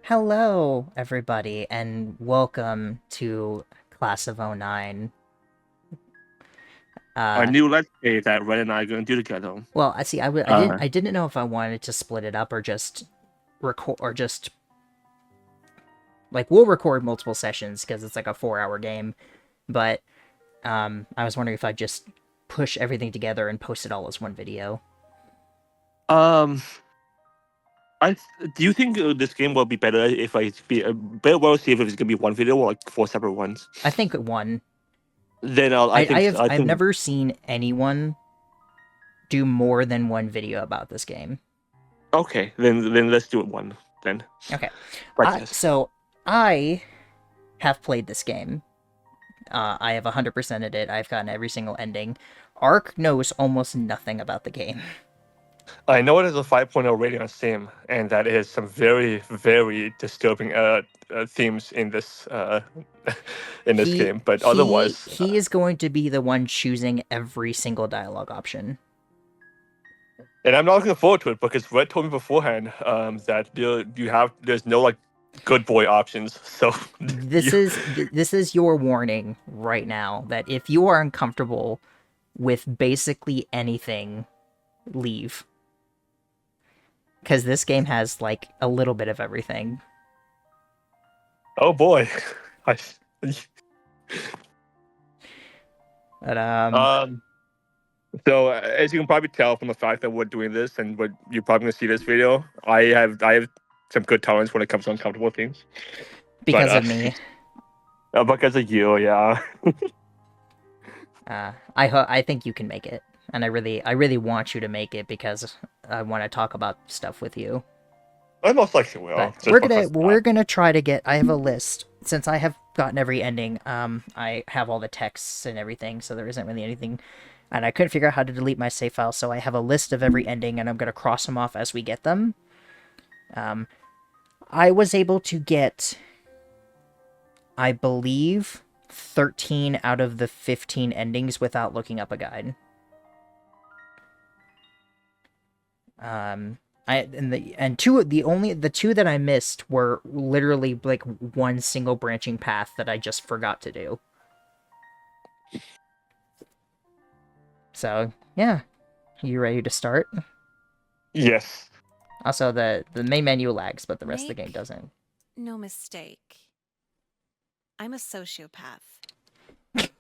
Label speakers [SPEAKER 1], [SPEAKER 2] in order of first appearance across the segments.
[SPEAKER 1] Hello, everybody, and welcome to Class of '09.
[SPEAKER 2] A
[SPEAKER 1] Uh,
[SPEAKER 2] new Let's Play that Red and I are going to do together.
[SPEAKER 1] well, I see. I didn't.
[SPEAKER 2] Uh,
[SPEAKER 1] I didn't know if I wanted to split it up or just record, or just like we'll record multiple sessions because it's like a 4-hour game. But I was wondering if I just push everything together and post it all as one video.
[SPEAKER 2] um, do you think this game will be better if I be better? Well, see if it's going to be one video or like four separate ones.
[SPEAKER 1] I think one.
[SPEAKER 2] Then
[SPEAKER 1] I,
[SPEAKER 2] I
[SPEAKER 1] I
[SPEAKER 2] think
[SPEAKER 1] have.
[SPEAKER 2] I
[SPEAKER 1] I've
[SPEAKER 2] think
[SPEAKER 1] never seen anyone do more than one video about this game.
[SPEAKER 2] okay. Then let's do it one. Then
[SPEAKER 1] Okay.
[SPEAKER 2] practice.
[SPEAKER 1] So I have played this game. I have 100%ed it. I've gotten every single ending. Ark knows almost nothing about the game.
[SPEAKER 2] I know it has a 5.0 rating on Steam, and that is some very disturbing themes in this in this
[SPEAKER 1] He
[SPEAKER 2] game. But
[SPEAKER 1] he
[SPEAKER 2] otherwise,
[SPEAKER 1] he is going to be the one choosing every single dialogue option.
[SPEAKER 2] and I'm not looking forward to it because Red told me beforehand that there's no like good boy options. So
[SPEAKER 1] This
[SPEAKER 2] you,
[SPEAKER 1] is this is your warning right now that if you are uncomfortable with basically anything, leave. Cuz this game has like a little bit of everything.
[SPEAKER 2] oh boy, I,
[SPEAKER 1] But
[SPEAKER 2] um. So as you can probably tell from the fact that we're doing this and what you're probably gonna see this video, I have some good tolerance when it comes to uncomfortable things. But
[SPEAKER 1] because of me,
[SPEAKER 2] because of you, yeah.
[SPEAKER 1] I think you can make it, and I really want you to make it because I want to talk about stuff with you.
[SPEAKER 2] I most likely
[SPEAKER 1] But
[SPEAKER 2] will, just because of that.
[SPEAKER 1] we're gonna try to get. I have a list since I have gotten every ending. I have all the texts and everything, so there isn't really anything. And I couldn't figure out how to delete my save file, so I have a list of every ending, and I'm gonna cross them off as we get them. Um, I was able to get, I believe, 13 out of the 15 endings without looking up a guide. The two that I missed were literally like one single branching path that I just forgot to do. So yeah, you ready to start?
[SPEAKER 2] Yes.
[SPEAKER 1] Also, the main menu lags, but the rest of the game
[SPEAKER 3] Make
[SPEAKER 1] doesn't.
[SPEAKER 3] no mistake. I'm a sociopath.
[SPEAKER 2] Good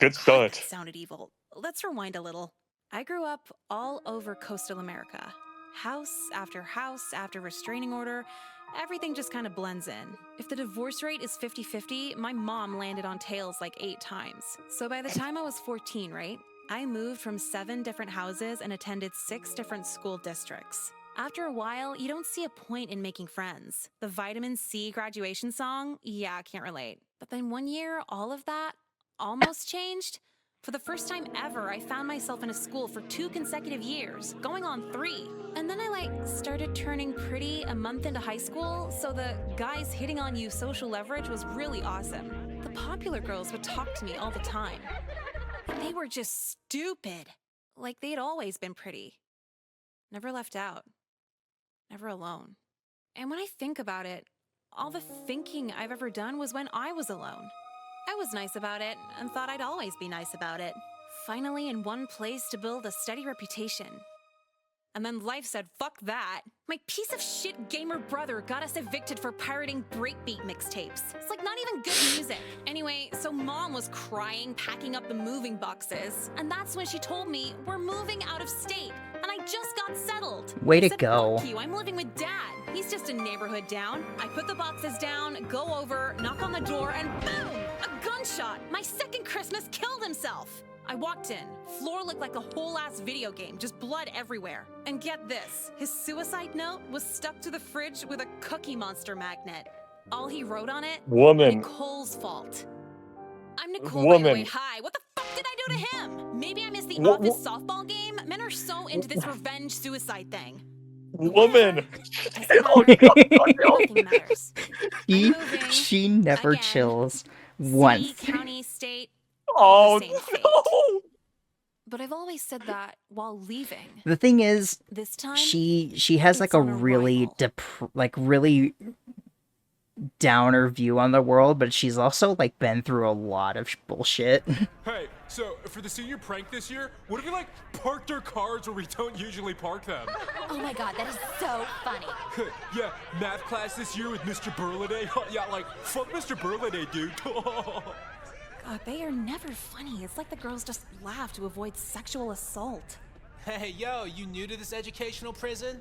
[SPEAKER 3] God, that
[SPEAKER 2] start.
[SPEAKER 3] sounded evil. Let's rewind a little. I grew up all over coastal America. House after restraining order, everything just kind of blends in. If the divorce rate is 50-50, my mom landed on tails like 8 times. So by the time I was 14, right? I moved from 7 different houses and attended 6 different school districts. After a while, you don't see a point in making friends. The Vitamin C graduation song? Yeah, I can't relate. But then one year, all of that almost changed. For the first time ever, I found myself in a school for 2 consecutive years, going on 3. And then I started turning pretty a month into high school, so the guys hitting on you social leverage was really awesome. The popular girls would talk to me all the time. And they were just stupid. Like they'd always been pretty. Never left out. Never alone. And when I think about it, all the thinking I've ever done was when I was alone. I was nice about it and thought I'd always be nice about it. Finally in one place to build a steady reputation. And then life said, fuck that. My piece of shit gamer brother got us evicted for pirating breakbeat mixtapes. It's like not even good music. Anyway, so mom was crying, packing up the moving boxes. And that's when she told me, we're moving out of state. And I just got settled.
[SPEAKER 1] Way
[SPEAKER 3] I
[SPEAKER 1] to
[SPEAKER 3] said,
[SPEAKER 1] go.
[SPEAKER 3] Fuck you, I'm living with dad. He's just a neighborhood down. I put the boxes down, go over, knock on the door, and boom! A gunshot! My second Christmas killed himself! I walked in. Floor looked like a whole-ass video game, just blood everywhere. And get this, his suicide note was stuck to the fridge with a Cookie Monster magnet. All he wrote on it,
[SPEAKER 2] Woman.
[SPEAKER 3] Nicole's fault. I'm Nicole, by the way,
[SPEAKER 2] Woman.
[SPEAKER 3] hi. What the fuck did I do to him? Maybe I missed the
[SPEAKER 2] Wo-
[SPEAKER 3] office
[SPEAKER 2] wo-
[SPEAKER 3] softball game? Men are so into this revenge suicide thing.
[SPEAKER 2] Woman.
[SPEAKER 3] It doesn't
[SPEAKER 2] Oh,
[SPEAKER 3] matter.
[SPEAKER 2] God, no.
[SPEAKER 3] Nothing matters. I'm moving.
[SPEAKER 1] She never
[SPEAKER 3] Again.
[SPEAKER 1] chills
[SPEAKER 3] City,
[SPEAKER 1] once.
[SPEAKER 3] county, state,
[SPEAKER 2] Oh
[SPEAKER 3] all the same fate.
[SPEAKER 2] no.
[SPEAKER 3] But I've always said that while leaving.
[SPEAKER 1] The thing is,
[SPEAKER 3] This time,
[SPEAKER 1] she has like
[SPEAKER 3] it's
[SPEAKER 1] a
[SPEAKER 3] on
[SPEAKER 1] really
[SPEAKER 3] arrival.
[SPEAKER 1] really downer view on the world, but she's also like been through a lot of bullshit.
[SPEAKER 4] Hey, so for the senior prank this year, what if we like parked our cars where we don't usually park them?
[SPEAKER 5] Oh my god, that is so funny.
[SPEAKER 4] Yeah, math class this year with Mr. Burladay. Yeah, like fuck Mr. Burladay, dude.
[SPEAKER 3] God, they are never funny. It's like the girls just laugh to avoid sexual assault.
[SPEAKER 6] Hey, yo, you new to this educational prison?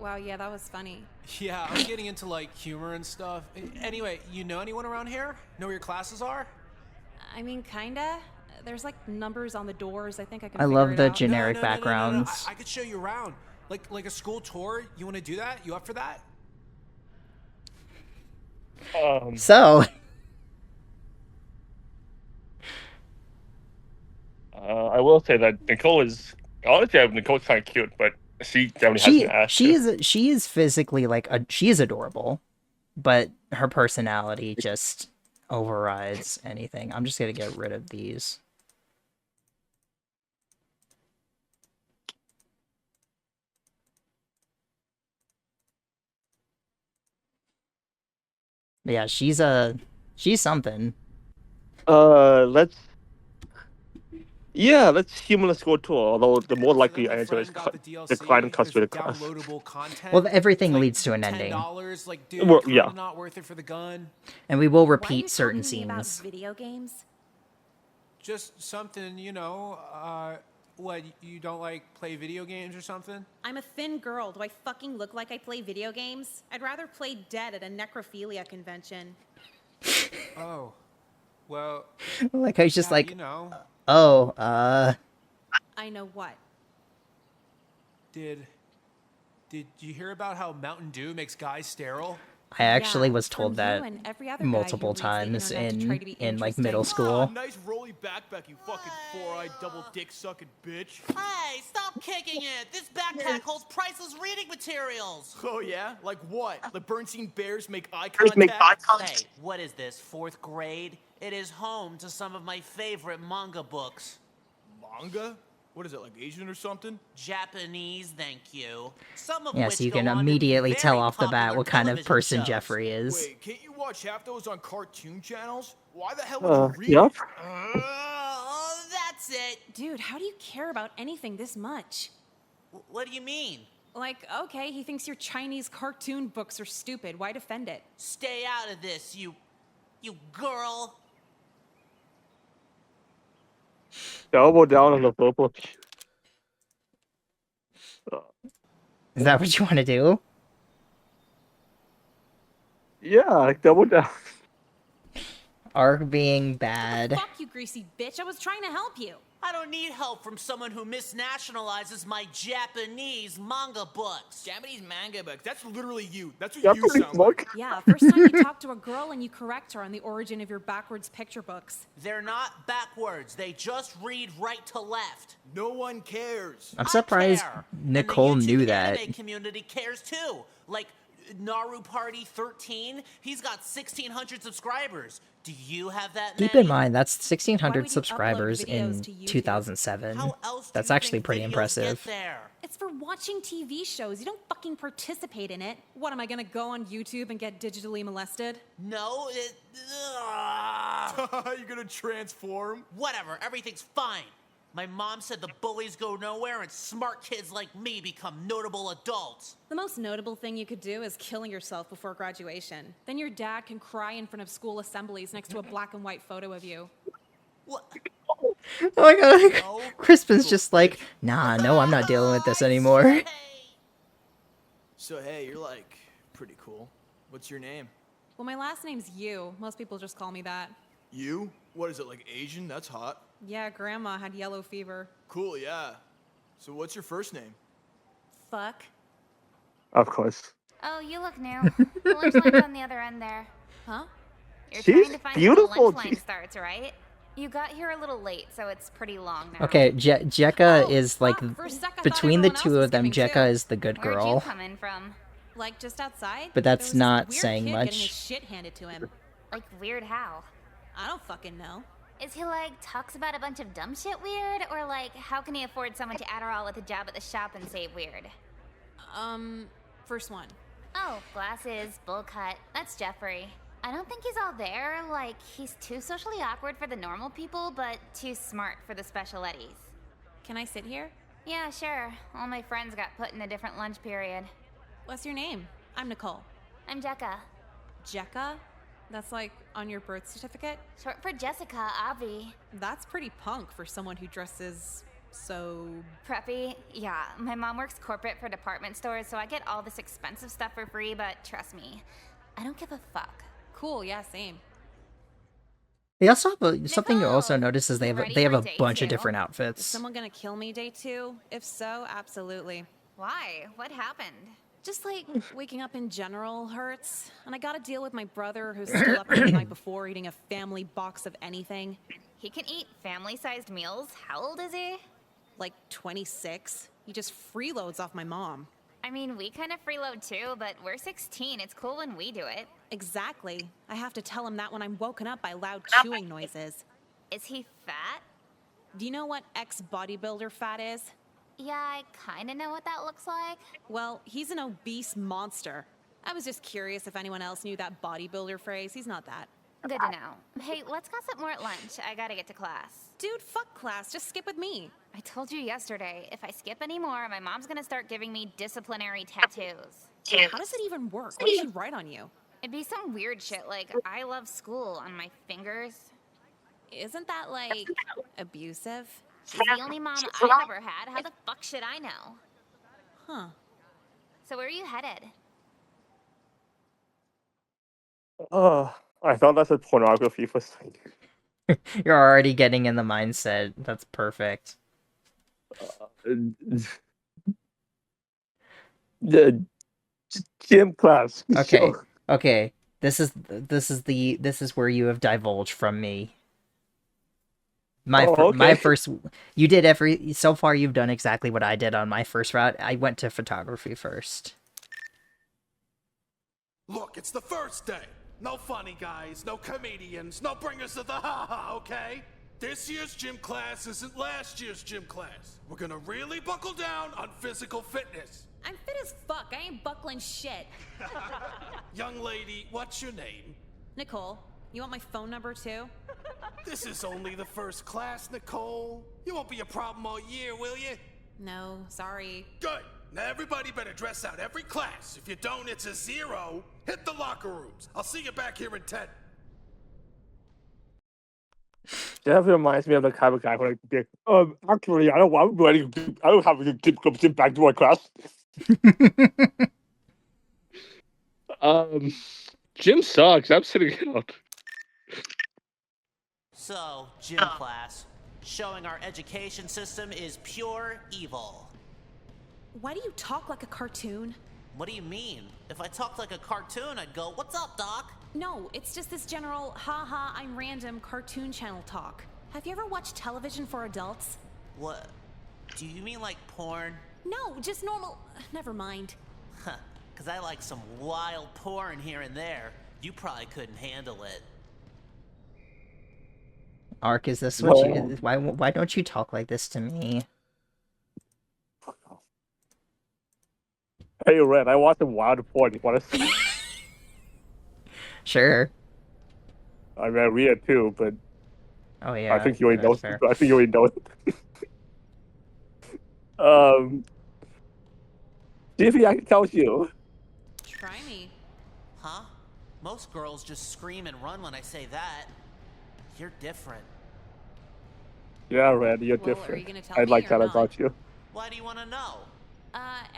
[SPEAKER 3] Wow, yeah, that was funny.
[SPEAKER 6] Yeah, I'm getting into like humor and stuff. Anyway, you know anyone around here? Know where your classes are?
[SPEAKER 3] I mean, kinda. There's like numbers on the doors. I think I can.
[SPEAKER 1] I
[SPEAKER 3] figure
[SPEAKER 1] love
[SPEAKER 3] it
[SPEAKER 1] the
[SPEAKER 3] out.
[SPEAKER 1] generic
[SPEAKER 6] No.
[SPEAKER 1] backgrounds.
[SPEAKER 6] I could show you around. Like a school tour. You want to do that? You up for that?
[SPEAKER 1] So,
[SPEAKER 2] I will say that Nicole is honestly, Nicole's kind of cute, but she definitely has an ass.
[SPEAKER 1] she is physically like she is adorable, but her personality just overrides anything. I'm just gonna get rid of these. But yeah, she's something.
[SPEAKER 2] Let's humorless go tour. Although the more likely answer is decline comes with a cost.
[SPEAKER 1] Well, everything leads to an ending.
[SPEAKER 6] $10, like, dude,
[SPEAKER 2] Well,
[SPEAKER 6] kinda
[SPEAKER 2] yeah.
[SPEAKER 6] not worth it for the gun.
[SPEAKER 1] And we will
[SPEAKER 5] Why are you
[SPEAKER 1] repeat certain
[SPEAKER 5] talking to me about
[SPEAKER 1] scenes.
[SPEAKER 5] video games?
[SPEAKER 6] Just something, what, you don't like play video games or something?
[SPEAKER 3] I'm a thin girl. Do I fucking look like I play video games? I'd rather play dead at a necrophilia convention.
[SPEAKER 6] Oh. Well,
[SPEAKER 1] Like, I was just
[SPEAKER 6] yeah,
[SPEAKER 1] like,
[SPEAKER 6] you know,
[SPEAKER 1] oh,
[SPEAKER 3] I know what.
[SPEAKER 6] did you hear about how Mountain Dew makes guys sterile?
[SPEAKER 1] I actually
[SPEAKER 3] Yeah,
[SPEAKER 1] was
[SPEAKER 3] from
[SPEAKER 1] told
[SPEAKER 3] you
[SPEAKER 1] that
[SPEAKER 3] and every other guy who
[SPEAKER 1] multiple
[SPEAKER 3] reads the
[SPEAKER 1] times
[SPEAKER 3] internet to try to be
[SPEAKER 1] in like
[SPEAKER 3] interesting.
[SPEAKER 1] middle school.
[SPEAKER 7] Nice rolly backpack, you fucking four-eyed double dick sucking bitch.
[SPEAKER 8] Hey, stop kicking it! This backpack holds priceless reading materials!
[SPEAKER 7] Oh yeah? Like what? Like Bernstein Bears make eye contact?
[SPEAKER 8] Hey, what is this, 4th grade? It is home to some of my favorite manga books.
[SPEAKER 7] Manga? What is it, like Asian or something?
[SPEAKER 8] Japanese, thank you. Some of
[SPEAKER 1] Yeah,
[SPEAKER 8] which
[SPEAKER 1] so you
[SPEAKER 8] go
[SPEAKER 1] can
[SPEAKER 8] on to be
[SPEAKER 1] immediately tell
[SPEAKER 8] very
[SPEAKER 1] off the bat
[SPEAKER 8] popular
[SPEAKER 1] what kind of
[SPEAKER 8] television
[SPEAKER 1] person
[SPEAKER 8] shows.
[SPEAKER 1] Jeffrey is.
[SPEAKER 7] Wait, can't you watch half those on cartoon channels? Why the hell would you read
[SPEAKER 2] Yep.
[SPEAKER 7] it?
[SPEAKER 8] That's it.
[SPEAKER 3] Dude, how do you care about anything this much?
[SPEAKER 8] What do you mean?
[SPEAKER 3] Like, okay, he thinks your Chinese cartoon books are stupid. Why defend it?
[SPEAKER 8] Stay out of this, you girl.
[SPEAKER 2] Double down on the purple.
[SPEAKER 1] Is that what you want to do?
[SPEAKER 2] Yeah, like double down.
[SPEAKER 1] Arc being bad.
[SPEAKER 3] Fuck you, greasy bitch. I was trying to help you.
[SPEAKER 8] I don't need help from someone who misnationalizes my Japanese manga books.
[SPEAKER 7] Japanese manga books. That's literally you. That's what you sound like.
[SPEAKER 3] Yeah, first time you talk to a girl and you correct her on the origin of your backwards picture books.
[SPEAKER 8] They're not backwards. They just read right to left.
[SPEAKER 7] No one cares.
[SPEAKER 1] I'm
[SPEAKER 8] I
[SPEAKER 1] surprised
[SPEAKER 8] care.
[SPEAKER 1] Nicole
[SPEAKER 8] and the
[SPEAKER 1] knew
[SPEAKER 8] YouTube
[SPEAKER 1] that.
[SPEAKER 8] Anime community cares too. Like Naru Party 13, he's got 1,600 subscribers. Do you have that
[SPEAKER 1] Keep
[SPEAKER 8] many?
[SPEAKER 1] in mind, that's
[SPEAKER 3] Why would
[SPEAKER 1] 1,600
[SPEAKER 3] you
[SPEAKER 1] subscribers
[SPEAKER 3] upload
[SPEAKER 1] in
[SPEAKER 3] videos to YouTube?
[SPEAKER 1] 2007.
[SPEAKER 8] How else do
[SPEAKER 1] That's
[SPEAKER 8] you
[SPEAKER 1] actually
[SPEAKER 8] think
[SPEAKER 1] pretty
[SPEAKER 8] videos
[SPEAKER 1] impressive.
[SPEAKER 8] Get there?
[SPEAKER 3] It's for watching TV shows. You don't fucking participate in it. What, am I gonna go on YouTube and get digitally molested?
[SPEAKER 8] No,
[SPEAKER 7] You're gonna transform?
[SPEAKER 8] whatever. Everything's fine. My mom said the bullies go nowhere and smart kids like me become notable adults.
[SPEAKER 3] The most notable thing you could do is killing yourself before graduation. Then your dad can cry in front of school assemblies next to a black and white photo of you.
[SPEAKER 8] What?
[SPEAKER 1] Oh my god.
[SPEAKER 8] No.
[SPEAKER 1] Crispin's just like, nah, no, I'm not dealing with this anymore.
[SPEAKER 8] Hey.
[SPEAKER 7] So hey, you're like pretty cool. What's your name?
[SPEAKER 3] Well, my last name's Yu. Most people just call me that.
[SPEAKER 7] You? What is it, like Asian? That's hot.
[SPEAKER 3] Yeah, grandma had yellow fever.
[SPEAKER 7] Cool, yeah. So what's your first name?
[SPEAKER 3] Fuck.
[SPEAKER 2] Of course.
[SPEAKER 5] Oh, you look new. The lunch line's on the other end there.
[SPEAKER 3] Huh?
[SPEAKER 5] You're
[SPEAKER 2] She's
[SPEAKER 5] trying to find where the
[SPEAKER 2] beautiful.
[SPEAKER 5] lunch line starts, right? You got here a little late, so it's pretty long now.
[SPEAKER 1] Okay, Jekka
[SPEAKER 3] Oh,
[SPEAKER 1] is like,
[SPEAKER 3] fuck, for a sec I thought
[SPEAKER 1] between the
[SPEAKER 3] everyone
[SPEAKER 1] two
[SPEAKER 3] else was
[SPEAKER 1] of them,
[SPEAKER 3] skipping,
[SPEAKER 1] Jekka
[SPEAKER 3] too.
[SPEAKER 1] is the good
[SPEAKER 5] Where'd you
[SPEAKER 1] girl.
[SPEAKER 5] come in from?
[SPEAKER 3] Like just outside?
[SPEAKER 1] But
[SPEAKER 3] There
[SPEAKER 1] that's
[SPEAKER 3] was this
[SPEAKER 1] not
[SPEAKER 3] weird
[SPEAKER 1] saying
[SPEAKER 3] kid
[SPEAKER 1] much.
[SPEAKER 3] Getting his shit handed to him.
[SPEAKER 5] Like, weird how?
[SPEAKER 3] I don't fucking know.
[SPEAKER 5] Is he like, talks about a bunch of dumb shit weird? Or like, how can he afford someone to Adderall with a job at the shop and say weird?
[SPEAKER 3] First one.
[SPEAKER 5] Oh, glasses, bowl cut. That's Jeffrey. I don't think he's all there. Like, he's too socially awkward for the normal people, but too smart for the special eddies.
[SPEAKER 3] Can I sit here?
[SPEAKER 5] Yeah, sure. All my friends got put in a different lunch period.
[SPEAKER 3] What's your name? I'm Nicole.
[SPEAKER 5] I'm Jekka.
[SPEAKER 3] Jekka? That's like on your birth certificate?
[SPEAKER 5] Short for Jessica, Avi.
[SPEAKER 3] That's pretty punk for someone who dresses so...
[SPEAKER 5] Preppy? Yeah, my mom works corporate for department stores, so I get all this expensive stuff for free, but trust me, I don't give a fuck.
[SPEAKER 3] Cool, yeah, same.
[SPEAKER 1] They also have something you also
[SPEAKER 5] Nicole,
[SPEAKER 1] notice is they
[SPEAKER 5] you
[SPEAKER 1] have
[SPEAKER 5] ready
[SPEAKER 1] they have
[SPEAKER 5] for
[SPEAKER 1] a
[SPEAKER 5] day
[SPEAKER 1] bunch of
[SPEAKER 5] 2?
[SPEAKER 1] different
[SPEAKER 3] Is
[SPEAKER 1] outfits.
[SPEAKER 3] someone gonna kill me day 2? If so, absolutely.
[SPEAKER 5] Why? What happened?
[SPEAKER 3] Just like waking up in general hurts, and I gotta deal with my brother who's still up the night before eating a family box of anything.
[SPEAKER 5] He can eat family-sized meals? How old is he?
[SPEAKER 3] Like 26. He just freeloads off my mom.
[SPEAKER 5] I mean, we kind of freeload too, but we're 16. It's cool when we do it.
[SPEAKER 3] Exactly. I have to tell him that when I'm woken up by loud chewing noises.
[SPEAKER 5] Is he fat?
[SPEAKER 3] Do you know what ex-bodybuilder fat is?
[SPEAKER 5] Yeah, I kind of know what that looks like.
[SPEAKER 3] Well, he's an obese monster. I was just curious if anyone else knew that bodybuilder phrase. He's not that.
[SPEAKER 5] Good to know. Hey, let's gossip more at lunch. I gotta get to class.
[SPEAKER 3] Dude, fuck class. Just skip with me.
[SPEAKER 5] I told you yesterday, if I skip anymore, my mom's gonna start giving me disciplinary tattoos.
[SPEAKER 3] How does it even work? What does she write on you?
[SPEAKER 5] It'd be some weird shit like, I love school on my fingers.
[SPEAKER 3] Isn't that, like, abusive?
[SPEAKER 5] She's the only mom I've ever had. How the fuck should I know?
[SPEAKER 3] Huh.
[SPEAKER 5] So where are you headed?
[SPEAKER 2] Oh, I thought that's a pornography for a second.
[SPEAKER 1] You're already getting in the mindset. That's perfect.
[SPEAKER 2] The gym class.
[SPEAKER 1] Okay.
[SPEAKER 2] So-
[SPEAKER 1] Okay. This is where you have divulged from me. My
[SPEAKER 2] okay.
[SPEAKER 1] first, you did so far you've done exactly what I did on my first route. I went to photography first.
[SPEAKER 9] Look, it's the first day. No funny guys, no comedians, no bringers of the ha-ha, okay? This year's gym class isn't last year's gym class. We're gonna really buckle down on physical fitness.
[SPEAKER 3] I'm fit as fuck. I ain't buckling shit.
[SPEAKER 9] Young lady, what's your name?
[SPEAKER 3] Nicole, you want my phone number too?
[SPEAKER 9] This is only the first class, Nicole. You won't be a problem all year, will you?
[SPEAKER 3] No, sorry.
[SPEAKER 9] Good. Now everybody better dress out every class. If you don't, it's a 0. Hit the locker rooms. I'll see you back here in 10.
[SPEAKER 2] That reminds me of the kind of guy who like, actually, I don't want to. I don't have a gym back to my class. Gym sucks. I'm sitting out.
[SPEAKER 8] So, gym class. Showing our education system is pure evil.
[SPEAKER 3] Why do you talk like a cartoon?
[SPEAKER 8] What do you mean? If I talked like a cartoon, I'd go, "What's up, Doc?"
[SPEAKER 3] No, it's just this general, haha, I'm random cartoon channel talk. Have you ever watched television for adults?
[SPEAKER 8] What? Do you mean like porn?
[SPEAKER 3] No, just normal. Never mind.
[SPEAKER 8] Huh. Because I like some wild porn here and there. You probably couldn't handle it.
[SPEAKER 1] Ark, is this what you? Why don't you talk like this to me?
[SPEAKER 2] Hey, Red, I watched a wild porn. You want to see?
[SPEAKER 1] Sure.
[SPEAKER 2] I mean, I read it too, but
[SPEAKER 1] Oh yeah.
[SPEAKER 2] I think you already know.
[SPEAKER 1] that's fair.
[SPEAKER 2] I think you already know it. See if I can tell you.
[SPEAKER 3] Try me.
[SPEAKER 8] Huh? Most girls just scream and run when I say that. You're different.
[SPEAKER 2] Yeah, Red, you're
[SPEAKER 3] Well, are
[SPEAKER 2] different.
[SPEAKER 3] you gonna tell
[SPEAKER 2] I
[SPEAKER 3] me
[SPEAKER 2] like
[SPEAKER 3] or
[SPEAKER 2] that
[SPEAKER 3] not?
[SPEAKER 2] about you.
[SPEAKER 8] Why do you want to know?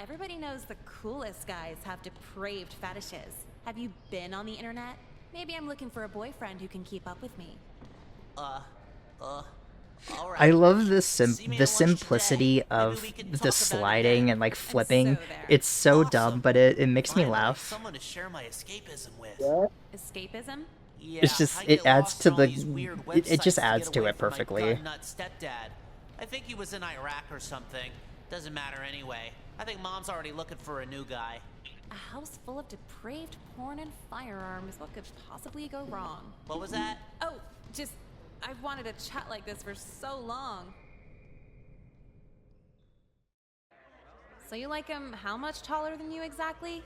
[SPEAKER 3] Everybody knows the coolest guys have depraved fetishes. Have you been on the internet? Maybe I'm looking for a boyfriend who can keep up with me.
[SPEAKER 8] All right.
[SPEAKER 1] I love the
[SPEAKER 8] See me
[SPEAKER 1] the
[SPEAKER 8] at lunch today.
[SPEAKER 1] simplicity
[SPEAKER 8] Maybe
[SPEAKER 1] of
[SPEAKER 8] we can talk
[SPEAKER 1] the
[SPEAKER 8] about it
[SPEAKER 1] sliding
[SPEAKER 8] then.
[SPEAKER 1] and like flipping.
[SPEAKER 3] so there.
[SPEAKER 1] It's so
[SPEAKER 8] Awesome.
[SPEAKER 1] dumb, but it makes me
[SPEAKER 8] Finally,
[SPEAKER 1] laugh.
[SPEAKER 8] Someone to share my escapism with.
[SPEAKER 3] Escapism?
[SPEAKER 8] Yeah,
[SPEAKER 1] It's just-
[SPEAKER 8] I
[SPEAKER 1] it
[SPEAKER 8] get
[SPEAKER 1] adds
[SPEAKER 8] lost
[SPEAKER 1] to
[SPEAKER 8] on all
[SPEAKER 1] the-
[SPEAKER 8] these weird
[SPEAKER 1] it just
[SPEAKER 8] websites
[SPEAKER 1] adds
[SPEAKER 8] get
[SPEAKER 1] to
[SPEAKER 8] away
[SPEAKER 1] it
[SPEAKER 8] from my
[SPEAKER 1] perfectly.
[SPEAKER 8] gun-nut stepdad. I think he was in Iraq or something. Doesn't matter anyway. I think Mom's already looking for a new guy.
[SPEAKER 3] A house full of depraved porn and firearms. What could possibly go wrong?
[SPEAKER 8] What was that?
[SPEAKER 3] Oh, just, I've wanted to chat like this for so long. So you like him how much taller than you exactly?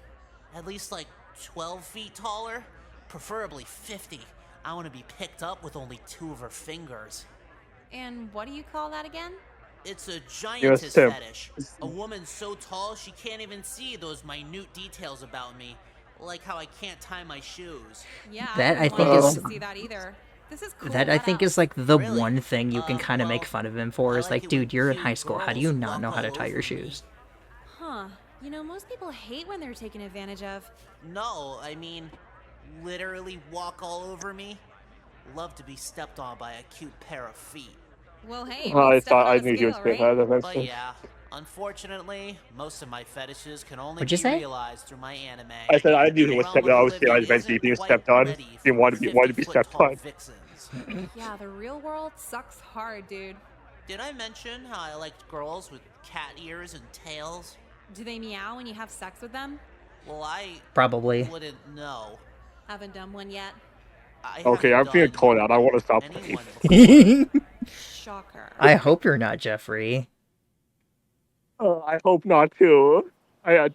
[SPEAKER 8] At least like 12 feet taller, preferably 50. I want to be picked up with only 2 of her fingers.
[SPEAKER 3] And what do you call that again?
[SPEAKER 8] It's a giantess
[SPEAKER 2] Tim.
[SPEAKER 8] fetish. A woman so tall she can't even see those minute details about me. Like how I can't tie my shoes.
[SPEAKER 3] Yeah,
[SPEAKER 1] That, I
[SPEAKER 3] I
[SPEAKER 1] think,
[SPEAKER 3] don't want
[SPEAKER 1] is-
[SPEAKER 3] to see that either. This is cool.
[SPEAKER 1] That I
[SPEAKER 3] what
[SPEAKER 1] think
[SPEAKER 3] else?
[SPEAKER 1] is like the
[SPEAKER 8] Really?
[SPEAKER 1] one thing you can kind of make
[SPEAKER 8] well,
[SPEAKER 1] fun of him for
[SPEAKER 8] I
[SPEAKER 1] is
[SPEAKER 8] like
[SPEAKER 1] like,
[SPEAKER 8] it
[SPEAKER 1] dude,
[SPEAKER 8] when
[SPEAKER 1] you're in
[SPEAKER 8] cute
[SPEAKER 1] high school. How do you
[SPEAKER 8] girls
[SPEAKER 1] not know
[SPEAKER 8] walk
[SPEAKER 1] how to
[SPEAKER 8] all
[SPEAKER 1] tie your
[SPEAKER 8] over me.
[SPEAKER 1] shoes?
[SPEAKER 3] Huh. You know, most people hate when they're taken advantage of.
[SPEAKER 8] No, I mean, literally walk all over me. Love to be stepped on by a cute pair of feet.
[SPEAKER 3] Well, hey,
[SPEAKER 2] I
[SPEAKER 3] one step
[SPEAKER 2] thought I
[SPEAKER 3] on a
[SPEAKER 2] knew he was
[SPEAKER 3] scale,
[SPEAKER 2] good.
[SPEAKER 3] right?
[SPEAKER 2] That makes
[SPEAKER 8] But
[SPEAKER 2] sense.
[SPEAKER 8] yeah, unfortunately, most of my fetishes can only
[SPEAKER 1] What'd you
[SPEAKER 8] be
[SPEAKER 1] say?
[SPEAKER 8] realized through my anime.
[SPEAKER 2] I said I knew he was
[SPEAKER 8] The
[SPEAKER 2] stepped
[SPEAKER 8] realm
[SPEAKER 2] on.
[SPEAKER 8] of
[SPEAKER 2] Obviously, I was
[SPEAKER 8] living
[SPEAKER 2] meant to be
[SPEAKER 8] isn't
[SPEAKER 2] being
[SPEAKER 8] quite
[SPEAKER 2] stepped on.
[SPEAKER 8] ready
[SPEAKER 2] Didn't want to be
[SPEAKER 8] 50-foot
[SPEAKER 2] stepped
[SPEAKER 8] tall
[SPEAKER 2] on.
[SPEAKER 8] vixens.
[SPEAKER 3] Yeah, the real world sucks hard, dude.
[SPEAKER 8] Did I mention how I liked girls with cat ears and tails?
[SPEAKER 3] Do they meow when you have sex with them?
[SPEAKER 8] Well, I
[SPEAKER 1] Probably.
[SPEAKER 8] wouldn't know.
[SPEAKER 3] Haven't done one yet.
[SPEAKER 8] I
[SPEAKER 2] Okay, I'm
[SPEAKER 8] haven't
[SPEAKER 2] being
[SPEAKER 8] done
[SPEAKER 2] called out. I want to stop.
[SPEAKER 8] anyone before.
[SPEAKER 3] Shocker.
[SPEAKER 1] I hope you're not Jeffrey.
[SPEAKER 2] I hope not too. I'm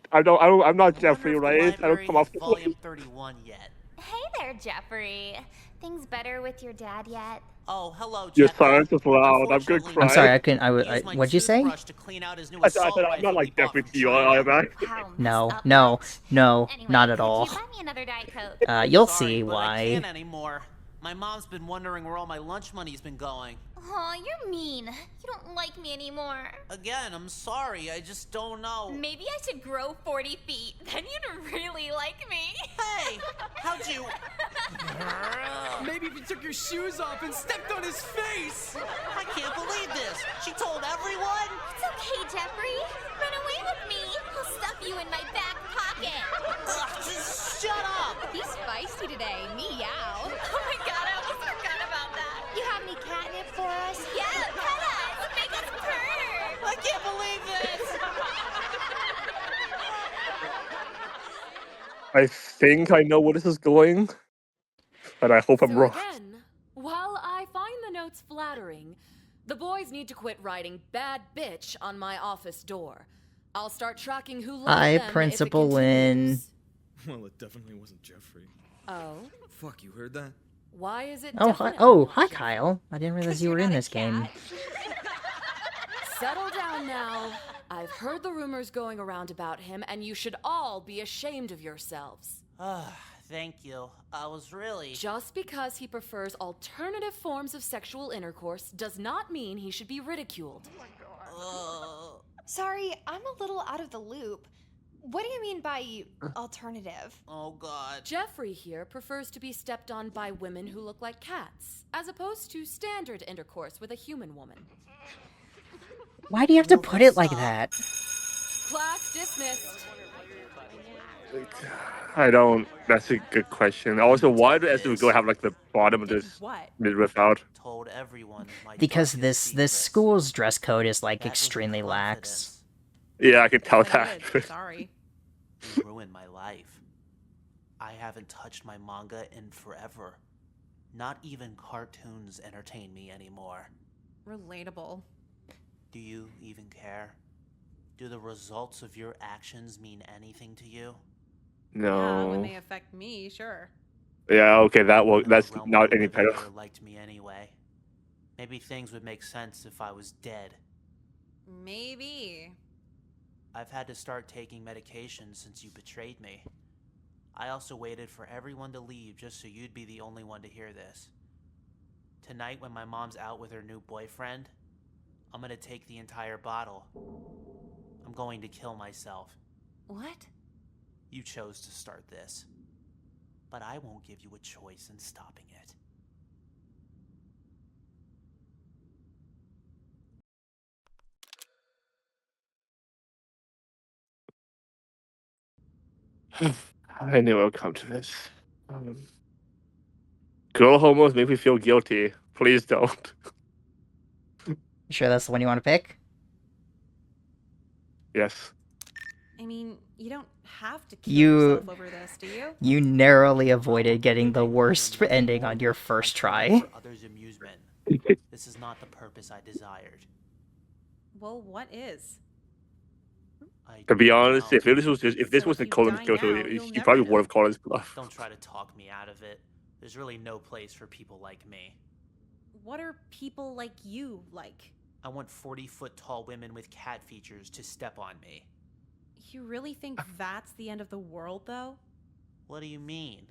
[SPEAKER 2] not
[SPEAKER 8] I
[SPEAKER 2] Jeffrey,
[SPEAKER 8] wonder if
[SPEAKER 2] right?
[SPEAKER 8] the
[SPEAKER 2] I don't
[SPEAKER 8] library
[SPEAKER 2] come off.
[SPEAKER 8] has volume 31 yet.
[SPEAKER 5] Hey there, Jeffrey. Things better with your dad yet?
[SPEAKER 8] Oh, hello,
[SPEAKER 2] Your
[SPEAKER 8] Jeffrey.
[SPEAKER 2] silence is loud. I'm good.
[SPEAKER 8] Unfortunately,
[SPEAKER 1] I'm sorry, I
[SPEAKER 2] Right?
[SPEAKER 1] couldn't.
[SPEAKER 8] used my
[SPEAKER 1] What'd you say?
[SPEAKER 8] toothbrush to clean out his new
[SPEAKER 2] I said
[SPEAKER 8] assault
[SPEAKER 2] I'm not
[SPEAKER 8] rifle
[SPEAKER 2] like
[SPEAKER 8] he bought
[SPEAKER 2] Jeffrey
[SPEAKER 8] from
[SPEAKER 2] to you,
[SPEAKER 8] China.
[SPEAKER 2] am I?
[SPEAKER 5] How
[SPEAKER 1] No,
[SPEAKER 5] messed up
[SPEAKER 1] no,
[SPEAKER 5] much?
[SPEAKER 1] no,
[SPEAKER 5] Anyway,
[SPEAKER 1] not at
[SPEAKER 5] could
[SPEAKER 1] all.
[SPEAKER 5] you buy me another Diet Coke?
[SPEAKER 1] You'll
[SPEAKER 8] Sorry,
[SPEAKER 1] see
[SPEAKER 8] but I
[SPEAKER 1] why.
[SPEAKER 8] can't anymore. My mom's been wondering where all my lunch money's been going.
[SPEAKER 5] Aw, you're mean. You don't like me anymore.
[SPEAKER 8] Again, I'm sorry. I just don't know.
[SPEAKER 5] Maybe I should grow 40 feet. Then you'd really like me.
[SPEAKER 8] Hey, how'd you?
[SPEAKER 6] Maybe if you took your shoes off and stepped on his face.
[SPEAKER 8] I can't believe this. She told everyone.
[SPEAKER 5] It's okay, Jeffrey. Run away with me. I'll stuff you in my back pocket.
[SPEAKER 8] Ugh, just shut up.
[SPEAKER 5] He's feisty today. Meow. Oh my god, I almost forgot about that. You have any catnip for us? Yeah, pet us. Make us purr.
[SPEAKER 8] I can't believe this.
[SPEAKER 2] I think I know where this is going, but I hope I'm
[SPEAKER 10] So
[SPEAKER 2] wrong.
[SPEAKER 10] again, while I find the notes flattering, the boys need to quit writing "bad bitch" on my office door. I'll start tracking who left
[SPEAKER 1] Hi,
[SPEAKER 10] them if it
[SPEAKER 1] Principal Lynn.
[SPEAKER 10] continues.
[SPEAKER 11] Well, it definitely wasn't Jeffrey.
[SPEAKER 10] Oh,
[SPEAKER 11] Fuck, you heard that?
[SPEAKER 10] why is it?
[SPEAKER 1] Oh, hi,
[SPEAKER 10] definitely
[SPEAKER 1] hi,
[SPEAKER 10] not
[SPEAKER 1] Kyle. I didn't realize
[SPEAKER 3] 'Cause
[SPEAKER 1] you
[SPEAKER 3] you're
[SPEAKER 1] were in
[SPEAKER 3] not a
[SPEAKER 1] this game.
[SPEAKER 3] cat.
[SPEAKER 10] Settle down now. I've heard the rumors going around about him, and you should all be ashamed of yourselves.
[SPEAKER 8] Thank you. I was really.
[SPEAKER 10] Just because he prefers alternative forms of sexual intercourse does not mean he should be ridiculed.
[SPEAKER 12] Sorry, I'm a little out of the loop. What do you mean by alternative?
[SPEAKER 8] Oh God.
[SPEAKER 10] Jeffrey here prefers to be stepped on by women who look like cats, as opposed to standard intercourse with a human woman.
[SPEAKER 1] Why do you have to put it like that?
[SPEAKER 10] Class dismissed.
[SPEAKER 2] I don't. That's a good question. Also, why do SWGO have like the bottom of this
[SPEAKER 3] What?
[SPEAKER 2] midriff out?
[SPEAKER 8] Told everyone my
[SPEAKER 1] Because
[SPEAKER 8] darkest
[SPEAKER 1] this
[SPEAKER 8] secrets.
[SPEAKER 1] school's dress code is like
[SPEAKER 8] That was
[SPEAKER 1] extremely lax.
[SPEAKER 8] confidence.
[SPEAKER 2] Yeah, I can tell
[SPEAKER 3] I
[SPEAKER 2] that.
[SPEAKER 3] did. Sorry.
[SPEAKER 8] You ruined my life. I haven't touched my manga in forever. Not even cartoons entertain me anymore.
[SPEAKER 3] Relatable.
[SPEAKER 8] Do you even care? Do the results of your actions mean anything to you?
[SPEAKER 3] Yeah, when
[SPEAKER 2] No.
[SPEAKER 3] they affect me, sure.
[SPEAKER 2] Yeah. Okay. That will.
[SPEAKER 8] In the
[SPEAKER 2] That's
[SPEAKER 8] realm
[SPEAKER 2] not
[SPEAKER 8] of the
[SPEAKER 2] any
[SPEAKER 8] living,
[SPEAKER 2] better.
[SPEAKER 8] never liked me anyway. Maybe things would make sense if I was dead.
[SPEAKER 3] Maybe.
[SPEAKER 8] I've had to start taking medication since you betrayed me. I also waited for everyone to leave just so you'd be the only one to hear this. Tonight, when my mom's out with her new boyfriend, I'm gonna take the entire bottle. I'm going to kill myself.
[SPEAKER 3] What?
[SPEAKER 8] You chose to start this, but I won't give you a choice in stopping it.
[SPEAKER 2] I knew it would come to this. Girl homos make me feel guilty. Please don't.
[SPEAKER 1] You sure that's the one you want to pick?
[SPEAKER 2] Yes.
[SPEAKER 3] I mean, you don't have to kill
[SPEAKER 1] You-
[SPEAKER 3] yourself over this, do you?
[SPEAKER 1] You narrowly avoided getting the worst ending on your first try.
[SPEAKER 8] For others' amusement. This is not the purpose I desired.
[SPEAKER 3] Well, what is?
[SPEAKER 2] To be honest,
[SPEAKER 8] know.
[SPEAKER 2] if this was Nicole's go to, you probably would have called his bluff.
[SPEAKER 8] Don't try to talk me out of it. There's really no place for people like me.
[SPEAKER 3] What are people like you like?
[SPEAKER 8] I want 40-foot tall women with cat features to step on me.
[SPEAKER 3] You really think that's the end of the world, though?
[SPEAKER 8] What do you mean?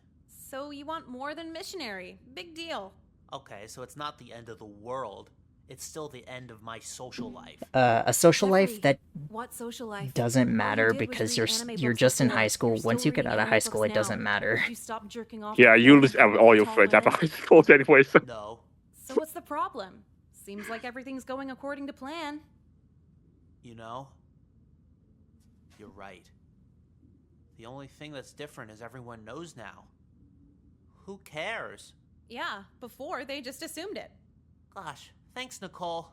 [SPEAKER 3] So you want more than missionary. Big deal.
[SPEAKER 8] Okay, so it's not the end of the world. It's still the end of my social life.
[SPEAKER 1] A social life that
[SPEAKER 3] What social life?
[SPEAKER 1] doesn't
[SPEAKER 3] All you
[SPEAKER 1] matter
[SPEAKER 3] did was
[SPEAKER 1] because
[SPEAKER 3] read anime
[SPEAKER 1] you're
[SPEAKER 3] books
[SPEAKER 1] just in
[SPEAKER 3] before.
[SPEAKER 1] high school.
[SPEAKER 3] You're still
[SPEAKER 1] Once you get
[SPEAKER 3] reading
[SPEAKER 1] out of
[SPEAKER 3] anime
[SPEAKER 1] high
[SPEAKER 3] books
[SPEAKER 1] school, it
[SPEAKER 3] now.
[SPEAKER 1] doesn't matter.
[SPEAKER 3] Did you stop jerking off?
[SPEAKER 2] Yeah, you lose all your
[SPEAKER 3] Tall
[SPEAKER 2] friends after
[SPEAKER 3] men?
[SPEAKER 2] high school anyway. So.
[SPEAKER 8] No.
[SPEAKER 3] So what's the problem? Seems like everything's going according to plan.
[SPEAKER 8] You know? You're right. The only thing that's different is everyone knows now. Who cares?
[SPEAKER 3] Yeah, before they just assumed it.
[SPEAKER 8] Gosh, thanks, Nicole.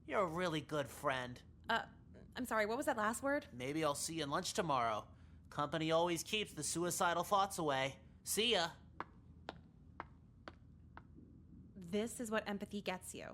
[SPEAKER 8] You're a really good friend.
[SPEAKER 3] I'm sorry, what was that last word?
[SPEAKER 8] Maybe I'll see you at lunch tomorrow. Company always keeps the suicidal thoughts away. See ya.
[SPEAKER 3] This is what empathy gets you.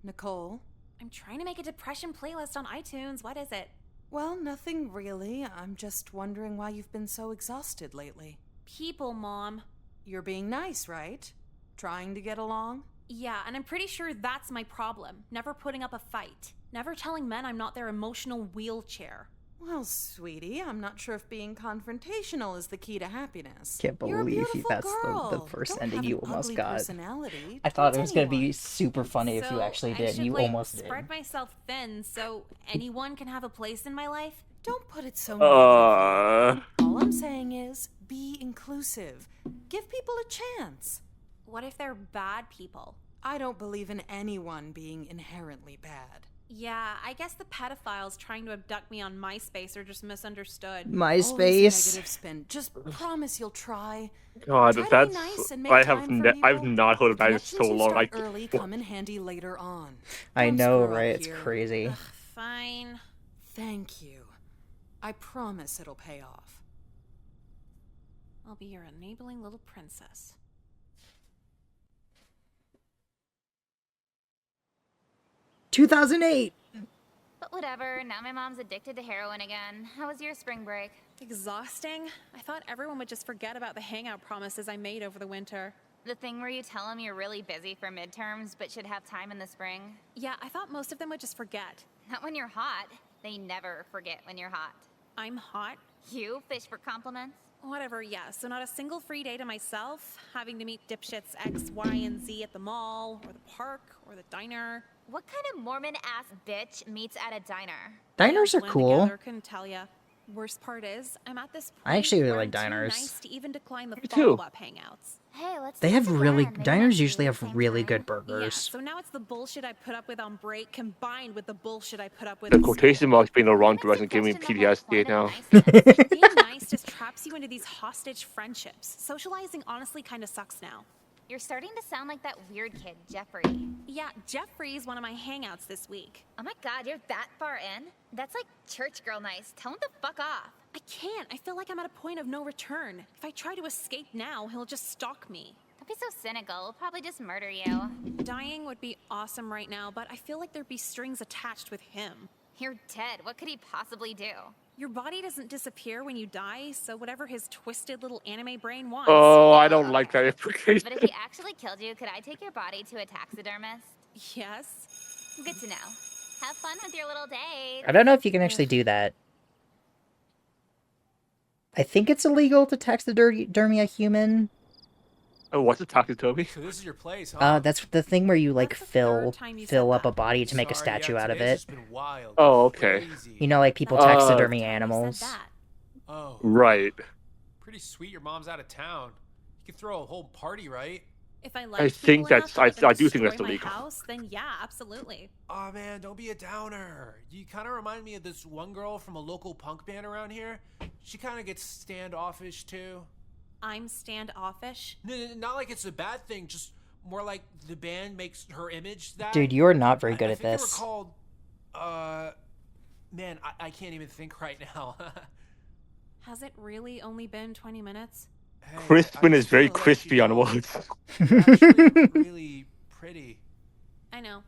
[SPEAKER 13] Nicole?
[SPEAKER 3] I'm trying to make a depression playlist on iTunes. What is it?
[SPEAKER 13] Well, nothing really. I'm just wondering why you've been so exhausted lately.
[SPEAKER 3] People, Mom.
[SPEAKER 13] You're being nice, right? Trying to get along?
[SPEAKER 3] Yeah, and I'm pretty sure that's my problem. Never putting up a fight. Never telling men I'm not their emotional wheelchair.
[SPEAKER 13] Well, sweetie, I'm not sure if being confrontational is the key to happiness.
[SPEAKER 1] Can't
[SPEAKER 13] You're a
[SPEAKER 1] believe
[SPEAKER 13] beautiful
[SPEAKER 1] that's
[SPEAKER 13] girl.
[SPEAKER 1] the first
[SPEAKER 13] Don't
[SPEAKER 1] ending
[SPEAKER 13] have
[SPEAKER 1] you
[SPEAKER 13] an
[SPEAKER 1] almost
[SPEAKER 13] ugly
[SPEAKER 1] got.
[SPEAKER 13] personality.
[SPEAKER 1] I thought it
[SPEAKER 13] Don't
[SPEAKER 1] was gonna be
[SPEAKER 13] anyone.
[SPEAKER 1] super funny if you actually did, and you almost did.
[SPEAKER 3] Spread myself thin so anyone can have a place in my life.
[SPEAKER 13] Don't put it so negatively. All I'm saying is, be inclusive. Give people a chance.
[SPEAKER 3] What if they're bad people?
[SPEAKER 13] I don't believe in anyone being inherently bad.
[SPEAKER 3] Yeah, I guess the pedophiles trying to abduct me on MySpace are just misunderstood.
[SPEAKER 13] Always a
[SPEAKER 1] MySpace.
[SPEAKER 13] negative spin. Just promise you'll try.
[SPEAKER 2] God,
[SPEAKER 13] Try to
[SPEAKER 2] that's
[SPEAKER 13] be nice and make
[SPEAKER 2] I have
[SPEAKER 13] time for
[SPEAKER 2] I've
[SPEAKER 13] people.
[SPEAKER 2] not heard of that in so
[SPEAKER 13] Connections you
[SPEAKER 2] long.
[SPEAKER 13] start
[SPEAKER 2] Like,
[SPEAKER 13] early come in handy later on.
[SPEAKER 1] I
[SPEAKER 13] Don't
[SPEAKER 1] know,
[SPEAKER 13] screw up
[SPEAKER 1] right? It's
[SPEAKER 13] here.
[SPEAKER 1] crazy.
[SPEAKER 3] Fine.
[SPEAKER 13] Thank you. I promise it'll pay off.
[SPEAKER 3] I'll be your enabling little princess.
[SPEAKER 1] "2008."
[SPEAKER 5] But whatever, now my mom's addicted to heroin again. How was your spring break?
[SPEAKER 3] Exhausting? I thought everyone would just forget about the hangout promises I made over the winter.
[SPEAKER 5] The thing where you tell them you're really busy for midterms but should have time in the spring?
[SPEAKER 3] Yeah, I thought most of them would just forget.
[SPEAKER 5] Not when you're hot. They never forget when you're hot.
[SPEAKER 3] I'm hot?
[SPEAKER 5] You fish for compliments?
[SPEAKER 3] Whatever, yeah. So not a single free day to myself, having to meet dipshits X, Y, and Z at the mall, or the park, or the diner.
[SPEAKER 5] What kind of Mormon-ass bitch meets at a diner?
[SPEAKER 1] Diners are
[SPEAKER 3] Blend
[SPEAKER 1] cool.
[SPEAKER 3] Together, couldn't tell ya. Worst part is, I'm at this point
[SPEAKER 1] I actually really
[SPEAKER 3] where
[SPEAKER 1] like
[SPEAKER 3] I'm too
[SPEAKER 1] diners.
[SPEAKER 3] nice to even decline the
[SPEAKER 1] Me too.
[SPEAKER 3] follow-up hangouts.
[SPEAKER 5] Hey, let's
[SPEAKER 1] They
[SPEAKER 5] do
[SPEAKER 1] have
[SPEAKER 5] this
[SPEAKER 1] really
[SPEAKER 5] again. Maybe
[SPEAKER 1] diners
[SPEAKER 5] next
[SPEAKER 1] usually
[SPEAKER 5] week,
[SPEAKER 1] have
[SPEAKER 5] same
[SPEAKER 1] really
[SPEAKER 5] time.
[SPEAKER 1] good
[SPEAKER 3] Yeah,
[SPEAKER 1] burgers.
[SPEAKER 3] so now it's the bullshit I put up with on break combined with the bullshit I put up with
[SPEAKER 2] the
[SPEAKER 3] in
[SPEAKER 2] quotation marks being the wrong direction, giving me PTSD now.
[SPEAKER 3] Being nice just traps you into these hostage friendships. Socializing honestly kind of sucks now.
[SPEAKER 5] You're starting to sound like that weird kid, Jeffrey.
[SPEAKER 3] Yeah, Jeffrey's one of my hangouts this week.
[SPEAKER 5] Oh my god, you're that far in? That's like church girl nice. Tell him to fuck off.
[SPEAKER 3] I can't. I feel like I'm at a point of no return. If I try to escape now, he'll just stalk me.
[SPEAKER 5] Don't be so cynical. We'll probably just murder you.
[SPEAKER 3] Dying would be awesome right now, but I feel like there'd be strings attached with him.
[SPEAKER 5] You're dead. What could he possibly do?
[SPEAKER 3] Your body doesn't disappear when you die, so whatever his twisted little anime brain wants.
[SPEAKER 2] Oh, I don't like that implication.
[SPEAKER 5] But if he actually killed you, could I take your body to a taxidermist?
[SPEAKER 3] Yes.
[SPEAKER 5] Good to know. Have fun with your little date.
[SPEAKER 1] I don't know if you can actually do that. I think it's illegal to taxidermy a human.
[SPEAKER 2] Oh, what's a taxidermy?
[SPEAKER 4] So this is your place, huh?
[SPEAKER 1] That's the thing where you like fill
[SPEAKER 3] time you
[SPEAKER 1] fill
[SPEAKER 3] said
[SPEAKER 1] up a body to make a
[SPEAKER 4] Sorry,
[SPEAKER 1] statue
[SPEAKER 4] yeah,
[SPEAKER 1] out of
[SPEAKER 4] today's
[SPEAKER 1] it.
[SPEAKER 4] just been wild.
[SPEAKER 2] Oh, okay.
[SPEAKER 4] Crazy.
[SPEAKER 1] You know, like people
[SPEAKER 2] Oh.
[SPEAKER 1] taxidermy animals.
[SPEAKER 4] Oh,
[SPEAKER 2] Right.
[SPEAKER 4] pretty sweet. Your mom's out of town. You could throw a whole party, right?
[SPEAKER 3] If I
[SPEAKER 2] I
[SPEAKER 3] like
[SPEAKER 2] think
[SPEAKER 3] people
[SPEAKER 2] that's
[SPEAKER 3] enough to let
[SPEAKER 2] I
[SPEAKER 3] them
[SPEAKER 2] do think that's
[SPEAKER 3] destroy my
[SPEAKER 2] illegal.
[SPEAKER 3] house, then yeah, absolutely.
[SPEAKER 4] Oh man, don't be a downer. You kind of remind me of this one girl from a local punk band around here. She kind of gets standoffish too.
[SPEAKER 3] I'm standoffish.
[SPEAKER 4] No, not like it's a bad thing. Just more like the band makes her image that.
[SPEAKER 1] Dude, you are not very good
[SPEAKER 4] I
[SPEAKER 1] at
[SPEAKER 4] think
[SPEAKER 1] this.
[SPEAKER 4] They were called. Man, I can't even think right now.
[SPEAKER 3] Has it really only been 20 minutes?
[SPEAKER 6] Hey,
[SPEAKER 2] Crispin
[SPEAKER 6] I
[SPEAKER 2] is
[SPEAKER 6] just
[SPEAKER 2] very
[SPEAKER 6] wanna let you
[SPEAKER 2] crispy on
[SPEAKER 6] know,
[SPEAKER 2] words.
[SPEAKER 6] You're actually really pretty.
[SPEAKER 3] I know.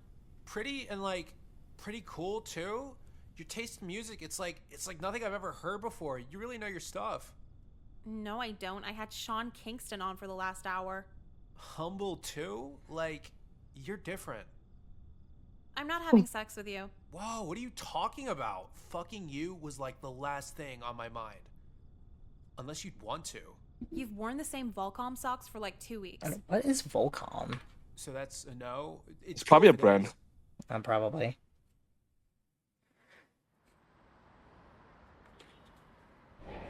[SPEAKER 6] Pretty and like pretty cool too. Your taste in music, it's like nothing I've ever heard before. You really know your stuff.
[SPEAKER 3] No, I don't. I had Sean Kingston on for the last hour.
[SPEAKER 6] Humble too? Like, you're different.
[SPEAKER 3] I'm not having sex with you.
[SPEAKER 6] Whoa, what are you talking about? Fucking you was like the last thing on my mind. Unless you'd want to.
[SPEAKER 3] You've worn the same Volcom socks for like 2 weeks.
[SPEAKER 1] What is Volcom?
[SPEAKER 6] So that's a no?
[SPEAKER 2] It's probably a
[SPEAKER 6] cool if it
[SPEAKER 2] brand.
[SPEAKER 6] is.
[SPEAKER 1] Probably.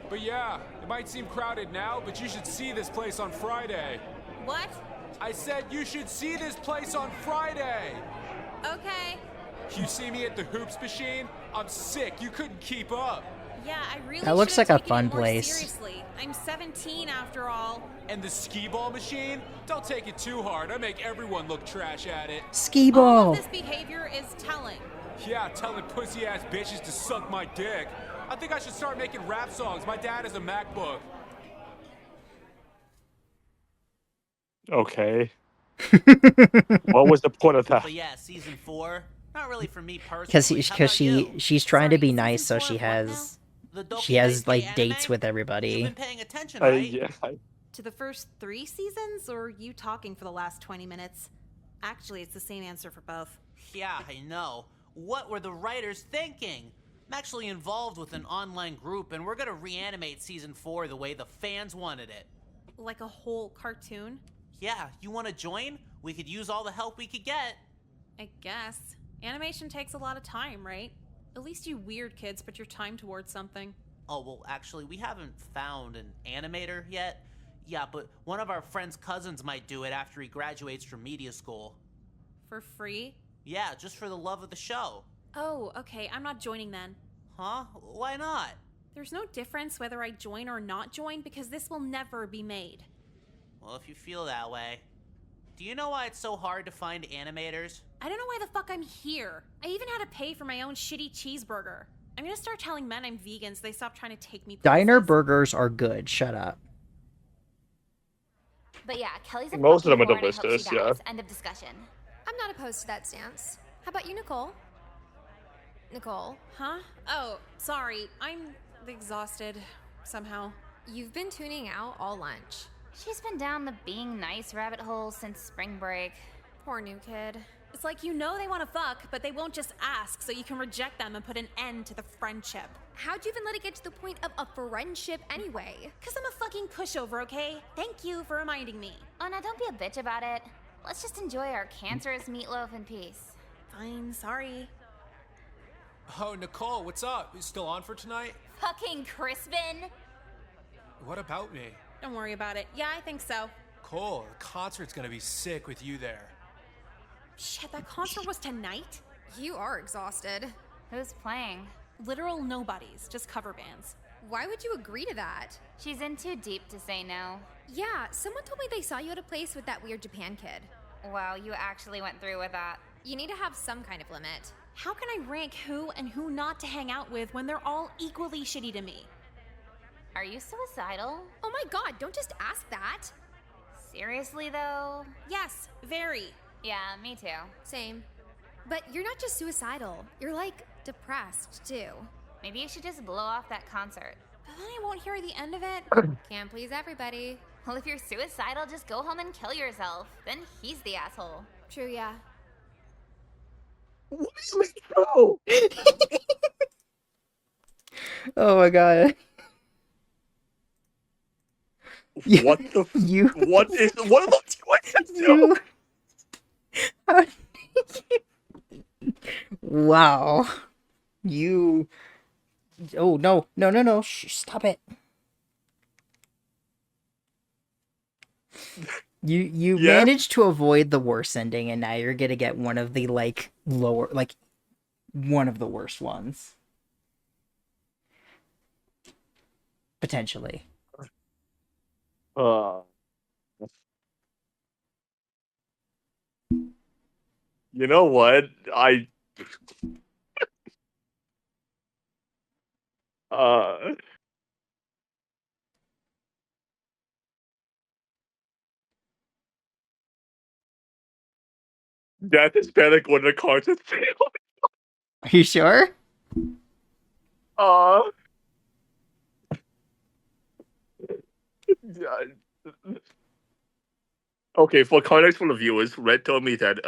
[SPEAKER 14] But yeah, it might seem crowded now, but you should see this place on Friday.
[SPEAKER 3] What?
[SPEAKER 14] I said you should see this place on Friday.
[SPEAKER 3] Okay.
[SPEAKER 14] You see me at the hoops machine? I'm sick. You couldn't keep up.
[SPEAKER 3] Yeah, I really
[SPEAKER 1] That looks
[SPEAKER 3] should've
[SPEAKER 1] like a
[SPEAKER 3] taken it
[SPEAKER 1] fun
[SPEAKER 3] more
[SPEAKER 1] place.
[SPEAKER 3] Seriously, I'm 17 after all.
[SPEAKER 14] And the skee ball machine? Don't take it too hard. I make everyone look trash at it.
[SPEAKER 1] Skee
[SPEAKER 3] All
[SPEAKER 1] ball.
[SPEAKER 3] of this behavior is telling.
[SPEAKER 14] Yeah, telling pussy-ass bitches to suck my dick. I think I should start making rap songs. My dad has a MacBook.
[SPEAKER 2] Okay. What was the point of that?
[SPEAKER 8] But yeah, season 4, not really for me personally.
[SPEAKER 1] Because
[SPEAKER 8] How about you?
[SPEAKER 1] she's trying to be
[SPEAKER 3] Sorry,
[SPEAKER 1] nice, so
[SPEAKER 3] season
[SPEAKER 1] she
[SPEAKER 3] 4 of what
[SPEAKER 1] has
[SPEAKER 8] The Doki
[SPEAKER 1] she has
[SPEAKER 8] Daisuke
[SPEAKER 1] like
[SPEAKER 8] anime?
[SPEAKER 1] dates with
[SPEAKER 8] You've
[SPEAKER 1] everybody.
[SPEAKER 8] been paying attention, right?
[SPEAKER 2] Yeah.
[SPEAKER 3] To the first 3 seasons, or you talking for the last 20 minutes? Actually, it's the same answer for both.
[SPEAKER 8] Yeah, I know. What were the writers thinking? I'm actually involved with an online group, and we're gonna reanimate season 4 the way the fans wanted it.
[SPEAKER 3] Like a whole cartoon?
[SPEAKER 8] Yeah, you wanna join? We could use all the help we could get.
[SPEAKER 3] I guess. Animation takes a lot of time, right? At least you weird kids put your time towards something.
[SPEAKER 8] Oh, well, actually, we haven't found an animator yet. Yeah, but one of our friend's cousins might do it after he graduates from media school.
[SPEAKER 3] For free?
[SPEAKER 8] Yeah, just for the love of the show.
[SPEAKER 3] Oh, okay, I'm not joining then.
[SPEAKER 8] Huh? Why not?
[SPEAKER 3] There's no difference whether I join or not join because this will never be made.
[SPEAKER 8] Well, if you feel that way. Do you know why it's so hard to find animators?
[SPEAKER 3] I don't know why the fuck I'm here. I even had to pay for my own shitty cheeseburger. I'm gonna start telling men I'm vegan so they stop trying to take me places.
[SPEAKER 1] Diner burgers are good. Shut up.
[SPEAKER 5] But yeah, Kelly's a
[SPEAKER 2] Most of them
[SPEAKER 5] fucking
[SPEAKER 2] are
[SPEAKER 5] whore and I hope
[SPEAKER 2] delicious,
[SPEAKER 5] she
[SPEAKER 2] yeah.
[SPEAKER 5] dies. End of discussion.
[SPEAKER 12] I'm not opposed to that stance. How about you, Nicole? Nicole,
[SPEAKER 3] Huh? Oh, sorry. I'm exhausted somehow.
[SPEAKER 12] you've been tuning out all lunch.
[SPEAKER 5] She's been down the being nice rabbit hole since spring break.
[SPEAKER 12] Poor new kid.
[SPEAKER 3] It's like you know they want to fuck, but they won't just ask, so you can reject them and put an end to the friendship.
[SPEAKER 12] How'd you even let it get to the point of a friendship anyway?
[SPEAKER 3] Cause I'm a fucking pushover, okay? Thank you for reminding me.
[SPEAKER 5] Oh, now don't be a bitch about it. Let's just enjoy our cancerous meatloaf in peace.
[SPEAKER 3] Fine, sorry.
[SPEAKER 6] Oh, Nicole, what's up? You still on for tonight?
[SPEAKER 5] Fucking Crispin!
[SPEAKER 6] What about me?
[SPEAKER 3] Don't worry about it. Yeah, I think so.
[SPEAKER 6] Cole, the concert's gonna be sick with you there.
[SPEAKER 3] Shit, that concert was tonight?
[SPEAKER 12] You are exhausted.
[SPEAKER 5] Who's playing?
[SPEAKER 3] Literal nobodies, just cover bands.
[SPEAKER 12] Why would you agree to that?
[SPEAKER 5] She's in too deep to say no.
[SPEAKER 12] Yeah, someone told me they saw you at a place with that weird Japan kid.
[SPEAKER 5] Wow, you actually went through with that.
[SPEAKER 12] You need to have some kind of limit.
[SPEAKER 3] How can I rank who and who not to hang out with when they're all equally shitty to me?
[SPEAKER 5] Are you suicidal?
[SPEAKER 12] Oh my god, don't just ask that.
[SPEAKER 5] Seriously, though?
[SPEAKER 3] Yes, very.
[SPEAKER 5] Yeah, me too.
[SPEAKER 12] Same. But you're not just suicidal. You're like depressed too.
[SPEAKER 5] Maybe you should just blow off that concert.
[SPEAKER 3] But then I won't hear the end of it.
[SPEAKER 12] Can't please everybody.
[SPEAKER 5] Well, if you're suicidal, just go home and kill yourself. Then he's the asshole.
[SPEAKER 12] True, yeah.
[SPEAKER 2] No.
[SPEAKER 1] Oh my god.
[SPEAKER 2] What the?
[SPEAKER 1] You.
[SPEAKER 2] What is? What am I doing?
[SPEAKER 1] You. Wow. You. Oh no! No! No! No! Shh! Stop it. You
[SPEAKER 2] Yeah?
[SPEAKER 1] managed to avoid the worst ending, and now you're gonna get one of the one of the worst ones. Potentially.
[SPEAKER 2] You know what? Death is better when the cards are failed.
[SPEAKER 1] Are you sure?
[SPEAKER 2] Uh, okay, for context for the viewers, Red told me that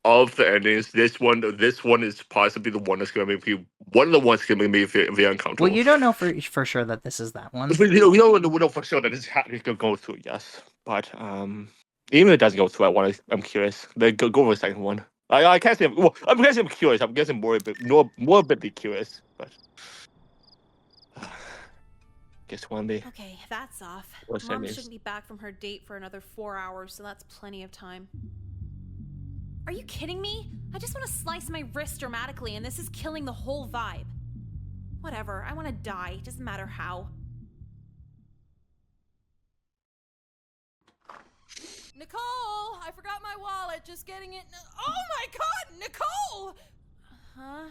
[SPEAKER 2] of the endings, this one is possibly the one that's gonna make me one of the ones gonna make me very uncomfortable.
[SPEAKER 1] Well, you don't know for sure that this is that one.
[SPEAKER 2] We don't know for sure that it's gonna go through. Yes, but even if it doesn't go through, I'm curious. Then go for the second one. I can't say. Well, I'm guessing I'm curious. I'm guessing more a bit curious, but guess one day.
[SPEAKER 3] Okay, that's off.
[SPEAKER 2] What's that
[SPEAKER 3] Mom
[SPEAKER 2] mean?
[SPEAKER 3] shouldn't be back from her date for another 4 hours, so that's plenty of time. Are you kidding me? I just want to slice my wrist dramatically, and this is killing the whole vibe. Whatever, I want to die. Doesn't matter how.
[SPEAKER 10] Nicole, I forgot my wallet. Just getting it. Oh my God, Nicole!
[SPEAKER 3] Huh?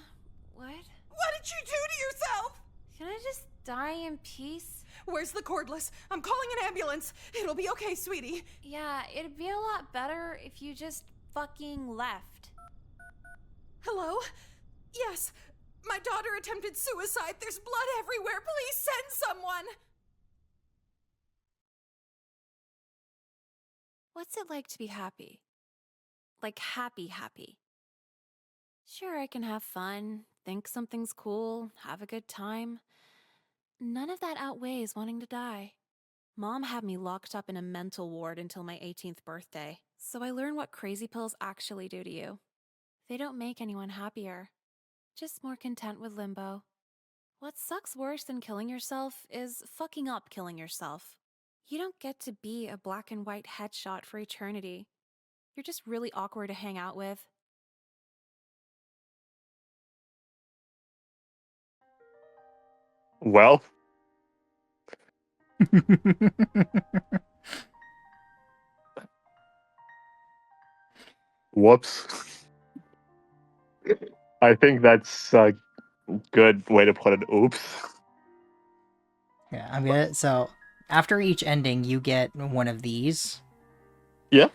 [SPEAKER 3] What?
[SPEAKER 13] What did you do to yourself?
[SPEAKER 3] Can I just die in peace?
[SPEAKER 13] Where's the cordless? I'm calling an ambulance. It'll be okay, sweetie.
[SPEAKER 3] Yeah, it'd be a lot better if you just fucking left.
[SPEAKER 13] Hello? Yes. My daughter attempted suicide. There's blood everywhere. Please send someone.
[SPEAKER 3] What's it like to be happy? Like happy. Sure, I can have fun, think something's cool, have a good time. None of that outweighs wanting to die. Mom had me locked up in a mental ward until my 18th birthday, so I learned what crazy pills actually do to you. They don't make anyone happier, just more content with limbo. What sucks worse than killing yourself is fucking up killing yourself. You don't get to be a black and white headshot for eternity. You're just really awkward to hang out with.
[SPEAKER 2] Well. Whoops. I think that's a good way to put it. Oops.
[SPEAKER 1] Yeah, I'm gonna. So after each ending, you get one of these.
[SPEAKER 2] Yeah.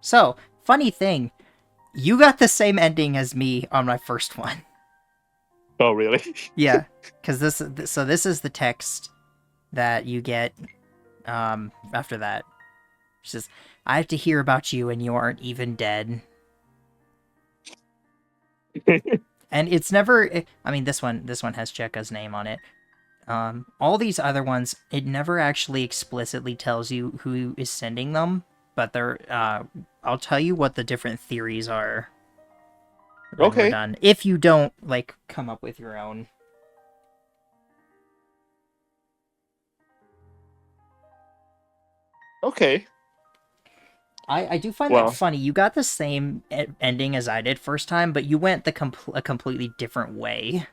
[SPEAKER 1] So funny thing, you got the same ending as me on my first one.
[SPEAKER 2] Oh, really?
[SPEAKER 1] Yeah, because this is the text that you get after that. It says, "I have to hear about you, and you aren't even dead." And it's never. I mean, this one has Cheka's name on it. All these other ones, it never actually explicitly tells you who is sending them, but they're. I'll tell you what the different theories are. When we're done. If you don't come up with your own.
[SPEAKER 2] Okay.
[SPEAKER 1] I do find that funny. You got the same ending as I did first time, but you went a completely different way.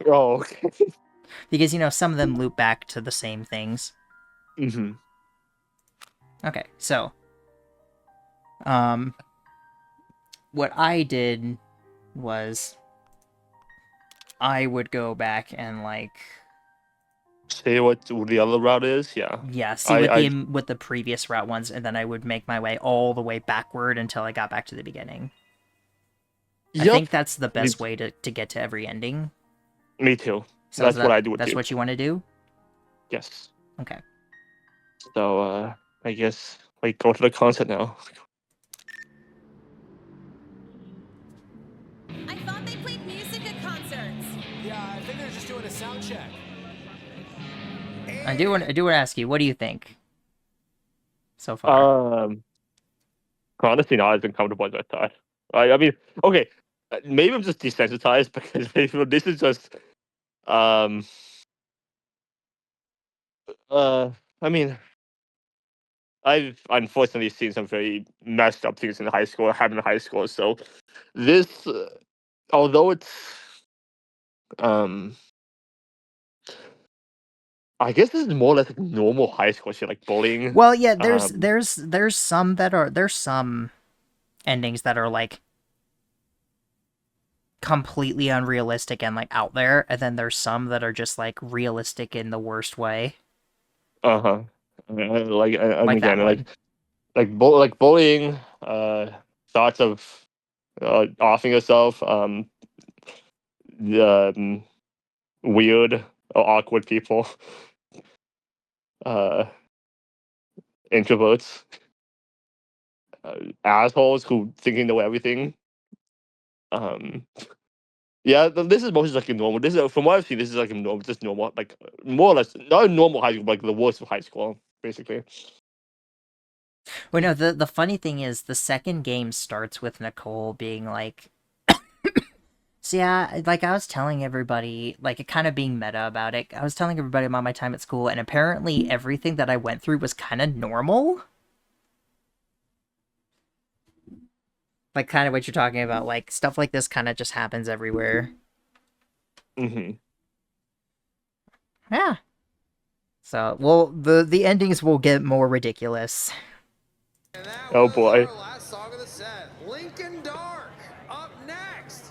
[SPEAKER 2] Oh, okay.
[SPEAKER 1] Because, some of them loop back to the same things.
[SPEAKER 2] Mm-hmm.
[SPEAKER 1] Okay, so... what I did was... I would go back and,
[SPEAKER 2] say what the other route is, yeah.
[SPEAKER 1] Yeah, see what the previous route ones, and then I would make my way all the way backward until I got back to the beginning. Yep. I think that's the best way to get to every ending.
[SPEAKER 2] Me too.
[SPEAKER 1] So
[SPEAKER 2] that's what I do.
[SPEAKER 1] That's what you want to do?
[SPEAKER 2] Yes.
[SPEAKER 1] Okay.
[SPEAKER 2] So, I guess we go to the concert now.
[SPEAKER 3] I thought they played music at concerts.
[SPEAKER 6] Yeah, I think they're just doing a sound check.
[SPEAKER 1] I do want to ask you, what do you think so far?
[SPEAKER 2] Honestly, not as uncomfortable as I thought. I mean, okay, maybe I'm just desensitized because this is just, I mean, I've unfortunately seen some very messed up things in high school, happened in high school. So this, although it's, I guess this is more or less like normal high school shit, like bullying.
[SPEAKER 1] Well, yeah, there's some endings that are completely unrealistic and out there, and then there's some that are just realistic in the worst way.
[SPEAKER 2] Uh-huh.
[SPEAKER 1] Like that
[SPEAKER 2] again,
[SPEAKER 1] one.
[SPEAKER 2] like bullying, thoughts of offing yourself, the weird or awkward people, uh, introverts, assholes who think they know everything. Yeah, this is mostly like a normal. This is from what I've seen. This is like a normal, just normal, like more or less not a normal high school, but like the worst of high school, basically.
[SPEAKER 1] Well, no, the funny thing is the second game starts with Nicole being like, so yeah, like I was telling everybody, like it kind of being meta about it. I was telling everybody about my time at school, and apparently everything that I went through was kind of normal. Like kind of what you're talking about, like stuff like this kind of just happens everywhere.
[SPEAKER 2] Mm-hmm.
[SPEAKER 1] Yeah. So, well, the endings will get more ridiculous.
[SPEAKER 2] Oh boy.
[SPEAKER 15] Last song of the set, Lincoln Dark, up next.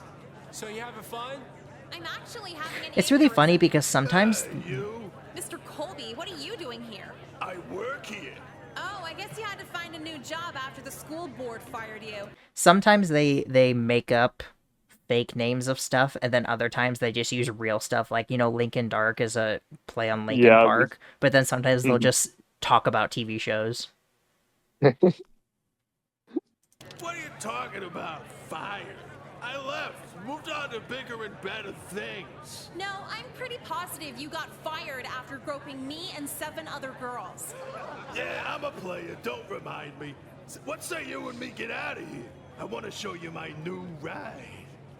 [SPEAKER 6] So you having fun?
[SPEAKER 3] I'm actually having an
[SPEAKER 1] It's really funny because sometimes
[SPEAKER 3] Mr. Colby, what are you doing here?
[SPEAKER 9] I work here.
[SPEAKER 3] Oh, I guess you had to find a new job after the school board fired you.
[SPEAKER 1] sometimes they make up fake names of stuff, and then other times they just use real stuff. Like, you know, Lincoln Dark is a play on Lincoln
[SPEAKER 2] Yeah.
[SPEAKER 1] Park, but then sometimes they'll just talk about TV shows.
[SPEAKER 9] What are you talking about? Fired. I left. Moved on to bigger and better things.
[SPEAKER 3] No, I'm pretty positive you got fired after groping me and 7 other girls.
[SPEAKER 9] Yeah, I'm a player. Don't remind me. What say you and me get out of here? I want to show you my new ride.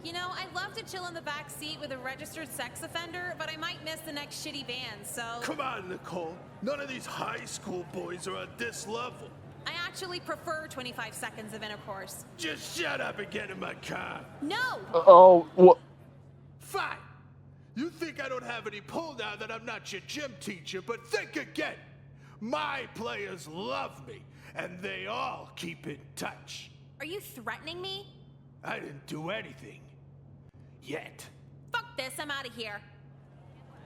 [SPEAKER 3] You know, I'd love to chill in the back seat with a registered sex offender, but I might miss the next shitty band, so...
[SPEAKER 9] Come on, Nicole. None of these high school boys are at this level.
[SPEAKER 3] I actually prefer 25 seconds of intercourse.
[SPEAKER 9] Just shut up and get in my car.
[SPEAKER 3] No!
[SPEAKER 2] Oh, what?
[SPEAKER 9] Fine. You think I don't have any pull now that I'm not your gym teacher, but think again. My players love me, and they all keep in touch.
[SPEAKER 3] Are you threatening me?
[SPEAKER 9] I didn't do anything. Yet.
[SPEAKER 3] Fuck this, I'm out of here.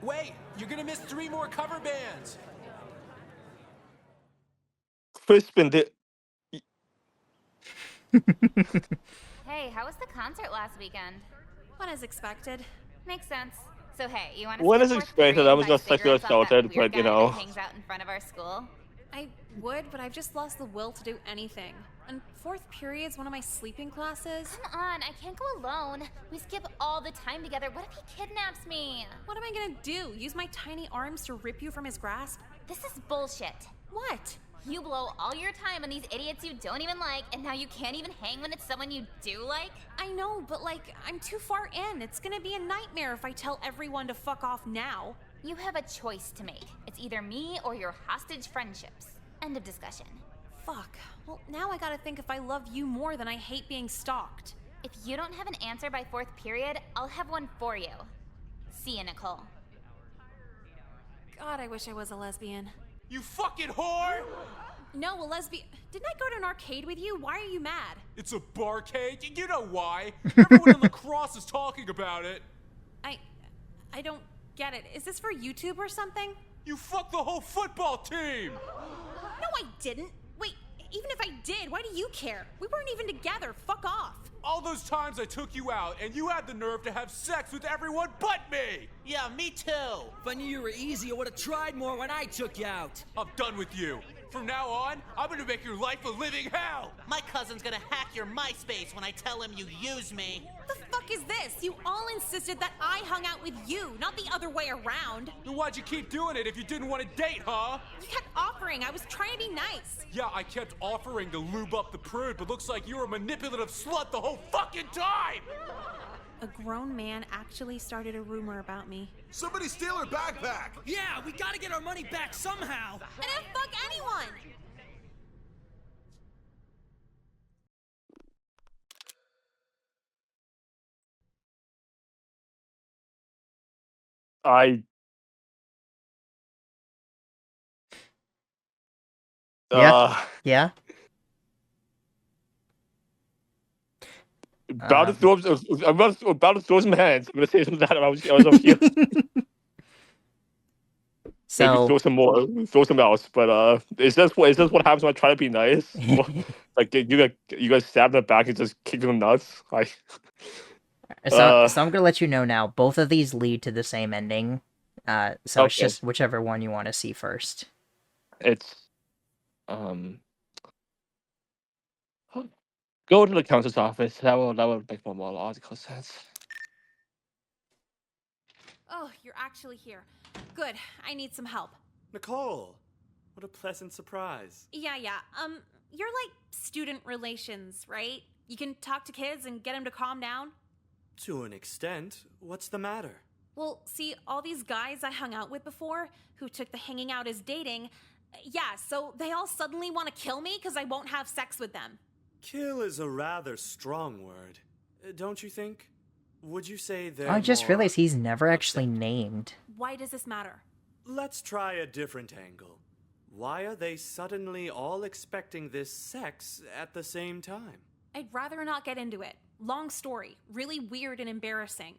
[SPEAKER 6] Wait, you're gonna miss 3 more cover bands.
[SPEAKER 2] Crispin did.
[SPEAKER 5] Hey, how was the concert last weekend?
[SPEAKER 3] What as expected.
[SPEAKER 5] Makes sense. So hey, you want to?
[SPEAKER 2] What is expected? I was just sexually assaulted, but you know.
[SPEAKER 5] Hangs out in front of our school.
[SPEAKER 3] I would, but I've just lost the will to do anything. And 4th period's one of my sleeping classes.
[SPEAKER 5] Come on, I can't go alone. We skip all the time together. What if he kidnaps me?
[SPEAKER 3] What am I gonna do? Use my tiny arms to rip you from his grasp?
[SPEAKER 5] This is bullshit.
[SPEAKER 3] What?
[SPEAKER 5] You blow all your time on these idiots you don't even like, and now you can't even hang when it's someone you do like?
[SPEAKER 3] I know, but like, I'm too far in. It's gonna be a nightmare if I tell everyone to fuck off now.
[SPEAKER 5] You have a choice to make. It's either me or your hostage friendships. End of discussion.
[SPEAKER 3] Fuck. Well, now I gotta think if I love you more than I hate being stalked.
[SPEAKER 5] If you don't have an answer by 4th period, I'll have one for you. See ya, Nicole.
[SPEAKER 3] God, I wish I was a lesbian.
[SPEAKER 14] You fucking whore!
[SPEAKER 3] No, a lesbian. Didn't I go to an arcade with you? Why are you mad?
[SPEAKER 14] It's a barcade. You know why. Everyone in lacrosse is talking about it.
[SPEAKER 3] I don't get it. Is this for YouTube or something?
[SPEAKER 14] You fucked the whole football team!
[SPEAKER 3] No, I didn't. Wait, even if I did, why do you care? We weren't even together. Fuck off.
[SPEAKER 14] All those times I took you out, and you had the nerve to have sex with everyone but me!
[SPEAKER 8] Yeah, me too.
[SPEAKER 16] If I knew you were easy, I would have tried more when I took you out.
[SPEAKER 14] I'm done with you. From now on, I'm gonna make your life a living hell!
[SPEAKER 8] My cousin's gonna hack your MySpace when I tell him you used me.
[SPEAKER 3] What the fuck is this? You all insisted that I hung out with you, not the other way around.
[SPEAKER 14] Then why'd you keep doing it if you didn't want to date, huh?
[SPEAKER 3] You kept offering. I was trying to be nice.
[SPEAKER 14] Yeah, I kept offering to lube up the prude, but looks like you were a manipulative slut the whole fucking time!
[SPEAKER 3] A grown man actually started a rumor about me.
[SPEAKER 9] Somebody steal her backpack!
[SPEAKER 16] Yeah, we gotta get our money back somehow.
[SPEAKER 3] I didn't fuck anyone!
[SPEAKER 1] Yeah.
[SPEAKER 2] About to throw some hands. I'm gonna say something that I was over here. Maybe
[SPEAKER 1] So
[SPEAKER 2] throw some more, throw some else. But is this what happens when I try to be nice? Like you guys stab in the back and just kick them nuts?
[SPEAKER 1] so I'm gonna let you know now. Both of these lead to the same ending. So it's
[SPEAKER 2] Okay.
[SPEAKER 1] just whichever one you want to see first.
[SPEAKER 2] It's go to the counselor's office. That would make more logical sense.
[SPEAKER 3] Oh, you're actually here. Good. I need some help.
[SPEAKER 17] Nicole, what a pleasant surprise.
[SPEAKER 3] Yeah. You're like student relations, right? You can talk to kids and get them to calm down?
[SPEAKER 17] To an extent, what's the matter?
[SPEAKER 3] Well, see, all these guys I hung out with before, who took the hanging out as dating, yeah, so they all suddenly want to kill me because I won't have sex with them.
[SPEAKER 17] Kill is a rather strong word, don't you think? Would you say they're
[SPEAKER 1] I just
[SPEAKER 17] more
[SPEAKER 1] realized he's never actually named.
[SPEAKER 3] Why does this matter?
[SPEAKER 17] Let's try a different angle. Why are they suddenly all expecting this sex at the same time?
[SPEAKER 3] I'd rather not get into it. Long story. Really weird and embarrassing.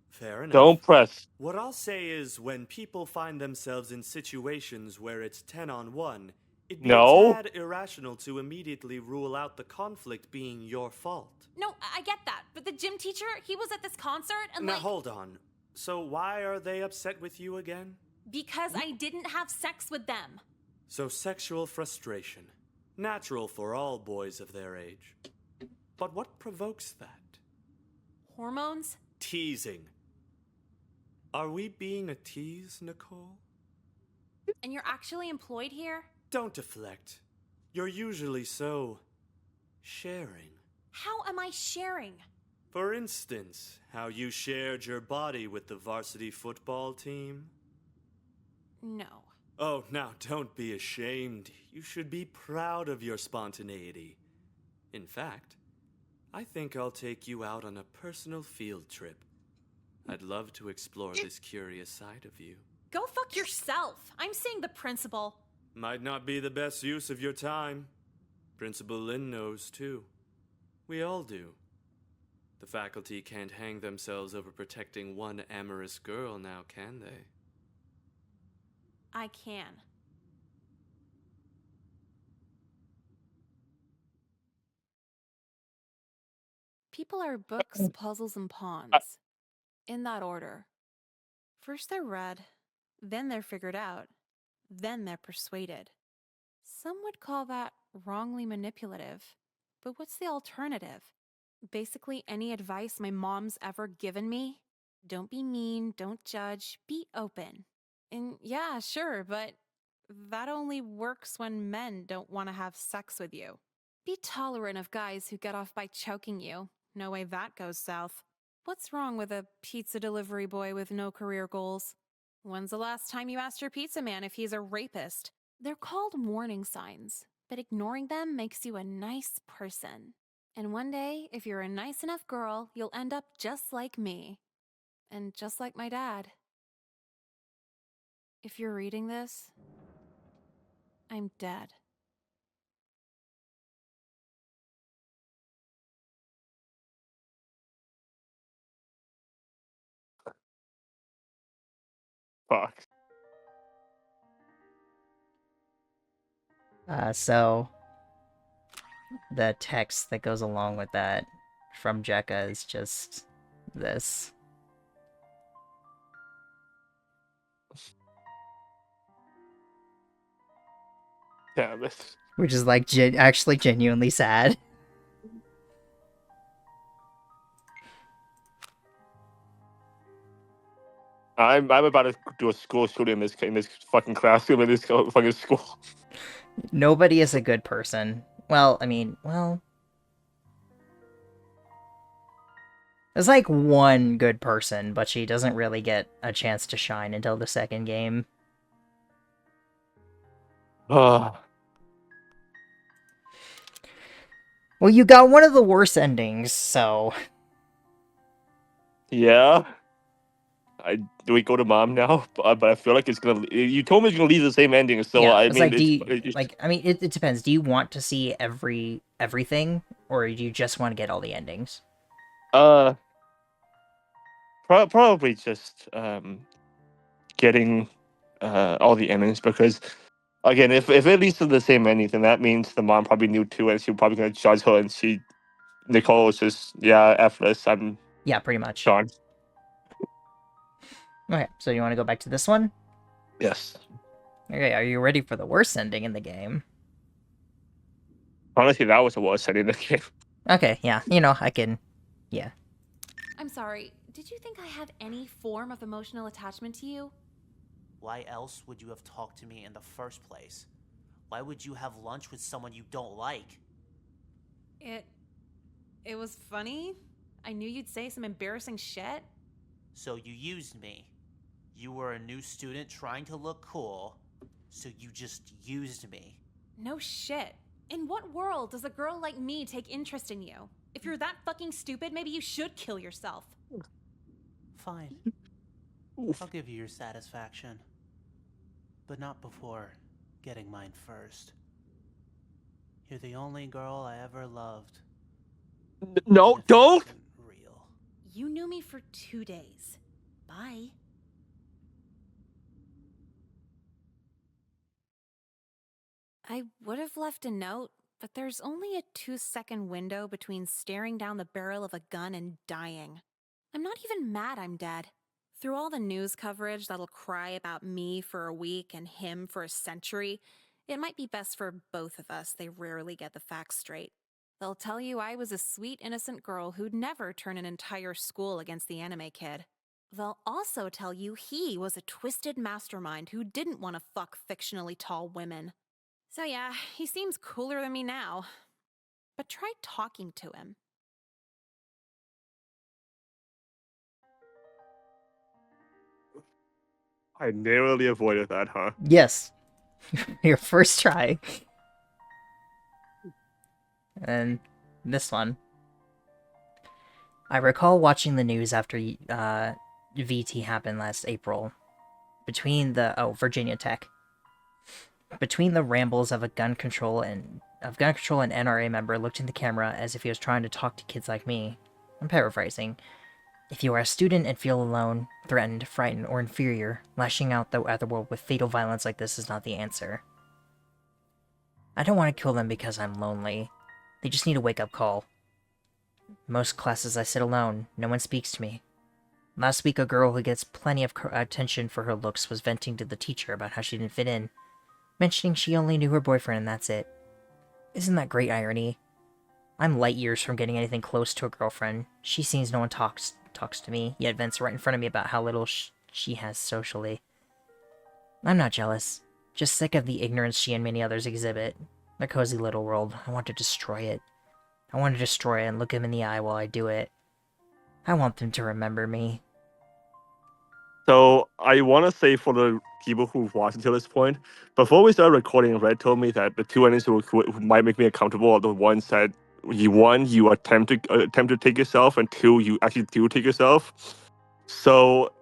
[SPEAKER 17] Fair enough.
[SPEAKER 2] Don't press.
[SPEAKER 17] What I'll say is when people find themselves in situations where it's 10-on-1, it'd be a tad irrational to immediately rule out the conflict being your fault.
[SPEAKER 3] No, I get that. But the gym teacher, he was at this concert and
[SPEAKER 17] Now hold on. So why are they upset with you again?
[SPEAKER 3] Because I didn't have sex with them.
[SPEAKER 17] So sexual frustration. Natural for all boys of their age. But what provokes that?
[SPEAKER 3] Hormones?
[SPEAKER 17] Teasing. Are we being a tease, Nicole?
[SPEAKER 3] And you're actually employed here?
[SPEAKER 17] Don't deflect. You're usually so sharing.
[SPEAKER 3] How am I sharing?
[SPEAKER 17] For instance, how you shared your body with the varsity football team?
[SPEAKER 3] No.
[SPEAKER 17] Oh, now don't be ashamed. You should be proud of your spontaneity. In fact, I think I'll take you out on a personal field trip. I'd love to explore this curious side of you.
[SPEAKER 3] Go fuck yourself. I'm seeing the principal.
[SPEAKER 17] Might not be the best use of your time. Principal Lin knows too. We all do. The faculty can't hang themselves over protecting one amorous girl now, can they?
[SPEAKER 3] I can. People are books, puzzles, and pawns. In that order. First they're read, then they're figured out, then they're persuaded. Some would call that wrongly manipulative. But what's the alternative? Basically any advice my mom's ever given me? Don't be mean, don't judge, be open. And yeah, sure, but that only works when men don't want to have sex with you. Be tolerant of guys who get off by choking you. No way that goes south. What's wrong with a pizza delivery boy with no career goals? When's the last time you asked your pizza man if he's a rapist? They're called warning signs, but ignoring them makes you a nice person. And one day, if you're a nice enough girl, you'll end up just like me. And just like my dad. If you're reading this, I'm dead.
[SPEAKER 2] Fuck.
[SPEAKER 1] So the text that goes along with that from Jekka is just this.
[SPEAKER 2] Damn it.
[SPEAKER 1] Which is like actually genuinely sad.
[SPEAKER 2] I'm about to do a school shooting in this fucking classroom in this fucking school.
[SPEAKER 1] Nobody is a good person. Well, I mean, there's like one good person, but she doesn't really get a chance to shine until the second game. Well, you got one of the worst endings, so...
[SPEAKER 2] Yeah. Do we go to mom now? But I feel like it's gonna... You told me it's gonna leave the same ending, so
[SPEAKER 1] yeah,
[SPEAKER 2] I mean...
[SPEAKER 1] It depends. Do you want to see everything, or do you just want to get all the endings?
[SPEAKER 2] Probably just, getting all the endings, because again, if it leads to the same ending, then that means the mom probably knew too, and she probably gonna judge her, and Nicole was just F this. I'm
[SPEAKER 1] pretty much.
[SPEAKER 2] gone.
[SPEAKER 1] Okay, so you want to go back to this one?
[SPEAKER 2] Yes.
[SPEAKER 1] Okay, are you ready for the worst ending in the game?
[SPEAKER 2] Honestly, that was the worst ending in the game.
[SPEAKER 1] Okay, yeah, I can, yeah.
[SPEAKER 3] I'm sorry, did you think I have any form of emotional attachment to you?
[SPEAKER 8] Why else would you have talked to me in the first place? Why would you have lunch with someone you don't like?
[SPEAKER 3] It was funny. I knew you'd say some embarrassing shit.
[SPEAKER 8] So you used me. You were a new student trying to look cool, so you just used me.
[SPEAKER 3] No shit. In what world does a girl like me take interest in you? If you're that fucking stupid, maybe you should kill yourself.
[SPEAKER 8] Fine. I'll give you your satisfaction. But not before getting mine first. You're the only girl I ever loved.
[SPEAKER 2] No, don't!
[SPEAKER 3] You knew me for 2 days. Bye. I would have left a note, but there's only a 2-second window between staring down the barrel of a gun and dying. I'm not even mad I'm dead. Through all the news coverage that'll cry about me for a week and him for a century, it might be best for both of us they rarely get the facts straight. They'll tell you I was a sweet, innocent girl who'd never turn an entire school against the anime kid. They'll also tell you he was a twisted mastermind who didn't want to fuck fictionally tall women. So yeah, he seems cooler than me now. But try talking to him.
[SPEAKER 2] I narrowly avoided that, huh?
[SPEAKER 1] Yes. Your first try. And this one. I recall watching the news after VT happened last April. Virginia Tech. Between the rambles of gun control and NRA member looked in the camera as if he was trying to talk to kids like me. I'm paraphrasing. If you are a student and feel alone, threatened, frightened, or inferior, lashing out at the world with fatal violence like this is not the answer. I don't want to kill them because I'm lonely. They just need a wake-up call. Most classes I sit alone. No one speaks to me. Last week, a girl who gets plenty of attention for her looks was venting to the teacher about how she didn't fit in, mentioning she only knew her boyfriend and that's it. Isn't that great irony? I'm light years from getting anything close to a girlfriend. She seems no one talks to me, yet vents right in front of me about how little she has socially. I'm not jealous, just sick of the ignorance she and many others exhibit. Their cozy little world. I want to destroy it. I want to destroy it and look them in the eye while I do it. I want them to remember me.
[SPEAKER 2] So, I want to say for the people who've watched until this point, before we started recording, Red told me that the two endings who might make me uncomfortable are the ones that, you attempt to take yourself, and 2, you actually do take yourself. So,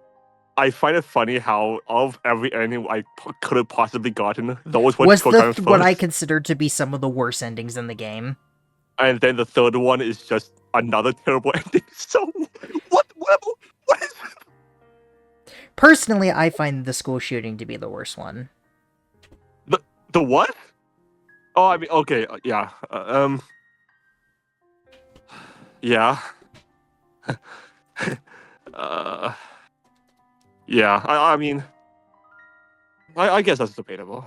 [SPEAKER 2] I find it funny how of every ending I could have possibly gotten, those ones took on first.
[SPEAKER 1] What I consider to be some of the worst endings in the game.
[SPEAKER 2] And then the third one is just another terrible ending. So, what is it?
[SPEAKER 1] Personally, I find the school shooting to be the worst one.
[SPEAKER 2] The what? Oh, I mean, okay, yeah. Yeah. Yeah, I mean, I guess that's debatable.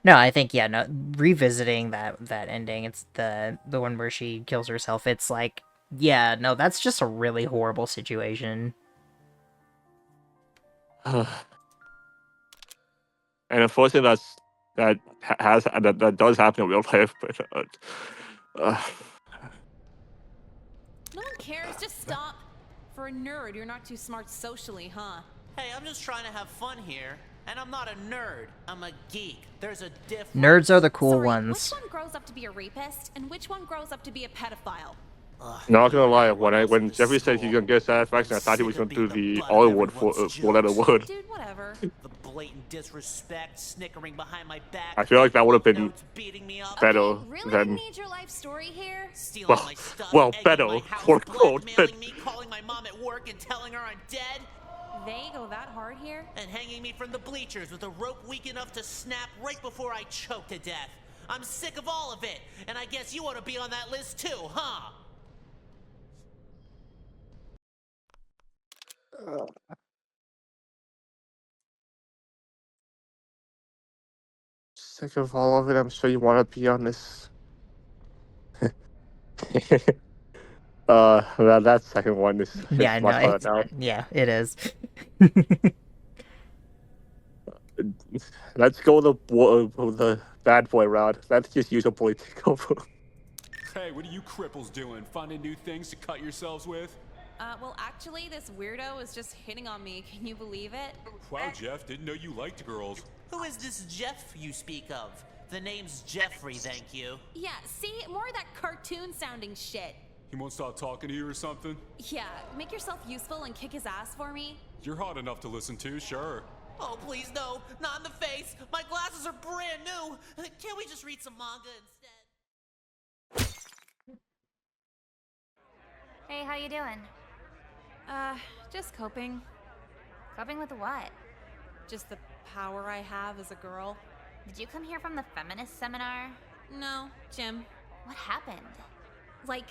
[SPEAKER 1] No, I think, yeah, no, revisiting that ending, it's the one where she kills herself, it's like, yeah, no, that's just a really horrible situation.
[SPEAKER 2] And unfortunately, that does happen in real life, but
[SPEAKER 3] no one cares, just stop. For a nerd, you're not too smart socially, huh?
[SPEAKER 8] Hey, I'm just trying to have fun here. And I'm not a nerd. I'm a geek. There's a difference.
[SPEAKER 1] Nerds are the cool ones.
[SPEAKER 3] Which one grows up to be a rapist, and which one grows up to be a pedophile?
[SPEAKER 2] Not gonna lie, when Jeffrey said he's gonna get satisfaction, I thought he was gonna do the all-word four-letter word.
[SPEAKER 3] Dude, whatever.
[SPEAKER 8] The blatant disrespect, snickering behind my back.
[SPEAKER 2] I feel like that would have been better
[SPEAKER 3] Okay,
[SPEAKER 2] than.
[SPEAKER 3] really need your life story here?
[SPEAKER 2] Well, better, quote unquote.
[SPEAKER 8] Calling my mom at work and telling her I'm dead.
[SPEAKER 3] They go that hard here?
[SPEAKER 8] And hanging me from the bleachers with a rope weak enough to snap right before I choke to death. I'm sick of all of it, and I guess you want to be on that list too, huh?
[SPEAKER 2] Sick of all of it. I'm sure you want to be on this. That second one is
[SPEAKER 1] Yeah, no,
[SPEAKER 2] much
[SPEAKER 1] it's,
[SPEAKER 2] better now.
[SPEAKER 1] yeah, it is.
[SPEAKER 2] Let's go the bad boy route. Let's just use a boy takeover.
[SPEAKER 14] Hey, what are you cripples doing? Finding new things to cut yourselves with?
[SPEAKER 3] Well, actually, this weirdo is just hitting on me. Can you believe it?
[SPEAKER 14] Wow, Jeff, didn't know you liked girls.
[SPEAKER 8] Who is this Jeff you speak of? The name's Jeffrey, thank you.
[SPEAKER 3] Yeah, see? More of that cartoon-sounding shit.
[SPEAKER 14] He won't stop talking to you or something?
[SPEAKER 3] Yeah, make yourself useful and kick his ass for me.
[SPEAKER 14] You're hot enough to listen to, sure.
[SPEAKER 8] Oh, please, no. Not in the face. My glasses are brand new. Can't we just read some manga instead?
[SPEAKER 5] Hey, how you doing?
[SPEAKER 3] Just coping.
[SPEAKER 5] Coping with what?
[SPEAKER 3] Just the power I have as a girl.
[SPEAKER 5] Did you come here from the feminist seminar?
[SPEAKER 3] No, Jim.
[SPEAKER 5] What happened?
[SPEAKER 3] Like,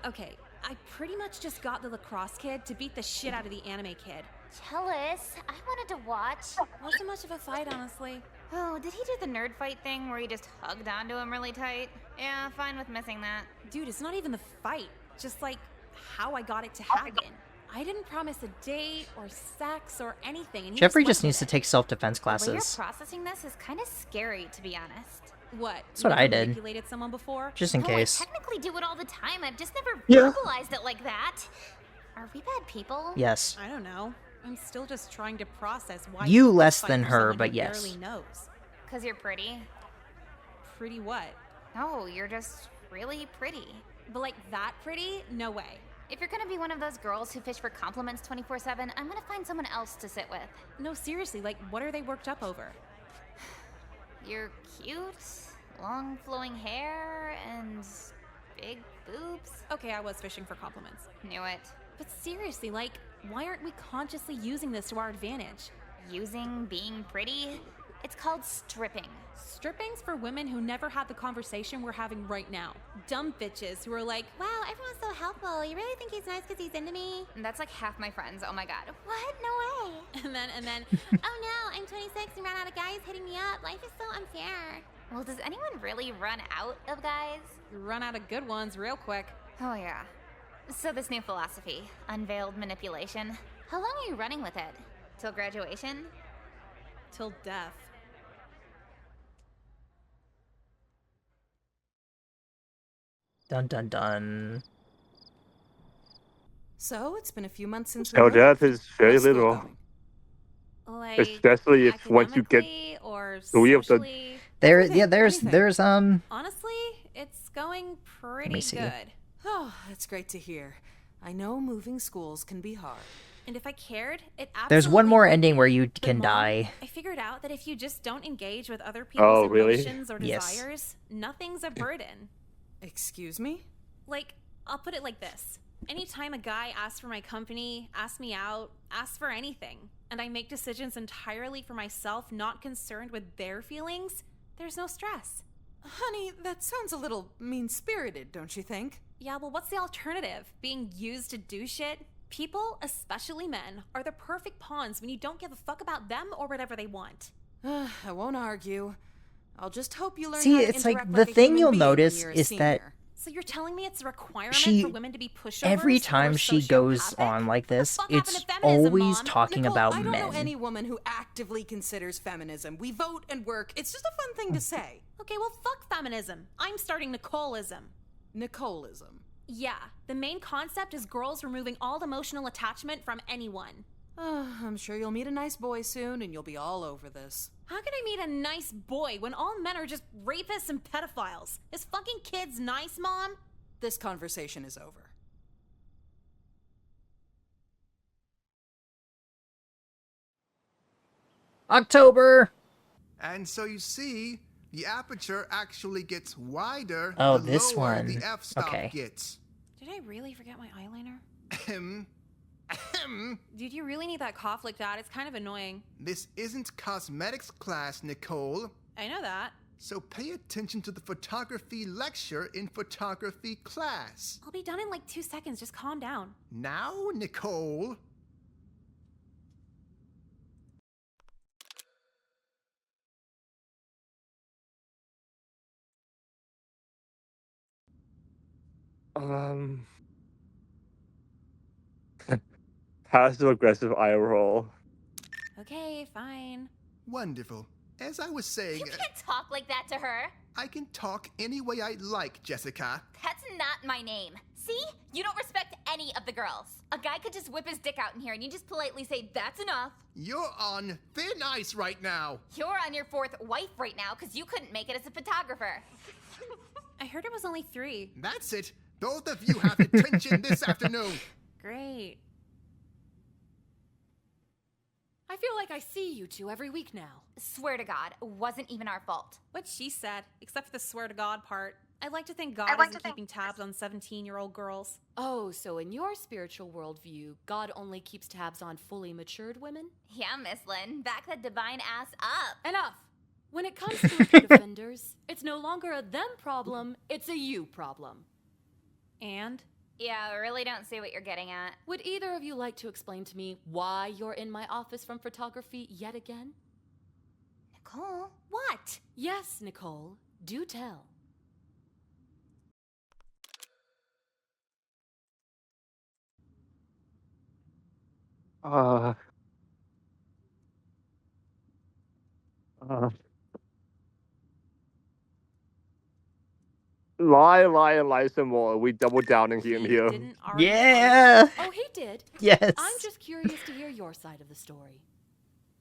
[SPEAKER 3] okay, I pretty much just got the lacrosse kid to beat the shit out of the anime kid.
[SPEAKER 5] Jealous. I wanted to watch.
[SPEAKER 3] Wasn't much of a fight, honestly.
[SPEAKER 5] Oh, did he do the nerd fight thing where he just hugged onto him really tight? Yeah, fine with missing that.
[SPEAKER 3] Dude, it's not even the fight. Just like how I got it to happen. I didn't promise a date or sex or anything. And he
[SPEAKER 1] Jeffrey
[SPEAKER 3] just
[SPEAKER 1] just
[SPEAKER 3] went
[SPEAKER 1] needs to
[SPEAKER 3] with it.
[SPEAKER 1] take self-defense
[SPEAKER 5] The way you're
[SPEAKER 1] classes.
[SPEAKER 5] processing this is kind of scary, to be honest.
[SPEAKER 3] What?
[SPEAKER 1] That's what
[SPEAKER 3] You
[SPEAKER 1] I
[SPEAKER 3] never
[SPEAKER 1] did.
[SPEAKER 3] Manipulated someone before?
[SPEAKER 1] Just in
[SPEAKER 5] No,
[SPEAKER 1] case.
[SPEAKER 5] I technically do it all the time. I've just never
[SPEAKER 1] Yeah.
[SPEAKER 5] verbalized it like that. Are we bad people?
[SPEAKER 1] Yes.
[SPEAKER 3] I don't know. I'm still just trying to process why
[SPEAKER 1] You
[SPEAKER 3] would
[SPEAKER 1] less
[SPEAKER 3] fight
[SPEAKER 1] than
[SPEAKER 3] for
[SPEAKER 1] her,
[SPEAKER 3] someone
[SPEAKER 1] but
[SPEAKER 3] who
[SPEAKER 1] yes.
[SPEAKER 3] barely knows.
[SPEAKER 5] Because you're pretty.
[SPEAKER 3] Pretty what?
[SPEAKER 5] No, you're just really pretty.
[SPEAKER 3] But like that pretty? No way.
[SPEAKER 5] If you're gonna be one of those girls who fish for compliments 24/7, I'm gonna find someone else to sit with.
[SPEAKER 3] No, seriously, like what are they worked up over?
[SPEAKER 5] You're cute, long flowing hair, and big boobs.
[SPEAKER 3] Okay, I was fishing for compliments.
[SPEAKER 5] Knew it.
[SPEAKER 3] But seriously, like, why aren't we consciously using this to our advantage?
[SPEAKER 5] Using being pretty? It's called stripping.
[SPEAKER 3] Stripping's for women who never had the conversation we're having right now. Dumb bitches who are like, wow, everyone's so helpful. You really think he's nice because he's into me?
[SPEAKER 5] And that's like half my friends. Oh my god. What? No way.
[SPEAKER 3] And then, oh no, I'm 26 and ran out of guys hitting me up. Life is so unfair.
[SPEAKER 5] Well, does anyone really run out of guys?
[SPEAKER 3] You run out of good ones real quick.
[SPEAKER 5] Oh yeah. So this new philosophy, unveiled manipulation. How long are you running with it? Till graduation?
[SPEAKER 3] Till death.
[SPEAKER 1] Dun dun dun.
[SPEAKER 13] So, it's been a few months since
[SPEAKER 2] So
[SPEAKER 13] we
[SPEAKER 2] that is very
[SPEAKER 13] How's school
[SPEAKER 2] little.
[SPEAKER 13] going?
[SPEAKER 3] Like,
[SPEAKER 2] Especially if once you get
[SPEAKER 3] academically or
[SPEAKER 2] 3 of the
[SPEAKER 3] socially?
[SPEAKER 1] There,
[SPEAKER 3] Everything,
[SPEAKER 1] yeah, there's,
[SPEAKER 3] anything. Honestly, it's going pretty
[SPEAKER 1] see.
[SPEAKER 3] good.
[SPEAKER 13] Oh, that's great to hear. I know moving schools can be hard.
[SPEAKER 3] And if I cared, it absolutely
[SPEAKER 1] There's one more
[SPEAKER 3] would
[SPEAKER 1] ending
[SPEAKER 3] be.
[SPEAKER 1] where you
[SPEAKER 3] But
[SPEAKER 1] can
[SPEAKER 3] Mom,
[SPEAKER 1] die.
[SPEAKER 3] I figured out that if you just don't engage with other people's
[SPEAKER 2] really?
[SPEAKER 3] emotions or
[SPEAKER 1] Yes.
[SPEAKER 3] desires, nothing's a burden.
[SPEAKER 13] Excuse me?
[SPEAKER 3] Like, I'll put it like this. Anytime a guy asks for my company, asks me out, asks for anything, and I make decisions entirely for myself, not concerned with their feelings, there's no stress.
[SPEAKER 13] Honey, that sounds a little mean-spirited, don't you think?
[SPEAKER 3] Yeah, well, what's the alternative? Being used to do shit? People, especially men, are the perfect pawns when you don't give a fuck about them or whatever they want.
[SPEAKER 13] I won't argue. I'll just hope you learn
[SPEAKER 1] See,
[SPEAKER 13] how to
[SPEAKER 1] it's like
[SPEAKER 13] interact
[SPEAKER 1] the
[SPEAKER 13] a
[SPEAKER 1] thing
[SPEAKER 13] human
[SPEAKER 1] you'll
[SPEAKER 13] being when
[SPEAKER 1] notice
[SPEAKER 13] you're a
[SPEAKER 1] is that
[SPEAKER 13] senior.
[SPEAKER 3] So you're telling me it's a requirement
[SPEAKER 1] she,
[SPEAKER 3] for women to be pushovers?
[SPEAKER 1] every time
[SPEAKER 3] or
[SPEAKER 1] she goes
[SPEAKER 3] sociopathic?
[SPEAKER 1] on like this,
[SPEAKER 3] fuck happened
[SPEAKER 1] it's
[SPEAKER 3] to feminism,
[SPEAKER 1] always
[SPEAKER 3] Mom?
[SPEAKER 1] talking
[SPEAKER 13] Nicole,
[SPEAKER 1] about
[SPEAKER 13] I don't know
[SPEAKER 1] men.
[SPEAKER 13] any woman who actively considers feminism. We vote and work. It's just a fun thing to say.
[SPEAKER 3] Okay, well, fuck feminism. I'm starting Nicoleism.
[SPEAKER 13] Nicoleism.
[SPEAKER 3] Yeah, the main concept is girls removing all emotional attachment from anyone.
[SPEAKER 13] I'm sure you'll meet a nice boy soon and you'll be all over this.
[SPEAKER 3] How can I meet a nice boy when all men are just rapists and pedophiles? Is fucking kids nice, Mom?
[SPEAKER 13] This conversation is over.
[SPEAKER 1] October!
[SPEAKER 18] And so you see, the aperture actually gets wider
[SPEAKER 1] Oh,
[SPEAKER 18] the
[SPEAKER 1] this
[SPEAKER 18] lower
[SPEAKER 1] one.
[SPEAKER 18] the f-stop
[SPEAKER 1] Okay.
[SPEAKER 18] gets.
[SPEAKER 3] Did I really forget my eyeliner? Dude, you really need that cough like that. It's kind of annoying.
[SPEAKER 18] This isn't cosmetics class, Nicole.
[SPEAKER 3] I know that.
[SPEAKER 18] So pay attention to the photography lecture in photography class.
[SPEAKER 3] I'll be done in like 2 seconds. Just calm down.
[SPEAKER 18] Now, Nicole.
[SPEAKER 2] Passive aggressive eye roll.
[SPEAKER 3] Okay, fine.
[SPEAKER 18] Wonderful. As I was saying,
[SPEAKER 5] You can't talk like that to her.
[SPEAKER 18] I can talk any way I like, Jessica.
[SPEAKER 5] That's not my name. See? You don't respect any of the girls. A guy could just whip his dick out in here and you just politely say, that's enough.
[SPEAKER 18] You're on thin ice right now.
[SPEAKER 5] You're on your 4th wife right now because you couldn't make it as a photographer.
[SPEAKER 3] I heard it was only 3.
[SPEAKER 18] That's it. Both of you have detention this afternoon.
[SPEAKER 3] Great.
[SPEAKER 10] I feel like I see you two every week now.
[SPEAKER 5] Swear to God, it wasn't even our fault.
[SPEAKER 3] What she said, except for the swear to God part. I'd like to think God isn't keeping tabs on 17-year-old girls.
[SPEAKER 10] Oh, so in your spiritual worldview, God only keeps tabs on fully matured women?
[SPEAKER 5] Yeah, Miss Lynn, back that divine ass up.
[SPEAKER 10] Enough! When it comes to repeat offenders, it's no longer a them problem, it's a you problem.
[SPEAKER 3] And?
[SPEAKER 5] Yeah, I really don't see what you're getting at.
[SPEAKER 10] Would either of you like to explain to me why you're in my office from photography yet again?
[SPEAKER 5] Nicole?
[SPEAKER 3] What?
[SPEAKER 10] Yes, Nicole. Do tell.
[SPEAKER 2] Lie some more. We double down in here.
[SPEAKER 1] Yeah.
[SPEAKER 10] Oh, he did?
[SPEAKER 1] Yes.
[SPEAKER 10] I'm just curious to hear your side of the story.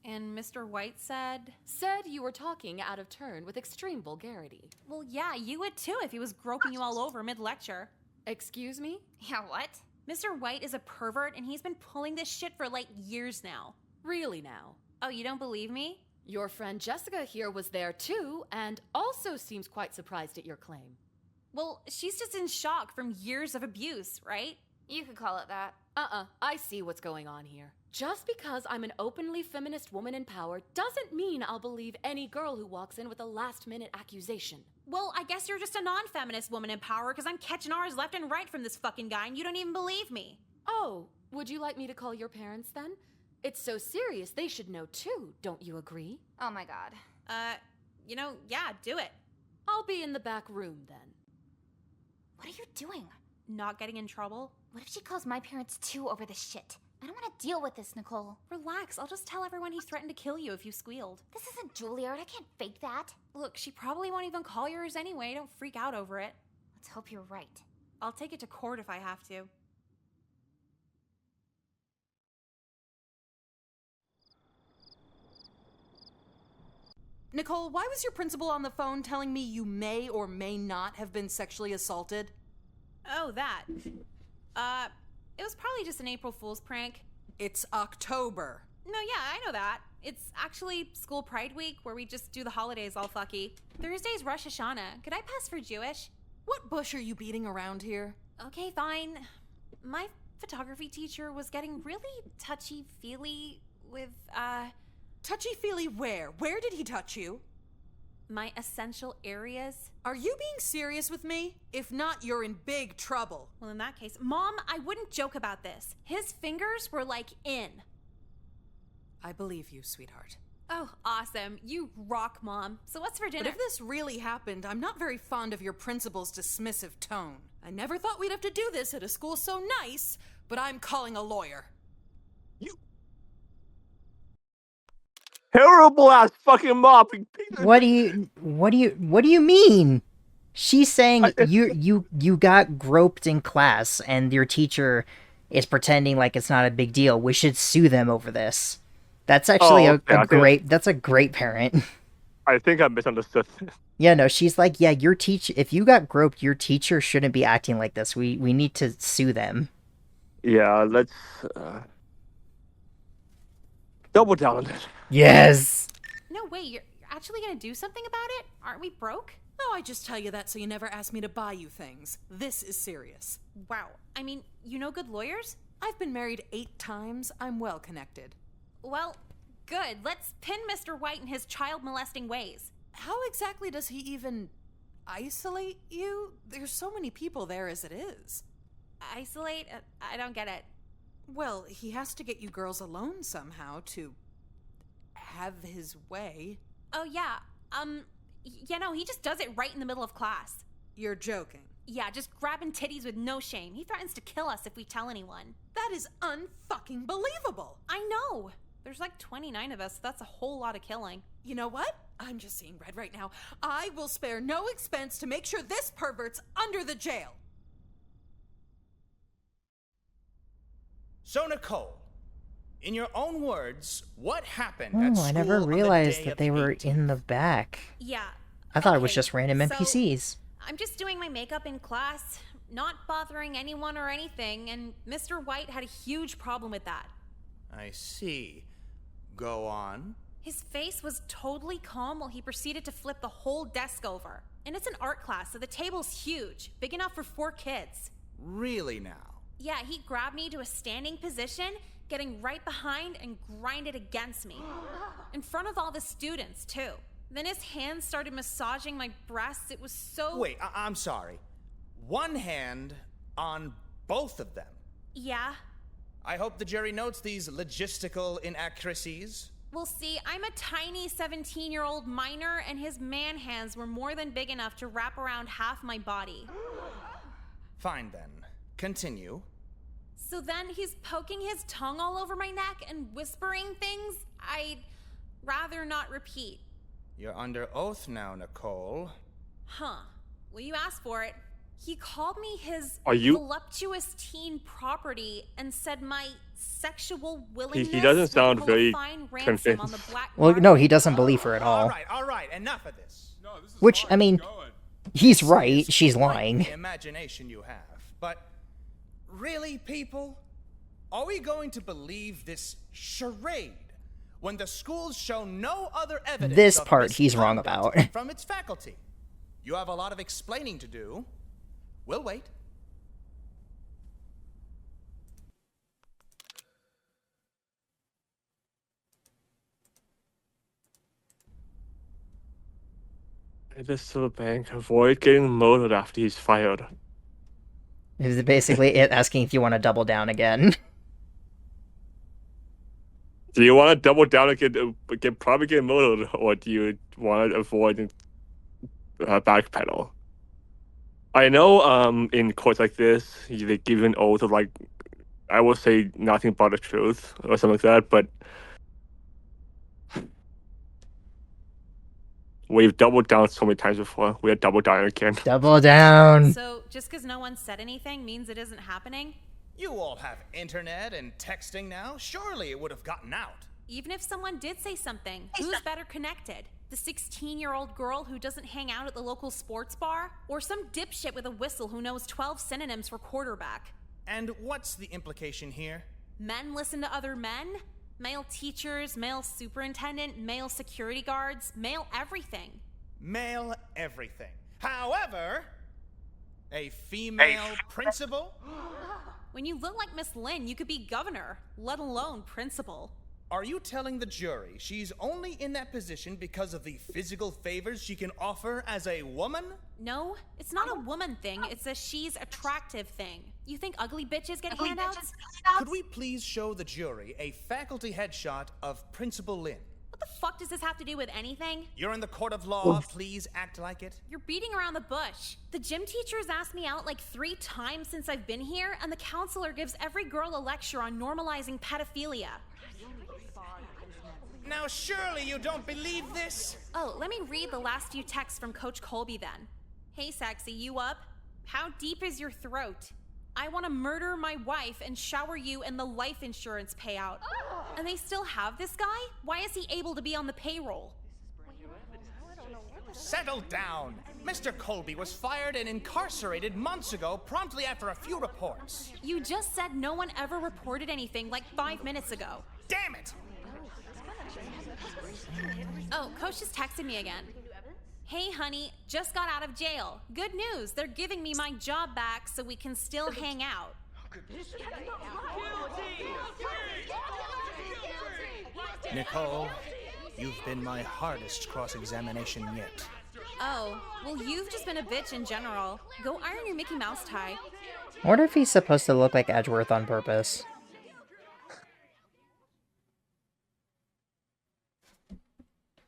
[SPEAKER 3] And Mr. White said?
[SPEAKER 10] Said you were talking out of turn with extreme vulgarity.
[SPEAKER 3] Well, yeah, you would too if he was groping you all over mid-lecture.
[SPEAKER 10] Excuse me?
[SPEAKER 5] Yeah, what?
[SPEAKER 3] Mr. White is a pervert and he's been pulling this shit for like years now.
[SPEAKER 10] Really now?
[SPEAKER 3] Oh, you don't believe me?
[SPEAKER 10] Your friend Jessica here was there too, and also seems quite surprised at your claim.
[SPEAKER 3] Well, she's just in shock from years of abuse, right?
[SPEAKER 5] You could call it that.
[SPEAKER 10] I see what's going on here. Just because I'm an openly feminist woman in power doesn't mean I'll believe any girl who walks in with a last-minute accusation.
[SPEAKER 3] Well, I guess you're just a non-feminist woman in power because I'm catching ours left and right from this fucking guy and you don't even believe me.
[SPEAKER 10] Oh, would you like me to call your parents then? It's so serious, they should know too, don't you agree?
[SPEAKER 5] Oh my God.
[SPEAKER 3] Yeah, do it.
[SPEAKER 10] I'll be in the back room then.
[SPEAKER 5] What are you doing?
[SPEAKER 3] Not getting in trouble?
[SPEAKER 5] What if she calls my parents too over this shit? I don't want to deal with this, Nicole.
[SPEAKER 3] Relax, I'll just tell everyone he threatened to kill you if you squealed.
[SPEAKER 5] This isn't Juilliard, I can't fake that.
[SPEAKER 3] Look, she probably won't even call yours anyway, don't freak out over it.
[SPEAKER 5] Let's hope you're right.
[SPEAKER 3] I'll take it to court if I have to.
[SPEAKER 19] Nicole, why was your principal on the phone telling me you may or may not have been sexually assaulted?
[SPEAKER 3] Oh, that. It was probably just an April Fool's prank.
[SPEAKER 19] It's October.
[SPEAKER 3] No, yeah, I know that. It's actually School Pride Week, where we just do the holidays all fucky. Thursday's Rosh Hashanah. Could I pass for Jewish?
[SPEAKER 19] What bush are you beating around here?
[SPEAKER 3] Okay, fine. My photography teacher was getting really touchy-feely with,
[SPEAKER 19] Touchy-feely where? Where did he touch you?
[SPEAKER 3] My essential areas.
[SPEAKER 19] Are you being serious with me? If not, you're in big trouble.
[SPEAKER 3] Well, in that case, Mom, I wouldn't joke about this. His fingers were like in.
[SPEAKER 19] I believe you, sweetheart.
[SPEAKER 3] Oh, awesome. You rock, Mom. So what's for dinner?
[SPEAKER 19] But if this really happened, I'm not very fond of your principal's dismissive tone. I never thought we'd have to do this at a school so nice, but I'm calling a lawyer.
[SPEAKER 2] Terrible ass fucking mopping.
[SPEAKER 1] What do you mean? She's saying you got groped in class and your teacher is pretending like it's not a big deal. We should sue them over this. That's actually a great parent.
[SPEAKER 2] I think I misunderstood.
[SPEAKER 1] Yeah, no, she's like, yeah, if you got groped, your teacher shouldn't be acting like this. We need to sue them.
[SPEAKER 2] Yeah, let's double down on this.
[SPEAKER 1] Yes.
[SPEAKER 3] No, wait, you're actually gonna do something about it? Aren't we broke?
[SPEAKER 19] No, I just tell you that so you never ask me to buy you things. This is serious.
[SPEAKER 3] Wow. I mean, you know good lawyers?
[SPEAKER 19] I've been married 8 times. I'm well connected.
[SPEAKER 3] Well, good. Let's pin Mr. White in his child molesting ways.
[SPEAKER 19] How exactly does he even isolate you? There's so many people there as it is.
[SPEAKER 3] Isolate? I don't get it.
[SPEAKER 19] Well, he has to get you girls alone somehow to have his way.
[SPEAKER 3] Oh, yeah. He just does it right in the middle of class.
[SPEAKER 19] You're joking.
[SPEAKER 3] Yeah, just grabbing titties with no shame. He threatens to kill us if we tell anyone.
[SPEAKER 19] That is unfucking believable.
[SPEAKER 3] I know. There's like 29 of us, so that's a whole lot of killing.
[SPEAKER 19] You know what? I'm just seeing red right now. I will spare no expense to make sure this pervert's under the jail.
[SPEAKER 20] So, Nicole, in your own words, what happened
[SPEAKER 1] Oh,
[SPEAKER 20] at school
[SPEAKER 1] I never
[SPEAKER 20] on the
[SPEAKER 1] realized
[SPEAKER 20] day
[SPEAKER 1] that
[SPEAKER 20] of
[SPEAKER 1] they
[SPEAKER 20] the
[SPEAKER 1] were
[SPEAKER 20] 18th?
[SPEAKER 1] in the back.
[SPEAKER 3] Yeah.
[SPEAKER 1] I thought it was
[SPEAKER 3] Okay,
[SPEAKER 1] just random
[SPEAKER 3] so
[SPEAKER 1] NPCs.
[SPEAKER 3] I'm just doing my makeup in class, not bothering anyone or anything, and Mr. White had a huge problem with that.
[SPEAKER 20] I see. Go on.
[SPEAKER 3] His face was totally calm while he proceeded to flip the whole desk over. And it's an art class, so the table's huge, big enough for 4 kids.
[SPEAKER 20] Really now?
[SPEAKER 3] Yeah, he grabbed me to a standing position, getting right behind and grinded against me. In front of all the students, too. Then his hands started massaging my breasts. It was so...
[SPEAKER 20] Wait, I'm sorry. One hand on both of them?
[SPEAKER 3] Yeah.
[SPEAKER 20] I hope the jury notes these logistical inaccuracies.
[SPEAKER 3] Well, see, I'm a tiny 17-year-old minor, and his man hands were more than big enough to wrap around half my body.
[SPEAKER 20] Fine then. Continue.
[SPEAKER 3] So then he's poking his tongue all over my neck and whispering things I'd rather not repeat.
[SPEAKER 20] You're under oath now, Nicole.
[SPEAKER 3] Huh. Well, you asked for it. He called me his
[SPEAKER 2] Are you-
[SPEAKER 3] voluptuous teen property and said my sexual willingness
[SPEAKER 2] He doesn't sound
[SPEAKER 3] would hold a
[SPEAKER 2] very
[SPEAKER 3] fine ransom on the black
[SPEAKER 1] Well,
[SPEAKER 3] market.
[SPEAKER 1] no, he doesn't believe her at all.
[SPEAKER 20] All right, enough of this.
[SPEAKER 1] Which, I mean, he's right. She's lying.
[SPEAKER 20] The imagination you have. But really, people? Are we going to believe this charade when the schools show no other evidence
[SPEAKER 1] This
[SPEAKER 20] of
[SPEAKER 1] part he's wrong
[SPEAKER 20] misconduct
[SPEAKER 1] about.
[SPEAKER 20] from its faculty? You have a lot of explaining to do. We'll wait.
[SPEAKER 2] This to the bank. Avoid getting murdered after he's fired.
[SPEAKER 1] Is basically it asking if you want to double down again.
[SPEAKER 2] Do you want to double down and probably get murdered, or do you want to avoid backpedal? I know in courts like this, they give an oath of like, I will say nothing but the truth or something like that, but we've doubled down so many times before. We had doubled down again.
[SPEAKER 1] Double down.
[SPEAKER 3] So just because no one said anything means it isn't happening?
[SPEAKER 20] You all have internet and texting now. Surely it would have gotten out.
[SPEAKER 3] Even if someone did say something, who's better connected? The 16-year-old girl who doesn't hang out at the local sports bar? Or some dipshit with a whistle who knows 12 synonyms for quarterback?
[SPEAKER 20] And what's the implication here?
[SPEAKER 3] Men listen to other men? Male teachers, male superintendent, male security guards, male everything.
[SPEAKER 20] Male everything. However, a female principal?
[SPEAKER 3] When you look like Miss Lynn, you could be governor, let alone principal.
[SPEAKER 20] Are you telling the jury she's only in that position because of the physical favors she can offer as a woman?
[SPEAKER 3] No, it's not a woman thing, it's a she's attractive thing. You think ugly bitches get handouts?
[SPEAKER 20] Could we please show the jury a faculty headshot of Principal Lynn?
[SPEAKER 3] What the fuck does this have to do with anything?
[SPEAKER 20] You're in the court of law, please act like it.
[SPEAKER 3] You're beating around the bush. The gym teacher's asked me out like 3 times since I've been here, and the counselor gives every girl a lecture on normalizing pedophilia.
[SPEAKER 20] Now surely you don't believe this?
[SPEAKER 3] Oh, let me read the last few texts from Coach Colby then. Hey sexy, you up? How deep is your throat? I want to murder my wife and shower you in the life insurance payout. And they still have this guy? Why is he able to be on the payroll?
[SPEAKER 20] Settle down. Mr. Colby was fired and incarcerated months ago, promptly after a few reports.
[SPEAKER 3] You just said no one ever reported anything like 5 minutes ago.
[SPEAKER 20] Damn it!
[SPEAKER 3] Oh, Coach just texted me again. Hey, honey, just got out of jail. Good news, they're giving me my job back so we can still hang out.
[SPEAKER 20] Nicole, you've been my hardest cross-examination yet.
[SPEAKER 3] Oh, well, you've just been a bitch in general. Go iron your Mickey Mouse tie.
[SPEAKER 1] I wonder if he's supposed to look like Edgeworth on purpose.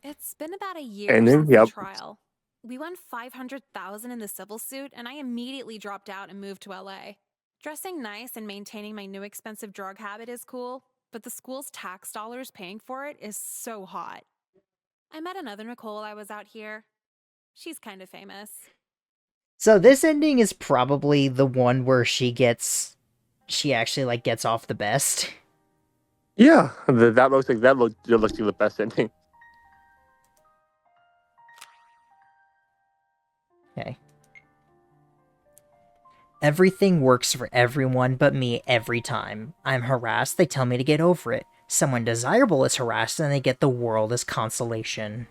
[SPEAKER 3] It's been about a year
[SPEAKER 2] And then,
[SPEAKER 3] since
[SPEAKER 2] yep.
[SPEAKER 3] the trial. We won $500,000 in the civil suit, and I immediately dropped out and moved to LA. Dressing nice and maintaining my new expensive drug habit is cool, but the school's tax dollars paying for it is so hot. I met another Nicole while I was out here. She's kind of famous.
[SPEAKER 1] So this ending is probably the one where she actually like gets off the best.
[SPEAKER 2] Yeah, that looks like the best ending.
[SPEAKER 1] Okay. Everything works for everyone but me every time. I'm harassed, they tell me to get over it. Someone desirable is harassed and they get the world as consolation.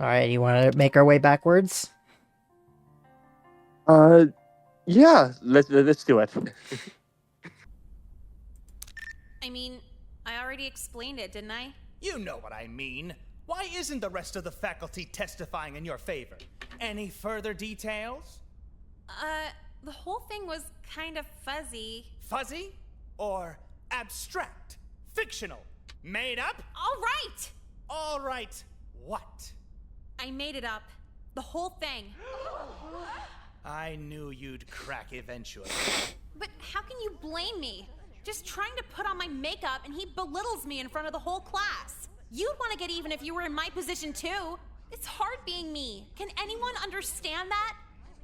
[SPEAKER 1] Alright, you want to make our way backwards?
[SPEAKER 2] Yeah, let's do it.
[SPEAKER 3] I mean, I already explained it, didn't I?
[SPEAKER 20] You know what I mean. Why isn't the rest of the faculty testifying in your favor? Any further details?
[SPEAKER 3] The whole thing was kind of fuzzy.
[SPEAKER 20] Fuzzy? Or abstract? Fictional? Made up?
[SPEAKER 3] All right!
[SPEAKER 20] All right, what?
[SPEAKER 3] I made it up. The whole thing.
[SPEAKER 20] I knew you'd crack eventually.
[SPEAKER 3] But how can you blame me? Just trying to put on my makeup and he belittles me in front of the whole class. You'd want to get even if you were in my position too. It's hard being me. Can anyone understand that?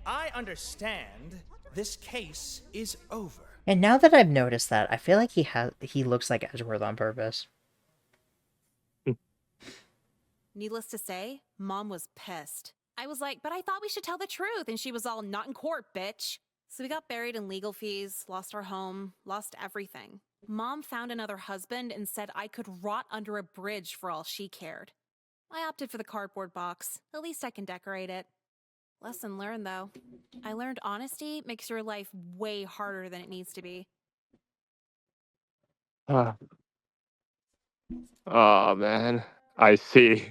[SPEAKER 20] I understand. This case is over.
[SPEAKER 1] And now that I've noticed that, I feel like he looks like Edgeworth on purpose.
[SPEAKER 3] Needless to say, Mom was pissed. I was like, but I thought we should tell the truth. And she was all, not in court, bitch. So we got buried in legal fees, lost our home, lost everything. Mom found another husband and said I could rot under a bridge for all she cared. I opted for the cardboard box. At least I can decorate it. Lesson learned, though. I learned honesty makes your life way harder than it needs to be.
[SPEAKER 2] Oh man, I see.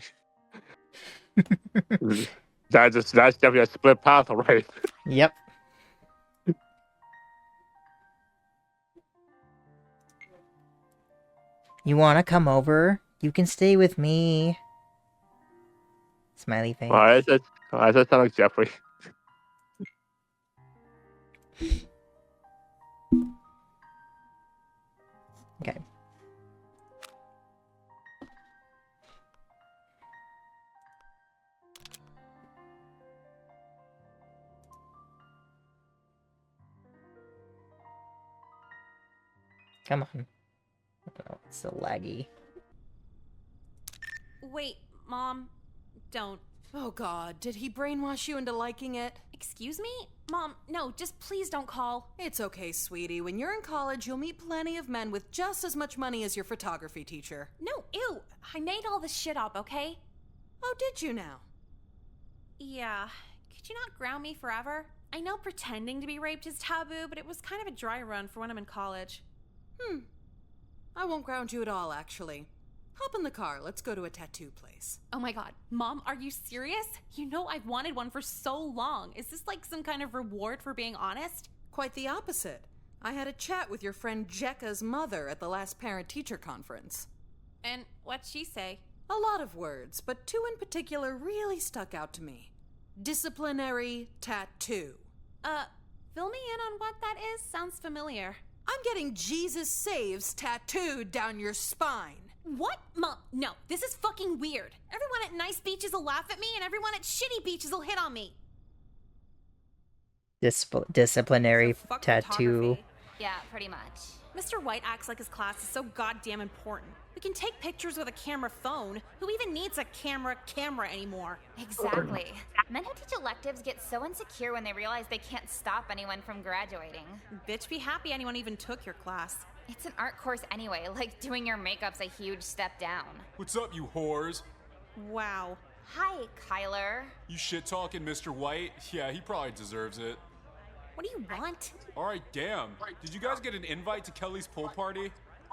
[SPEAKER 2] That's definitely a split path, right?
[SPEAKER 1] Yep. You wanna come over? You can stay with me. Smiley face.
[SPEAKER 2] Why does that sound like Jeffrey?
[SPEAKER 1] Okay. Come on. Oh, it's so laggy.
[SPEAKER 3] Wait, Mom, don't.
[SPEAKER 19] Oh God, did he brainwash you into liking it?
[SPEAKER 3] Excuse me? Mom, no, just please don't call.
[SPEAKER 19] It's okay, sweetie. When you're in college, you'll meet plenty of men with just as much money as your photography teacher.
[SPEAKER 3] No, ew. I made all this shit up, okay?
[SPEAKER 19] Oh, did you now?
[SPEAKER 3] Yeah. Could you not ground me forever? I know pretending to be raped is taboo, but it was kind of a dry run for when I'm in college.
[SPEAKER 19] I won't ground you at all, actually. Hop in the car. Let's go to a tattoo place.
[SPEAKER 3] Oh my God. Mom, are you serious? You know I've wanted one for so long. Is this like some kind of reward for being honest?
[SPEAKER 19] Quite the opposite. I had a chat with your friend Jekka's mother at the last parent-teacher conference.
[SPEAKER 3] And what'd she say?
[SPEAKER 19] A lot of words, but two in particular really stuck out to me. Disciplinary tattoo.
[SPEAKER 3] Fill me in on what that is. Sounds familiar.
[SPEAKER 19] I'm getting Jesus Saves tattooed down your spine.
[SPEAKER 3] What? Mom, no, this is fucking weird. Everyone at nice beaches will laugh at me, and everyone at shitty beaches will hit on me.
[SPEAKER 1] Disciplinary
[SPEAKER 3] Fuck
[SPEAKER 1] tattoo.
[SPEAKER 3] photography.
[SPEAKER 5] Yeah, pretty much.
[SPEAKER 3] Mr. White acts like his class is so goddamn important. We can take pictures with a camera phone. Who even needs a camera anymore?
[SPEAKER 5] Exactly. Men who teach electives get so insecure when they realize they can't stop anyone from graduating.
[SPEAKER 3] Bitch, be happy anyone even took your class.
[SPEAKER 5] It's an art course anyway, like doing your makeup's a huge step down.
[SPEAKER 14] What's up, you whores?
[SPEAKER 3] Wow.
[SPEAKER 5] Hi, Kyler.
[SPEAKER 14] You shit-talking Mr. White? Yeah, he probably deserves it.
[SPEAKER 3] What do you want?
[SPEAKER 14] Alright, damn. Did you guys get an invite to Kelly's pool party?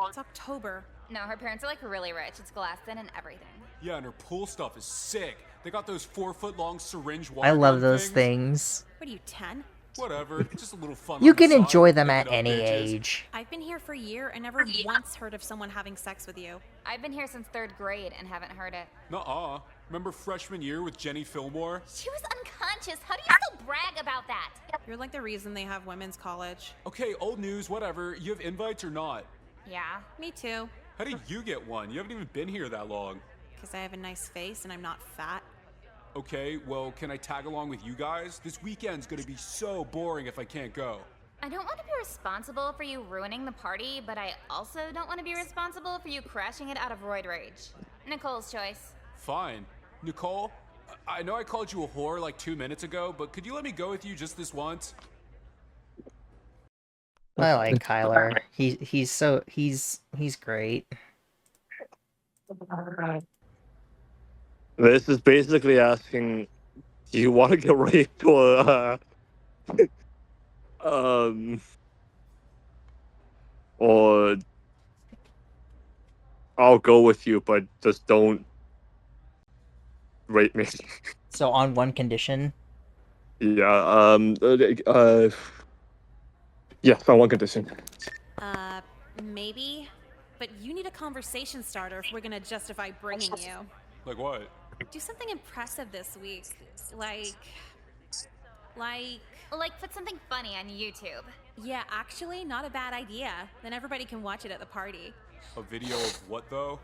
[SPEAKER 3] It's October.
[SPEAKER 5] No, her parents are like really rich. It's glassed in and everything.
[SPEAKER 14] Yeah, and her pool stuff is sick. They got those 4-foot-long syringe water
[SPEAKER 1] I love
[SPEAKER 14] gun
[SPEAKER 1] those
[SPEAKER 14] things.
[SPEAKER 1] things.
[SPEAKER 3] What are you, 10?
[SPEAKER 14] Whatever, it's just a little fun.
[SPEAKER 1] You
[SPEAKER 14] on the
[SPEAKER 1] can
[SPEAKER 14] side.
[SPEAKER 1] enjoy them
[SPEAKER 14] Look
[SPEAKER 1] at
[SPEAKER 14] it up,
[SPEAKER 1] any
[SPEAKER 14] bitches.
[SPEAKER 1] age.
[SPEAKER 3] I've been here for a year and never once heard of someone having sex with you.
[SPEAKER 5] I've been here since 3rd grade and haven't heard it.
[SPEAKER 14] Nuh-uh. Remember freshman year with Jenny Fillmore?
[SPEAKER 5] She was unconscious. How do you still brag about that?
[SPEAKER 3] You're like the reason they have women's college.
[SPEAKER 14] Okay, old news, whatever. You have invites or not?
[SPEAKER 5] Yeah.
[SPEAKER 3] Me too.
[SPEAKER 14] How did you get one? You haven't even been here that long.
[SPEAKER 3] Because I have a nice face and I'm not fat.
[SPEAKER 14] Okay, well, can I tag along with you guys? This weekend's gonna be so boring if I can't go.
[SPEAKER 5] I don't want to be responsible for you ruining the party, but I also don't want to be responsible for you crashing it out of roid rage. Nicole's choice.
[SPEAKER 14] Fine. Nicole, I know I called you a whore like 2 minutes ago, but could you let me go with you just this once?
[SPEAKER 1] I like Kyler. He's great.
[SPEAKER 2] This is basically asking, do you want to get raped or or I'll go with you, but just don't rape me.
[SPEAKER 1] So on one condition.
[SPEAKER 2] Yeah. Yes, on one condition.
[SPEAKER 3] Maybe. But you need a conversation starter if we're gonna justify bringing you.
[SPEAKER 14] Like what?
[SPEAKER 3] Do something impressive this week. Like
[SPEAKER 5] put something funny on YouTube.
[SPEAKER 3] Yeah, actually, not a bad idea. Then everybody can watch it at the party.
[SPEAKER 14] A video of what though?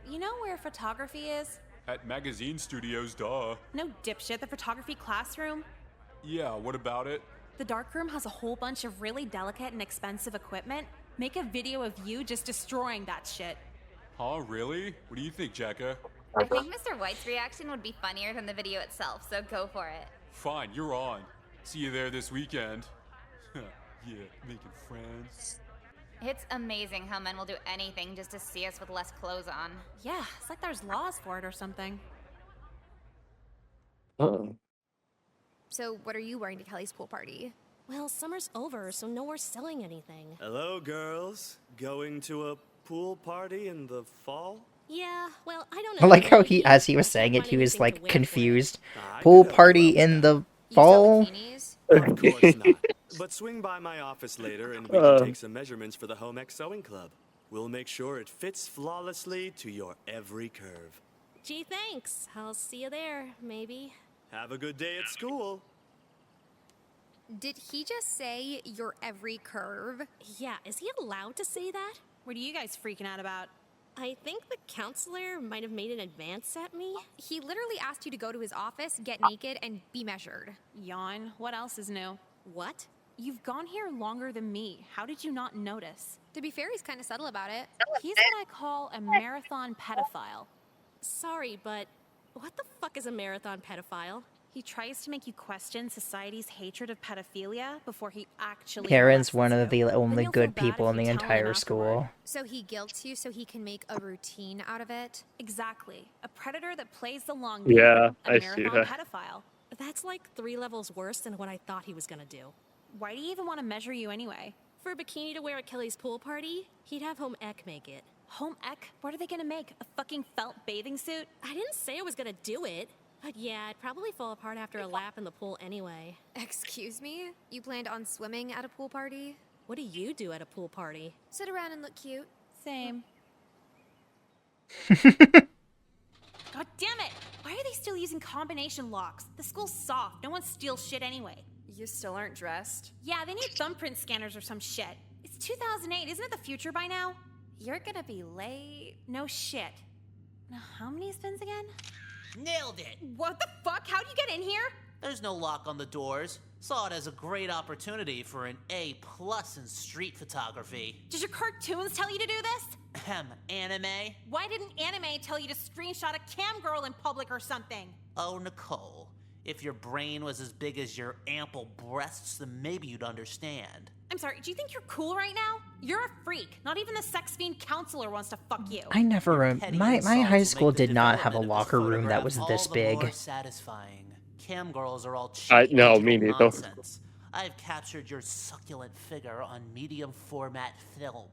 [SPEAKER 3] You know where photography is?
[SPEAKER 14] At magazine studios, duh.
[SPEAKER 3] No, dipshit, the photography classroom.
[SPEAKER 14] Yeah, what about it?
[SPEAKER 3] The darkroom has a whole bunch of really delicate and expensive equipment. Make a video of you just destroying that shit.
[SPEAKER 14] Huh, really? What do you think, Jacka?
[SPEAKER 5] I think Mr. White's reaction would be funnier than the video itself, so go for it.
[SPEAKER 14] Fine, you're on. See you there this weekend. Yeah, making friends.
[SPEAKER 5] It's amazing how men will do anything just to see us with less clothes on.
[SPEAKER 3] Yeah, it's like there's laws for it or something.
[SPEAKER 2] Uh-oh.
[SPEAKER 12] So, what are you wearing to Kelly's pool party?
[SPEAKER 21] Well, summer's over, so no more selling anything.
[SPEAKER 17] Hello, girls. Going to a pool party in the fall?
[SPEAKER 21] Yeah, well, I don't
[SPEAKER 1] I
[SPEAKER 21] know.
[SPEAKER 1] like how as he was saying it, he was like confused. Pool party in the fall?
[SPEAKER 17] Of course not. But swing by my office later and we can take some measurements for the Home Ec Sewing Club. We'll make sure it fits flawlessly to your every curve.
[SPEAKER 21] Gee, thanks. I'll see you there, maybe.
[SPEAKER 17] Have a good day at school.
[SPEAKER 12] Did he just say your every curve?
[SPEAKER 21] Yeah, is he allowed to say that?
[SPEAKER 3] What are you guys freaking out about?
[SPEAKER 21] I think the counselor might have made an advance at me.
[SPEAKER 12] He literally asked you to go to his office, get naked, and be measured.
[SPEAKER 3] Yawn. What else is new?
[SPEAKER 21] What?
[SPEAKER 3] You've gone here longer than me. How did you not notice?
[SPEAKER 12] To be fair, he's kind of subtle about it.
[SPEAKER 3] He's what I call a marathon pedophile.
[SPEAKER 21] Sorry, but what the fuck is a marathon pedophile?
[SPEAKER 3] He tries to make you question society's hatred of pedophilia before he actually
[SPEAKER 1] Karen's
[SPEAKER 3] arrests
[SPEAKER 1] one of
[SPEAKER 3] you.
[SPEAKER 1] the only
[SPEAKER 3] Then you'll
[SPEAKER 1] good
[SPEAKER 3] feel bad
[SPEAKER 1] people
[SPEAKER 3] if
[SPEAKER 1] in the
[SPEAKER 3] you tell him
[SPEAKER 1] entire
[SPEAKER 3] afterward.
[SPEAKER 1] school.
[SPEAKER 12] So he guilts you so he can make a routine out of it?
[SPEAKER 3] Exactly. A predator that plays the long
[SPEAKER 2] Yeah,
[SPEAKER 3] game.
[SPEAKER 2] I
[SPEAKER 3] A
[SPEAKER 2] see
[SPEAKER 3] marathon
[SPEAKER 2] that.
[SPEAKER 3] pedophile.
[SPEAKER 21] That's like 3 levels worse than what I thought he was gonna do.
[SPEAKER 3] Why do you even want to measure you anyway?
[SPEAKER 21] For a bikini to wear at Kelly's pool party, he'd have Home Ec make it.
[SPEAKER 3] Home Ec? What are they gonna make? A fucking felt bathing suit?
[SPEAKER 21] I didn't say I was gonna do it. But yeah, I'd probably fall apart after a lap in the pool anyway.
[SPEAKER 12] Excuse me? You planned on swimming at a pool party?
[SPEAKER 21] What do you do at a pool party?
[SPEAKER 12] Sit around and look cute.
[SPEAKER 3] Same. God damn it! Why are they still using combination locks? The school's soft. No one steals shit anyway.
[SPEAKER 22] You still aren't dressed?
[SPEAKER 3] Yeah, they need thumbprint scanners or some shit. It's 2008. Isn't it the future by now?
[SPEAKER 22] You're gonna be late.
[SPEAKER 3] No shit. Now, how many spins again?
[SPEAKER 8] Nailed it!
[SPEAKER 3] What the fuck? How'd you get in here?
[SPEAKER 8] There's no lock on the doors. Saw it as a great opportunity for an A+ in street photography.
[SPEAKER 3] Did your cartoons tell you to do this?
[SPEAKER 8] Anime?
[SPEAKER 3] Why didn't anime tell you to screenshot a cam girl in public or something?
[SPEAKER 8] Oh, Nicole. If your brain was as big as your ample breasts, then maybe you'd understand.
[SPEAKER 3] I'm sorry, do you think you're cool right now? You're a freak. Not even the sex fiend counselor wants to fuck you.
[SPEAKER 1] I never. My high school did not have a locker room that was this big.
[SPEAKER 8] More satisfying. Cam girls are all cheap.
[SPEAKER 2] No, me
[SPEAKER 8] digital
[SPEAKER 2] neither.
[SPEAKER 8] Nonsense. I've captured your succulent figure on medium format film.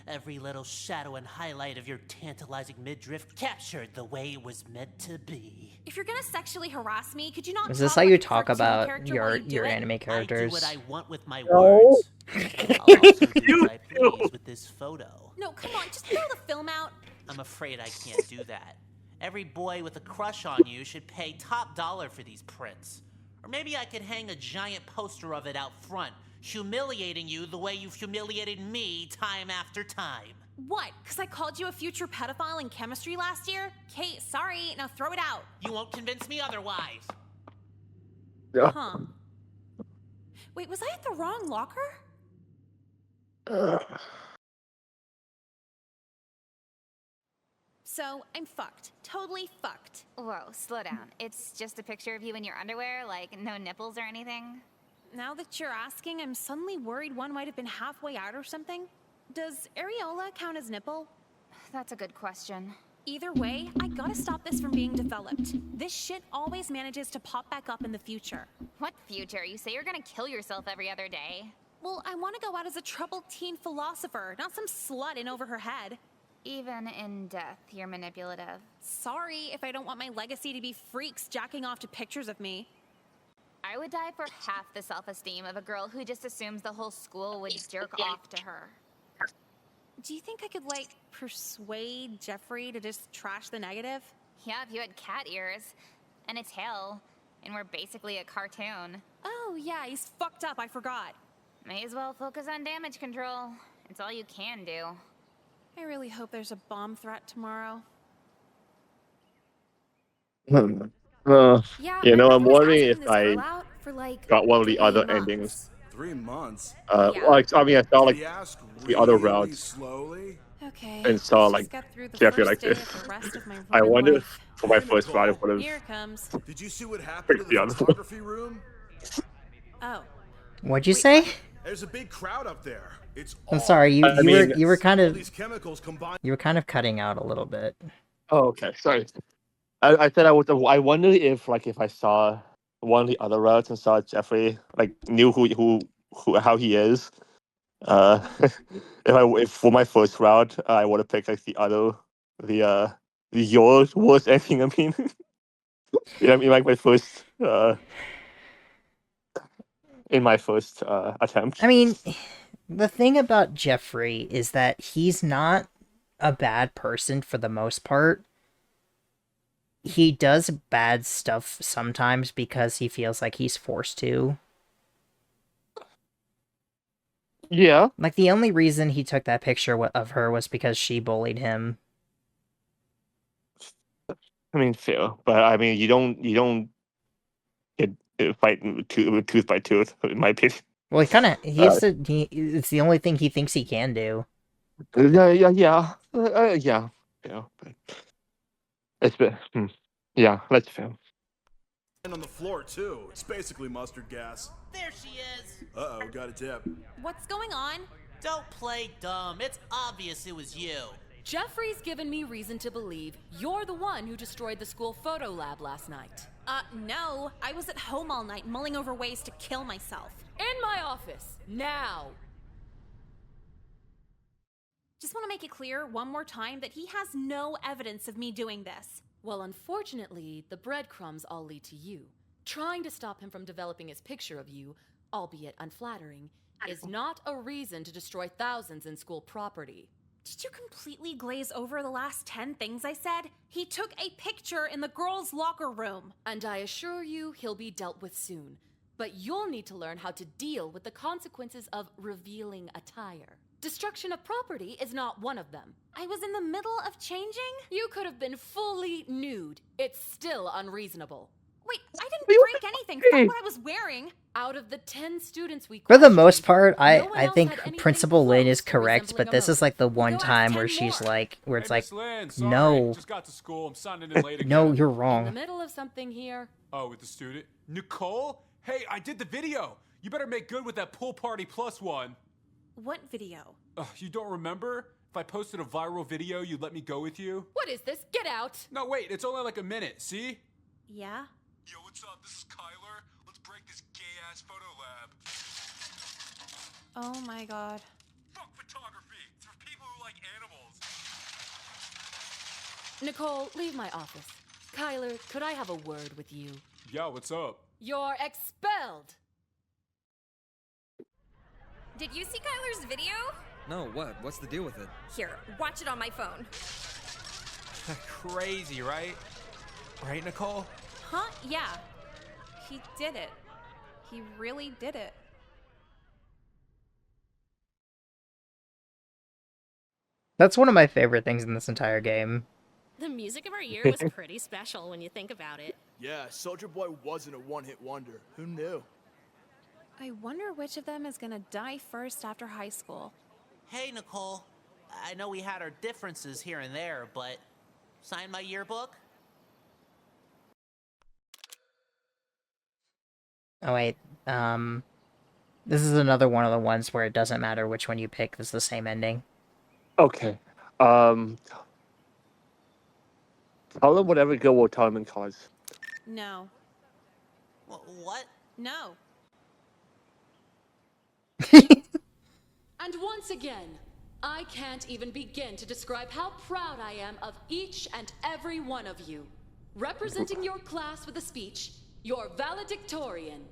[SPEAKER 8] Every little shadow and highlight of your tantalizing midriff captured the way it was meant to be.
[SPEAKER 3] If you're gonna sexually harass me, could you not?
[SPEAKER 1] Is this
[SPEAKER 3] talk
[SPEAKER 1] how
[SPEAKER 3] like
[SPEAKER 1] you
[SPEAKER 3] a
[SPEAKER 1] talk
[SPEAKER 3] cartoon
[SPEAKER 1] about
[SPEAKER 3] character
[SPEAKER 1] your
[SPEAKER 3] while you do it?
[SPEAKER 1] anime characters?
[SPEAKER 8] I do what I want with my
[SPEAKER 1] No.
[SPEAKER 8] words. I'll also do what I please with this photo.
[SPEAKER 3] No, come on, just throw the film out.
[SPEAKER 8] I'm afraid I can't do that. Every boy with a crush on you should pay top dollar for these prints. Or maybe I could hang a giant poster of it out front, humiliating you the way you've humiliated me time after time.
[SPEAKER 3] What? Because I called you a future pedophile in chemistry last year? Kate, sorry. Now throw it out.
[SPEAKER 8] You won't convince me otherwise.
[SPEAKER 2] Yeah.
[SPEAKER 3] Huh. Wait, was I at the wrong locker? So, I'm fucked. Totally fucked.
[SPEAKER 5] Whoa, slow down. It's just a picture of you in your underwear, like no nipples or anything?
[SPEAKER 3] Now that you're asking, I'm suddenly worried one might have been halfway out or something. Does areola count as nipple?
[SPEAKER 5] That's a good question.
[SPEAKER 3] Either way, I gotta stop this from being developed. This shit always manages to pop back up in the future.
[SPEAKER 5] What future? You say you're gonna kill yourself every other day.
[SPEAKER 3] Well, I want to go out as a troubled teen philosopher, not some slut in over her head.
[SPEAKER 5] Even in death, you're manipulative.
[SPEAKER 3] Sorry if I don't want my legacy to be freaks jacking off to pictures of me.
[SPEAKER 5] I would die for half the self-esteem of a girl who just assumes the whole school would jerk off to her.
[SPEAKER 3] Do you think I could, like, persuade Jeffrey to just trash the negative?
[SPEAKER 5] Yeah, if you had cat ears and a tail, and we're basically a cartoon.
[SPEAKER 3] Oh, yeah, he's fucked up, I forgot.
[SPEAKER 5] May as well focus on damage control. It's all you can do.
[SPEAKER 3] I really hope there's a bomb threat tomorrow.
[SPEAKER 5] Yeah,
[SPEAKER 2] You know, I'm
[SPEAKER 5] was
[SPEAKER 2] wondering
[SPEAKER 5] asking
[SPEAKER 2] if
[SPEAKER 5] this
[SPEAKER 2] I
[SPEAKER 5] girl out for, like,
[SPEAKER 2] got one of the
[SPEAKER 5] 3
[SPEAKER 2] other
[SPEAKER 5] months.
[SPEAKER 2] endings.
[SPEAKER 9] 3 months.
[SPEAKER 5] Yeah.
[SPEAKER 2] Like, I mean, I saw like
[SPEAKER 9] Did he ask
[SPEAKER 2] the other
[SPEAKER 9] really
[SPEAKER 2] routes
[SPEAKER 9] slowly?
[SPEAKER 3] Okay.
[SPEAKER 2] and saw
[SPEAKER 3] let's
[SPEAKER 2] like
[SPEAKER 3] just get through the
[SPEAKER 2] Jeffrey
[SPEAKER 3] first
[SPEAKER 2] like
[SPEAKER 3] day
[SPEAKER 2] this.
[SPEAKER 3] of the rest of my
[SPEAKER 2] I
[SPEAKER 3] ruined
[SPEAKER 2] wonder
[SPEAKER 3] life.
[SPEAKER 2] for my first round it would have
[SPEAKER 3] Here it comes.
[SPEAKER 9] Did you see what happened
[SPEAKER 2] picked
[SPEAKER 9] in
[SPEAKER 2] the
[SPEAKER 9] the
[SPEAKER 2] other one.
[SPEAKER 9] photography room?
[SPEAKER 3] Oh.
[SPEAKER 1] What'd you say?
[SPEAKER 9] There's a big crowd up there. It's
[SPEAKER 1] I'm sorry, you were kind
[SPEAKER 9] all
[SPEAKER 1] of
[SPEAKER 9] these chemicals combined.
[SPEAKER 1] cutting out a little bit.
[SPEAKER 2] Oh, okay. Sorry. I said I wonder if I saw one of the other routes and saw Jeffrey like knew who how he is. If for my first route I would have picked like the yours worst ending. I mean, yeah, I mean like my first in my first attempt.
[SPEAKER 1] I mean, the thing about Jeffrey is that he's not a bad person for the most part. He does bad stuff sometimes because he feels like he's forced to.
[SPEAKER 2] Yeah.
[SPEAKER 1] Like, the only reason he took that picture of her was because she bullied him.
[SPEAKER 2] I mean, fair, but I mean, you don't get fight tooth by tooth, in my opinion.
[SPEAKER 1] Well, it's the only thing he thinks he can do.
[SPEAKER 2] Yeah. But it's been, yeah, that's fair.
[SPEAKER 9] And on the floor too. It's basically mustard gas.
[SPEAKER 8] There she is.
[SPEAKER 9] Uh-oh, got a tip.
[SPEAKER 3] What's going on?
[SPEAKER 8] Don't play dumb. It's obvious it was you.
[SPEAKER 10] Jeffrey's given me reason to believe you're the one who destroyed the school photo lab last night.
[SPEAKER 3] No. I was at home all night mulling over ways to kill myself.
[SPEAKER 10] In my office, now!
[SPEAKER 3] Just want to make it clear one more time that he has no evidence of me doing this.
[SPEAKER 10] Well, unfortunately, the breadcrumbs all lead to you. Trying to stop him from developing his picture of you, albeit unflattering, is not a reason to destroy thousands in school property.
[SPEAKER 3] Did you completely glaze over the last 10 things I said? He took a picture in the girls' locker room.
[SPEAKER 10] And I assure you he'll be dealt with soon. But you'll need to learn how to deal with the consequences of revealing attire. Destruction of property is not one of them.
[SPEAKER 3] I was in the middle of changing?
[SPEAKER 10] You could have been fully nude. It's still unreasonable.
[SPEAKER 3] Wait, I didn't break anything. Fuck what I was wearing.
[SPEAKER 10] Out of the 10 students we
[SPEAKER 1] For the most part,
[SPEAKER 10] no
[SPEAKER 1] I
[SPEAKER 10] one
[SPEAKER 1] I
[SPEAKER 10] else
[SPEAKER 1] think
[SPEAKER 10] had anything
[SPEAKER 1] Principal Lynn is
[SPEAKER 10] close to
[SPEAKER 1] correct,
[SPEAKER 10] resembling
[SPEAKER 1] but
[SPEAKER 10] a
[SPEAKER 1] this is like the one
[SPEAKER 10] Go ask
[SPEAKER 1] time
[SPEAKER 10] 10
[SPEAKER 1] where she's
[SPEAKER 10] more.
[SPEAKER 1] like, where it's
[SPEAKER 14] Hey,
[SPEAKER 1] like,
[SPEAKER 14] Miss Lynn, sorry.
[SPEAKER 1] no,
[SPEAKER 14] Just got to school. I'm signing in late again.
[SPEAKER 1] no, you're
[SPEAKER 10] In the
[SPEAKER 1] wrong.
[SPEAKER 10] middle of something here.
[SPEAKER 14] Oh, with the student? Nicole? Hey, I did the video. You better make good with that pool party plus one.
[SPEAKER 3] What video?
[SPEAKER 14] You don't remember? If I posted a viral video, you'd let me go with you?
[SPEAKER 10] What is this? Get out!
[SPEAKER 14] No, wait, it's only like a minute, see?
[SPEAKER 3] Yeah?
[SPEAKER 14] Yo, what's up? This is Kyler. Let's break this gay-ass photo lab.
[SPEAKER 3] Oh my god.
[SPEAKER 14] Fuck photography. It's for people who like animals.
[SPEAKER 10] Nicole, leave my office. Kyler, could I have a word with you?
[SPEAKER 14] Yeah, what's up?
[SPEAKER 10] You're expelled!
[SPEAKER 22] Did you see Kyler's video?
[SPEAKER 7] No, what? What's the deal with it?
[SPEAKER 22] Here, watch it on my phone.
[SPEAKER 6] Crazy, right? Right, Nicole?
[SPEAKER 3] Huh? Yeah. He did it. He really did it.
[SPEAKER 1] That's one of my favorite things in this entire game.
[SPEAKER 21] The music of our year was pretty special when you think about it.
[SPEAKER 11] Yeah, Soldier Boy wasn't a one-hit wonder. Who knew?
[SPEAKER 3] I wonder which of them is gonna die first after high school.
[SPEAKER 8] Hey, Nicole. I know we had our differences here and there, but sign my yearbook?
[SPEAKER 1] Oh wait, this is another one of the ones where it doesn't matter which one you pick. This is the same ending.
[SPEAKER 2] Okay. Tell them whatever girl will tell them in college.
[SPEAKER 3] No.
[SPEAKER 8] What?
[SPEAKER 3] No.
[SPEAKER 10] And once again, I can't even begin to describe how proud I am of each and every one of you. Representing your class with a speech, your valedictorian.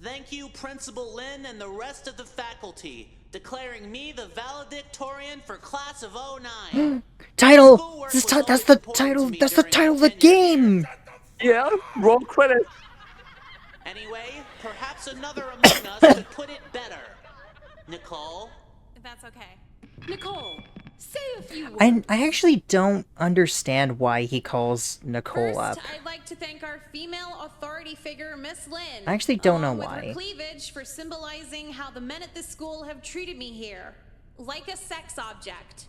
[SPEAKER 8] Thank you, Principal Lynn and the rest of the faculty, declaring me the valedictorian for class of 09.
[SPEAKER 1] Title! That's the title! That's the title of the game!
[SPEAKER 2] Yeah, roll credits.
[SPEAKER 8] Anyway, perhaps another among us could put it better. Nicole?
[SPEAKER 3] That's okay.
[SPEAKER 10] Nicole, say a few words.
[SPEAKER 1] I actually don't understand why he calls Nicole up.
[SPEAKER 3] I'd like to thank our female authority figure, Miss Lynn.
[SPEAKER 1] I actually don't know
[SPEAKER 3] along with
[SPEAKER 1] why.
[SPEAKER 3] her cleavage for symbolizing how the men at this school have treated me here. Like a sex object.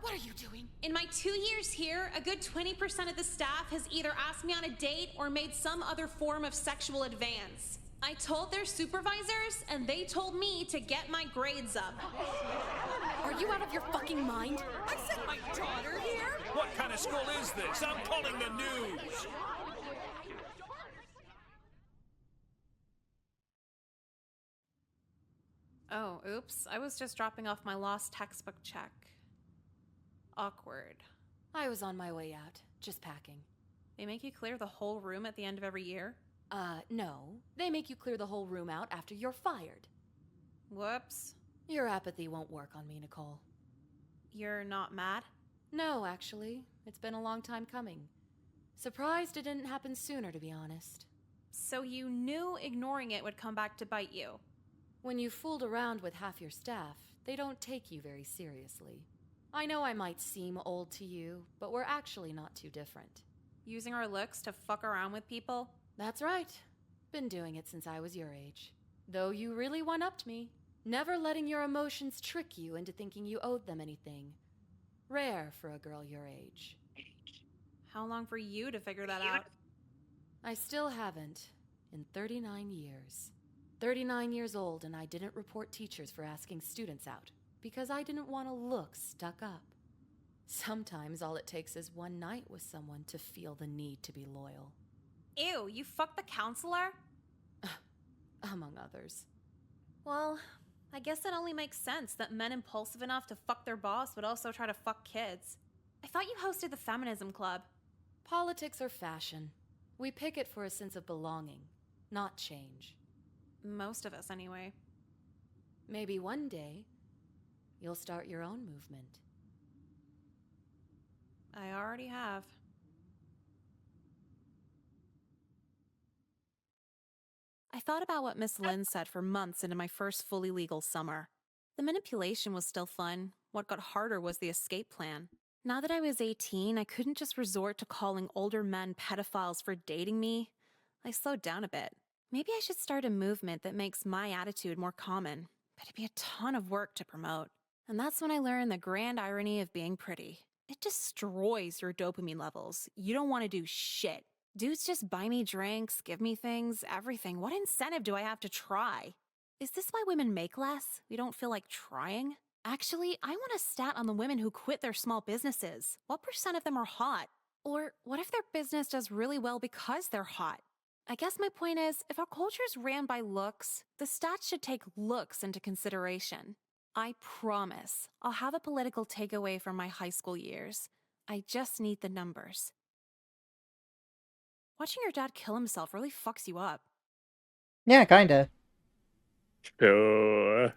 [SPEAKER 10] What are you doing?
[SPEAKER 3] In my 2 years here, a good 20% of the staff has either asked me on a date or made some other form of sexual advance. I told their supervisors, and they told me to get my grades up.
[SPEAKER 10] Are you out of your fucking mind?
[SPEAKER 13] I sent my daughter here.
[SPEAKER 14] What kind of school is this? I'm calling the news.
[SPEAKER 3] Oh, oops. I was just dropping off my lost textbook check. Awkward.
[SPEAKER 10] I was on my way out, just packing.
[SPEAKER 3] They make you clear the whole room at the end of every year?
[SPEAKER 10] No. They make you clear the whole room out after you're fired.
[SPEAKER 3] Whoops.
[SPEAKER 10] Your apathy won't work on me, Nicole.
[SPEAKER 3] You're not mad?
[SPEAKER 10] No, actually. It's been a long time coming. Surprised it didn't happen sooner, to be honest.
[SPEAKER 3] So you knew ignoring it would come back to bite you?
[SPEAKER 10] When you fooled around with half your staff, they don't take you very seriously. I know I might seem old to you, but we're actually not too different.
[SPEAKER 3] Using our looks to fuck around with people?
[SPEAKER 10] That's right. Been doing it since I was your age. Though you really one-upped me. Never letting your emotions trick you into thinking you owed them anything. Rare for a girl your age.
[SPEAKER 3] How long for you to figure that out?
[SPEAKER 10] I still haven't. In 39 years. 39 years old, and I didn't report teachers for asking students out because I didn't want to look stuck up. Sometimes all it takes is one night with someone to feel the need to be loyal.
[SPEAKER 3] Ew, you fucked the counselor?
[SPEAKER 10] Among others.
[SPEAKER 3] Well, I guess it only makes sense that men impulsive enough to fuck their boss would also try to fuck kids. I thought you hosted the feminism club.
[SPEAKER 10] Politics are fashion. We pick it for a sense of belonging, not change.
[SPEAKER 3] Most of us, anyway.
[SPEAKER 10] Maybe one day, you'll start your own movement.
[SPEAKER 3] I already have. I thought about what Miss Lynn said for months into my first fully legal summer. The manipulation was still fun. What got harder was the escape plan. Now that I was 18, I couldn't just resort to calling older men pedophiles for dating me. I slowed down a bit. Maybe I should start a movement that makes my attitude more common, but it'd be a ton of work to promote. And that's when I learned the grand irony of being pretty. It destroys your dopamine levels. You don't want to do shit. Dudes just buy me drinks, give me things, everything. What incentive do I have to try? Is this why women make less? We don't feel like trying? Actually, I want a stat on the women who quit their small businesses. What % of them are hot? Or what if their business does really well because they're hot? I guess my point is, if our culture is ran by looks, the stats should take looks into consideration. I promise I'll have a political takeaway from my high school years. I just need the numbers. Watching your dad kill himself really fucks you up.
[SPEAKER 1] Yeah, kinda.
[SPEAKER 2] Sure.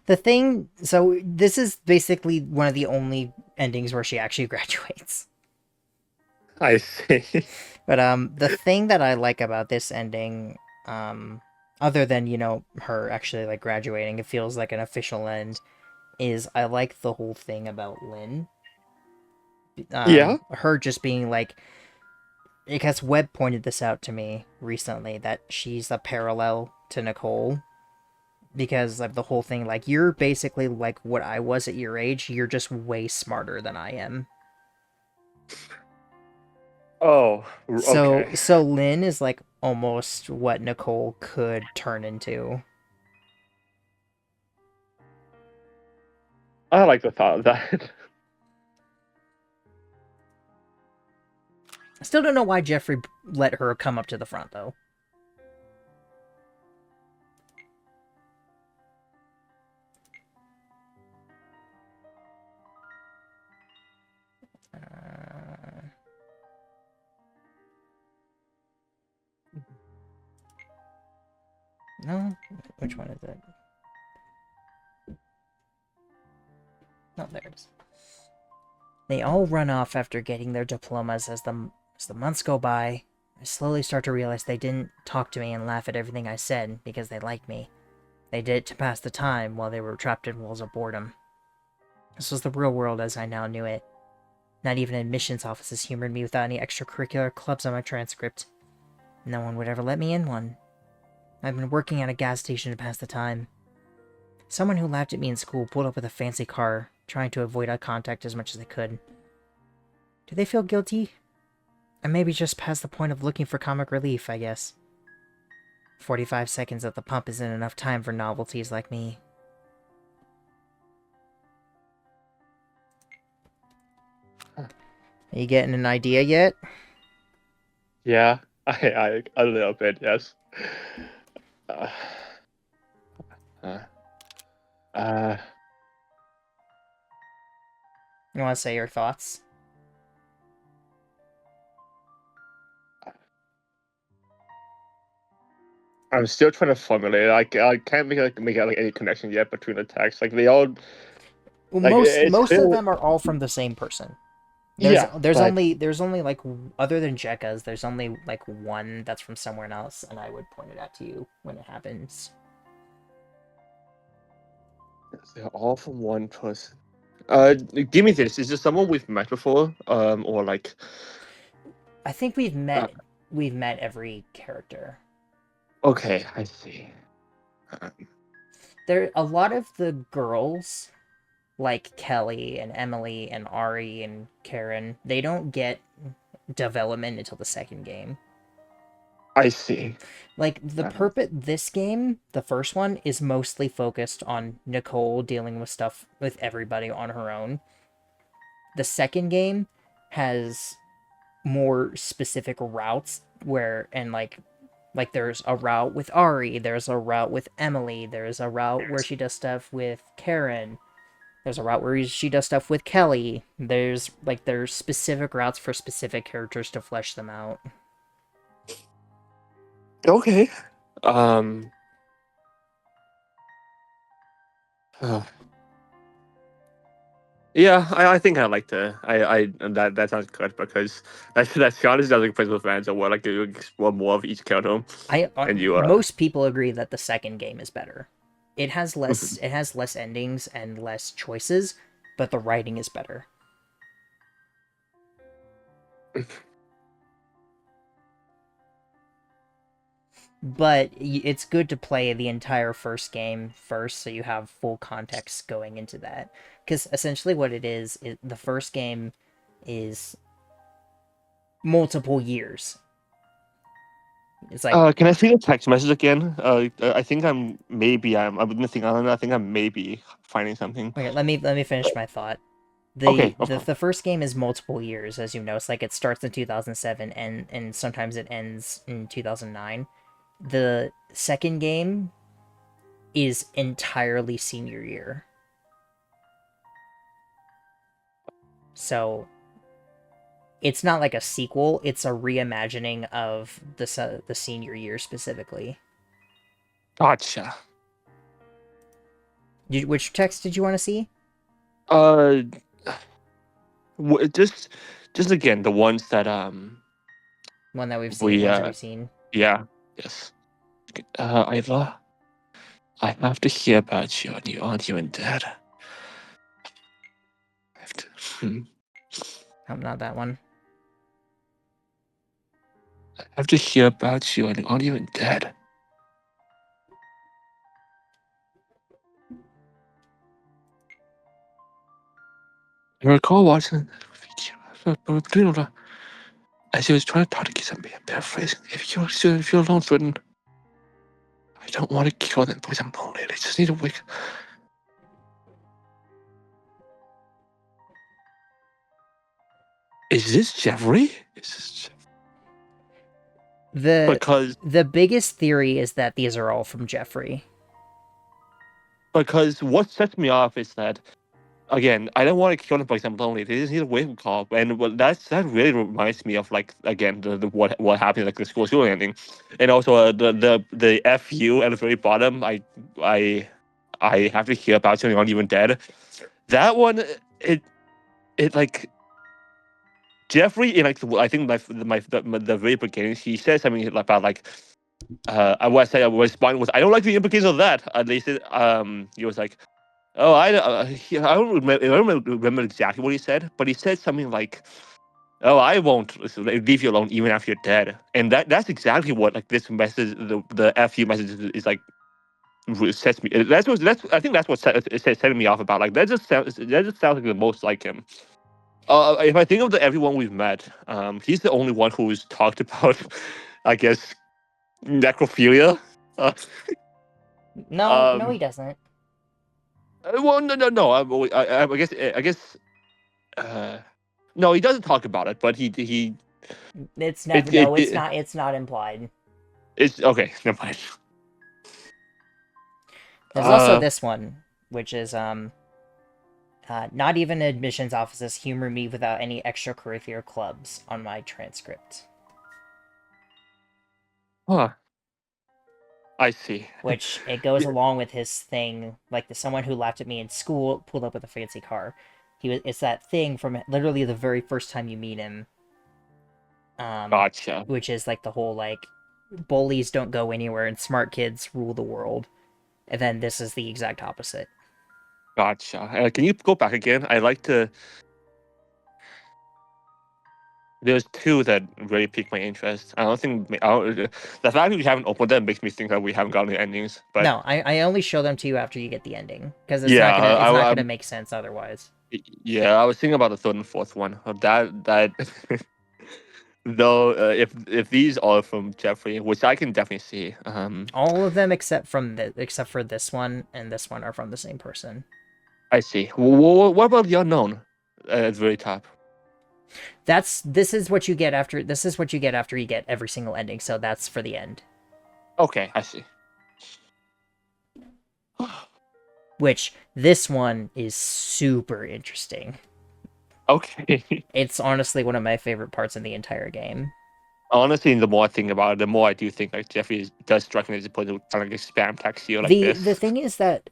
[SPEAKER 1] The thing, so this is basically one of the only endings where she actually graduates.
[SPEAKER 2] I see.
[SPEAKER 1] But the thing that I like about this ending, other than, you know, her actually like graduating, it feels like an official end, is I like the whole thing about Lynn.
[SPEAKER 2] Yeah?
[SPEAKER 1] Her just being like, because Webb pointed this out to me recently, that she's a parallel to Nicole. Because of the whole thing, like, you're basically like what I was at your age, you're just way smarter than I am.
[SPEAKER 2] Oh, okay.
[SPEAKER 1] So Lynn is like almost what Nicole could turn into.
[SPEAKER 2] I like the thought of that.
[SPEAKER 1] I still don't know why Jeffrey let her come up to the front, though. No? Which one is it? No, there it is. They all run off after getting their diplomas as the months go by. I slowly start to realize they didn't talk to me and laugh at everything I said because they liked me. They did it to pass the time while they were trapped in walls of boredom. This was the real world as I now knew it. Not even admissions offices humored me without any extracurricular clubs on my transcript. No one would ever let me in one. I've been working at a gas station to pass the time. Someone who laughed at me in school pulled up with a fancy car, trying to avoid eye contact as much as they could. Do they feel guilty? I maybe just past the point of looking for comic relief, I guess. 45 seconds at the pump isn't enough time for novelties like me. Are you getting an idea yet?
[SPEAKER 2] Yeah, I a little bit, yes.
[SPEAKER 1] You want to say your thoughts?
[SPEAKER 2] I'm still trying to formulate. I can't make any connection yet between the texts. Like they all.
[SPEAKER 1] Well,
[SPEAKER 2] like,
[SPEAKER 1] most of them are all from the same person. There's
[SPEAKER 2] but-
[SPEAKER 1] only like, other than Jekka's, there's only like one that's from somewhere else, and I would point it out to you when it happens.
[SPEAKER 2] They're all from one person. Give me this. Is this someone we've met before? Or like.
[SPEAKER 1] I think we've met every character.
[SPEAKER 2] Okay, I see.
[SPEAKER 1] There a lot of the girls, like Kelly and Emily and Ari and Karen, they don't get development until the second game.
[SPEAKER 2] I see.
[SPEAKER 1] Like, this game, the first one, is mostly focused on Nicole dealing with stuff with everybody on her own. The second game has more specific routes like there's a route with Ari, there's a route with Emily, there's a route where she does stuff with Karen, there's a route where she does stuff with Kelly. There's specific routes for specific characters to flesh them out.
[SPEAKER 2] Okay. Yeah, I think I like that sounds good because that's honestly doesn't principal fans or like you explore more of each character. And you
[SPEAKER 1] Most people agree that the second game is better. It has less endings and less choices, but the writing is better. But it's good to play the entire first game first, so you have full context going into that. Because essentially what it is the first game is multiple years. It's like...
[SPEAKER 2] can I see the text message again? I think I'm missing out. I think I'm maybe finding something.
[SPEAKER 1] Okay, let me finish my thought. The first game is multiple years, as you know. It's like it starts in 2007 and sometimes it ends in 2009. The second game is entirely senior year. So it's not like a sequel, it's a reimagining of the senior year specifically.
[SPEAKER 2] Gotcha.
[SPEAKER 1] Which text did you want to see?
[SPEAKER 2] Just again the ones that
[SPEAKER 1] one that we've seen.
[SPEAKER 2] Yeah. Yes. Isla, I have to hear about you and you aren't even dead. I have to.
[SPEAKER 1] Not that one.
[SPEAKER 2] I have to hear about you and you aren't even dead. I recall watching the video as he was trying to talk to Kisame. I'm paraphrasing. If you're alone, Sweden, I don't want to kill them because I'm lonely. They just need to wake. Is this Jeffrey?
[SPEAKER 1] The biggest theory is that these are all from Jeffrey.
[SPEAKER 2] Because what sets me off is that, again, I don't want to kill them because I'm lonely. They just need a wake-up call, and that really reminds me of like again the what happened like the school ending, and also the FU at the very bottom. I have to hear about you and you're not even dead. That one, it like. Jeffrey, in like I think the very beginning, he said something about like, I was responding was I don't like the implications of that. And they said he was like, oh I don't remember exactly what he said, but he said something like, oh I won't leave you alone even after you're dead, and that's exactly what like this message the FU message is like. Sets me. I think that's what setting me off about. Like that just sounds like the most like him. If I think of everyone we've met, he's the only one who's talked about, I guess, necrophilia.
[SPEAKER 1] No, he doesn't.
[SPEAKER 2] Well, no. I guess. No, he doesn't talk about it, but he.
[SPEAKER 1] It's never. It's not. It's not implied.
[SPEAKER 2] It's okay. Never mind.
[SPEAKER 1] There's also this one, which is not even admissions offices humor me without any extracurricular clubs on my transcript.
[SPEAKER 2] Huh. I see.
[SPEAKER 1] Which it goes along with his thing, like someone who laughed at me in school pulled up with a fancy car. It's that thing from literally the very first time you meet him.
[SPEAKER 2] Gotcha.
[SPEAKER 1] Which is like the whole like bullies don't go anywhere and smart kids rule the world. And then this is the exact opposite.
[SPEAKER 2] Gotcha. Can you go back again? I like to. There's two that really piqued my interest. I don't think the fact that we haven't opened them makes me think that we haven't gotten the endings. But
[SPEAKER 1] no, I only show them to you after you get the ending because it's not gonna make sense otherwise.
[SPEAKER 2] Yeah, I was thinking about the third and fourth one. That though, if these are from Jeffrey, which I can definitely see.
[SPEAKER 1] All of them except for this one and this one are from the same person.
[SPEAKER 2] I see. What about the unknown at the very top?
[SPEAKER 1] This is what you get after you get every single ending. So that's for the end.
[SPEAKER 2] Okay, I see.
[SPEAKER 1] Which this one is super interesting.
[SPEAKER 2] Okay.
[SPEAKER 1] It's honestly one of my favorite parts in the entire game.
[SPEAKER 2] Honestly, the more I think about it, the more I do think like Jeffrey does strike me as a kind of like a spam text here like this.
[SPEAKER 1] The thing is that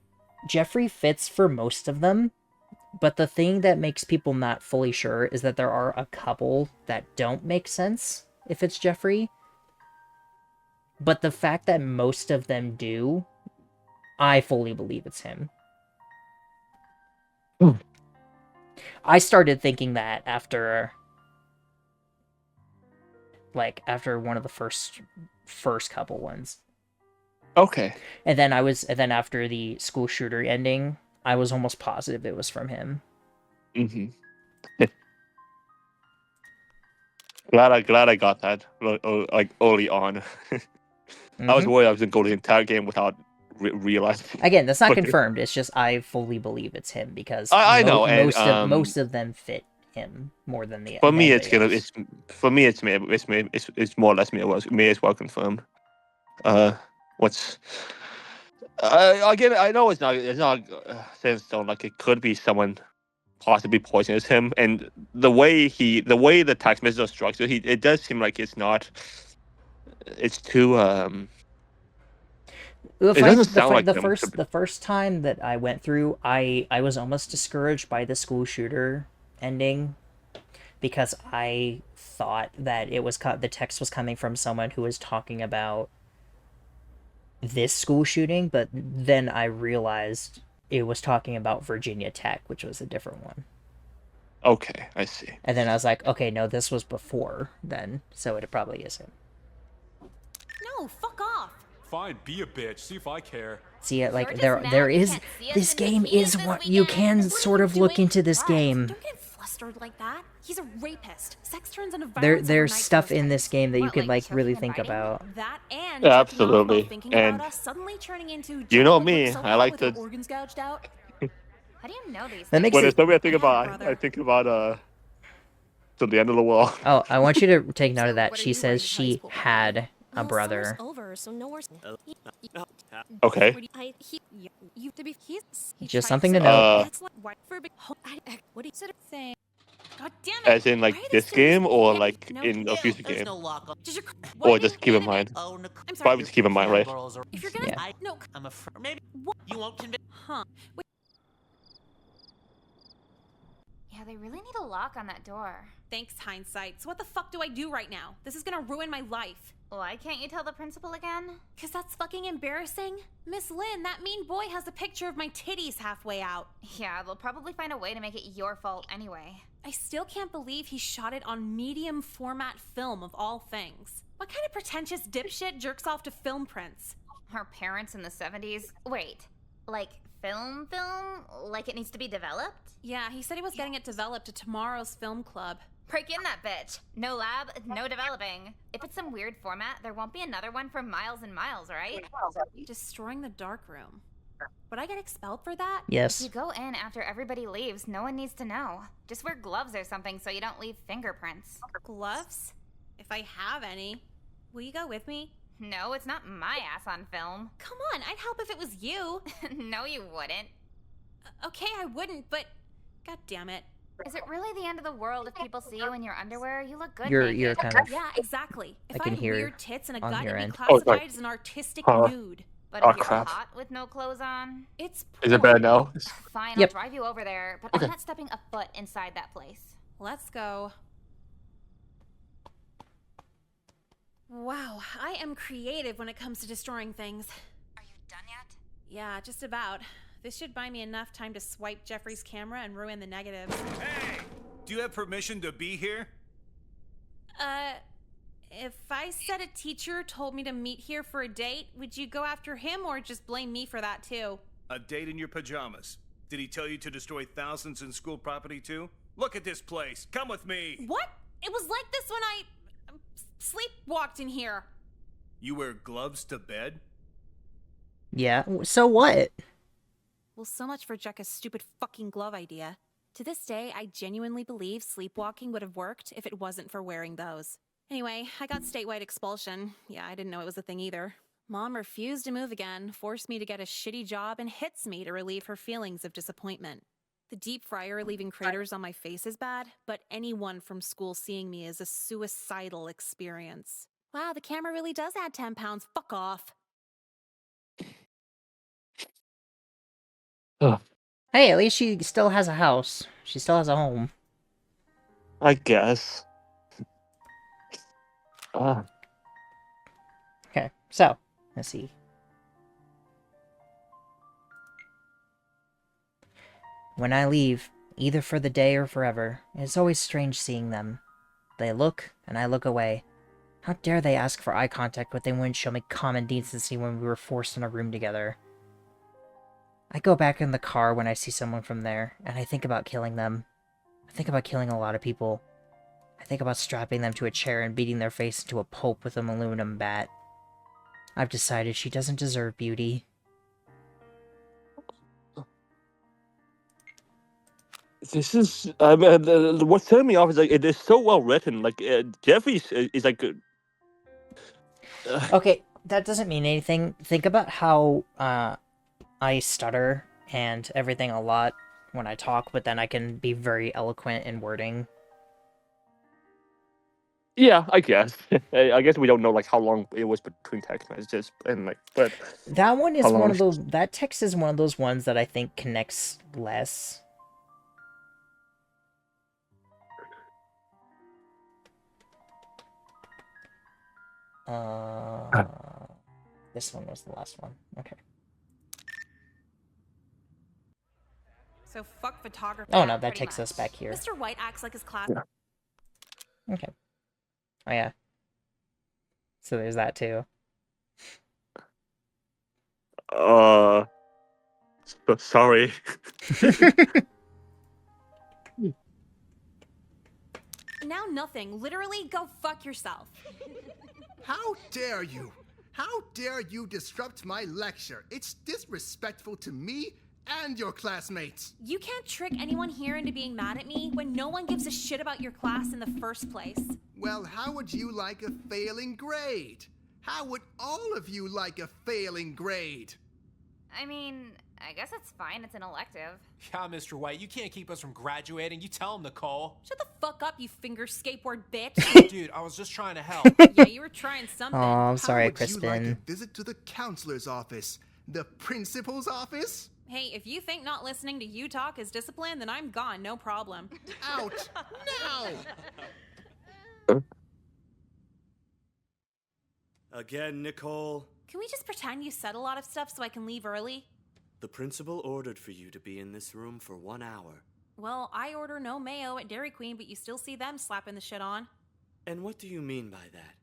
[SPEAKER 1] Jeffrey fits for most of them, but the thing that makes people not fully sure is that there are a couple that don't make sense if it's Jeffrey. But the fact that most of them do I fully believe it's him. I started thinking that after one of the first couple ones.
[SPEAKER 2] Okay.
[SPEAKER 1] And then after the school shooter ending, I was almost positive it was from him.
[SPEAKER 2] Mm-hmm. glad I got that like early on. I was worried I was gonna go the entire game without realizing.
[SPEAKER 1] Again, that's not confirmed. It's just I fully believe it's him because
[SPEAKER 2] I know, and
[SPEAKER 1] most of them fit him more than the.
[SPEAKER 2] For me, it's more or less me as well confirmed. Again, I know it's not set in stone. Like it could be someone possibly poisonous him, and the way the text messages are structured, it does seem like it's not. It's too It doesn't sound like them.
[SPEAKER 1] The first time that I went through, I was almost discouraged by the school shooter ending because I thought that the text was coming from someone who was talking about this school shooting, but then I realized it was talking about Virginia Tech, which was a different one.
[SPEAKER 2] Okay, I see.
[SPEAKER 1] And then I was like, okay, no, this was before then, so it probably is him.
[SPEAKER 21] No, fuck off.
[SPEAKER 14] Fine, be a bitch. See if I care.
[SPEAKER 1] See, like there is this game is what you can sort of look into this game.
[SPEAKER 21] Don't get flustered like that. He's a rapist. Sex turns into violence.
[SPEAKER 1] There's stuff in this game that you could like really think about.
[SPEAKER 21] That and
[SPEAKER 2] yeah, absolutely. And
[SPEAKER 21] suddenly turning into
[SPEAKER 2] you know me, I like to.
[SPEAKER 21] Organs gouged out.
[SPEAKER 5] How do you know these?
[SPEAKER 1] That makes
[SPEAKER 2] when it's something I think about to the end of the world.
[SPEAKER 1] Oh, I want you to take note of that. She says she had a brother.
[SPEAKER 2] Okay.
[SPEAKER 1] Just something to know.
[SPEAKER 5] God damn it.
[SPEAKER 2] As in like this game or like in a future game? Or just keep in mind. Probably just keep in mind, right?
[SPEAKER 21] If you're gonna,
[SPEAKER 1] yeah.
[SPEAKER 21] No,
[SPEAKER 8] I'm afraid maybe you won't convince.
[SPEAKER 21] Huh? Wait.
[SPEAKER 5] Yeah, they really need a lock on that door.
[SPEAKER 3] Thanks, hindsight. So what the fuck do I do right now? This is gonna ruin my life.
[SPEAKER 5] Why can't you tell the principal again?
[SPEAKER 3] Cause that's fucking embarrassing. Miss Lynn, that mean boy has a picture of my titties halfway out.
[SPEAKER 5] Yeah, they'll probably find a way to make it your fault anyway.
[SPEAKER 3] I still can't believe he shot it on medium format film of all things. What kind of pretentious dipshit jerks off to film prints?
[SPEAKER 5] Our parents in the 70s? Wait, like film? Like it needs to be developed?
[SPEAKER 3] Yeah, he said he was getting it developed at tomorrow's film club.
[SPEAKER 5] Break in that bitch. No lab, no developing. If it's some weird format, there won't be another one for miles and miles, right?
[SPEAKER 3] Destroying the dark room. Would I get expelled for that?
[SPEAKER 1] Yes.
[SPEAKER 5] If you go in after everybody leaves, no one needs to know. Just wear gloves or something so you don't leave fingerprints.
[SPEAKER 3] Gloves? If I have any. Will you go with me?
[SPEAKER 5] No, it's not my ass on film.
[SPEAKER 3] Come on, I'd help if it was you.
[SPEAKER 5] No, you wouldn't.
[SPEAKER 3] Okay, I wouldn't, but god damn it.
[SPEAKER 5] Is it really the end of the world if people see you in your underwear? You look good
[SPEAKER 1] You're
[SPEAKER 5] naked.
[SPEAKER 1] kind of.
[SPEAKER 3] Yeah, exactly. If
[SPEAKER 1] I can
[SPEAKER 3] had
[SPEAKER 1] hear
[SPEAKER 3] weird tits and a
[SPEAKER 1] on
[SPEAKER 3] gut,
[SPEAKER 1] your
[SPEAKER 3] it'd
[SPEAKER 1] end.
[SPEAKER 3] be classified as an artistic nude.
[SPEAKER 5] But if you're
[SPEAKER 2] crap.
[SPEAKER 5] hot with no clothes on,
[SPEAKER 3] it's
[SPEAKER 2] Is it bad now?
[SPEAKER 5] fine.
[SPEAKER 1] Yep.
[SPEAKER 5] I'll drive you over there, but
[SPEAKER 2] Okay.
[SPEAKER 5] I'm not stepping a foot inside that place.
[SPEAKER 3] Let's go. Wow, I am creative when it comes to destroying things.
[SPEAKER 5] Are you done yet?
[SPEAKER 3] Yeah, just about. This should buy me enough time to swipe Jeffrey's camera and ruin the negatives.
[SPEAKER 4] Hey! Do you have permission to be here?
[SPEAKER 3] If I said a teacher told me to meet here for a date, would you go after him or just blame me for that too?
[SPEAKER 4] A date in your pajamas. Did he tell you to destroy thousands in school property too? Look at this place. Come with me.
[SPEAKER 3] What? It was like this when I sleepwalked in here.
[SPEAKER 4] You wear gloves to bed?
[SPEAKER 1] Yeah. So what?
[SPEAKER 3] Well, so much for Jekka's stupid fucking glove idea. To this day, I genuinely believe sleepwalking would have worked if it wasn't for wearing those. Anyway, I got statewide expulsion. Yeah, I didn't know it was a thing either. Mom refused to move again, forced me to get a shitty job, and hits me to relieve her feelings of disappointment. The deep fryer leaving craters on my face is bad, but anyone from school seeing me is a suicidal experience. Wow, the camera really does add 10 pounds. Fuck off.
[SPEAKER 1] Hey, at least she still has a house. She still has a home.
[SPEAKER 2] I guess.
[SPEAKER 1] Okay, so let's see. When I leave, either for the day or forever, it's always strange seeing them. They look, and I look away. How dare they ask for eye contact when they wouldn't show me common decency when we were forced in a room together? I go back in the car when I see someone from there, and I think about killing them. I think about killing a lot of people. I think about strapping them to a chair and beating their face into a pulp with an aluminum bat. I've decided she doesn't deserve beauty.
[SPEAKER 2] This is what's throwing me off is like it is so well written. Like Jeffrey is like.
[SPEAKER 1] Okay, that doesn't mean anything. Think about how I stutter and everything a lot when I talk, but then I can be very eloquent in wording.
[SPEAKER 2] Yeah, I guess. I guess we don't know like how long it was between text messages and like, but
[SPEAKER 1] That one is
[SPEAKER 2] how
[SPEAKER 1] one
[SPEAKER 2] long-
[SPEAKER 1] of those. That text is one of those ones that I think connects less. This one was the last one. Okay.
[SPEAKER 3] So fuck photography.
[SPEAKER 1] Oh no, that
[SPEAKER 3] pretty
[SPEAKER 1] takes
[SPEAKER 3] much.
[SPEAKER 1] us back here.
[SPEAKER 3] Mr. White acts like his class.
[SPEAKER 1] Okay. Oh yeah. So there's that too.
[SPEAKER 2] Sorry.
[SPEAKER 22] Now nothing. Literally, go fuck yourself.
[SPEAKER 18] How dare you? How dare you disrupt my lecture? It's disrespectful to me and your classmates.
[SPEAKER 22] You can't trick anyone here into being mad at me when no one gives a shit about your class in the first place.
[SPEAKER 18] Well, how would you like a failing grade? How would all of you like a failing grade?
[SPEAKER 5] I mean, I guess it's fine. It's an elective.
[SPEAKER 6] Yeah, Mr. White, you can't keep us from graduating. You tell him, Nicole.
[SPEAKER 22] Shut the fuck up, you finger skateboard bitch.
[SPEAKER 6] Dude, I was just trying to help.
[SPEAKER 22] Yeah, you were trying something.
[SPEAKER 1] Oh, I'm sorry,
[SPEAKER 18] How would you like a
[SPEAKER 1] Crispin.
[SPEAKER 18] visit to the counselor's office? The principal's office?
[SPEAKER 3] Hey, if you think not listening to you talk is discipline, then I'm gone, no problem.
[SPEAKER 18] Out! Now!
[SPEAKER 17] Again, Nicole.
[SPEAKER 22] Can we just pretend you said a lot of stuff so I can leave early?
[SPEAKER 17] The principal ordered for you to be in this room for 1 hour.
[SPEAKER 3] Well, I order no mayo at Dairy Queen, but you still see them slapping the shit on.
[SPEAKER 17] And what do you mean by that?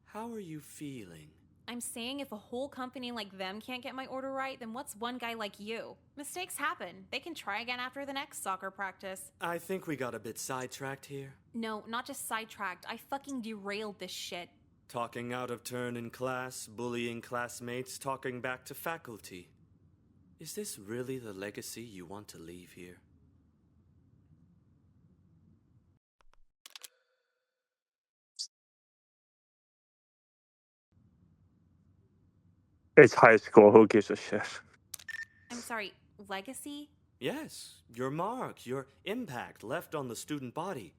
[SPEAKER 17] How are you feeling?
[SPEAKER 3] I'm saying if a whole company like them can't get my order right, then what's one guy like you? Mistakes happen. They can try again after the next soccer practice.
[SPEAKER 17] I think we got a bit sidetracked here.
[SPEAKER 3] No, not just sidetracked. I fucking derailed this shit.
[SPEAKER 17] Talking out of turn in class, bullying classmates, talking back to faculty. Is this really the legacy you want to leave here?
[SPEAKER 2] It's high school. Who gives a shit?
[SPEAKER 3] I'm sorry, legacy?
[SPEAKER 17] Yes, your mark, your impact left on the student body.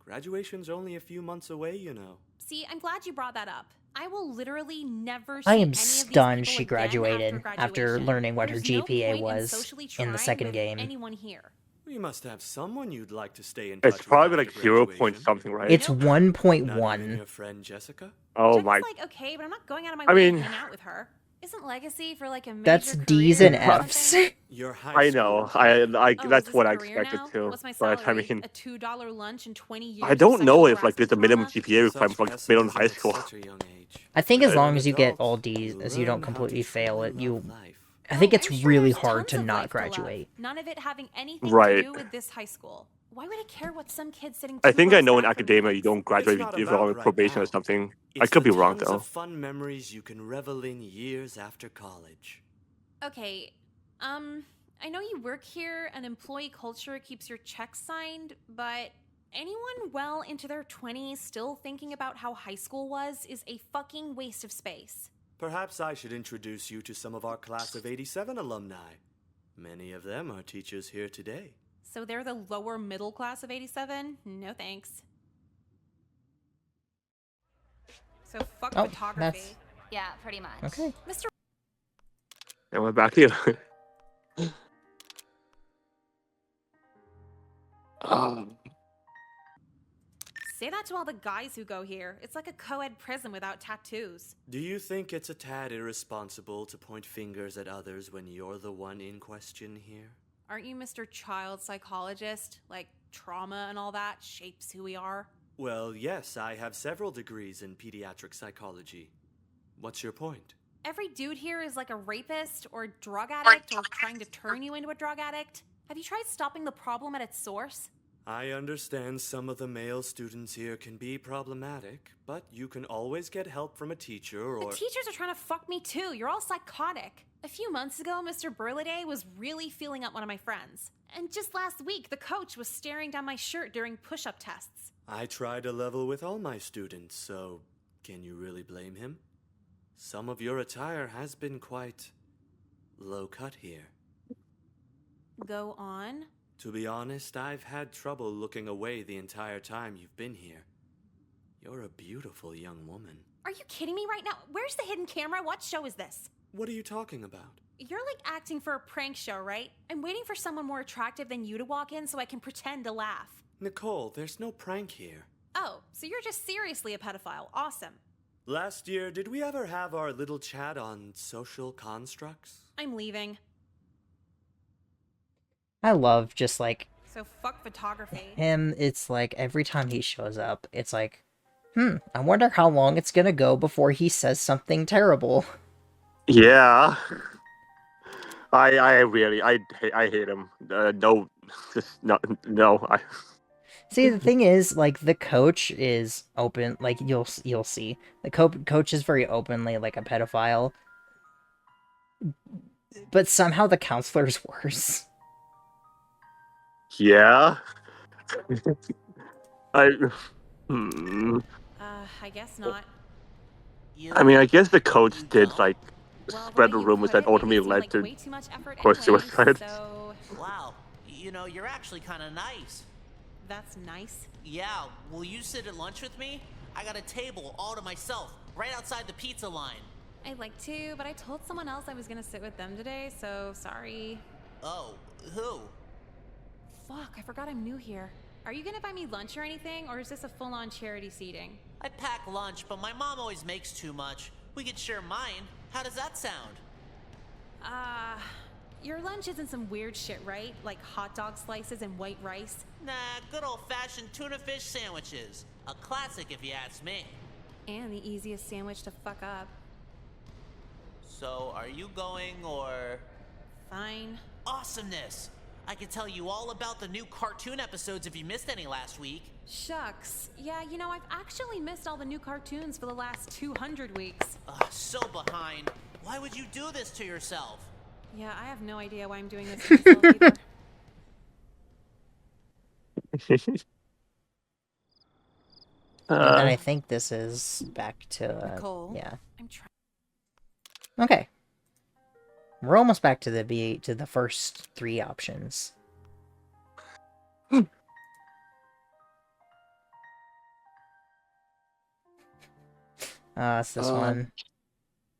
[SPEAKER 17] Graduation's only a few months away, you know.
[SPEAKER 3] See, I'm glad you brought that up. I will literally never see
[SPEAKER 1] I
[SPEAKER 3] any
[SPEAKER 1] am
[SPEAKER 3] of these
[SPEAKER 1] stunned
[SPEAKER 3] people
[SPEAKER 1] she
[SPEAKER 3] again
[SPEAKER 1] graduated after
[SPEAKER 3] graduation.
[SPEAKER 1] learning what her
[SPEAKER 3] There's no
[SPEAKER 1] GPA
[SPEAKER 3] point in
[SPEAKER 1] was
[SPEAKER 3] socially
[SPEAKER 1] in the
[SPEAKER 3] trying
[SPEAKER 1] second
[SPEAKER 3] with
[SPEAKER 1] game.
[SPEAKER 3] anyone here.
[SPEAKER 17] You must have someone you'd like to stay in touch
[SPEAKER 2] It's
[SPEAKER 17] with
[SPEAKER 2] probably like
[SPEAKER 17] after
[SPEAKER 2] 0
[SPEAKER 17] graduation.
[SPEAKER 2] point something, right?
[SPEAKER 1] It's
[SPEAKER 17] Not even
[SPEAKER 1] 1.1.
[SPEAKER 17] your friend Jessica?
[SPEAKER 2] Oh
[SPEAKER 3] Jessica's
[SPEAKER 2] my.
[SPEAKER 3] like okay, but I'm not going out of my
[SPEAKER 2] I
[SPEAKER 3] way
[SPEAKER 2] mean-
[SPEAKER 3] to hang out with her. Isn't legacy for like a major
[SPEAKER 1] That's
[SPEAKER 3] career
[SPEAKER 1] D's and
[SPEAKER 3] or
[SPEAKER 1] F's.
[SPEAKER 3] something?
[SPEAKER 17] Your high
[SPEAKER 2] I know.
[SPEAKER 17] school.
[SPEAKER 2] I
[SPEAKER 3] Oh,
[SPEAKER 2] that's
[SPEAKER 3] is
[SPEAKER 2] what
[SPEAKER 3] this
[SPEAKER 2] I
[SPEAKER 3] a career
[SPEAKER 2] expected
[SPEAKER 3] now?
[SPEAKER 2] too.
[SPEAKER 3] What's my
[SPEAKER 2] But
[SPEAKER 3] salary?
[SPEAKER 2] I mean,
[SPEAKER 3] a $2 lunch in 20 years.
[SPEAKER 2] I don't know
[SPEAKER 3] sexual
[SPEAKER 2] if like there's a minimum
[SPEAKER 3] harassment
[SPEAKER 2] GPA
[SPEAKER 17] Such
[SPEAKER 2] requirement for like middle and high
[SPEAKER 17] pessimism
[SPEAKER 2] school.
[SPEAKER 17] at such a young age.
[SPEAKER 1] I think as
[SPEAKER 17] As
[SPEAKER 1] long
[SPEAKER 17] an
[SPEAKER 1] as you get
[SPEAKER 17] adult,
[SPEAKER 1] all D's,
[SPEAKER 17] you
[SPEAKER 1] as you don't
[SPEAKER 17] learn how to
[SPEAKER 1] completely fail it,
[SPEAKER 17] truly
[SPEAKER 1] you.
[SPEAKER 17] love life.
[SPEAKER 1] I think it's
[SPEAKER 3] I'm sure
[SPEAKER 1] really
[SPEAKER 3] there's
[SPEAKER 1] hard to
[SPEAKER 3] tons of
[SPEAKER 1] not
[SPEAKER 3] life to love,
[SPEAKER 1] graduate.
[SPEAKER 3] None of it having anything
[SPEAKER 2] Right.
[SPEAKER 3] to do with this high school. Why would I care what some kid sitting
[SPEAKER 2] I
[SPEAKER 3] two
[SPEAKER 2] think I
[SPEAKER 3] rows
[SPEAKER 2] know in
[SPEAKER 3] back from me
[SPEAKER 2] academia you
[SPEAKER 3] thinks?
[SPEAKER 2] don't graduate
[SPEAKER 17] not
[SPEAKER 2] if you're on
[SPEAKER 17] about right
[SPEAKER 2] probation or
[SPEAKER 17] now.
[SPEAKER 2] something. I
[SPEAKER 17] It's
[SPEAKER 2] could be
[SPEAKER 17] the
[SPEAKER 2] wrong
[SPEAKER 17] tons
[SPEAKER 2] though.
[SPEAKER 17] of fun memories you can revel in years after college.
[SPEAKER 3] Okay, I know you work here and employee culture keeps your checks signed, but anyone well into their 20s still thinking about how high school was is a fucking waste of space.
[SPEAKER 17] Perhaps I should introduce you to some of our class of 87 alumni. Many of them are teachers here today.
[SPEAKER 3] So they're the lower middle class of 87? No thanks. So fuck
[SPEAKER 1] Oh,
[SPEAKER 3] photography.
[SPEAKER 1] that's-
[SPEAKER 5] Yeah, pretty much.
[SPEAKER 1] Okay.
[SPEAKER 3] Mr.
[SPEAKER 2] And we're back here. um,
[SPEAKER 3] Say that to all the guys who go here. It's like a co-ed prison without tattoos.
[SPEAKER 17] Do you think it's a tad irresponsible to point fingers at others when you're the one in question here?
[SPEAKER 3] Aren't you Mr. Child Psychologist? Like, trauma and all that shapes who we are?
[SPEAKER 17] Well, yes, I have several degrees in pediatric psychology. What's your point?
[SPEAKER 3] Every dude here is like a rapist or drug addict or trying to turn you into a drug addict. Have you tried stopping the problem at its source?
[SPEAKER 17] I understand some of the male students here can be problematic, but you can always get help from a teacher or...
[SPEAKER 3] The teachers are trying to fuck me too. You're all psychotic. A few months ago, Mr. Burlade was really feeling up one of my friends. And just last week, the coach was staring down my shirt during push-up tests.
[SPEAKER 17] I try to level with all my students, so can you really blame him? Some of your attire has been quite low-cut here.
[SPEAKER 3] Go on.
[SPEAKER 17] To be honest, I've had trouble looking away the entire time you've been here. You're a beautiful young woman.
[SPEAKER 3] Are you kidding me right now? Where's the hidden camera? What show is this?
[SPEAKER 17] What are you talking about?
[SPEAKER 3] You're like acting for a prank show, right? I'm waiting for someone more attractive than you to walk in so I can pretend to laugh.
[SPEAKER 17] Nicole, there's no prank here.
[SPEAKER 3] Oh, so you're just seriously a pedophile. Awesome.
[SPEAKER 17] Last year, did we ever have our little chat on social constructs?
[SPEAKER 3] I'm leaving.
[SPEAKER 1] I love just like
[SPEAKER 3] So fuck photography.
[SPEAKER 1] him. It's like every time he shows up, it's like, I wonder how long it's gonna go before he says something terrible.
[SPEAKER 2] Yeah. I hate him. No, just no.
[SPEAKER 1] See, the thing is, like, the coach is open. Like, you'll see the coach is very openly like a pedophile, but somehow the counselor's worse.
[SPEAKER 2] Yeah.
[SPEAKER 3] I guess not.
[SPEAKER 2] I mean, I guess the coach did like spread the rumors that ultimately led to course suicide.
[SPEAKER 3] So...
[SPEAKER 8] Wow, you know, you're actually kind of nice.
[SPEAKER 3] That's nice.
[SPEAKER 8] Yeah, will you sit at lunch with me? I got a table all to myself, right outside the pizza line.
[SPEAKER 3] I'd like to, but I told someone else I was gonna sit with them today, so sorry.
[SPEAKER 8] Oh, who?
[SPEAKER 3] Fuck, I forgot I'm new here. Are you gonna buy me lunch or anything, or is this a full-on charity seating?
[SPEAKER 8] I'd pack lunch, but my mom always makes too much. We could share mine. How does that sound?
[SPEAKER 3] Your lunch isn't some weird shit, right? Like hot dog slices and white rice?
[SPEAKER 8] Nah, good old-fashioned tuna fish sandwiches. A classic if you ask me.
[SPEAKER 3] And the easiest sandwich to fuck up.
[SPEAKER 8] So, are you going, or...?
[SPEAKER 3] Fine.
[SPEAKER 8] Awesomeness! I can tell you all about the new cartoon episodes if you missed any last week.
[SPEAKER 3] Shucks. Yeah, you know, I've actually missed all the new cartoons for the last 200 weeks.
[SPEAKER 8] So behind. Why would you do this to yourself?
[SPEAKER 3] Yeah, I have no idea why I'm doing this to myself either.
[SPEAKER 1] And then I think this is back to
[SPEAKER 3] Nicole,
[SPEAKER 1] yeah.
[SPEAKER 3] I'm trying.
[SPEAKER 1] Okay. We're almost back to the first three options. It's this one.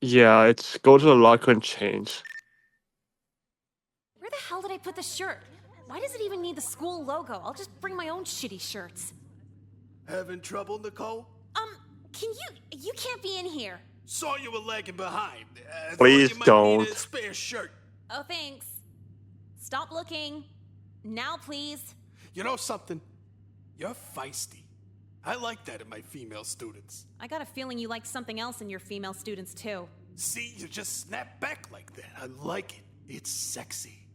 [SPEAKER 2] Yeah, it's go to the locker and change.
[SPEAKER 3] Where the hell did I put the shirt? Why does it even need the school logo? I'll just bring my own shitty shirts.
[SPEAKER 9] Having trouble, Nicole?
[SPEAKER 3] You can't be in here.
[SPEAKER 9] Saw you were lagging behind.
[SPEAKER 2] Please
[SPEAKER 9] thought you might
[SPEAKER 2] don't.
[SPEAKER 9] need a spare shirt.
[SPEAKER 3] Oh, thanks. Stop looking. Now, please.
[SPEAKER 9] You know something? You're feisty. I like that in my female students.
[SPEAKER 3] I got a feeling you like something else in your female students, too.
[SPEAKER 9] See, you just snap back like that. I like it. It's sexy.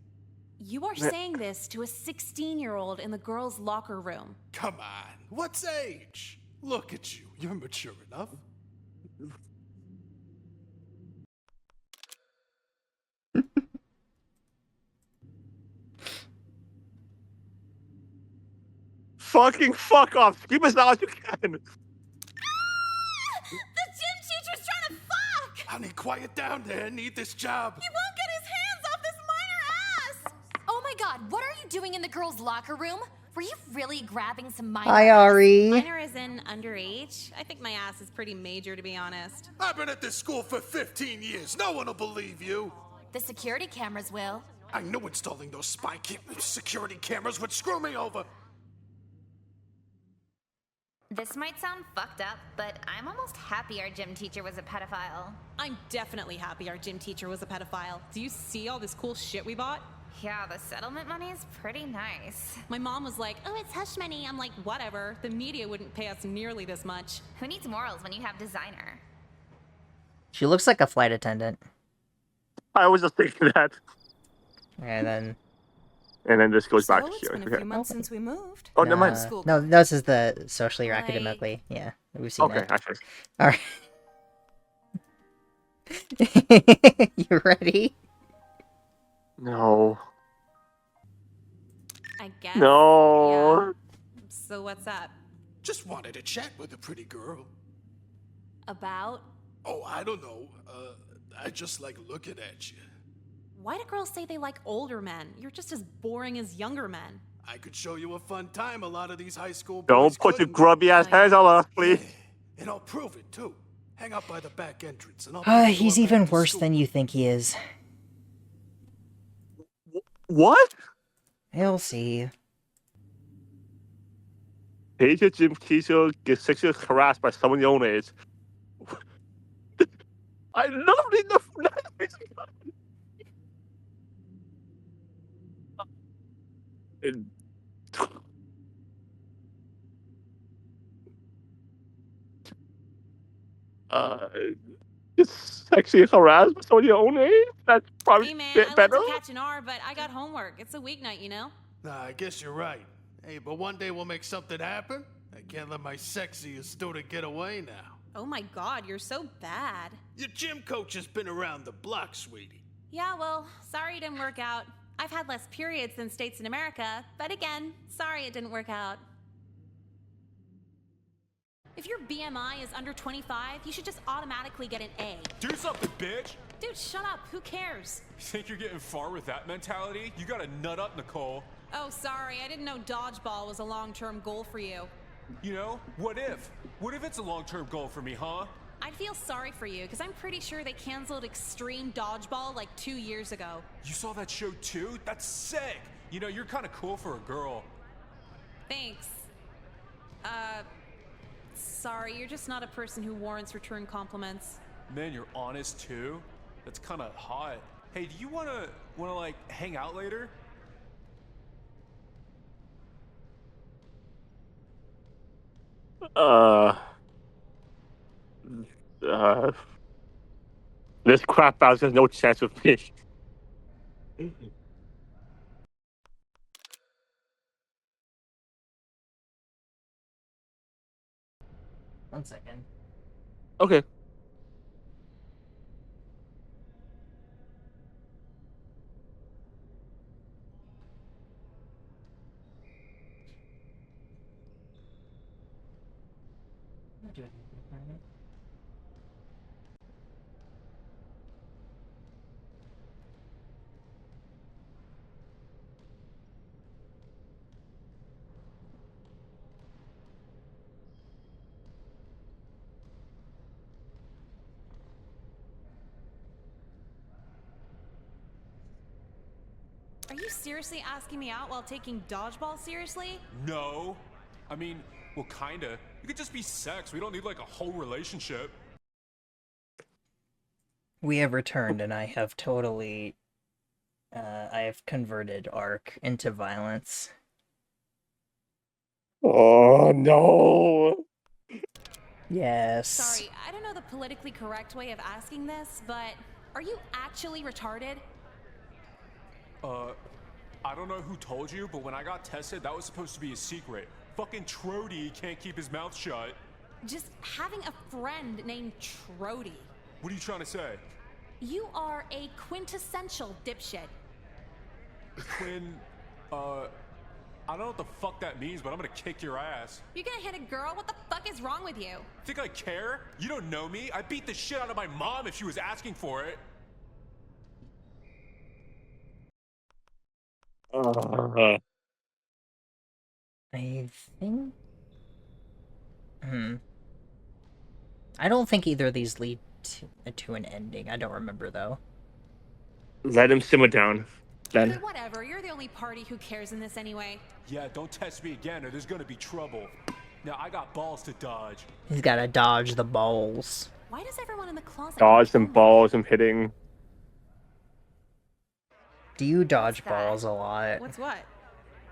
[SPEAKER 3] You are saying this to a 16-year-old in the girls' locker room.
[SPEAKER 9] Come on. What's age? Look at you. You're mature enough.
[SPEAKER 2] Fucking fuck off! Scream as loud as you can!
[SPEAKER 3] The gym teacher's trying to fuck!
[SPEAKER 9] Honey, quiet down there. I need this job.
[SPEAKER 3] He won't get his hands off this minor ass!
[SPEAKER 15] Oh my god, what are you doing in the girls' locker room? Were you really grabbing some minor?
[SPEAKER 1] Hi, Ari.
[SPEAKER 3] Minor is in underage. I think my ass is pretty major, to be honest.
[SPEAKER 9] I've been at this school for 15 years. No one will believe you.
[SPEAKER 15] The security cameras will.
[SPEAKER 9] I knew installing those security cameras would screw me over.
[SPEAKER 5] This might sound fucked up, but I'm almost happy our gym teacher was a pedophile.
[SPEAKER 3] I'm definitely happy our gym teacher was a pedophile. Do you see all this cool shit we bought?
[SPEAKER 5] Yeah, the settlement money is pretty nice.
[SPEAKER 22] My mom was like, oh, it's hush money. I'm like, whatever. The media wouldn't pay us nearly this much.
[SPEAKER 5] Who needs morals when you have designer?
[SPEAKER 1] She looks like a flight attendant.
[SPEAKER 2] I was just thinking that.
[SPEAKER 1] And then
[SPEAKER 2] this goes back
[SPEAKER 19] So
[SPEAKER 2] to
[SPEAKER 19] it's
[SPEAKER 2] here.
[SPEAKER 19] been a few months since we moved.
[SPEAKER 2] Oh, never mind.
[SPEAKER 1] No, this is the socially or
[SPEAKER 19] Like-
[SPEAKER 1] academically. Yeah, we've seen
[SPEAKER 2] Okay,
[SPEAKER 1] that.
[SPEAKER 2] actually.
[SPEAKER 1] All right. You ready?
[SPEAKER 2] No.
[SPEAKER 3] I guess.
[SPEAKER 2] No.
[SPEAKER 3] Yeah. So what's up?
[SPEAKER 9] Just wanted to chat with a pretty girl.
[SPEAKER 3] About?
[SPEAKER 9] Oh, I don't know. I just like looking at you.
[SPEAKER 3] Why do girls say they like older men? You're just as boring as younger men.
[SPEAKER 9] I could show you a fun time a lot of these high school boys
[SPEAKER 2] Don't put your
[SPEAKER 9] couldn't.
[SPEAKER 2] grubby ass hands on us, please.
[SPEAKER 9] And I'll prove it too. Hang out by the back entrance and I'll pick you
[SPEAKER 1] He's
[SPEAKER 9] up
[SPEAKER 1] even
[SPEAKER 9] after
[SPEAKER 1] worse
[SPEAKER 9] school.
[SPEAKER 1] than you think he is.
[SPEAKER 2] What?
[SPEAKER 1] You'll see.
[SPEAKER 2] Teacher Jim Keisha gets sexually harassed by someone your own age. I love the It's sexually harassed by someone your own age? That's probably
[SPEAKER 3] Hey man,
[SPEAKER 2] a bit
[SPEAKER 3] I
[SPEAKER 2] better.
[SPEAKER 3] love to catch an R, but I got homework. It's a weeknight, you know?
[SPEAKER 9] Nah, I guess you're right. Hey, but one day we'll make something happen. I can't let my sexiest student get away now.
[SPEAKER 3] Oh my god, you're so bad.
[SPEAKER 9] Your gym coach has been around the block, sweetie.
[SPEAKER 3] Yeah, well, sorry it didn't work out. I've had less periods than states in America, but again, sorry it didn't work out. If your BMI is under 25, you should just automatically get an A.
[SPEAKER 14] Do something, bitch!
[SPEAKER 3] Dude, shut up. Who cares?
[SPEAKER 14] You think you're getting far with that mentality? You gotta nut up, Nicole.
[SPEAKER 3] Oh, sorry. I didn't know dodgeball was a long-term goal for you.
[SPEAKER 14] You know, what if? What if it's a long-term goal for me, huh?
[SPEAKER 3] I'd feel sorry for you, because I'm pretty sure they canceled Extreme Dodgeball like 2 years ago.
[SPEAKER 14] You saw that show too? That's sick! You know, you're kinda cool for a girl.
[SPEAKER 3] Thanks. Sorry, you're just not a person who warrants return compliments.
[SPEAKER 14] Man, you're honest too? That's kinda hot. Hey, do you wanna like, hang out later?
[SPEAKER 2] This crap house has no chance with me.
[SPEAKER 1] One second.
[SPEAKER 2] Okay.
[SPEAKER 3] Are you seriously asking me out while taking dodgeball seriously?
[SPEAKER 14] No. I mean, well, kinda. It could just be sex. We don't need like a whole relationship.
[SPEAKER 1] We have returned, and I have totally... I have converted Ark into violence.
[SPEAKER 2] Oh, no.
[SPEAKER 1] Yes.
[SPEAKER 3] Sorry, I don't know the politically correct way of asking this, but are you actually retarded?
[SPEAKER 14] I don't know who told you, but when I got tested, that was supposed to be a secret. Fucking Trody can't keep his mouth shut.
[SPEAKER 3] Just having a friend named Trody.
[SPEAKER 14] What are you trying to say?
[SPEAKER 3] You are a quintessential dipshit.
[SPEAKER 14] Quinn, I don't know what the fuck that means, but I'm gonna kick your ass.
[SPEAKER 3] You're gonna hit a girl? What the fuck is wrong with you?
[SPEAKER 14] Think I care? You don't know me. I beat the shit out of my mom if she was asking for it.
[SPEAKER 1] I think... I don't think either of these lead to an ending. I don't remember, though.
[SPEAKER 2] Let him simmer down, then.
[SPEAKER 3] But whatever, you're the only party who cares in this anyway.
[SPEAKER 14] Yeah, don't test me again or there's gonna be trouble. Now, I got balls to dodge.
[SPEAKER 1] He's gotta dodge the balls.
[SPEAKER 3] Why does everyone in the closet...
[SPEAKER 2] Dodge some balls and hitting.
[SPEAKER 1] Do you dodge balls a lot?
[SPEAKER 22] What's what?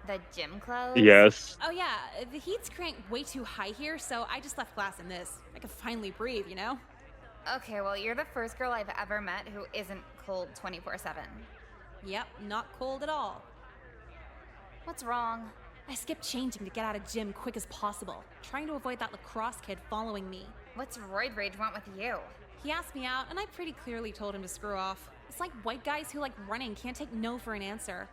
[SPEAKER 5] The gym clothes?
[SPEAKER 2] Yes.
[SPEAKER 22] Oh yeah, the heat's cranked way too high here, so I just left class in this. I could finally breathe, you know?
[SPEAKER 5] Okay, well, you're the first girl I've ever met who isn't cold 24/7.
[SPEAKER 22] Yep, not cold at all.
[SPEAKER 5] What's wrong?
[SPEAKER 22] I skipped changing to get out of gym quick as possible, trying to avoid that lacrosse kid following me.
[SPEAKER 5] What's Roid Rage want with you?
[SPEAKER 22] He asked me out, and I pretty clearly told him to screw off. It's like white guys who like running can't take no for an answer.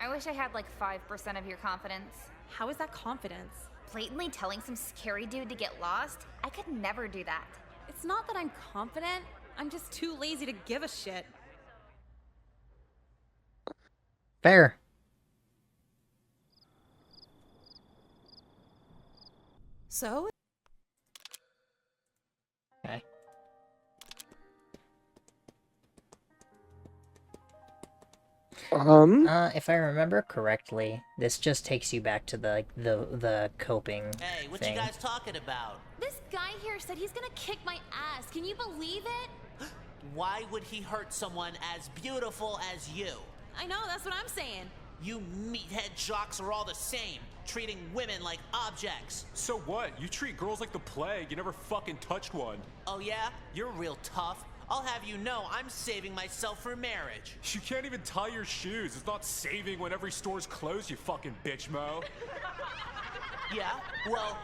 [SPEAKER 5] I wish I had like 5% of your confidence.
[SPEAKER 22] How is that confidence?
[SPEAKER 5] Blatantly telling some scary dude to get lost? I could never do that.
[SPEAKER 22] It's not that I'm confident, I'm just too lazy to give a shit.
[SPEAKER 1] Fair.
[SPEAKER 19] So?
[SPEAKER 1] Okay. If I remember correctly, this just takes you back to the coping
[SPEAKER 8] Hey, what
[SPEAKER 1] thing.
[SPEAKER 8] you guys talking about?
[SPEAKER 15] This guy here said he's gonna kick my ass. Can you believe it?
[SPEAKER 8] Why would he hurt someone as beautiful as you?
[SPEAKER 22] I know, that's what I'm saying.
[SPEAKER 8] You meathead jocks are all the same, treating women like objects.
[SPEAKER 14] So what? You treat girls like the plague. You never fucking touched one.
[SPEAKER 8] Oh yeah? You're real tough. I'll have you know I'm saving myself for marriage.
[SPEAKER 14] You can't even tie your shoes. It's not saving when every store's closed, you fucking bitch, Mo.
[SPEAKER 8] Yeah? Well,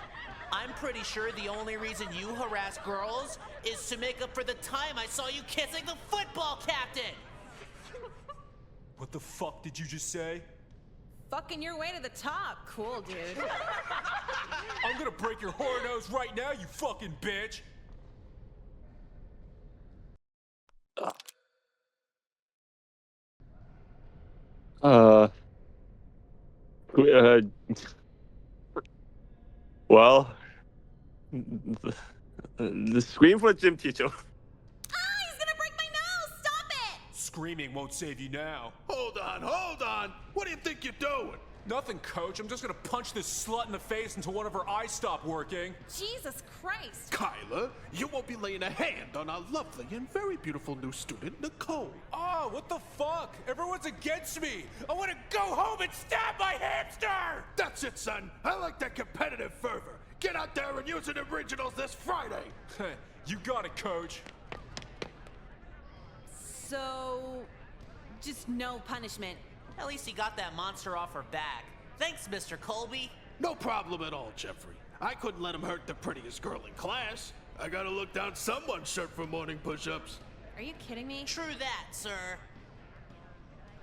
[SPEAKER 8] I'm pretty sure the only reason you harass girls is to make up for the time I saw you kissing the football captain!
[SPEAKER 14] What the fuck did you just say?
[SPEAKER 22] Fucking your way to the top. Cool, dude.
[SPEAKER 14] I'm gonna break your whore nose right now, you fucking bitch!
[SPEAKER 2] Well, the scream for the gym teacher.
[SPEAKER 14] Screaming won't save you now.
[SPEAKER 9] Hold on. What do you think you're doing?
[SPEAKER 14] Nothing, coach. I'm just gonna punch this slut in the face until one of her eyes stop working.
[SPEAKER 22] Jesus Christ.
[SPEAKER 9] Kyler, you won't be laying a hand on our lovely and very beautiful new student, Nicole.
[SPEAKER 14] Oh, what the fuck? Everyone's against me. I want to go home and stab my hamster!
[SPEAKER 9] That's it, son. I like that competitive fervor. Get out there and use it originals this Friday.
[SPEAKER 14] You got it, coach.
[SPEAKER 22] So, just no punishment.
[SPEAKER 8] At least he got that monster off her back. Thanks, Mr. Colby.
[SPEAKER 9] No problem at all, Jeffrey. I couldn't let him hurt the prettiest girl in class. I gotta look down someone's shirt for morning push-ups.
[SPEAKER 22] Are you kidding me?
[SPEAKER 8] True that, sir.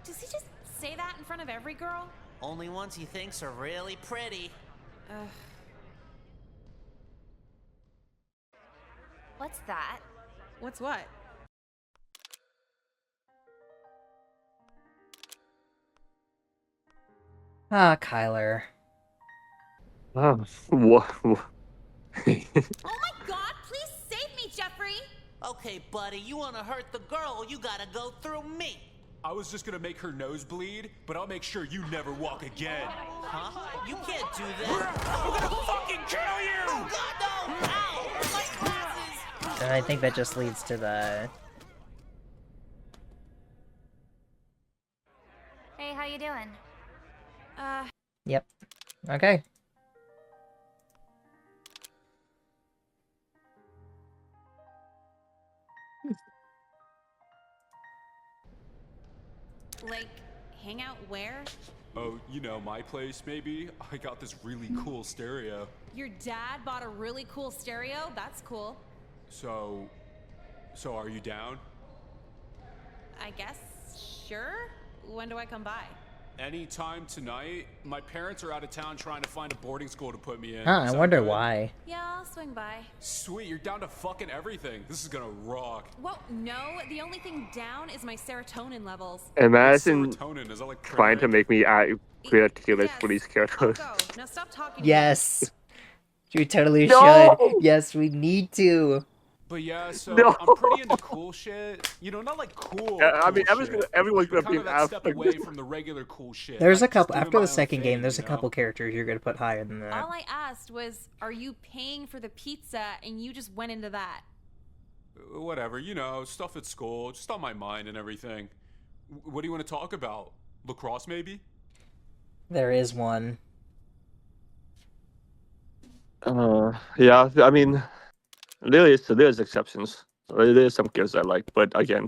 [SPEAKER 22] Does he just say that in front of every girl?
[SPEAKER 8] Only ones he thinks are really pretty.
[SPEAKER 22] Ugh.
[SPEAKER 5] What's that?
[SPEAKER 22] What's what?
[SPEAKER 1] Ah, Kyler.
[SPEAKER 2] What?
[SPEAKER 22] Oh my god, please save me, Jeffrey!
[SPEAKER 8] Okay, buddy, you wanna hurt the girl, you gotta go through me.
[SPEAKER 14] I was just gonna make her nose bleed, but I'll make sure you never walk again.
[SPEAKER 8] Huh? You can't do that.
[SPEAKER 14] I'm gonna fucking kill you!
[SPEAKER 8] Oh god, no! Ow! My glasses!
[SPEAKER 1] And I think that just leads to the...
[SPEAKER 5] Hey, how you doing?
[SPEAKER 1] Yep. Okay.
[SPEAKER 22] Like, hang out where?
[SPEAKER 14] Oh, you know, my place, maybe? I got this really cool stereo.
[SPEAKER 22] Your dad bought a really cool stereo? That's cool.
[SPEAKER 14] So are you down?
[SPEAKER 22] I guess, sure? When do I come by?
[SPEAKER 14] Anytime tonight. My parents are out of town trying to find a boarding school to put me in.
[SPEAKER 1] Huh, I
[SPEAKER 14] Sound
[SPEAKER 1] wonder
[SPEAKER 14] good?
[SPEAKER 1] why.
[SPEAKER 22] Yeah, I'll swing by.
[SPEAKER 14] Sweet, you're down to fucking everything. This is gonna rock.
[SPEAKER 22] Well, no, the only thing down is my serotonin levels.
[SPEAKER 2] Imagine
[SPEAKER 14] Serotonin, is that like
[SPEAKER 2] trying to make me create tier list for these characters.
[SPEAKER 22] Go. Now stop talking.
[SPEAKER 1] Yes. We totally
[SPEAKER 2] No!
[SPEAKER 1] should. Yes, we need to.
[SPEAKER 14] But yeah, so
[SPEAKER 2] No.
[SPEAKER 14] I'm pretty into cool shit. You know, not like cool.
[SPEAKER 2] I mean,
[SPEAKER 14] cool shit,
[SPEAKER 2] everyone's gonna
[SPEAKER 14] kind
[SPEAKER 2] be
[SPEAKER 14] of
[SPEAKER 2] an
[SPEAKER 14] that step
[SPEAKER 2] asshole.
[SPEAKER 14] away from the regular cool shit.
[SPEAKER 1] There's a
[SPEAKER 14] Like, just
[SPEAKER 1] couple,
[SPEAKER 14] doing
[SPEAKER 1] after
[SPEAKER 14] my
[SPEAKER 1] the
[SPEAKER 14] own
[SPEAKER 1] second game,
[SPEAKER 14] thing,
[SPEAKER 1] there's a
[SPEAKER 14] you know?
[SPEAKER 1] couple characters you're gonna put higher than that.
[SPEAKER 22] All I asked was, are you paying for the pizza? And you just went into that.
[SPEAKER 14] Whatever, you know, stuff at school, just on my mind and everything. What do you want to talk about? Lacrosse, maybe?
[SPEAKER 1] There is one.
[SPEAKER 2] Yeah, I mean, there's exceptions. There's some kids I like, but again,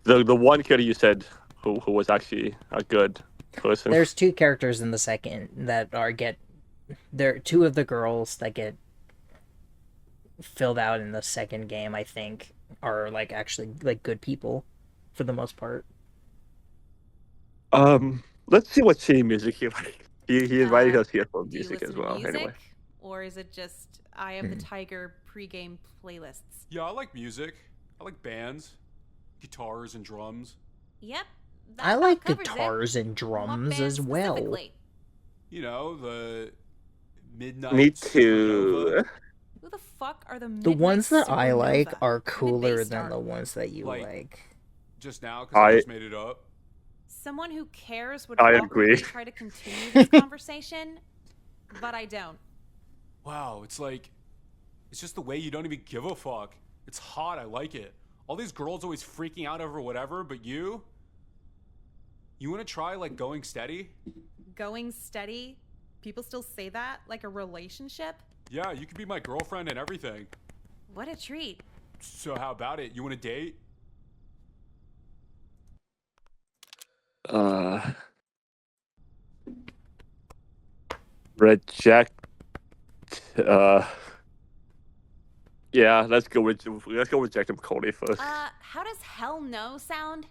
[SPEAKER 2] the one kid you said who was actually a good person.
[SPEAKER 1] There's two characters in the second that there are two of the girls that get filled out in the second game, I think, are like actually like good people for the most part.
[SPEAKER 2] Let's see what shitty music he likes. He invited us here for
[SPEAKER 3] Do you
[SPEAKER 2] music
[SPEAKER 3] listen
[SPEAKER 2] as
[SPEAKER 3] to
[SPEAKER 2] well.
[SPEAKER 3] music?
[SPEAKER 2] Anyway,
[SPEAKER 3] Or is it just Eye of the Tiger pregame playlists?
[SPEAKER 14] Yeah, I like music. I like bands, guitars and drums.
[SPEAKER 3] Yep. that
[SPEAKER 1] I
[SPEAKER 3] about
[SPEAKER 1] like
[SPEAKER 3] covers it.
[SPEAKER 1] guitars and
[SPEAKER 3] What
[SPEAKER 1] drums
[SPEAKER 3] band
[SPEAKER 1] as well.
[SPEAKER 3] specifically?
[SPEAKER 14] You know, the Midnight.
[SPEAKER 2] me
[SPEAKER 14] Supernova.
[SPEAKER 2] too.
[SPEAKER 3] Who the fuck are the
[SPEAKER 1] The ones that I like
[SPEAKER 3] Supernova?
[SPEAKER 1] are
[SPEAKER 3] Where did they
[SPEAKER 1] cooler than
[SPEAKER 3] start?
[SPEAKER 1] the ones that you
[SPEAKER 14] Like-
[SPEAKER 1] like.
[SPEAKER 14] Just now, because I just made it up.
[SPEAKER 3] Someone who cares would
[SPEAKER 2] I
[SPEAKER 3] awkwardly
[SPEAKER 2] agree.
[SPEAKER 3] try to continue this conversation, but I don't.
[SPEAKER 14] Wow, it's just the way you don't even give a fuck. It's hot, I like it. All these girls always freaking out over whatever, but you want to try, like, going steady?
[SPEAKER 3] Going steady? People still say that? Like a relationship?
[SPEAKER 14] Yeah, you could be my girlfriend and everything.
[SPEAKER 3] What a treat.
[SPEAKER 14] So how about it? You want to date?
[SPEAKER 2] Reject. Yeah, let's go reject him Cody first.
[SPEAKER 3] How does hell no sound?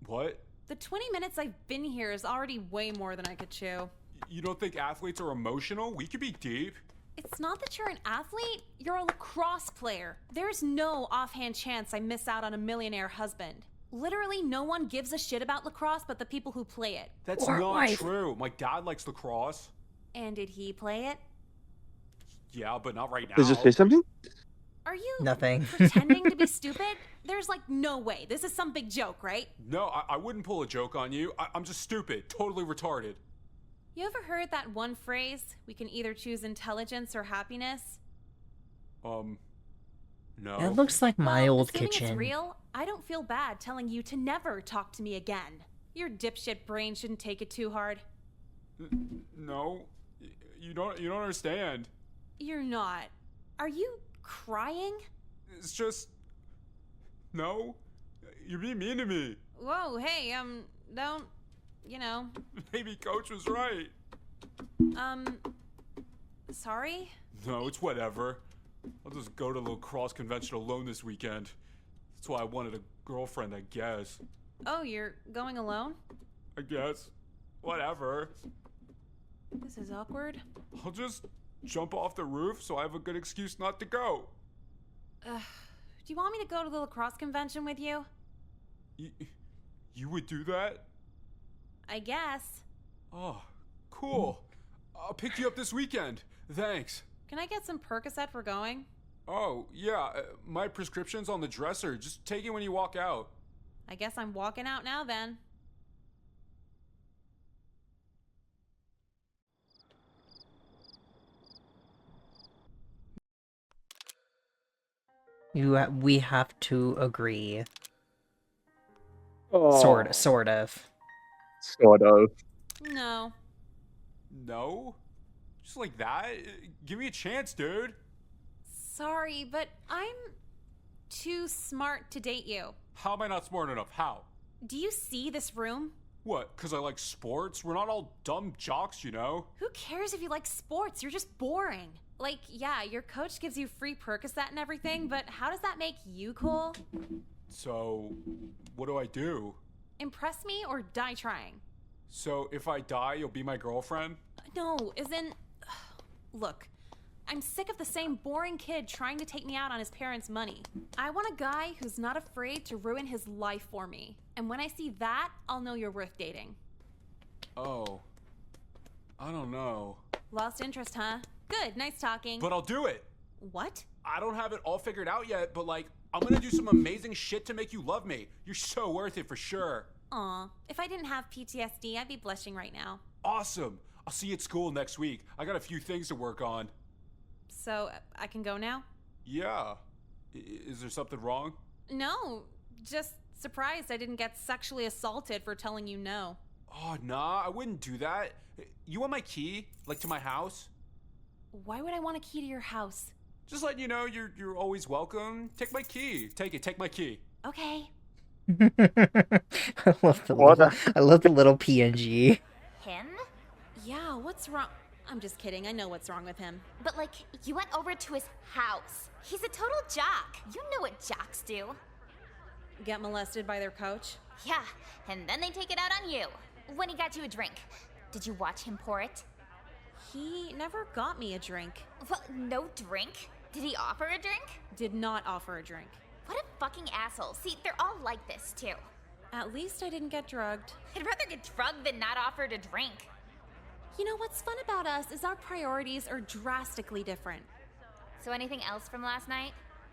[SPEAKER 14] What?
[SPEAKER 3] The 20 minutes I've been here is already way more than I could chew.
[SPEAKER 14] You don't think athletes are emotional? We could be deep.
[SPEAKER 3] It's not that you're an athlete, you're a lacrosse player. There's no offhand chance I miss out on a millionaire husband. Literally no one gives a shit about lacrosse but the people who play it.
[SPEAKER 14] That's not true. My dad likes lacrosse.
[SPEAKER 3] And did he play it?
[SPEAKER 14] Yeah, but not right now.
[SPEAKER 2] Did you say something?
[SPEAKER 3] Are you
[SPEAKER 1] Nothing.
[SPEAKER 3] pretending to be stupid? There's like no way. This is some big joke, right?
[SPEAKER 14] No, I wouldn't pull a joke on you. I'm just stupid. Totally retarded.
[SPEAKER 3] You ever heard that one phrase, we can either choose intelligence or happiness?
[SPEAKER 14] No.
[SPEAKER 1] It looks like my old
[SPEAKER 3] Assuming
[SPEAKER 1] kitchen.
[SPEAKER 3] it's real, I don't feel bad telling you to never talk to me again. Your dipshit brain shouldn't take it too hard.
[SPEAKER 14] No. You don't understand.
[SPEAKER 3] You're not. Are you crying?
[SPEAKER 14] It's just... No. You're being mean to me.
[SPEAKER 3] Whoa, hey, don't, you know.
[SPEAKER 14] Maybe Coach was right.
[SPEAKER 3] Sorry?
[SPEAKER 14] No, it's whatever. I'll just go to the lacrosse convention alone this weekend. That's why I wanted a girlfriend, I guess.
[SPEAKER 3] Oh, you're going alone?
[SPEAKER 14] I guess. Whatever.
[SPEAKER 3] This is awkward.
[SPEAKER 14] I'll just jump off the roof so I have a good excuse not to go.
[SPEAKER 3] Do you want me to go to the lacrosse convention with you?
[SPEAKER 14] You would do that?
[SPEAKER 3] I guess.
[SPEAKER 14] Oh, cool. I'll pick you up this weekend. Thanks.
[SPEAKER 3] Can I get some Percocet for going?
[SPEAKER 14] Oh, yeah. My prescription's on the dresser. Just take it when you walk out.
[SPEAKER 3] I guess I'm walking out now then.
[SPEAKER 1] We have to agree.
[SPEAKER 2] Oh.
[SPEAKER 1] Sort of.
[SPEAKER 2] Sort of.
[SPEAKER 3] No.
[SPEAKER 14] No? Just like that? Give me a chance, dude.
[SPEAKER 3] Sorry, but I'm too smart to date you.
[SPEAKER 14] How am I not smart enough? How?
[SPEAKER 3] Do you see this room?
[SPEAKER 14] What, because I like sports? We're not all dumb jocks, you know?
[SPEAKER 3] Who cares if you like sports? You're just boring. Like, yeah, your coach gives you free Percocet and everything, but how does that make you cool?
[SPEAKER 14] So, what do I do?
[SPEAKER 3] Impress me or die trying?
[SPEAKER 14] So, if I die, you'll be my girlfriend?
[SPEAKER 3] No, isn't... Look, I'm sick of the same boring kid trying to take me out on his parents' money. I want a guy who's not afraid to ruin his life for me. And when I see that, I'll know you're worth dating.
[SPEAKER 14] Oh. I don't know.
[SPEAKER 3] Lost interest, huh? Good, nice talking.
[SPEAKER 14] But I'll do it!
[SPEAKER 3] What?
[SPEAKER 14] I don't have it all figured out yet, but like, I'm gonna do some amazing shit to make you love me. You're so worth it for sure.
[SPEAKER 3] Aw, if I didn't have PTSD, I'd be blushing right now.
[SPEAKER 14] Awesome! I'll see you at school next week. I got a few things to work on.
[SPEAKER 3] So, I can go now?
[SPEAKER 14] Yeah. Is there something wrong?
[SPEAKER 3] No, just Surprised I didn't get sexually assaulted for telling you no.
[SPEAKER 14] Oh, nah, I wouldn't do that. You want my key? Like, to my house?
[SPEAKER 3] Why would I want a key to your house?
[SPEAKER 14] Just letting you know you're always welcome. Take my key. Take my key.
[SPEAKER 3] Okay.
[SPEAKER 1] I love the little PNG.
[SPEAKER 5] Him?
[SPEAKER 3] Yeah, what's wrong? I'm just kidding. I know what's wrong with him.
[SPEAKER 5] But, like, you went over to his house. He's a total jock. You know what jocks do.
[SPEAKER 3] Get molested by their coach?
[SPEAKER 5] Yeah, and then they take it out on you. When he got you a drink, did you watch him pour it?
[SPEAKER 3] He never got me a drink.
[SPEAKER 5] Well, no drink? Did he offer a drink?
[SPEAKER 3] Did not offer a drink.
[SPEAKER 5] What a fucking asshole. See, they're all like this, too.
[SPEAKER 3] At least I didn't get drugged.
[SPEAKER 5] I'd rather get drugged than not offered a drink.
[SPEAKER 3] You know what's fun about us is our priorities are drastically different.
[SPEAKER 5] So anything else from last night?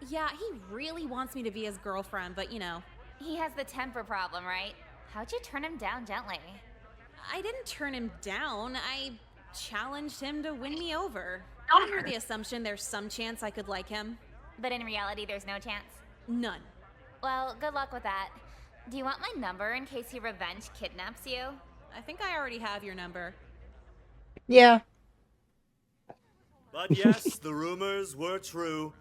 [SPEAKER 3] Yeah, he really wants me to be his girlfriend, but you know.
[SPEAKER 5] He has the temper problem, right? How'd you turn him down gently?
[SPEAKER 3] I didn't turn him down. I challenged him to win me over. Under the assumption there's some chance I could like him.
[SPEAKER 5] But in reality, there's no chance?
[SPEAKER 3] None.
[SPEAKER 5] Well, good luck with that. Do you want my number in case he revenge kidnaps you?
[SPEAKER 3] I think I already have your number.
[SPEAKER 1] Yeah.
[SPEAKER 17] But yes, the rumors were true.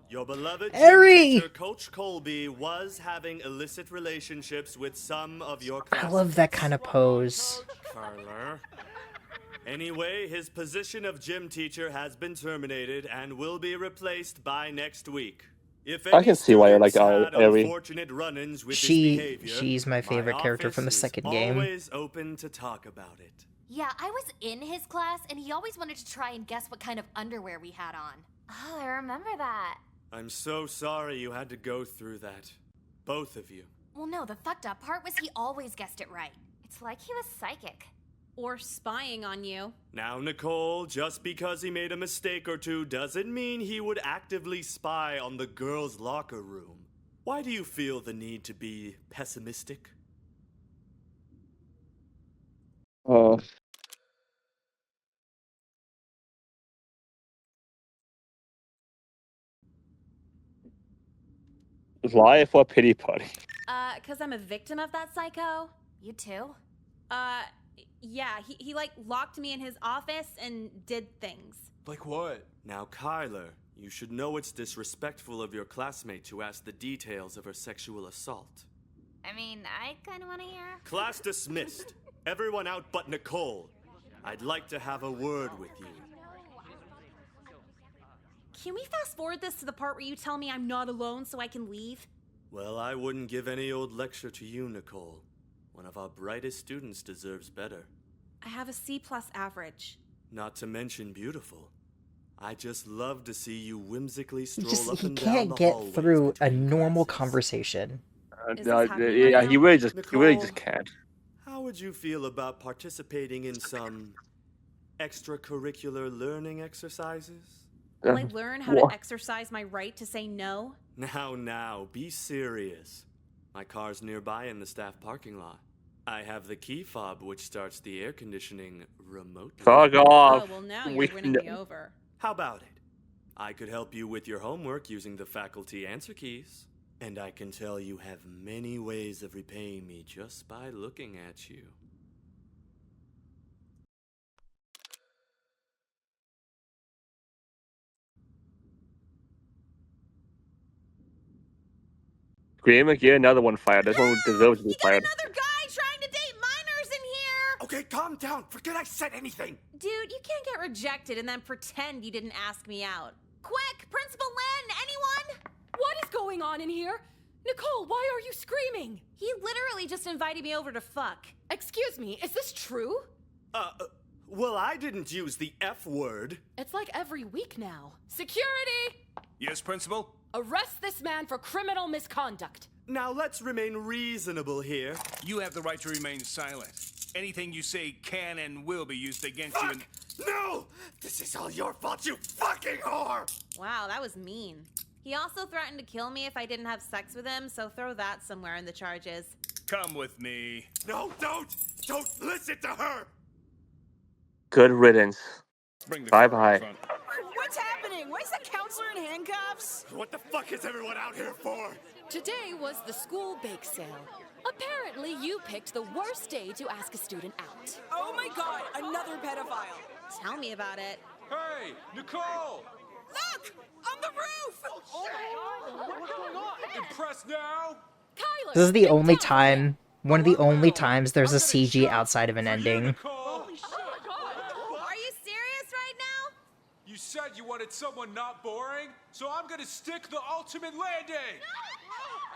[SPEAKER 17] Your beloved gym
[SPEAKER 1] Harry!
[SPEAKER 17] teacher, Coach Colby, was having illicit relationships with some of your
[SPEAKER 1] I
[SPEAKER 17] classmates.
[SPEAKER 1] love that kind of pose.
[SPEAKER 17] Carler. Anyway, his position of gym teacher has been terminated and will be replaced by next week. If
[SPEAKER 2] I can see why you like
[SPEAKER 17] students had
[SPEAKER 2] Ari.
[SPEAKER 17] unfortunate run-ins with his behavior,
[SPEAKER 1] She's my favorite character from the
[SPEAKER 17] office is
[SPEAKER 1] second game.
[SPEAKER 17] always open to talk about it.
[SPEAKER 15] Yeah, I was in his class, and he always wanted to try and guess what kind of underwear we had on.
[SPEAKER 5] Oh, I remember that.
[SPEAKER 17] I'm so sorry you had to go through that. Both of you.
[SPEAKER 15] Well, no, the fucked up part was he always guessed it right.
[SPEAKER 5] It's like he was psychic.
[SPEAKER 3] Or spying on you.
[SPEAKER 17] Now, Nicole, just because he made a mistake or two doesn't mean he would actively spy on the girls' locker room. Why do you feel the need to be pessimistic?
[SPEAKER 2] Live or pity party?
[SPEAKER 3] Cause I'm a victim of that psycho.
[SPEAKER 5] You too?
[SPEAKER 3] Yeah, he like locked me in his office and did things.
[SPEAKER 14] Like what?
[SPEAKER 17] Now, Kyler, you should know it's disrespectful of your classmate to ask the details of her sexual assault.
[SPEAKER 5] I mean, I kind of want to hear.
[SPEAKER 17] Class dismissed. Everyone out but Nicole. I'd like to have a word with you.
[SPEAKER 3] Can we fast forward this to the part where you tell me I'm not alone so I can leave?
[SPEAKER 17] Well, I wouldn't give any old lecture to you, Nicole. One of our brightest students deserves better.
[SPEAKER 3] I have a C+ average.
[SPEAKER 17] Not to mention beautiful. I just love to see you whimsically stroll
[SPEAKER 1] He
[SPEAKER 17] up and down
[SPEAKER 1] can't
[SPEAKER 17] the
[SPEAKER 1] get
[SPEAKER 17] hallways
[SPEAKER 1] through a
[SPEAKER 17] between
[SPEAKER 1] normal
[SPEAKER 17] classes.
[SPEAKER 1] conversation.
[SPEAKER 2] Yeah, he really just can't.
[SPEAKER 17] How would you feel about participating in some extracurricular learning exercises?
[SPEAKER 3] Will I learn how to exercise my right to say no?
[SPEAKER 17] Now, be serious. My car's nearby in the staff parking lot. I have the key fob which starts the air conditioning remotely.
[SPEAKER 2] Fuck off.
[SPEAKER 3] Oh, well now you're winning me over.
[SPEAKER 17] How about it? I could help you with your homework using the faculty answer keys. And I can tell you have many ways of repaying me just by looking at you.
[SPEAKER 2] Graham McGee, another one fired. This one deserves to be fired.
[SPEAKER 3] Another guy trying to date minors in here!
[SPEAKER 17] Okay, calm down. Forget I said anything.
[SPEAKER 3] Dude, you can't get rejected and then pretend you didn't ask me out. Quick, Principal Lin, anyone?
[SPEAKER 10] What is going on in here? Nicole, why are you screaming?
[SPEAKER 3] He literally just invited me over to fuck.
[SPEAKER 10] Excuse me, is this true?
[SPEAKER 17] Well, I didn't use the F word.
[SPEAKER 10] It's like every week now. Security!
[SPEAKER 4] Yes, Principal?
[SPEAKER 10] Arrest this man for criminal misconduct.
[SPEAKER 17] Now let's remain reasonable here.
[SPEAKER 4] You have the right to remain silent. Anything you say can and will be used against you.
[SPEAKER 17] No! This is all your fault, you fucking whore!
[SPEAKER 3] Wow, that was mean. He also threatened to kill me if I didn't have sex with him, so throw that somewhere in the charges.
[SPEAKER 4] Come with me.
[SPEAKER 17] No, don't! Don't listen to her!
[SPEAKER 2] Good riddance. Bye bye.
[SPEAKER 16] What's happening? Why is the counselor in handcuffs?
[SPEAKER 17] What the fuck is everyone out here for?
[SPEAKER 10] Today was the school bake sale. Apparently, you picked the worst day to ask a student out.
[SPEAKER 16] Oh my god, another pedophile.
[SPEAKER 3] Tell me about it.
[SPEAKER 14] Hey, Nicole!
[SPEAKER 16] Look! On the roof!
[SPEAKER 14] What's going on? Impressed now?
[SPEAKER 10] Kyler!
[SPEAKER 1] This is the only time, one of the only times there's a CG outside of an ending.
[SPEAKER 16] Holy shit!
[SPEAKER 3] Are you serious right now?
[SPEAKER 14] You said you wanted someone not boring, so I'm gonna stick the ultimate landing!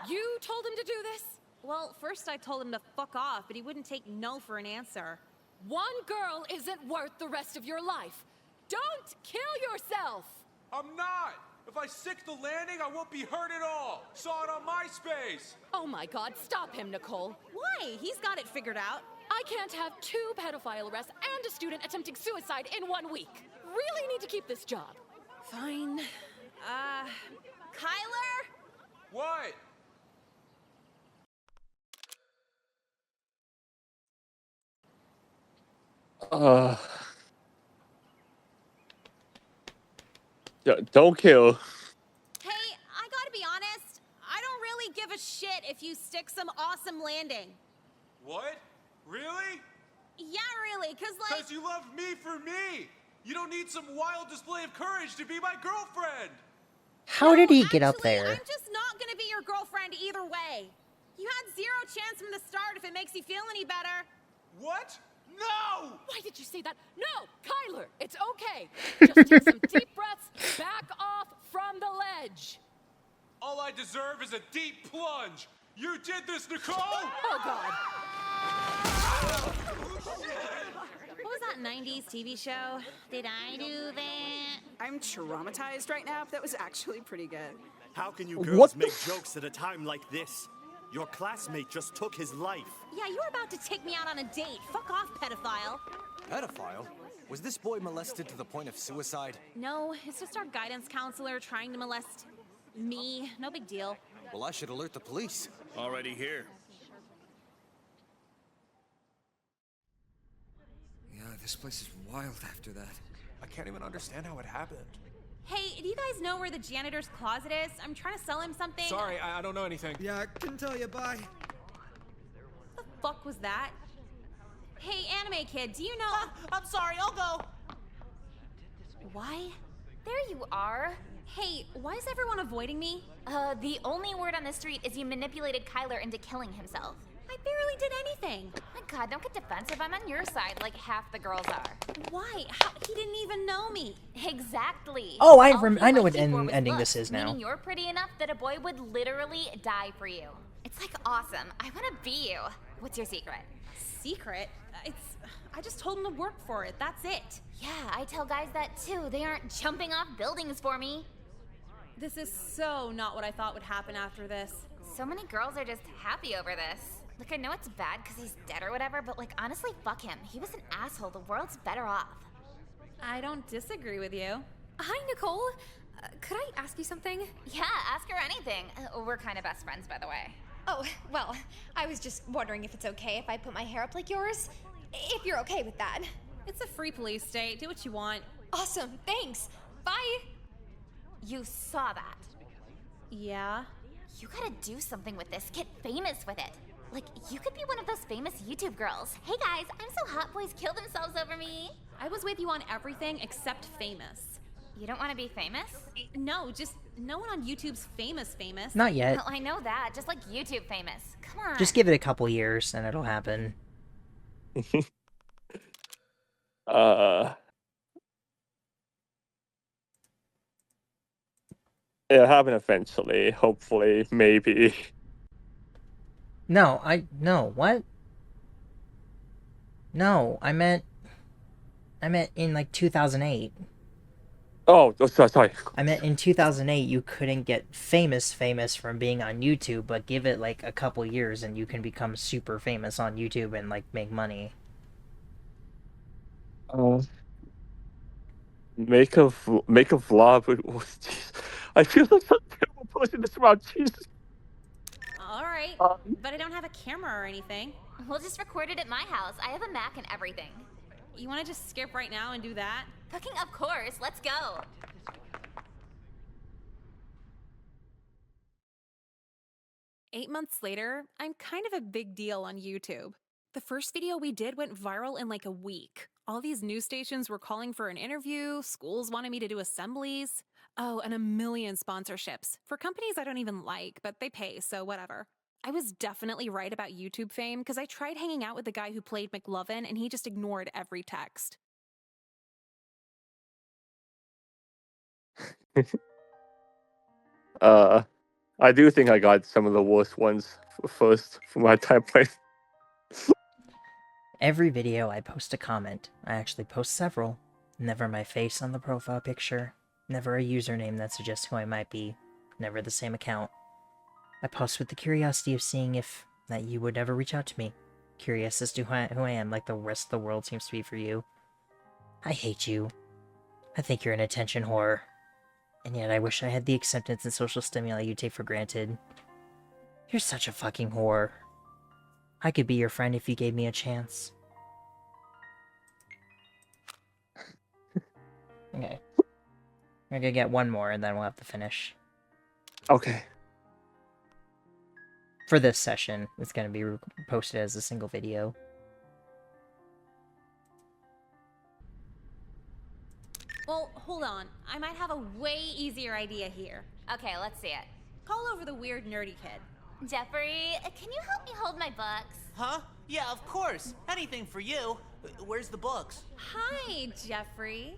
[SPEAKER 10] You told him to do this?
[SPEAKER 3] Well, first I told him to fuck off, but he wouldn't take no for an answer.
[SPEAKER 10] One girl isn't worth the rest of your life. Don't kill yourself!
[SPEAKER 14] I'm not! If I stick the landing, I won't be hurt at all! Saw it on MySpace!
[SPEAKER 10] Oh my god, stop him, Nicole.
[SPEAKER 3] Why? He's got it figured out.
[SPEAKER 10] I can't have 2 pedophile arrests and a student attempting suicide in 1 week. Really need to keep this job.
[SPEAKER 3] Fine. Kyler?
[SPEAKER 14] What?
[SPEAKER 2] Don't kill.
[SPEAKER 3] Hey, I gotta be honest. I don't really give a shit if you stick some awesome landing.
[SPEAKER 14] What? Really?
[SPEAKER 3] Yeah, really, cause like...
[SPEAKER 14] Because you love me for me! You don't need some wild display of courage to be my girlfriend!
[SPEAKER 1] How did he get up
[SPEAKER 3] Actually,
[SPEAKER 1] there?
[SPEAKER 3] I'm just not gonna be your girlfriend either way. You had 0 chance from the start if it makes you feel any better.
[SPEAKER 14] What? No!
[SPEAKER 10] Why did you say that? No, Kyler, it's okay. Just take some deep breaths, back off from the ledge.
[SPEAKER 14] All I deserve is a deep plunge! You did this, Nicole!
[SPEAKER 10] Oh, God.
[SPEAKER 3] What was that 90s TV show? Did I do that?
[SPEAKER 16] I'm traumatized right now. That was actually pretty good.
[SPEAKER 17] How can you girls make jokes at a time like this? Your classmate just took his life.
[SPEAKER 3] Yeah, you were about to take me out on a date. Fuck off, pedophile.
[SPEAKER 20] Pedophile? Was this boy molested to the point of suicide?
[SPEAKER 3] No, it's just our guidance counselor trying to molest me. No big deal.
[SPEAKER 20] Well, I should alert the police.
[SPEAKER 4] Already here.
[SPEAKER 7] Yeah, this place is wild after that.
[SPEAKER 6] I can't even understand how it happened.
[SPEAKER 3] Hey, do you guys know where the janitor's closet is? I'm trying to sell him something.
[SPEAKER 6] Sorry, I don't know anything.
[SPEAKER 7] Yeah, I couldn't tell you, bye.
[SPEAKER 3] What the fuck was that? Hey, anime kid, do you know...
[SPEAKER 16] I'm sorry, I'll go.
[SPEAKER 3] Why?
[SPEAKER 5] There you are.
[SPEAKER 3] Hey, why is everyone avoiding me?
[SPEAKER 5] The only word on the street is you manipulated Kyler into killing himself.
[SPEAKER 3] I barely did anything.
[SPEAKER 5] My god, don't get defensive. I'm on your side like half the girls are.
[SPEAKER 3] Why? He didn't even know me.
[SPEAKER 5] Exactly.
[SPEAKER 1] Oh,
[SPEAKER 5] All
[SPEAKER 1] I
[SPEAKER 5] he
[SPEAKER 1] know
[SPEAKER 5] liked
[SPEAKER 1] what
[SPEAKER 5] you for was
[SPEAKER 1] ending
[SPEAKER 5] looks,
[SPEAKER 1] this is now.
[SPEAKER 5] Meaning you're pretty enough that a boy would literally die for you. It's like awesome. I want to be you. What's your secret?
[SPEAKER 3] Secret? I just told him to work for it. That's it.
[SPEAKER 5] Yeah, I tell guys that too. They aren't jumping off buildings for me.
[SPEAKER 3] This is so not what I thought would happen after this.
[SPEAKER 5] So many girls are just happy over this. Look, I know it's bad because he's dead or whatever, but like, honestly, fuck him. He was an asshole. The world's better off.
[SPEAKER 3] I don't disagree with you.
[SPEAKER 23] Hi, Nicole. Could I ask you something?
[SPEAKER 5] Yeah, ask her anything. We're kind of best friends, by the way.
[SPEAKER 12] Oh, well, I was just wondering if it's okay if I put my hair up like yours. If you're okay with that.
[SPEAKER 3] It's a free police state. Do what you want.
[SPEAKER 12] Awesome, thanks. Bye.
[SPEAKER 5] You saw that.
[SPEAKER 3] Yeah?
[SPEAKER 5] You gotta do something with this. Get famous with it. Like, you could be one of those famous YouTube girls. Hey guys, I'm so hot, boys kill themselves over me.
[SPEAKER 3] I was with you on everything except famous.
[SPEAKER 5] You don't want to be famous?
[SPEAKER 3] No, just no one on YouTube's famous.
[SPEAKER 1] Not yet.
[SPEAKER 5] Well, I know that. Just like YouTube famous. Come on.
[SPEAKER 1] Just give it a couple years and it'll happen.
[SPEAKER 2] It'll happen eventually, hopefully, maybe.
[SPEAKER 1] No, what? No, I meant in like 2008.
[SPEAKER 2] Oh, sorry.
[SPEAKER 1] I meant in 2008 you couldn't get famous from being on YouTube, but give it like a couple years and you can become super famous on YouTube and like make money.
[SPEAKER 2] Make a vlog. Jeez. I feel like I'm terrible posting this around. Jesus.
[SPEAKER 3] All right, but I don't have a camera or anything.
[SPEAKER 5] We'll just record it at my house. I have a Mac and everything.
[SPEAKER 3] You want to just skip right now and do that?
[SPEAKER 5] Fucking of course. Let's go.
[SPEAKER 3] 8 months later, I'm kind of a big deal on YouTube. The first video we did went viral in like a week. All these news stations were calling for an interview, schools wanted me to do assemblies. Oh, and a million sponsorships for companies I don't even like, but they pay, so whatever. I was definitely right about YouTube fame because I tried hanging out with the guy who played McLovin and he just ignored every text.
[SPEAKER 2] I do think I got some of the worst ones first from my time playing.
[SPEAKER 1] Every video I post a comment. I actually post several. Never my face on the profile picture. Never a username that suggests who I might be. Never the same account. I post with the curiosity of seeing if that you would ever reach out to me. Curious as to who I am, like the rest of the world seems to be for you. I hate you. I think you're an attention whore. And yet I wish I had the acceptance and social stimuli you take for granted. You're such a fucking whore. I could be your friend if you gave me a chance. Okay. We're gonna get one more and then we'll have to finish.
[SPEAKER 2] Okay.
[SPEAKER 1] For this session, it's gonna be posted as a single video.
[SPEAKER 22] Well, hold on. I might have a way easier idea here.
[SPEAKER 5] Okay, let's see it.
[SPEAKER 22] Call over the weird nerdy kid.
[SPEAKER 5] Jeffrey, can you help me hold my books?
[SPEAKER 8] Huh? Yeah, of course. Anything for you. Where's the books?
[SPEAKER 22] Hi, Jeffrey.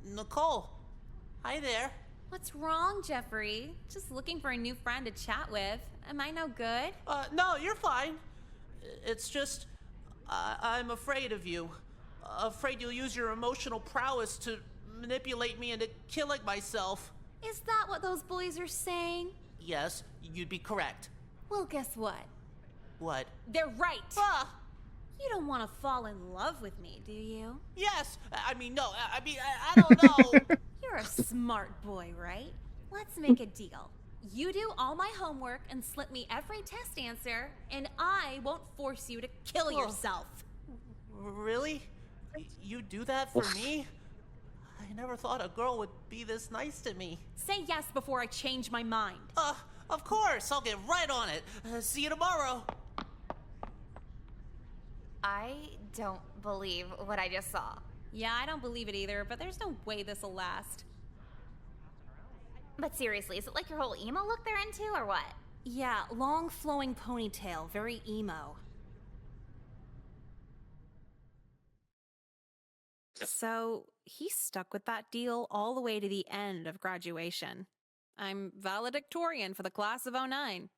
[SPEAKER 8] Nicole. Hi there.
[SPEAKER 22] What's wrong, Jeffrey? Just looking for a new friend to chat with. Am I no good?
[SPEAKER 8] No, you're fine. It's just, I'm afraid of you. Afraid you'll use your emotional prowess to manipulate me into killing myself.
[SPEAKER 22] Is that what those bullies are saying?
[SPEAKER 8] Yes, you'd be correct.
[SPEAKER 22] Well, guess what?
[SPEAKER 8] What?
[SPEAKER 22] They're right. You don't want to fall in love with me, do you?
[SPEAKER 8] Yes. I mean, no. I don't know.
[SPEAKER 22] You're a smart boy, right? Let's make a deal. You do all my homework and slip me every test answer, and I won't force you to kill yourself.
[SPEAKER 8] Really? You do that for me? I never thought a girl would be this nice to me.
[SPEAKER 22] Say yes before I change my mind.
[SPEAKER 8] Of course. I'll get right on it. See you tomorrow.
[SPEAKER 5] I don't believe what I just saw.
[SPEAKER 22] Yeah, I don't believe it either, but there's no way this'll last.
[SPEAKER 5] But seriously, is it like your whole emo look they're into, or what?
[SPEAKER 22] Yeah, long flowing ponytail, very emo. So, he stuck with that deal all the way to the end of graduation. I'm valedictorian for the class of '09.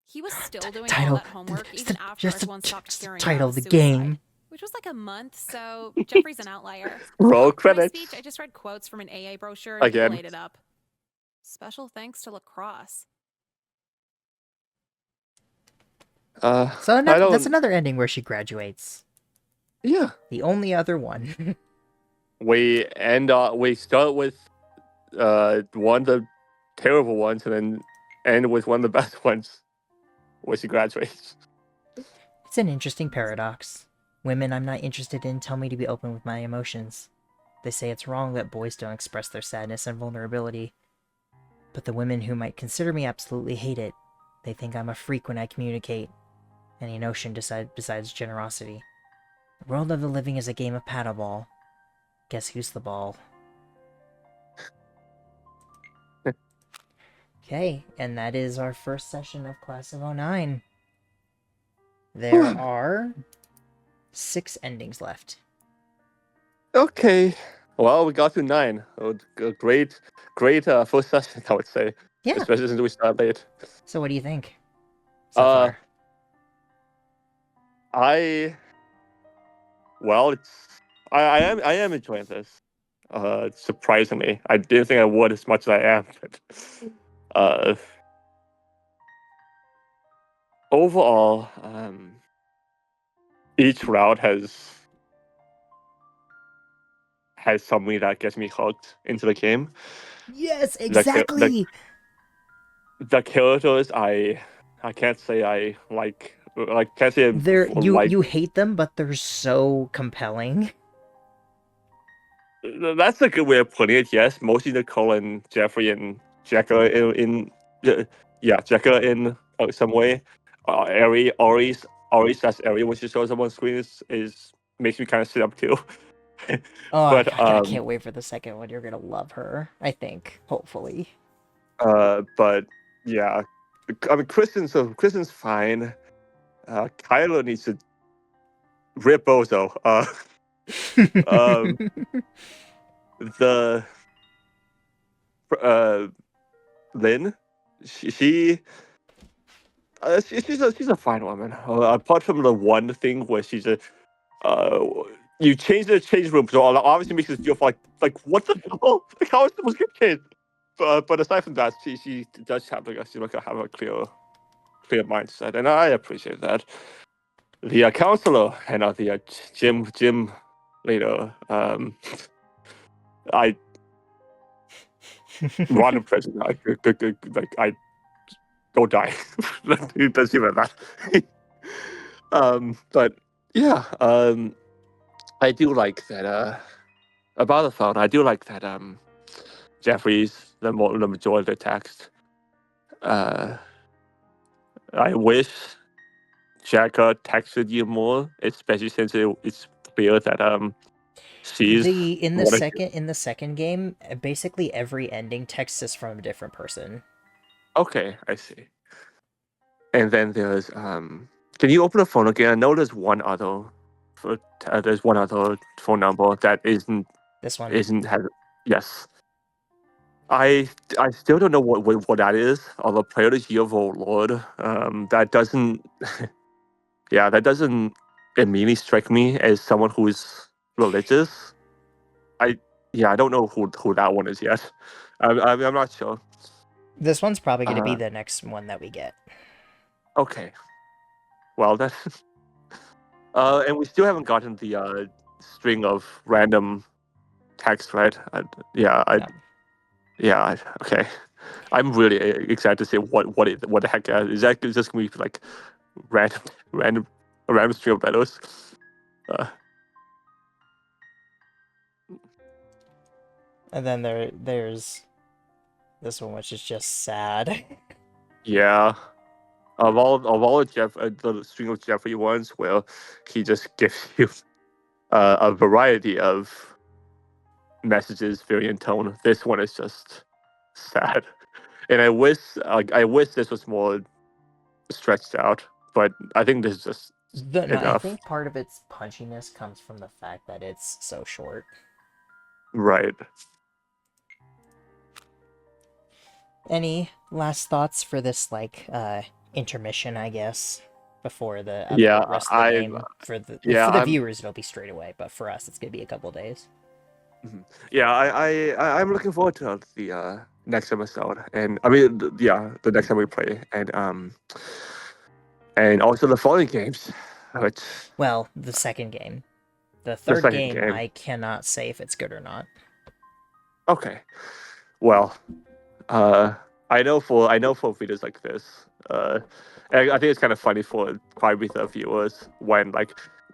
[SPEAKER 22] He was still doing all that homework even after everyone stopped caring
[SPEAKER 1] Title
[SPEAKER 22] about
[SPEAKER 1] of the
[SPEAKER 22] suicide,
[SPEAKER 1] game.
[SPEAKER 22] which was like a month, so Jeffrey's an outlier.
[SPEAKER 2] Roll
[SPEAKER 22] For my
[SPEAKER 2] credits.
[SPEAKER 22] speech, I just read quotes from an AA brochure and
[SPEAKER 2] Again.
[SPEAKER 22] laid it up. Special thanks to lacrosse.
[SPEAKER 1] So that's another ending where she graduates.
[SPEAKER 2] Yeah.
[SPEAKER 1] The only other one.
[SPEAKER 2] We start with one of the terrible ones and then end with one of the best ones where she graduates.
[SPEAKER 1] It's an interesting paradox. Women I'm not interested in tell me to be open with my emotions. They say it's wrong that boys don't express their sadness and vulnerability. But the women who might consider me absolutely hate it. They think I'm a freak when I communicate. Any notion besides generosity. The world of the living is a game of paddleball. Guess who's the ball? Okay, and that is our first session of Class of '09. There are 6 endings left.
[SPEAKER 2] Okay. Well, we got to 9. A great first session, I would say.
[SPEAKER 1] Yeah.
[SPEAKER 2] Especially since we started late.
[SPEAKER 1] So what do you think? So far?
[SPEAKER 2] I am enjoying this. Surprisingly, I didn't think I would as much as I am. But, overall, each route has something that gets me hooked into the game.
[SPEAKER 1] Yes, exactly.
[SPEAKER 2] The characters, I can't say I like. Like, can't say
[SPEAKER 1] you hate them, but they're so compelling.
[SPEAKER 2] That's a good way of putting it. Yes, mostly Nicole and Jeffrey and Jekka in some way. Ori slash Eri, which is shows up on screen is makes me kind of sit up too.
[SPEAKER 1] Oh,
[SPEAKER 2] But
[SPEAKER 1] I can't wait for the second one. You're gonna love her, I think. Hopefully.
[SPEAKER 2] But yeah, I mean Kristen's fine. Kylo needs to rip Bozo. Um, the Lynn, she's a fine woman. Apart from the one thing where she's a you change the change room, so it obviously makes it feel like what the hell? Like how is it supposed to get changed? But aside from that, she does have have a clear mindset, and I appreciate that. The counselor and the gym leader, I run in prison. Like I don't die. It does seem like that. But yeah, I do like that. About the phone, I do like that. Jeffrey's the majority of the text. I wish Jacka texted you more, especially since it's clear that she's
[SPEAKER 1] in the second game, basically every ending text is from a different person.
[SPEAKER 2] Okay, I see. And then there's can you open the phone again? I know there's one other phone number that isn't
[SPEAKER 1] this one.
[SPEAKER 2] Yes. I still don't know what that is. Although player is Year of Lord, that doesn't that doesn't immediately strike me as someone who's religious. I don't know who that one is yet. I'm not sure.
[SPEAKER 1] This one's probably going to be the next one that we get.
[SPEAKER 2] Okay. Well, that's and we still haven't gotten the string of random text, right? Okay. I'm really excited to see what the heck is that? Is just gonna be like random string of letters?
[SPEAKER 1] And then there's this one, which is just sad.
[SPEAKER 2] Yeah. Of all the string of Jeffrey ones, where he just gives you a variety of messages, varying tone. This one is just sad, and I wish this was more stretched out. But I think this is just enough.
[SPEAKER 1] I think part of its punchiness comes from the fact that it's so short.
[SPEAKER 2] Right.
[SPEAKER 1] Any last thoughts for this intermission, I guess, before the rest of the game? For the viewers, it'll be straight away, but for us, it's gonna be a couple days.
[SPEAKER 2] Yeah, I'm looking forward to the next episode, and I mean, the next time we play, and also the following games.
[SPEAKER 1] Well, the second game, the third game, I cannot say if it's good or not.
[SPEAKER 2] Okay, well, I know for videos like this, I think it's kind of funny for probably the viewers when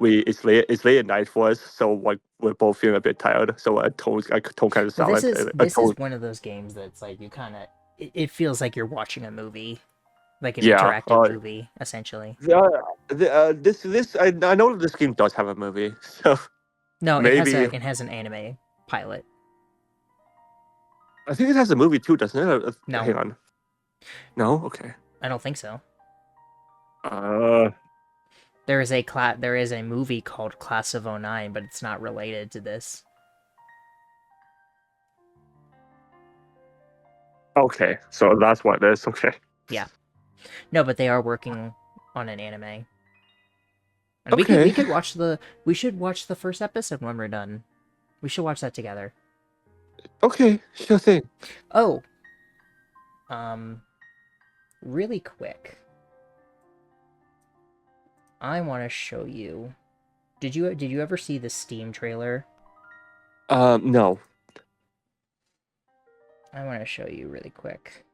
[SPEAKER 2] it's late at night for us, so we're both feeling a bit tired, so tone kind of silent.
[SPEAKER 1] This is one of those games that's like you kind of it feels like you're watching a movie, like an interactive movie, essentially.
[SPEAKER 2] This I know this game does have a movie, so
[SPEAKER 1] no,
[SPEAKER 2] maybe
[SPEAKER 1] it has an anime pilot.
[SPEAKER 2] I think it has a movie too, doesn't it?
[SPEAKER 1] No.
[SPEAKER 2] Hang on. No? Okay.
[SPEAKER 1] I don't think so. There is a movie called Class of 09, but it's not related to this.
[SPEAKER 2] Okay, so that's what it is. Okay.
[SPEAKER 1] Yeah. No, but they are working on an anime. And we should watch the first episode when we're done. We should watch that together.
[SPEAKER 2] Okay, sure thing.
[SPEAKER 1] Oh. Really quick. I want to show you. Did you ever see the Steam trailer?
[SPEAKER 2] No.
[SPEAKER 1] I want to show you really quick.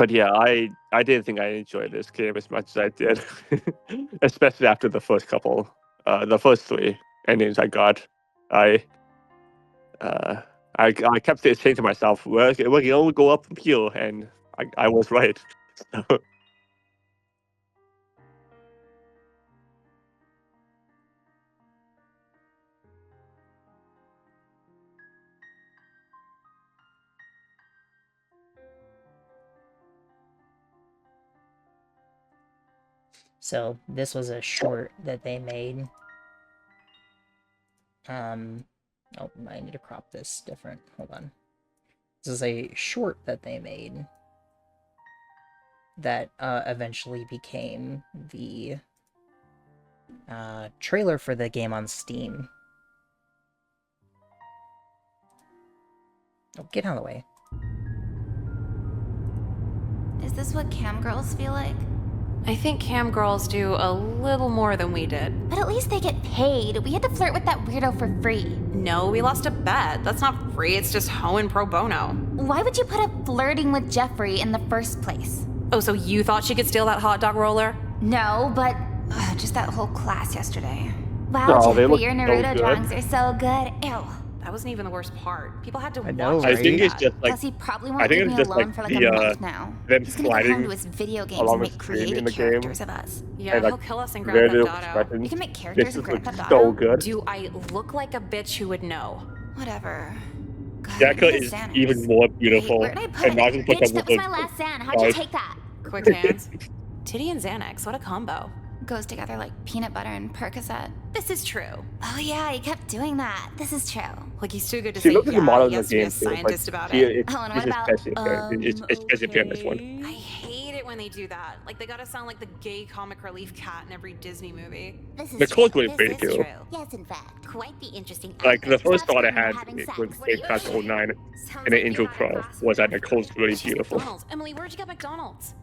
[SPEAKER 2] But yeah, I didn't think I enjoyed this game as much as I did, especially after the first the first 3 endings I got. I kept saying to myself, "Well, we can only go up from here," and I was right. So,
[SPEAKER 1] So this was a short that they made. Oh, I need to crop this different. Hold on. This is a short that they made that eventually became the trailer for the game on Steam. Oh, get out of the way.
[SPEAKER 5] Is this what cam girls feel like?
[SPEAKER 22] I think cam girls do a little more than we did.
[SPEAKER 5] But at least they get paid. We had to flirt with that weirdo for free.
[SPEAKER 22] No, we lost a bet. That's not free, it's just hoeing pro bono.
[SPEAKER 5] Why would you put up flirting with Jeffrey in the first place?
[SPEAKER 22] Oh, so you thought she could steal that hot dog roller?
[SPEAKER 5] No, but just that whole class yesterday. Wow,
[SPEAKER 2] Oh, they
[SPEAKER 5] Jeffrey,
[SPEAKER 2] look
[SPEAKER 5] your
[SPEAKER 2] so
[SPEAKER 5] Naruto
[SPEAKER 2] good.
[SPEAKER 5] drawings are so good. Ew.
[SPEAKER 22] That wasn't even the worst part. People had to
[SPEAKER 1] know,
[SPEAKER 22] watch
[SPEAKER 2] I think
[SPEAKER 22] that.
[SPEAKER 2] it's just like
[SPEAKER 5] Plus, he probably
[SPEAKER 2] I
[SPEAKER 5] won't
[SPEAKER 2] think
[SPEAKER 5] leave
[SPEAKER 2] it's
[SPEAKER 5] me
[SPEAKER 2] just
[SPEAKER 5] alone
[SPEAKER 2] like
[SPEAKER 5] for like
[SPEAKER 2] the
[SPEAKER 5] a month now.
[SPEAKER 2] them
[SPEAKER 5] He's gonna go home
[SPEAKER 2] sliding
[SPEAKER 5] to his video games
[SPEAKER 2] along
[SPEAKER 5] and
[SPEAKER 2] the
[SPEAKER 5] make
[SPEAKER 2] screen in
[SPEAKER 5] creative
[SPEAKER 2] the game.
[SPEAKER 5] characters of us.
[SPEAKER 22] Yeah,
[SPEAKER 2] and,
[SPEAKER 22] he'll
[SPEAKER 2] like,
[SPEAKER 22] kill us in
[SPEAKER 2] very
[SPEAKER 22] Grand
[SPEAKER 2] little
[SPEAKER 22] Theft Auto.
[SPEAKER 2] expressions.
[SPEAKER 5] You can make
[SPEAKER 2] This
[SPEAKER 5] characters
[SPEAKER 2] is
[SPEAKER 5] in Grand
[SPEAKER 2] like
[SPEAKER 5] Theft
[SPEAKER 2] so
[SPEAKER 5] Auto.
[SPEAKER 2] good.
[SPEAKER 22] Do I look like a bitch who would know?
[SPEAKER 5] Whatever. God,
[SPEAKER 2] Jacka
[SPEAKER 5] look at
[SPEAKER 2] is
[SPEAKER 5] Xanax.
[SPEAKER 2] even more
[SPEAKER 5] Hey,
[SPEAKER 2] beautiful,
[SPEAKER 5] where did I put
[SPEAKER 2] and not
[SPEAKER 5] it?
[SPEAKER 2] just like
[SPEAKER 5] Bitch,
[SPEAKER 2] a
[SPEAKER 5] that was my last Xan. How'd you take that?
[SPEAKER 22] Quick hands. Titty and Xanax, what a combo.
[SPEAKER 5] Goes together like peanut butter and Percocet.
[SPEAKER 22] This is true.
[SPEAKER 5] Oh yeah, he kept doing that. This is true.
[SPEAKER 22] Like he's too good to
[SPEAKER 2] She
[SPEAKER 22] say
[SPEAKER 2] looks like a
[SPEAKER 22] yeah,
[SPEAKER 2] model
[SPEAKER 22] he
[SPEAKER 2] in the
[SPEAKER 22] has to be
[SPEAKER 2] game
[SPEAKER 22] a
[SPEAKER 2] too. Like,
[SPEAKER 22] scientist about
[SPEAKER 2] she,
[SPEAKER 22] it.
[SPEAKER 5] Oh, and
[SPEAKER 2] she's
[SPEAKER 5] what about,
[SPEAKER 2] especially in this one.
[SPEAKER 22] I hate it when they do that. Like they gotta sound like the gay comic relief cat in every Disney movie.
[SPEAKER 5] This is
[SPEAKER 2] Nicole's
[SPEAKER 5] true.
[SPEAKER 2] doing pretty
[SPEAKER 5] This is
[SPEAKER 2] too.
[SPEAKER 5] true. Yes, in fact, quite the interesting.
[SPEAKER 2] Like the
[SPEAKER 5] outfit.
[SPEAKER 2] first
[SPEAKER 5] Stop
[SPEAKER 2] thought I
[SPEAKER 5] screaming,
[SPEAKER 2] had
[SPEAKER 5] we're having sex.
[SPEAKER 2] with
[SPEAKER 5] What are you
[SPEAKER 2] Class
[SPEAKER 5] doing?
[SPEAKER 2] 09
[SPEAKER 5] Sounds
[SPEAKER 2] in the
[SPEAKER 5] like
[SPEAKER 2] intro
[SPEAKER 5] you had a
[SPEAKER 2] crawl
[SPEAKER 5] class
[SPEAKER 2] was that
[SPEAKER 5] with
[SPEAKER 2] Nicole's really
[SPEAKER 22] She's
[SPEAKER 2] beautiful.
[SPEAKER 22] McDonald's. Emily, where'd you get McDonald's?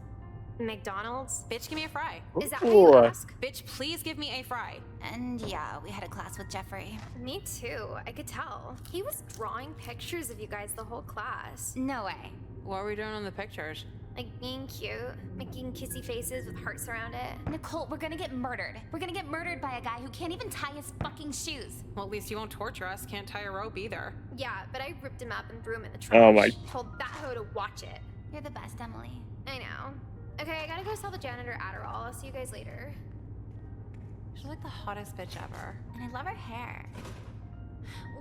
[SPEAKER 23] McDonald's?
[SPEAKER 22] Bitch, give me a fry.
[SPEAKER 23] Is that how you
[SPEAKER 2] Ooh.
[SPEAKER 23] ask?
[SPEAKER 22] Bitch, please give me a fry.
[SPEAKER 5] And yeah, we had a class with Jeffrey.
[SPEAKER 23] Me too. I could tell. He was drawing pictures of you guys the whole class.
[SPEAKER 5] No way.
[SPEAKER 22] What are we doing on the pictures?
[SPEAKER 23] Like being cute, making kissy faces with hearts around it.
[SPEAKER 5] Nicole, we're gonna get murdered. We're gonna get murdered by a guy who can't even tie his fucking shoes.
[SPEAKER 22] Well, at least you won't torture us. Can't tie a rope either.
[SPEAKER 23] Yeah, but I ripped him up and threw him in the trash.
[SPEAKER 2] Oh my.
[SPEAKER 23] Told that hoe to watch it.
[SPEAKER 5] You're the best, Emily.
[SPEAKER 23] I know. Okay, I gotta go sell the janitor Adderall. I'll see you guys later.
[SPEAKER 22] She's like the hottest bitch ever.
[SPEAKER 5] And I love her hair.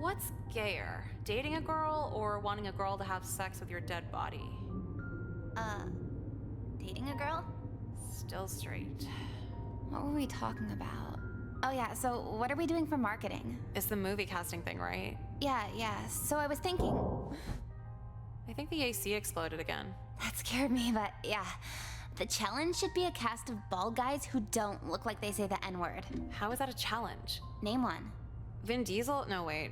[SPEAKER 22] What's gayer? Dating a girl or wanting a girl to have sex with your dead body?
[SPEAKER 5] Dating a girl?
[SPEAKER 22] Still straight.
[SPEAKER 5] What were we talking about? Oh yeah, so what are we doing for marketing?
[SPEAKER 22] It's the movie casting thing, right?
[SPEAKER 5] Yeah. So I was thinking.
[SPEAKER 22] I think the AC exploded again.
[SPEAKER 5] That scared me, but yeah. The challenge should be a cast of bald guys who don't look like they say the N-word.
[SPEAKER 22] How is that a challenge?
[SPEAKER 5] Name one.
[SPEAKER 22] Vin Diesel? No, wait.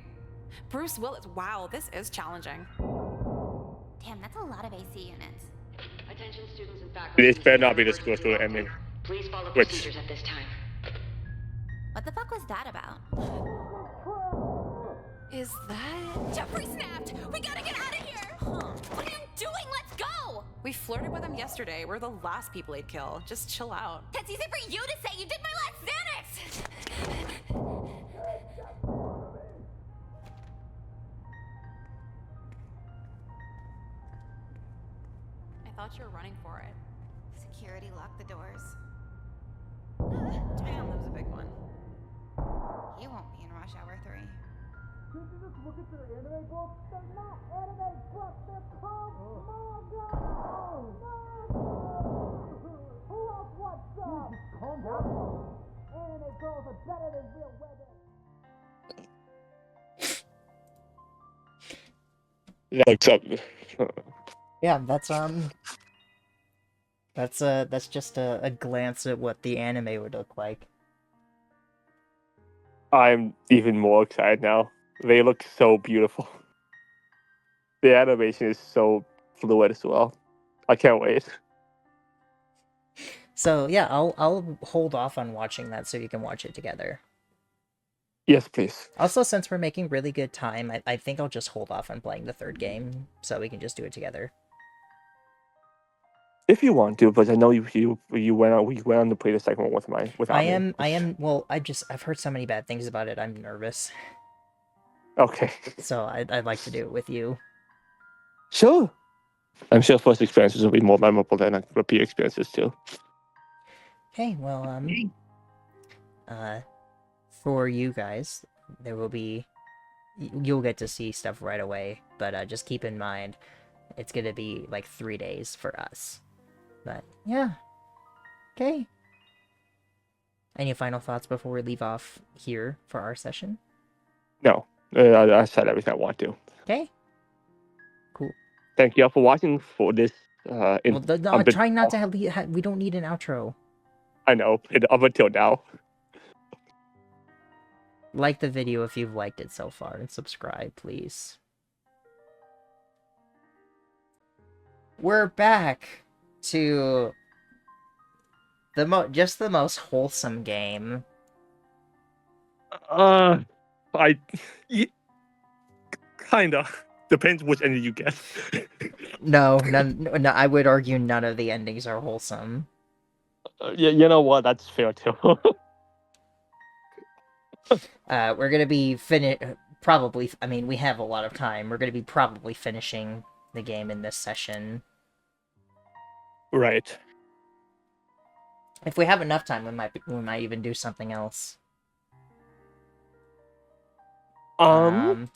[SPEAKER 22] Bruce Willis. Wow, this is challenging.
[SPEAKER 5] Damn, that's a lot of AC units.
[SPEAKER 11] Attention students and faculty.
[SPEAKER 2] This better not be the school ending.
[SPEAKER 11] Please follow
[SPEAKER 2] Which-
[SPEAKER 11] procedures at this time.
[SPEAKER 5] What the fuck was that about?
[SPEAKER 22] Is that...
[SPEAKER 5] Jeffrey snapped! We gotta get out of here! What are you doing? Let's go!
[SPEAKER 22] We flirted with him yesterday. We're the last people he'd kill. Just chill out.
[SPEAKER 5] That's easy for you to say! You did my last Xanax!
[SPEAKER 22] I thought you were running for it.
[SPEAKER 5] Security locked the doors.
[SPEAKER 22] Damn, that was a big one.
[SPEAKER 5] He won't be in rush hour 3.
[SPEAKER 7] Did you just look at your anime books? They're not anime books, they're called manga! Who else wants some? Calm down. Anime girls are better than real women.
[SPEAKER 2] That looks up.
[SPEAKER 1] Yeah, that's just a glance at what the anime would look like.
[SPEAKER 2] I'm even more excited now. They look so beautiful. The animation is so fluid as well. I can't wait.
[SPEAKER 1] So yeah, I'll hold off on watching that so you can watch it together.
[SPEAKER 2] Yes, please.
[SPEAKER 1] Also, since we're making really good time, I think I'll just hold off on playing the third game so we can just do it together.
[SPEAKER 2] If you want to, but I know you went on to play the second one without me.
[SPEAKER 1] I am. Well, I've heard so many bad things about it. I'm nervous.
[SPEAKER 2] Okay.
[SPEAKER 1] So I'd like to do it with you.
[SPEAKER 2] Sure. I'm sure first experiences will be more memorable than repeat experiences too.
[SPEAKER 1] Okay. Well, for you guys, there will be. You'll get to see stuff right away, but just keep in mind, it's gonna be like 3 days for us. But yeah. Okay. Any final thoughts before we leave off here for our session?
[SPEAKER 2] No, I said everything I want to.
[SPEAKER 1] Okay. Cool.
[SPEAKER 2] Thank you all for watching for this.
[SPEAKER 1] I'm trying not to have. We don't need an outro.
[SPEAKER 2] I know, up until now.
[SPEAKER 1] Like the video if you've liked it so far, and subscribe, please. We're back to the most wholesome game.
[SPEAKER 2] Kinda depends which ending you get.
[SPEAKER 1] No, I would argue none of the endings are wholesome.
[SPEAKER 2] Yeah, you know what? That's fair too.
[SPEAKER 1] We're gonna be probably. I mean, we have a lot of time. We're gonna be probably finishing the game in this session.
[SPEAKER 2] Right.
[SPEAKER 1] If we have enough time, we might even do something else. So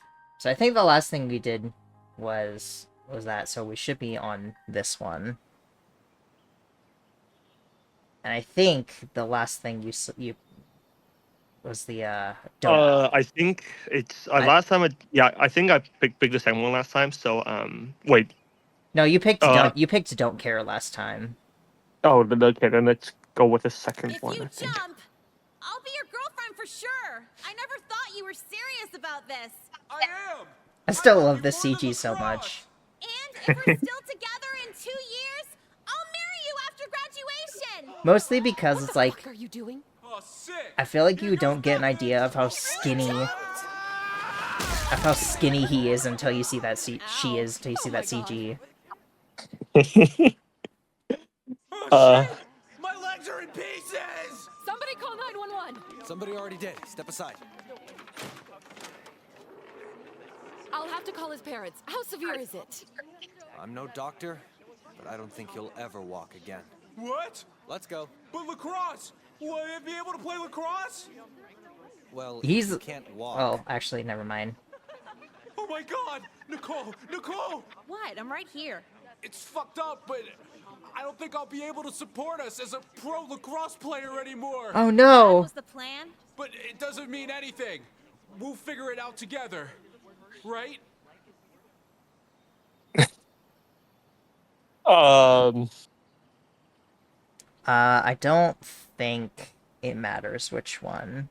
[SPEAKER 1] I think the last thing we did was that. So we should be on this one. And I think the last thing you was the donut.
[SPEAKER 2] I think it's last time. I think I picked the second one last time. So wait.
[SPEAKER 1] No, you picked Don't Care last time.
[SPEAKER 2] Oh, okay. Then let's go with the second one.
[SPEAKER 15] If you jump, I'll be your girlfriend for sure. I never thought you were serious about this.
[SPEAKER 6] I am.
[SPEAKER 1] I still love this CG so much.
[SPEAKER 15] And if we're still together in 2 years, I'll marry you after graduation.
[SPEAKER 1] Mostly because it's like,
[SPEAKER 10] What are you doing?
[SPEAKER 6] Oh, sick.
[SPEAKER 1] I feel like you don't get an idea of how skinny he is until you see that until you see that CG.
[SPEAKER 9] My legs are in pieces!
[SPEAKER 10] Somebody call 911.
[SPEAKER 20] Somebody already did. Step aside.
[SPEAKER 10] I'll have to call his parents. How severe is it?
[SPEAKER 20] I'm no doctor, but I don't think you'll ever walk again.
[SPEAKER 6] What?
[SPEAKER 20] Let's go.
[SPEAKER 6] But lacrosse. Will I be able to play lacrosse?
[SPEAKER 20] Well,
[SPEAKER 1] He's
[SPEAKER 20] you can't walk.
[SPEAKER 1] Oh, actually, never mind.
[SPEAKER 6] Oh my God, Nicole!
[SPEAKER 22] What? I'm right here.
[SPEAKER 6] It's fucked up, but I don't think I'll be able to support us as a pro lacrosse player anymore.
[SPEAKER 1] Oh no!
[SPEAKER 22] That was the plan?
[SPEAKER 6] But it doesn't mean anything. We'll figure it out together, right?
[SPEAKER 1] I don't think it matters which one.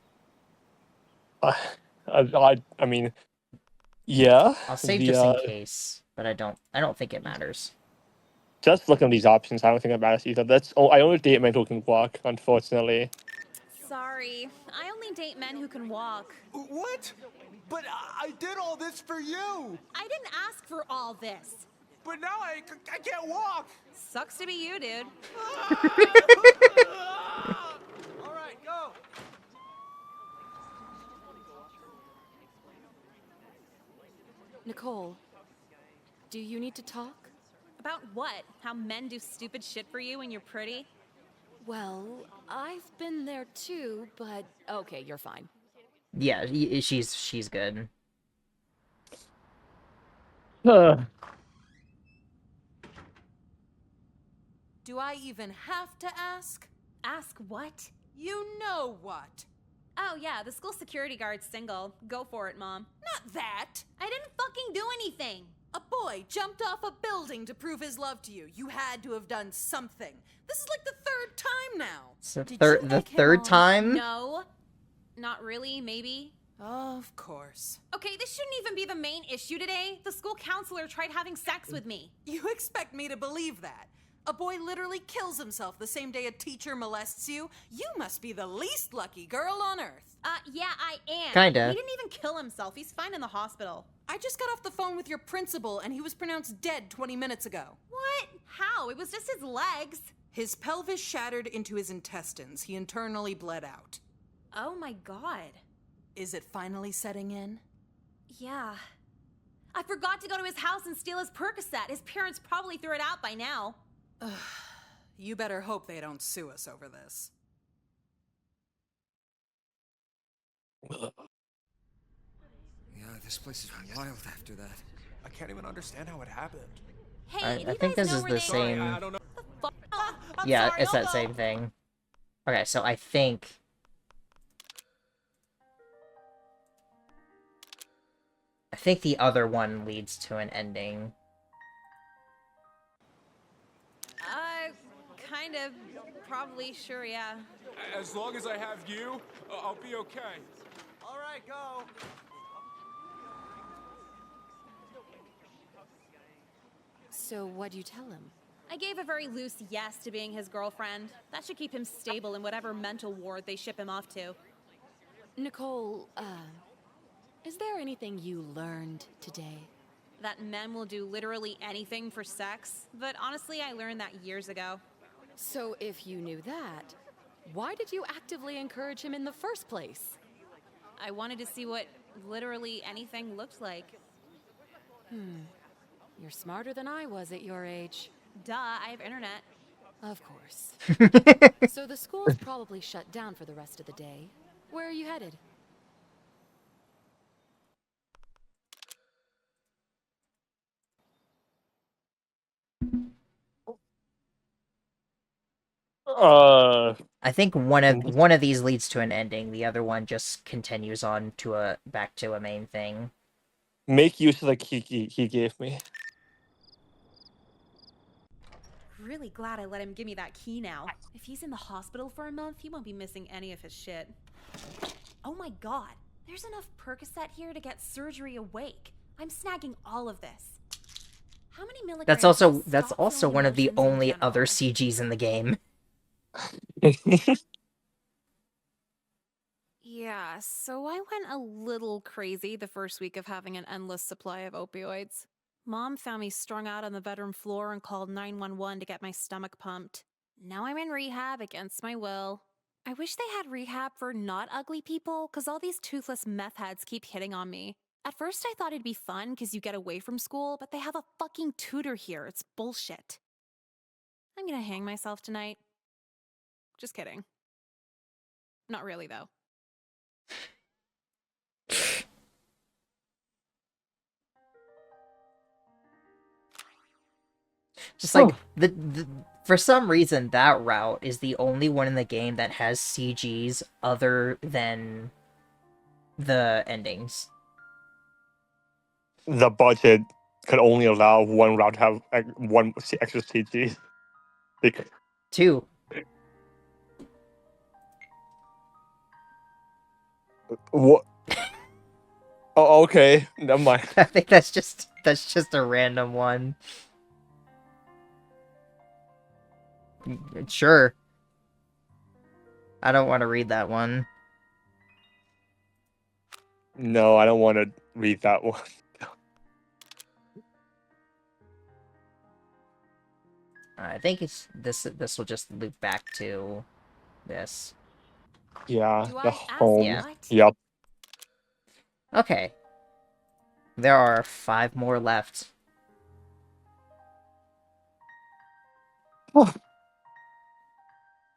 [SPEAKER 2] I mean, yeah.
[SPEAKER 1] I'll save just in case, but I don't think it matters.
[SPEAKER 2] Just looking at these options, I don't think it matters either. I only date men who can walk, unfortunately.
[SPEAKER 22] Sorry, I only date men who can walk.
[SPEAKER 6] What? But I did all this for you.
[SPEAKER 22] I didn't ask for all this.
[SPEAKER 6] But now I can't walk.
[SPEAKER 22] Sucks to be you, dude.
[SPEAKER 6] All right, go.
[SPEAKER 10] Nicole, do you need to talk?
[SPEAKER 22] About what? How men do stupid shit for you when you're pretty?
[SPEAKER 10] Well, I've been there too, but okay, you're fine.
[SPEAKER 1] Yeah, she's good.
[SPEAKER 19] Do I even have to ask?
[SPEAKER 22] Ask what?
[SPEAKER 19] You know what?
[SPEAKER 22] Oh yeah, the school security guard's single. Go for it, Mom.
[SPEAKER 19] Not that!
[SPEAKER 22] I didn't fucking do anything!
[SPEAKER 19] A boy jumped off a building to prove his love to you. You had to have done something. This is like the third time now.
[SPEAKER 1] So the third time?
[SPEAKER 22] No. Not really, maybe.
[SPEAKER 19] Of course.
[SPEAKER 22] Okay, this shouldn't even be the main issue today. The school counselor tried having sex with me.
[SPEAKER 19] You expect me to believe that? A boy literally kills himself the same day a teacher molests you. You must be the least lucky girl on earth.
[SPEAKER 3] Yeah, I am.
[SPEAKER 1] Kinda.
[SPEAKER 3] He didn't even kill himself. He's fine in the hospital.
[SPEAKER 19] I just got off the phone with your principal and he was pronounced dead 20 minutes ago.
[SPEAKER 3] What? How? It was just his legs.
[SPEAKER 19] His pelvis shattered into his intestines. He internally bled out.
[SPEAKER 3] Oh my god.
[SPEAKER 19] Is it finally setting in?
[SPEAKER 3] Yeah. I forgot to go to his house and steal his Percocet. His parents probably threw it out by now.
[SPEAKER 19] You better hope they don't sue us over this.
[SPEAKER 20] Yeah, this place is wild after that.
[SPEAKER 6] I can't even understand how it happened.
[SPEAKER 3] Hey,
[SPEAKER 1] I think this is the same.
[SPEAKER 6] I don't know.
[SPEAKER 1] Yeah,
[SPEAKER 3] sorry,
[SPEAKER 1] it's
[SPEAKER 3] I'll
[SPEAKER 1] that
[SPEAKER 3] go.
[SPEAKER 1] same thing. Okay, so I think the other one leads to an ending.
[SPEAKER 3] Kind of. Probably, sure, yeah.
[SPEAKER 14] As long as I have you, I'll be okay.
[SPEAKER 20] All right, go.
[SPEAKER 10] So what'd you tell him?
[SPEAKER 3] I gave a very loose yes to being his girlfriend. That should keep him stable in whatever mental ward they ship him off to.
[SPEAKER 10] Nicole, is there anything you learned today?
[SPEAKER 3] That men will do literally anything for sex, but honestly, I learned that years ago.
[SPEAKER 10] So if you knew that, why did you actively encourage him in the first place?
[SPEAKER 3] I wanted to see what literally anything looked like.
[SPEAKER 10] You're smarter than I was at your age.
[SPEAKER 3] Duh, I have internet.
[SPEAKER 10] Of course. So the school's probably shut down for the rest of the day. Where are you headed?
[SPEAKER 1] I think one of these leads to an ending. The other one just continues on to back to a main thing.
[SPEAKER 2] Make use of the key he gave me.
[SPEAKER 3] Really glad I let him give me that key now. If he's in the hospital for a month, he won't be missing any of his shit. Oh my god, there's enough Percocet here to get surgery awake. I'm snagging all of this. How many milligrams?
[SPEAKER 1] That's also one of the only other CGs in the game.
[SPEAKER 3] Yeah, so I went a little crazy the first week of having an endless supply of opioids. Mom found me strung out on the bedroom floor and called 911 to get my stomach pumped. Now I'm in rehab against my will. I wish they had rehab for not ugly people, because all these toothless meth heads keep hitting on me. At first I thought it'd be fun because you get away from school, but they have a fucking tutor here. It's bullshit. I'm gonna hang myself tonight. Just kidding. Not really, though.
[SPEAKER 1] Just like for some reason that route is the only one in the game that has CGs other than the endings.
[SPEAKER 2] The budget could only allow one route to have one extra CG.
[SPEAKER 1] Two.
[SPEAKER 2] What? Oh, okay. Never mind.
[SPEAKER 1] I think that's just a random one. Sure. I don't want to read that one.
[SPEAKER 2] No, I don't want to read that one.
[SPEAKER 1] I think it's this will just loop back to this.
[SPEAKER 2] Yeah,
[SPEAKER 3] Do
[SPEAKER 2] the
[SPEAKER 3] I
[SPEAKER 2] home.
[SPEAKER 1] Yeah.
[SPEAKER 2] Yep.
[SPEAKER 1] Okay. There are 5 more left.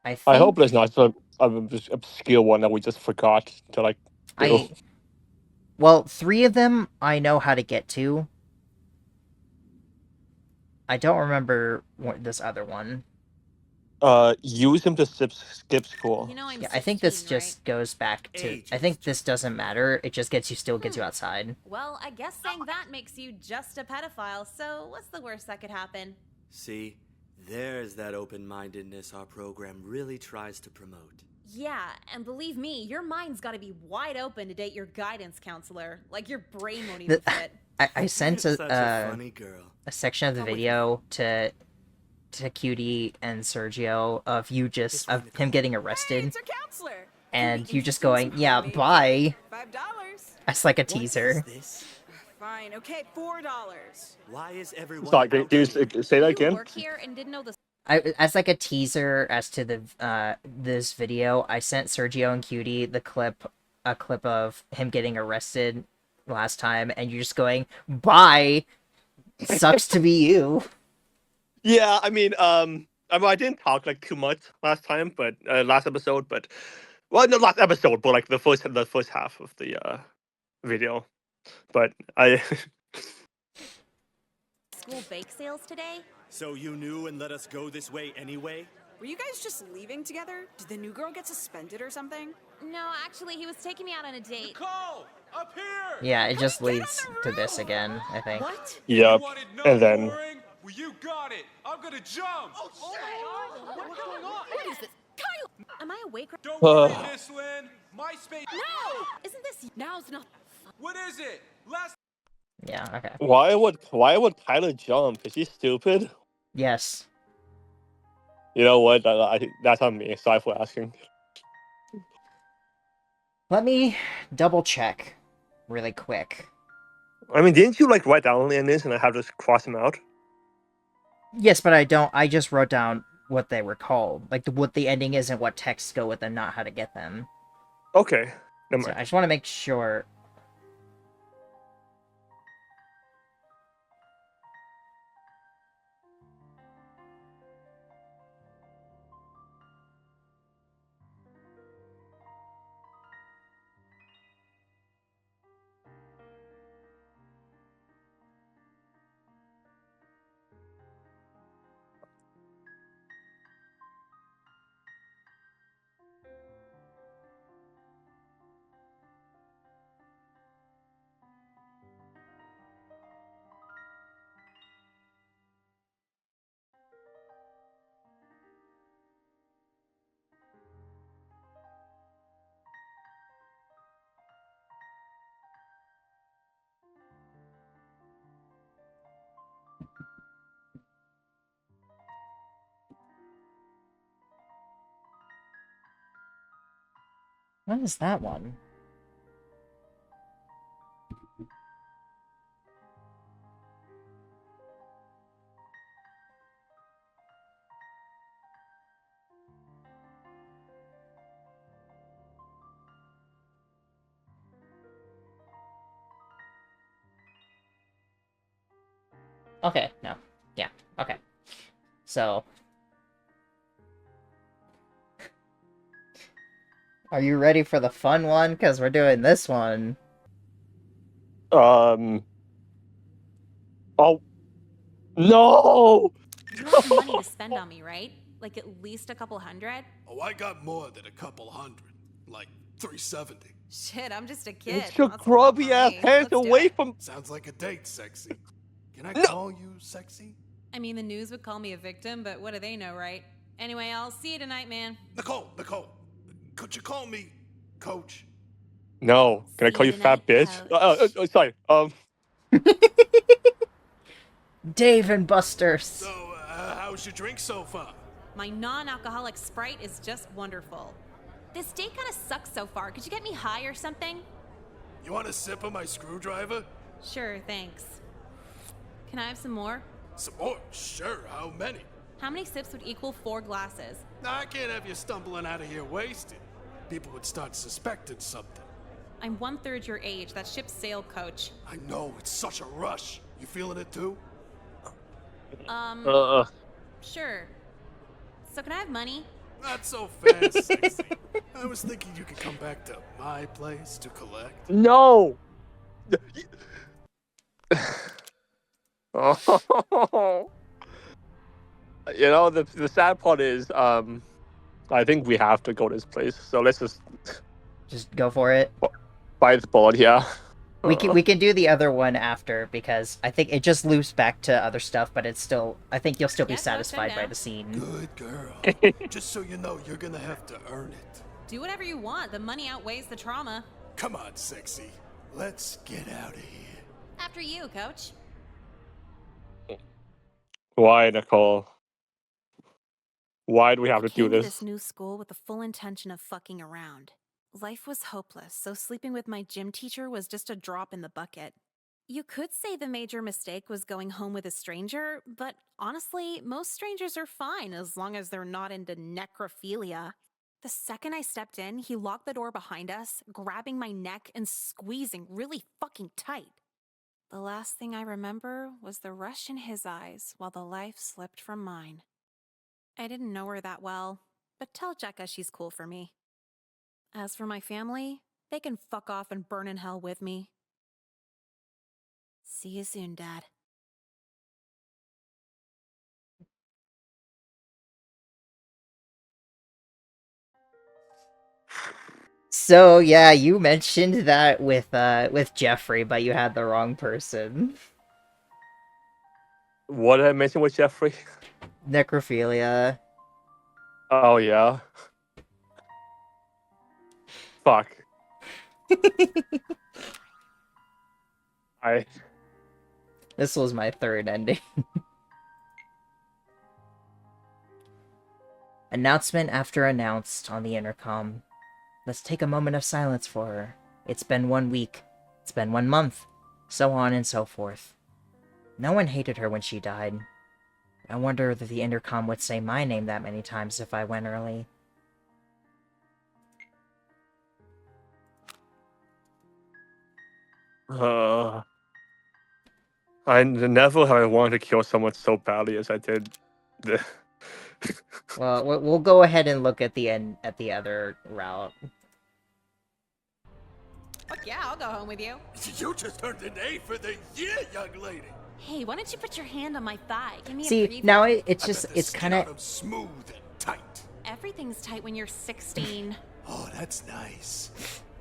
[SPEAKER 2] I hope there's not some obscure one that we just forgot to like do.
[SPEAKER 1] Well, 3 of them I know how to get to. I don't remember this other one.
[SPEAKER 2] Use him to skip school.
[SPEAKER 3] You know I'm
[SPEAKER 1] Yeah, I think this
[SPEAKER 3] 16,
[SPEAKER 1] just goes back to. I think this doesn't matter. It just still gets you outside.
[SPEAKER 3] right? Well, I guess saying that makes you just a pedophile, so what's the worst that could happen?
[SPEAKER 17] See, there's that open-mindedness our program really tries to promote.
[SPEAKER 3] Yeah, and believe me, your mind's gotta be wide open to date your guidance counselor. Like, your brain won't even fit.
[SPEAKER 1] I sent
[SPEAKER 17] Such a funny girl.
[SPEAKER 1] a section of the video to to Cutie and Sergio of you just of him getting arrested,
[SPEAKER 16] Counselor.
[SPEAKER 1] and you just going, yeah, bye,
[SPEAKER 16] $5.
[SPEAKER 1] as like a teaser.
[SPEAKER 16] Fine. Okay, $4.
[SPEAKER 17] Why is everyone?
[SPEAKER 2] Sorry, can you say that again?
[SPEAKER 22] Work here and didn't know the.
[SPEAKER 1] As like a teaser as to the this video, I sent Sergio and Cutie a clip of him getting arrested last time, and you're just going, bye. Sucks to be you.
[SPEAKER 2] Yeah, I mean, I didn't talk like too much last time, but last episode, but well, not last episode, but like the first half of the video, but I.
[SPEAKER 15] School bake sales today?
[SPEAKER 17] So you knew and let us go this way anyway?
[SPEAKER 16] Were you guys just leaving together? Did the new girl get suspended or something?
[SPEAKER 15] No, actually, he was taking me out on a date.
[SPEAKER 14] Nicole, up here!
[SPEAKER 1] Yeah, it just leads to this again, I think.
[SPEAKER 16] What?
[SPEAKER 2] Yep, and then.
[SPEAKER 14] Well, you got it. I'm gonna jump.
[SPEAKER 16] Oh my God! What's going on?
[SPEAKER 15] What is this? Kyle! Am I awake?
[SPEAKER 14] Don't worry, Miss Lynn. MySpace.
[SPEAKER 15] No! Isn't this... Now's not...
[SPEAKER 14] What is it? Last.
[SPEAKER 1] Yeah, okay.
[SPEAKER 2] Why would Tyler jump? Is he stupid?
[SPEAKER 1] Yes.
[SPEAKER 2] You know what? That's on me. Sorry for asking.
[SPEAKER 1] Let me double check really quick.
[SPEAKER 2] I mean, didn't you like write down this and I have to cross them out?
[SPEAKER 1] Yes, but I don't. I just wrote down what they were called, like what the ending is and what texts go with them, not how to get them.
[SPEAKER 2] Okay. Never
[SPEAKER 1] So
[SPEAKER 2] mind.
[SPEAKER 1] I just want to make sure. What is that one? Okay, no. Yeah, okay. So... Are you ready for the fun one? Because we're doing this one.
[SPEAKER 2] Oh. No!
[SPEAKER 22] You have some money to spend on me, right? Like at least a couple $100?
[SPEAKER 9] Oh, I got more than a couple hundred. Like 370.
[SPEAKER 22] Shit, I'm just a kid.
[SPEAKER 2] Get your grubby ass hands away from.
[SPEAKER 9] Sounds like a date, sexy. Can I call you sexy?
[SPEAKER 22] I mean, the news would call me a victim, but what do they know, right? Anyway, I'll see you tonight, man.
[SPEAKER 9] Nicole, could you call me Coach?
[SPEAKER 2] No. Can I call you fat bitch? Sorry.
[SPEAKER 1] Dave and Buster's.
[SPEAKER 9] So, how's your drink so far?
[SPEAKER 22] My non-alcoholic Sprite is just wonderful.
[SPEAKER 15] This date kind of sucks so far. Could you get me high or something?
[SPEAKER 9] You want a sip of my screwdriver?
[SPEAKER 22] Sure, thanks. Can I have some more?
[SPEAKER 9] Some more? Sure, how many?
[SPEAKER 22] How many sips would equal 4 glasses?
[SPEAKER 9] Nah, I can't have you stumbling out of here wasted. People would start suspecting something.
[SPEAKER 22] I'm 1/3 your age. That ship sailed, Coach.
[SPEAKER 9] I know, it's such a rush. You feeling it too?
[SPEAKER 22] Sure. So can I have money?
[SPEAKER 9] Not so fast, sexy. I was thinking you could come back to my place to collect.
[SPEAKER 2] No! Oh. You know, the sad part is, I think we have to go to this place. So let's
[SPEAKER 1] just go for it.
[SPEAKER 2] Buy the board, yeah.
[SPEAKER 1] We can do the other one after because I think it just loops back to other stuff, but it's still I think you'll still be satisfied by the scene.
[SPEAKER 9] Good girl. Just so you know, you're gonna have to earn it.
[SPEAKER 22] Do whatever you want. The money outweighs the trauma.
[SPEAKER 9] Come on, sexy. Let's get out of here.
[SPEAKER 22] After you, Coach.
[SPEAKER 2] Why, Nicole? Why do we have to do
[SPEAKER 22] Came to
[SPEAKER 2] this?
[SPEAKER 22] this new school with the full intention of fucking around. Life was hopeless, so sleeping with my gym teacher was just a drop in the bucket. You could say the major mistake was going home with a stranger, but honestly, most strangers are fine as long as they're not into necrophilia. The second I stepped in, he locked the door behind us, grabbing my neck and squeezing really fucking tight. The last thing I remember was the rush in his eyes while the life slipped from mine. I didn't know her that well, but tell Jekka she's cool for me. As for my family, they can fuck off and burn in hell with me. See you soon, Dad.
[SPEAKER 1] So yeah, you mentioned that with Jeffrey, but you had the wrong person.
[SPEAKER 2] What did I mention with Jeffrey?
[SPEAKER 1] Necrophilia.
[SPEAKER 2] Oh yeah. Fuck.
[SPEAKER 1] This was my third ending. Announcement after announced on the intercom. Let's take a moment of silence for her. It's been 1 week. It's been 1 month. So on and so forth. No one hated her when she died. I wonder if the intercom would say my name that many times if I went early.
[SPEAKER 2] I never have I wanted to kill someone so badly as I did.
[SPEAKER 1] Well, we'll go ahead and look at the end at the other route.
[SPEAKER 22] Fuck yeah, I'll go home with you.
[SPEAKER 9] You just earned an A for the year, young lady.
[SPEAKER 22] Hey, why don't you put your hand on my thigh? Give me a
[SPEAKER 1] See,
[SPEAKER 22] preview.
[SPEAKER 1] now it's kind of
[SPEAKER 9] smooth and tight.
[SPEAKER 22] Everything's tight when you're 16.
[SPEAKER 9] Oh, that's nice.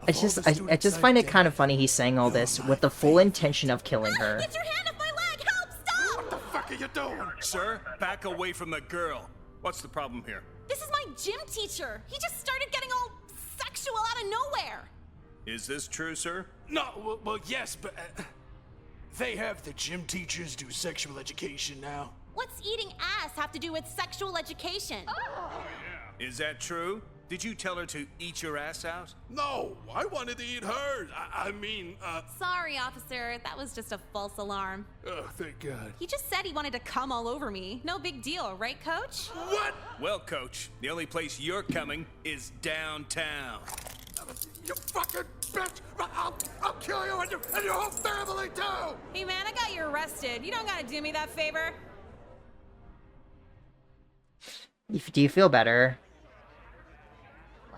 [SPEAKER 1] I just find it kind of funny he's saying all this with the full intention of killing her.
[SPEAKER 15] Get your hand off my leg! Help! Stop!
[SPEAKER 9] What the fuck are you doing?
[SPEAKER 4] Sir, back away from the girl. What's the problem here?
[SPEAKER 15] This is my gym teacher. He just started getting all sexual out of nowhere.
[SPEAKER 4] Is this true, sir?
[SPEAKER 9] No, well, yes, but they have the gym teachers do sexual education now.
[SPEAKER 15] What's eating ass have to do with sexual education?
[SPEAKER 4] Is that true? Did you tell her to eat your ass out?
[SPEAKER 9] No, I wanted to eat hers. I mean,
[SPEAKER 22] Sorry, officer. That was just a false alarm.
[SPEAKER 9] Oh, thank God.
[SPEAKER 22] He just said he wanted to come all over me. No big deal, right, Coach?
[SPEAKER 9] What?
[SPEAKER 4] Well, Coach, the only place you're coming is downtown.
[SPEAKER 9] You fucking bitch! I'll kill you and your whole family too!
[SPEAKER 22] Hey, man, I got you arrested. You don't gotta do me that favor.
[SPEAKER 1] Do you feel better?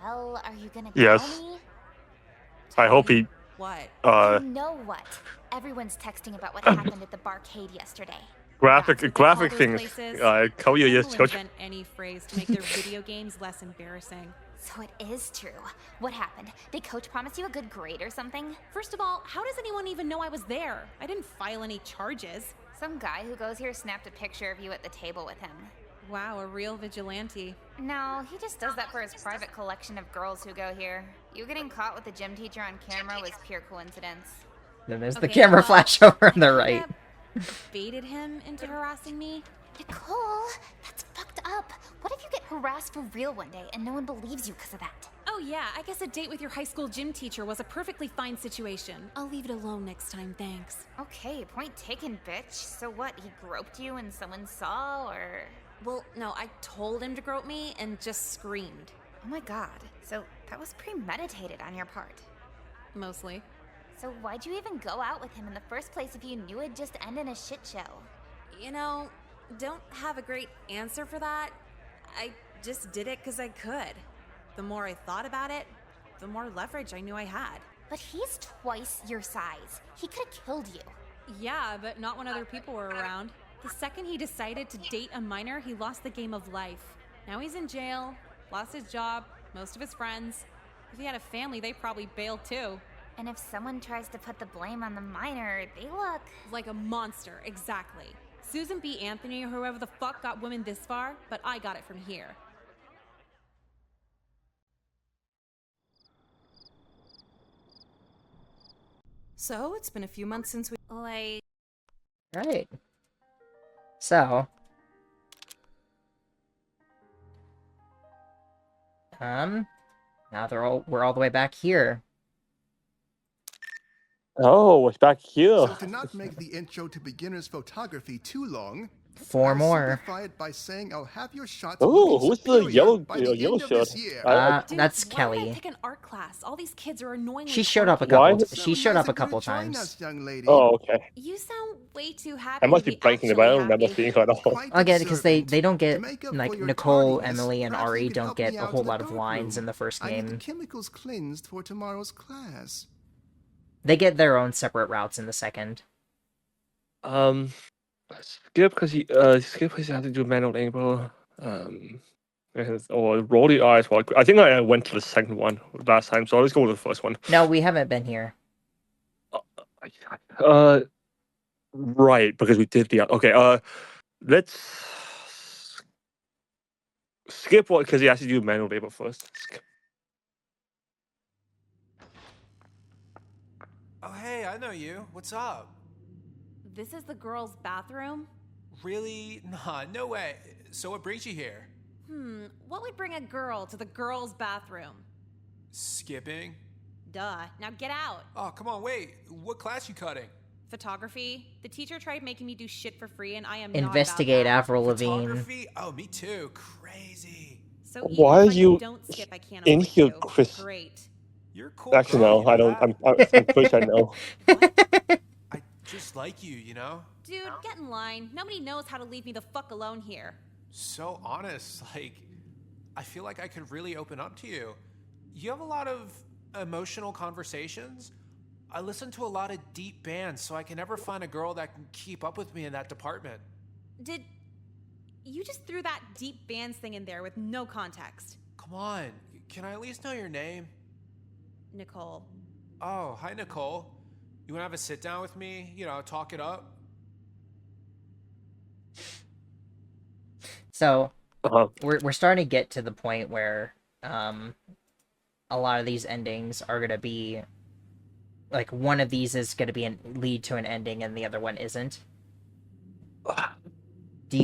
[SPEAKER 5] Well, are you gonna
[SPEAKER 2] Yes.
[SPEAKER 5] tell me?
[SPEAKER 2] I hope he.
[SPEAKER 22] What?
[SPEAKER 5] You know what? Everyone's texting about what happened at the barcade yesterday.
[SPEAKER 2] Graphic
[SPEAKER 22] All those
[SPEAKER 2] things.
[SPEAKER 22] places,
[SPEAKER 2] Cover your ears,
[SPEAKER 22] people
[SPEAKER 2] Coach.
[SPEAKER 22] invent any phrase to make their video games less embarrassing.
[SPEAKER 5] So it is true. What happened? Did Coach promise you a good grade or something?
[SPEAKER 22] First of all, how does anyone even know I was there? I didn't file any charges.
[SPEAKER 5] Some guy who goes here snapped a picture of you at the table with him.
[SPEAKER 22] Wow, a real vigilante.
[SPEAKER 5] No, he just does that for his private collection of girls who go here. You getting caught with the gym teacher on camera was pure coincidence.
[SPEAKER 1] Then there's the
[SPEAKER 22] Okay,
[SPEAKER 1] camera
[SPEAKER 22] well,
[SPEAKER 1] flash over on the right.
[SPEAKER 22] Baited him into harassing me?
[SPEAKER 5] Nicole, that's fucked up. What if you get harassed for real one day and no one believes you because of that?
[SPEAKER 22] Oh yeah, I guess a date with your high school gym teacher was a perfectly fine situation. I'll leave it alone next time, thanks.
[SPEAKER 5] Okay, point taken, bitch. So what, he groped you and someone saw, or...?
[SPEAKER 22] Well, no, I told him to grope me and just screamed.
[SPEAKER 5] Oh my god, so that was premeditated on your part.
[SPEAKER 22] Mostly.
[SPEAKER 5] So why'd you even go out with him in the first place if you knew it'd just end in a shit show?
[SPEAKER 22] You know, don't have a great answer for that. I just did it because I could. The more I thought about it, the more leverage I knew I had.
[SPEAKER 5] But he's twice your size. He could have killed you.
[SPEAKER 22] Yeah, but not when other people were around. The second he decided to date a minor, he lost the game of life. Now he's in jail, lost his job, most of his friends. If he had a family, they probably bailed too.
[SPEAKER 5] And if someone tries to put the blame on the minor, they look...
[SPEAKER 22] like a monster, exactly. Susan B. Anthony or whoever the fuck got women this far, but I got it from here.
[SPEAKER 19] So, it's been a few months since we...
[SPEAKER 22] Like...
[SPEAKER 1] Right. So, Now we're all the way back here.
[SPEAKER 2] Oh, it's back here.
[SPEAKER 13] So to not make the intro to beginner's photography too long,
[SPEAKER 1] 4
[SPEAKER 13] I'll
[SPEAKER 1] more.
[SPEAKER 13] simplify it by saying I'll have your shots
[SPEAKER 2] Oh,
[SPEAKER 13] looking
[SPEAKER 2] who's the
[SPEAKER 13] superior
[SPEAKER 2] yellow
[SPEAKER 13] by the
[SPEAKER 2] yellow
[SPEAKER 13] end of
[SPEAKER 2] shirt?
[SPEAKER 13] this year.
[SPEAKER 3] Dude,
[SPEAKER 1] That's
[SPEAKER 3] why would I
[SPEAKER 1] Kelly.
[SPEAKER 3] pick an art class? All these kids are annoyingly
[SPEAKER 1] She showed up a
[SPEAKER 2] Why?
[SPEAKER 1] couple. She showed up a couple times.
[SPEAKER 13] Us, young lady.
[SPEAKER 2] Oh, okay.
[SPEAKER 3] You sound way too happy.
[SPEAKER 2] I must
[SPEAKER 3] to
[SPEAKER 2] be blanking it, but I don't remember seeing her at all.
[SPEAKER 1] Again, because they don't get
[SPEAKER 13] make up
[SPEAKER 1] like
[SPEAKER 13] for your
[SPEAKER 1] Nicole,
[SPEAKER 13] tardiness,
[SPEAKER 1] Emily, and
[SPEAKER 13] perhaps you
[SPEAKER 1] Ari
[SPEAKER 13] could
[SPEAKER 1] don't
[SPEAKER 13] help
[SPEAKER 1] get
[SPEAKER 13] me
[SPEAKER 1] a
[SPEAKER 13] out
[SPEAKER 1] whole
[SPEAKER 13] in the
[SPEAKER 1] lot of
[SPEAKER 13] dark
[SPEAKER 1] lines
[SPEAKER 13] room.
[SPEAKER 1] in the first
[SPEAKER 13] I need the
[SPEAKER 1] game.
[SPEAKER 13] chemicals cleansed for tomorrow's class.
[SPEAKER 1] They get their own separate routes in the second.
[SPEAKER 2] Skip because he has to do manual labor. Or roll the eyes. Well, I think I went to the second one last time, so let's go with the first one.
[SPEAKER 1] No, we haven't been here.
[SPEAKER 2] Right, because we did the okay. Let's skip one because he has to do manual labor first. Skip.
[SPEAKER 6] Oh, hey, I know you. What's up?
[SPEAKER 3] This is the girls' bathroom?
[SPEAKER 6] Really? Nah, no way. So what brings you here?
[SPEAKER 3] What would bring a girl to the girls' bathroom?
[SPEAKER 6] Skipping?
[SPEAKER 3] Duh. Now get out.
[SPEAKER 6] Oh, come on, wait. What class you cutting?
[SPEAKER 3] Photography. The teacher tried making me do shit for free, and I am
[SPEAKER 1] Investigate
[SPEAKER 3] not about
[SPEAKER 1] Avril Lavigne.
[SPEAKER 6] Photography? Oh, me too. Crazy.
[SPEAKER 3] So even
[SPEAKER 2] Why
[SPEAKER 3] if
[SPEAKER 2] are you
[SPEAKER 3] don't skip, I can't
[SPEAKER 2] in here,
[SPEAKER 3] you.
[SPEAKER 2] Chris?
[SPEAKER 3] Great.
[SPEAKER 6] You're cool.
[SPEAKER 2] Actually,
[SPEAKER 6] girl,
[SPEAKER 2] no, I don't. I'm pretty sure I know.
[SPEAKER 6] I just like you, you know?
[SPEAKER 3] Dude, get in line. Nobody knows how to leave me the fuck alone here.
[SPEAKER 6] So honest, like, I feel like I could really open up to you. You have a lot of emotional conversations. I listen to a lot of deep bands, so I can never find a girl that can keep up with me in that department.
[SPEAKER 3] Did you just threw that deep bands thing in there with no context?
[SPEAKER 6] Come on, can I at least know your name?
[SPEAKER 3] Nicole.
[SPEAKER 6] Oh, hi, Nicole. You wanna have a sit down with me? You know, talk it up?
[SPEAKER 1] So we're starting to get to the point where a lot of these endings are gonna be like one of these is gonna be lead to an ending and the other one isn't. Do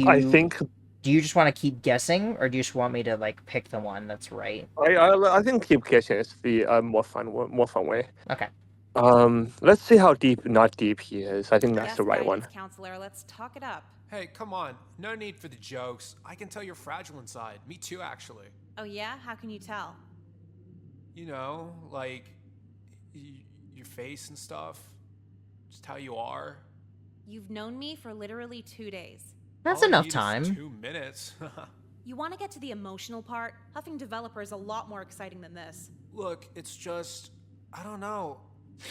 [SPEAKER 1] you just want to keep guessing, or do you just want me to like pick the one that's right?
[SPEAKER 2] I think keep guessing is the more fun way.
[SPEAKER 1] Okay.
[SPEAKER 2] Let's see how not deep he is. I think that's
[SPEAKER 3] Yes,
[SPEAKER 2] the right one.
[SPEAKER 3] guidance counselor, let's talk it up.
[SPEAKER 6] Hey, come on. No need for the jokes. I can tell you're fragile inside. Me too, actually.
[SPEAKER 3] Oh yeah? How can you tell?
[SPEAKER 6] You know, like, your face and stuff. Just how you are.
[SPEAKER 3] You've known me for literally 2 days.
[SPEAKER 1] That's
[SPEAKER 6] All I
[SPEAKER 1] enough
[SPEAKER 6] need is
[SPEAKER 1] time.
[SPEAKER 6] 2 minutes.
[SPEAKER 3] You want to get to the emotional part? Huffing developer is a lot more exciting than this.
[SPEAKER 6] Look, it's just, I don't know.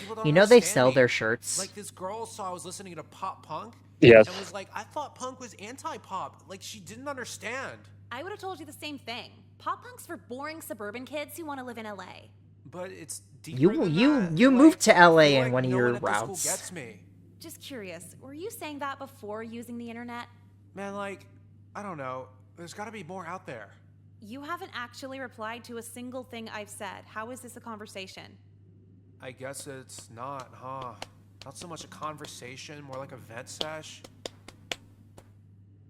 [SPEAKER 6] People don't
[SPEAKER 1] You know they
[SPEAKER 6] understand
[SPEAKER 1] sell
[SPEAKER 6] me.
[SPEAKER 1] their shirts.
[SPEAKER 6] Like this girl saw I was listening to pop punk.
[SPEAKER 2] Yes.
[SPEAKER 6] And was like, I thought punk was anti-pop. Like she didn't understand.
[SPEAKER 3] I would have told you the same thing. Pop punk's for boring suburban kids who want to live in LA.
[SPEAKER 6] But it's deeper than that.
[SPEAKER 1] You moved to LA
[SPEAKER 6] I feel
[SPEAKER 1] in
[SPEAKER 6] like
[SPEAKER 1] one of
[SPEAKER 6] no
[SPEAKER 1] your
[SPEAKER 6] one at the school
[SPEAKER 1] routes.
[SPEAKER 6] gets me.
[SPEAKER 3] Just curious, were you saying that before using the internet?
[SPEAKER 6] Man, like, I don't know. There's got to be more out there.
[SPEAKER 3] You haven't actually replied to a single thing I've said. How is this a conversation?
[SPEAKER 6] I guess it's not, huh? Not so much a conversation, more like a vent sesh.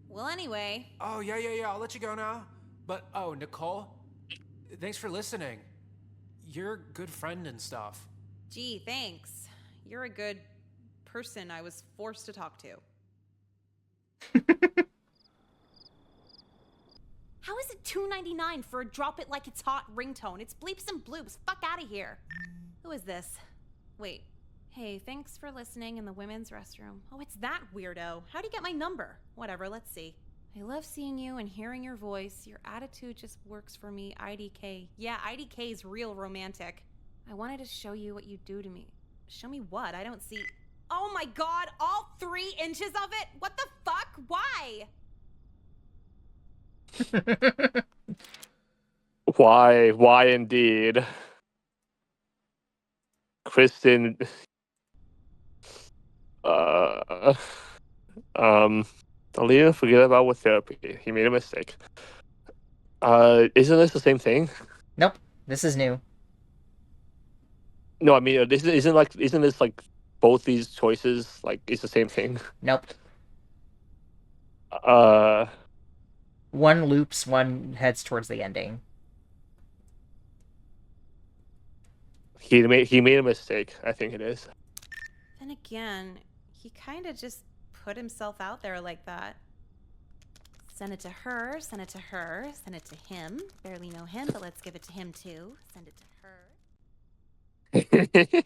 [SPEAKER 3] Well, anyway.
[SPEAKER 6] Oh, yeah, I'll let you go now. But, oh, Nicole, thanks for listening. You're a good friend and stuff.
[SPEAKER 3] Gee, thanks. You're a good person I was forced to talk to. How is it $2.99 for a drop it like it's hot ringtone? It's bleeps and bloops. Fuck out of here. Who is this? Wait. Hey, thanks for listening in the women's restroom. Oh, it's that weirdo. How'd he get my number? Whatever, let's see. I love seeing you and hearing your voice. Your attitude just works for me, IDK. Yeah, IDK is real romantic. I wanted to show you what you do to me. Show me what? I don't see... Oh my god, all 3 inches of it? What the fuck? Why?
[SPEAKER 2] Why indeed? Kristen. Aaliyah, forget about what therapy. He made a mistake. Isn't this the same thing?
[SPEAKER 1] Nope. This is new.
[SPEAKER 2] No, I mean, isn't this like both these choices like it's the same thing?
[SPEAKER 1] Nope.
[SPEAKER 2] Uh.
[SPEAKER 1] One loops, one heads towards the ending.
[SPEAKER 2] he made a mistake. I think it is.
[SPEAKER 22] Then again, he kind of just put himself out there like that. Send it to her, send it to her, send it to him. Barely know him, but let's give it to him too. Send it to her.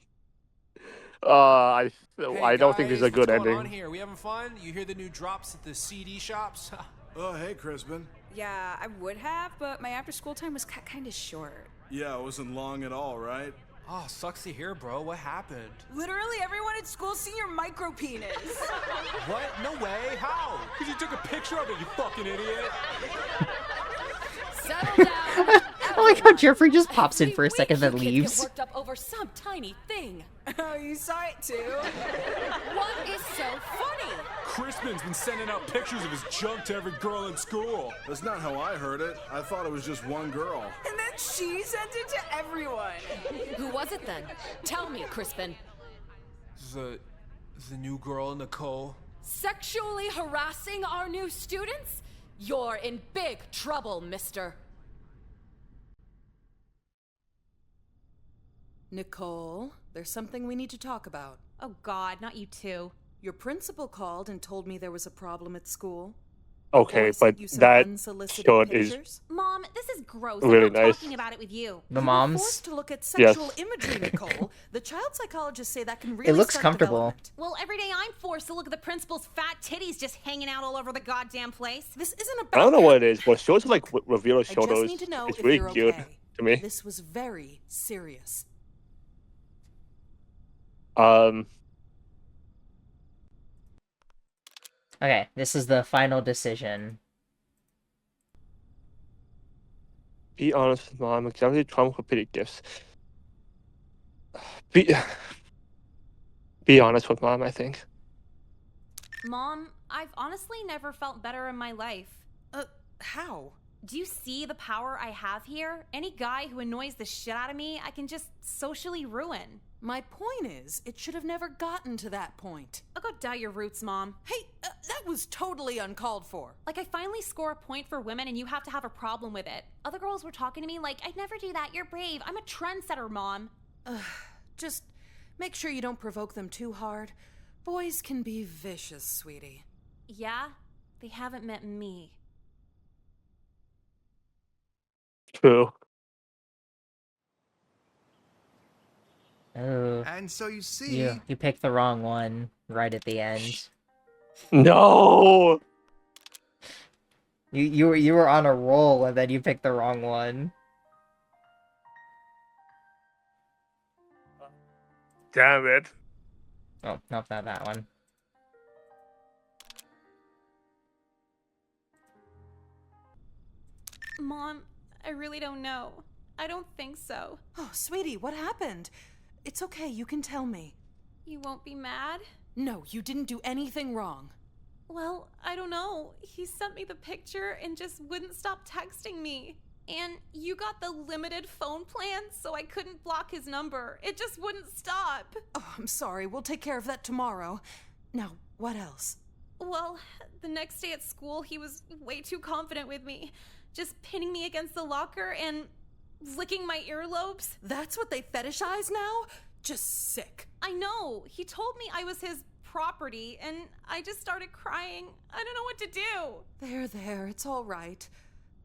[SPEAKER 2] I
[SPEAKER 6] Hey
[SPEAKER 2] don't think this is a good
[SPEAKER 6] what's going
[SPEAKER 2] ending.
[SPEAKER 6] on here? We having fun? You hear the new drops at the CD shops?
[SPEAKER 16] Oh, hey, Crispin. Yeah, I would have, but my after-school time was kind of short.
[SPEAKER 4] Yeah, it wasn't long at all, right?
[SPEAKER 6] Oh, sucks to hear, bro. What happened?
[SPEAKER 16] Literally everyone at school seen your micro penis.
[SPEAKER 6] What? No way. How? Because you took a picture of it, you fucking idiot.
[SPEAKER 10] Settle down.
[SPEAKER 1] I like how Jeffrey just pops in for a second, then
[SPEAKER 10] You kids
[SPEAKER 1] leaves.
[SPEAKER 10] get worked up over some tiny thing.
[SPEAKER 16] Oh, you saw it too?
[SPEAKER 10] What is so funny?
[SPEAKER 14] Crispin's been sending out pictures of his junk to every girl in school.
[SPEAKER 4] That's not how I heard it. I thought it was just one girl.
[SPEAKER 16] And then she sent it to everyone.
[SPEAKER 10] Who was it then? Tell me, Crispin.
[SPEAKER 6] The new girl, Nicole.
[SPEAKER 10] Sexually harassing our new students? You're in big trouble, mister.
[SPEAKER 19] Nicole, there's something we need to talk about.
[SPEAKER 22] Oh God, not you too.
[SPEAKER 19] Your principal called and told me there was a problem at school.
[SPEAKER 2] Okay,
[SPEAKER 19] Boys
[SPEAKER 2] but
[SPEAKER 19] sent you some
[SPEAKER 2] that
[SPEAKER 19] unsolicited
[SPEAKER 2] shot is
[SPEAKER 19] pictures?
[SPEAKER 22] Mom, this is gross.
[SPEAKER 2] Really
[SPEAKER 22] I'm not
[SPEAKER 2] nice.
[SPEAKER 22] talking about it with you.
[SPEAKER 1] The
[SPEAKER 19] You were
[SPEAKER 1] moms.
[SPEAKER 19] forced to look at
[SPEAKER 2] Yes.
[SPEAKER 19] sexual imagery, Nicole. The child psychologists say that can really
[SPEAKER 1] It looks
[SPEAKER 19] start
[SPEAKER 1] comfortable.
[SPEAKER 19] development.
[SPEAKER 22] Well, every day I'm forced to look at the principal's fat titties just hanging out all over the goddamn place.
[SPEAKER 19] This isn't about
[SPEAKER 2] I don't know what it is, but shows like reveal
[SPEAKER 19] I just
[SPEAKER 2] shoulders.
[SPEAKER 19] need to know
[SPEAKER 2] It's
[SPEAKER 19] if
[SPEAKER 2] really
[SPEAKER 19] you're
[SPEAKER 2] cute
[SPEAKER 19] okay.
[SPEAKER 2] to me.
[SPEAKER 19] This was very serious.
[SPEAKER 1] Okay, this is the final decision.
[SPEAKER 2] Be honest with mom. Exactly, trauma for pity gifts. Be honest with mom. I think.
[SPEAKER 22] Mom, I've honestly never felt better in my life.
[SPEAKER 19] How?
[SPEAKER 22] Do you see the power I have here? Any guy who annoys the shit out of me, I can just socially ruin.
[SPEAKER 19] My point is, it should have never gotten to that point.
[SPEAKER 22] I'll go dye your roots, Mom.
[SPEAKER 19] Hey, that was totally uncalled for.
[SPEAKER 22] Like, I finally score a point for women and you have to have a problem with it. Other girls were talking to me like, I'd never do that, you're brave. I'm a trendsetter, Mom.
[SPEAKER 19] Just make sure you don't provoke them too hard. Boys can be vicious, sweetie.
[SPEAKER 22] Yeah? They haven't met me.
[SPEAKER 2] True.
[SPEAKER 1] Oh.
[SPEAKER 13] And so you see...
[SPEAKER 1] You picked the wrong one right at the end.
[SPEAKER 2] No.
[SPEAKER 1] You were on a roll and then you picked the wrong one.
[SPEAKER 2] Damn it.
[SPEAKER 1] Oh, not that one.
[SPEAKER 22] Mom, I really don't know. I don't think so.
[SPEAKER 19] Oh, sweetie, what happened? It's okay, you can tell me.
[SPEAKER 22] You won't be mad?
[SPEAKER 19] No, you didn't do anything wrong.
[SPEAKER 22] Well, I don't know. He sent me the picture and just wouldn't stop texting me. And you got the limited phone plan, so I couldn't block his number. It just wouldn't stop.
[SPEAKER 19] Oh, I'm sorry. We'll take care of that tomorrow. Now, what else?
[SPEAKER 22] Well, the next day at school, he was way too confident with me. Just pinning me against the locker and licking my earlobes.
[SPEAKER 19] That's what they fetishize now? Just sick.
[SPEAKER 22] I know. He told me I was his property, and I just started crying. I don't know what to do.
[SPEAKER 19] There. It's all right.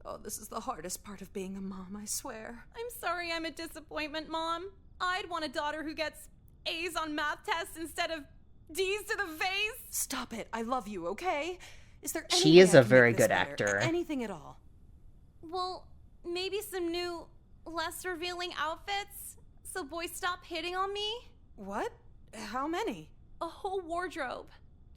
[SPEAKER 19] Oh, this is the hardest part of being a mom, I swear.
[SPEAKER 22] I'm sorry I'm a disappointment, Mom. I'd want a daughter who gets A's on math tests instead of D's to the face.
[SPEAKER 19] Stop it. I love you, okay? Is there any
[SPEAKER 1] She
[SPEAKER 19] way
[SPEAKER 1] is
[SPEAKER 19] I
[SPEAKER 1] a
[SPEAKER 19] can
[SPEAKER 1] very
[SPEAKER 19] make this
[SPEAKER 1] good
[SPEAKER 19] better?
[SPEAKER 1] actor.
[SPEAKER 19] Anything at all?
[SPEAKER 22] Well, maybe some new, less revealing outfits so boys stop hitting on me?
[SPEAKER 19] What? How many?
[SPEAKER 22] A whole wardrobe.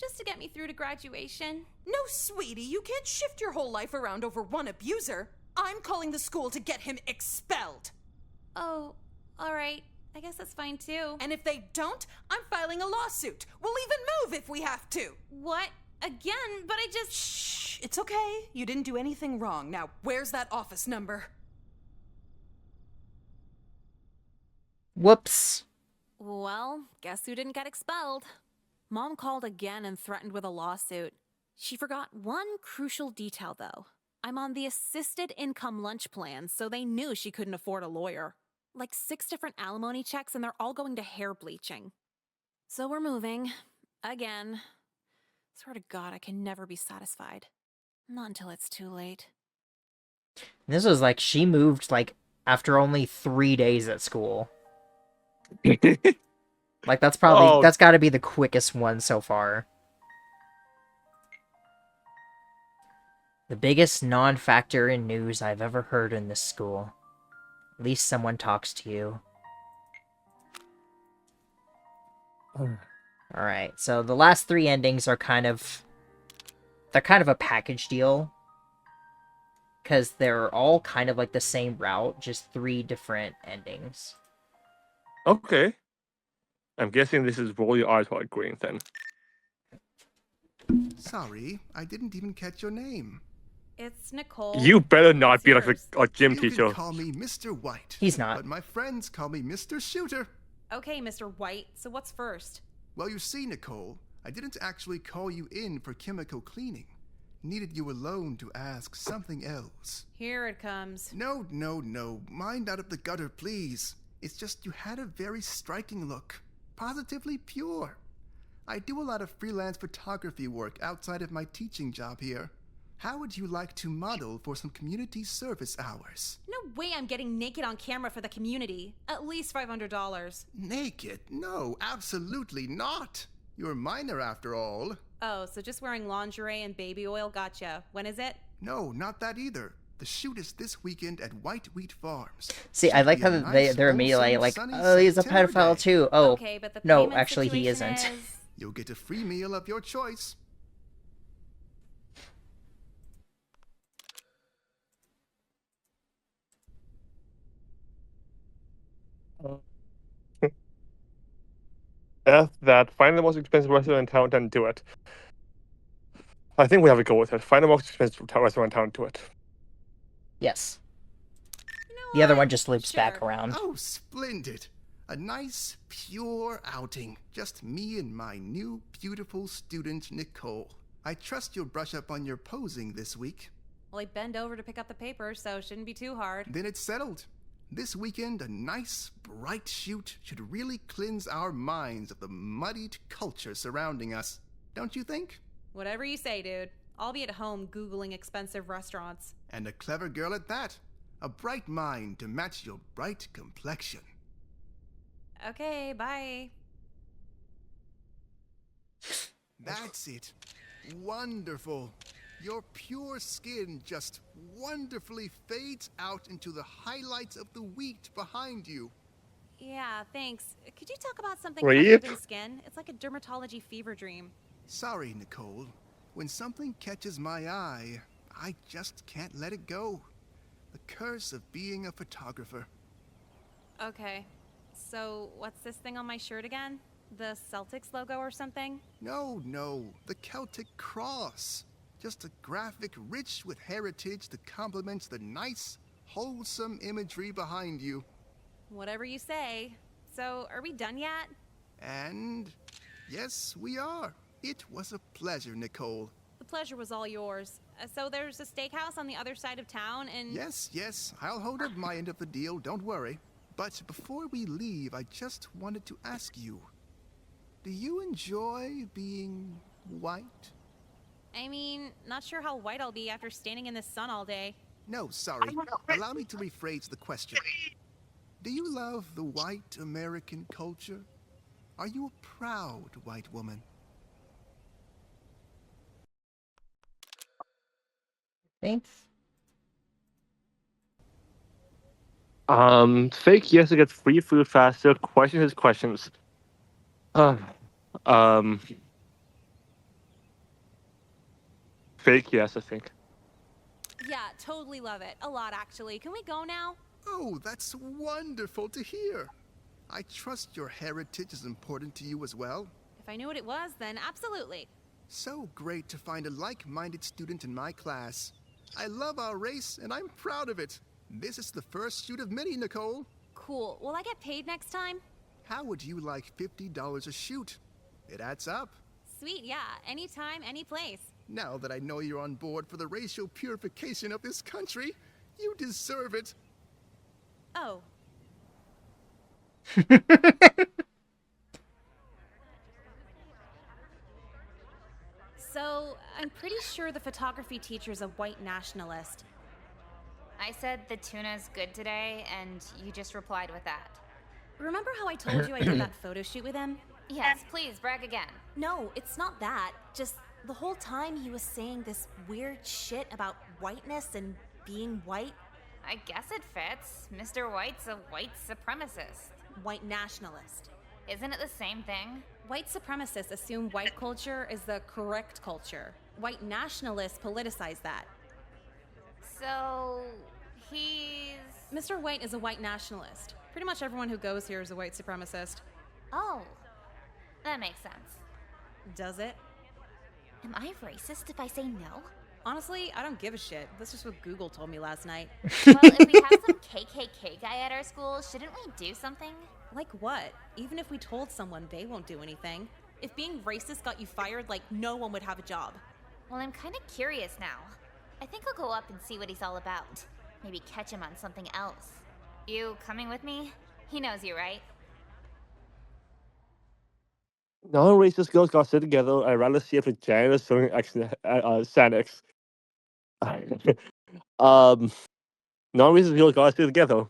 [SPEAKER 22] Just to get me through to graduation.
[SPEAKER 19] No, sweetie, you can't shift your whole life around over one abuser. I'm calling the school to get him expelled.
[SPEAKER 22] Oh, alright. I guess that's fine too.
[SPEAKER 19] And if they don't, I'm filing a lawsuit. We'll even move if we have to.
[SPEAKER 22] What? Again? But I just...
[SPEAKER 19] Shh, it's okay. You didn't do anything wrong. Now, where's that office number?
[SPEAKER 1] Whoops.
[SPEAKER 22] Well, guess who didn't get expelled? Mom called again and threatened with a lawsuit. She forgot one crucial detail, though. I'm on the assisted income lunch plan, so they knew she couldn't afford a lawyer.
[SPEAKER 3] Like 6 different alimony checks, and they're all going to hair bleaching. So we're moving. Again. Swear to God, I can never be satisfied. Not until it's too late.
[SPEAKER 1] This was like, she moved, like, after only 3 days at school. Like, that's probably, that's gotta be the quickest one so far. The biggest non-factor in news I've ever heard in this school. At least someone talks to you. Alright, so the last 3 endings are kind of... They're kind of a package deal. Because they're all kind of like the same route, just 3 different endings.
[SPEAKER 2] Okay. I'm guessing this is Roll Your Eyes While Agreeing then.
[SPEAKER 13] Sorry, I didn't even catch your name.
[SPEAKER 3] It's Nicole.
[SPEAKER 2] You better not be like a gym
[SPEAKER 13] You
[SPEAKER 2] teacher.
[SPEAKER 13] can call me Mr. White.
[SPEAKER 1] He's not.
[SPEAKER 13] But my friends call me Mr. Shooter.
[SPEAKER 3] Okay, Mr. White, so what's first?
[SPEAKER 13] Well, you see, Nicole, I didn't actually call you in for chemical cleaning. Needed you alone to ask something else.
[SPEAKER 3] Here it comes.
[SPEAKER 13] No. Mind out of the gutter, please. It's just you had a very striking look. Positively pure. I do a lot of freelance photography work outside of my teaching job here. How would you like to model for some community service hours?
[SPEAKER 3] No way I'm getting naked on camera for the community. At least $500.
[SPEAKER 13] Naked? No, absolutely not. You're a minor after all.
[SPEAKER 3] Oh, so just wearing lingerie and baby oil gotcha. When is it?
[SPEAKER 13] No, not that either. The shoot is this weekend at White Wheat Farms.
[SPEAKER 1] See, I like how they're immediately like, oh, he's a pedophile too. Oh,
[SPEAKER 3] okay, but the
[SPEAKER 1] no,
[SPEAKER 3] payment
[SPEAKER 1] actually he
[SPEAKER 3] situation
[SPEAKER 1] isn't.
[SPEAKER 3] is-
[SPEAKER 13] You'll get a free meal of your choice.
[SPEAKER 2] F that. Find the most expensive restaurant in town, then do it. I think we have to go with it. Find the most expensive restaurant in town, do it.
[SPEAKER 1] Yes. The other one just loops back around.
[SPEAKER 13] Oh, splendid. A nice, pure outing. Just me and my new, beautiful student, Nicole. I trust you'll brush up on your posing this week.
[SPEAKER 3] Well, I bend over to pick up the paper, so it shouldn't be too hard.
[SPEAKER 13] Then it's settled. This weekend, a nice, bright shoot should really cleanse our minds of the muddied culture surrounding us. Don't you think?
[SPEAKER 3] Whatever you say, dude. I'll be at home Googling expensive restaurants.
[SPEAKER 13] And a clever girl at that. A bright mind to match your bright complexion.
[SPEAKER 3] Okay, bye.
[SPEAKER 13] That's it. Wonderful. Your pure skin just wonderfully fades out into the highlights of the wheat behind you.
[SPEAKER 3] Yeah, thanks. Could you talk about something
[SPEAKER 13] Rape?
[SPEAKER 3] other than skin? It's like a dermatology fever dream.
[SPEAKER 13] Sorry, Nicole. When something catches my eye, I just can't let it go. The curse of being a photographer.
[SPEAKER 3] Okay. So, what's this thing on my shirt again? The Celtics logo or something?
[SPEAKER 13] No, the Celtic Cross. Just a graphic rich with heritage that complements the nice, wholesome imagery behind you.
[SPEAKER 3] Whatever you say. So, are we done yet?
[SPEAKER 13] And yes, we are. It was a pleasure, Nicole.
[SPEAKER 3] The pleasure was all yours. So there's a steakhouse on the other side of town and...
[SPEAKER 13] Yes, I'll hold up my end of the deal, don't worry. But before we leave, I just wanted to ask you, do you enjoy being white?
[SPEAKER 3] I mean, not sure how white I'll be after standing in the sun all day.
[SPEAKER 13] No, sorry. Allow me to rephrase the question. Do you love the white American culture? Are you a proud white woman?
[SPEAKER 1] Thanks.
[SPEAKER 2] Fake yes to get free food faster. Question his questions. Fake yes, I think.
[SPEAKER 3] Yeah, totally love it. A lot, actually. Can we go now?
[SPEAKER 13] Oh, that's wonderful to hear. I trust your heritage is important to you as well.
[SPEAKER 3] If I knew what it was, then absolutely.
[SPEAKER 13] So great to find a like-minded student in my class. I love our race, and I'm proud of it. This is the first shoot of many, Nicole.
[SPEAKER 3] Cool. Will I get paid next time?
[SPEAKER 13] How would you like $50 a shoot? It adds up.
[SPEAKER 3] Sweet, yeah. Anytime, any place.
[SPEAKER 13] Now that I know you're on board for the racial purification of this country, you deserve it.
[SPEAKER 3] Oh.
[SPEAKER 22] So, I'm pretty sure the photography teacher's a white nationalist.
[SPEAKER 5] I said the tuna's good today, and you just replied with that.
[SPEAKER 22] Remember how I told you I did that photo shoot with him?
[SPEAKER 5] Yes, please, brag again.
[SPEAKER 15] No, it's not that. Just the whole time he was saying this weird shit about whiteness and being white.
[SPEAKER 5] I guess it fits. Mr. White's a white supremacist.
[SPEAKER 22] White nationalist.
[SPEAKER 5] Isn't it the same thing?
[SPEAKER 22] White supremacists assume white culture is the correct culture. White nationalists politicize that.
[SPEAKER 5] So, he's...
[SPEAKER 22] Mr. White is a white nationalist. Pretty much everyone who goes here is a white supremacist.
[SPEAKER 5] Oh, that makes sense.
[SPEAKER 22] Does it?
[SPEAKER 5] Am I racist if I say no?
[SPEAKER 22] Honestly, I don't give a shit. That's just what Google told me last night.
[SPEAKER 5] Well, if we have some KKK guy at our school, shouldn't we do something?
[SPEAKER 22] Like what? Even if we told someone, they won't do anything. If being racist got you fired, like, no one would have a job.
[SPEAKER 5] Well, I'm kind of curious now. I think I'll go up and see what he's all about. Maybe catch him on something else. You coming with me? He knows you, right?
[SPEAKER 2] Non-racist girls got sit together. I'd rather see if the janitor's throwing Xanax. Non-racist girls got sit together.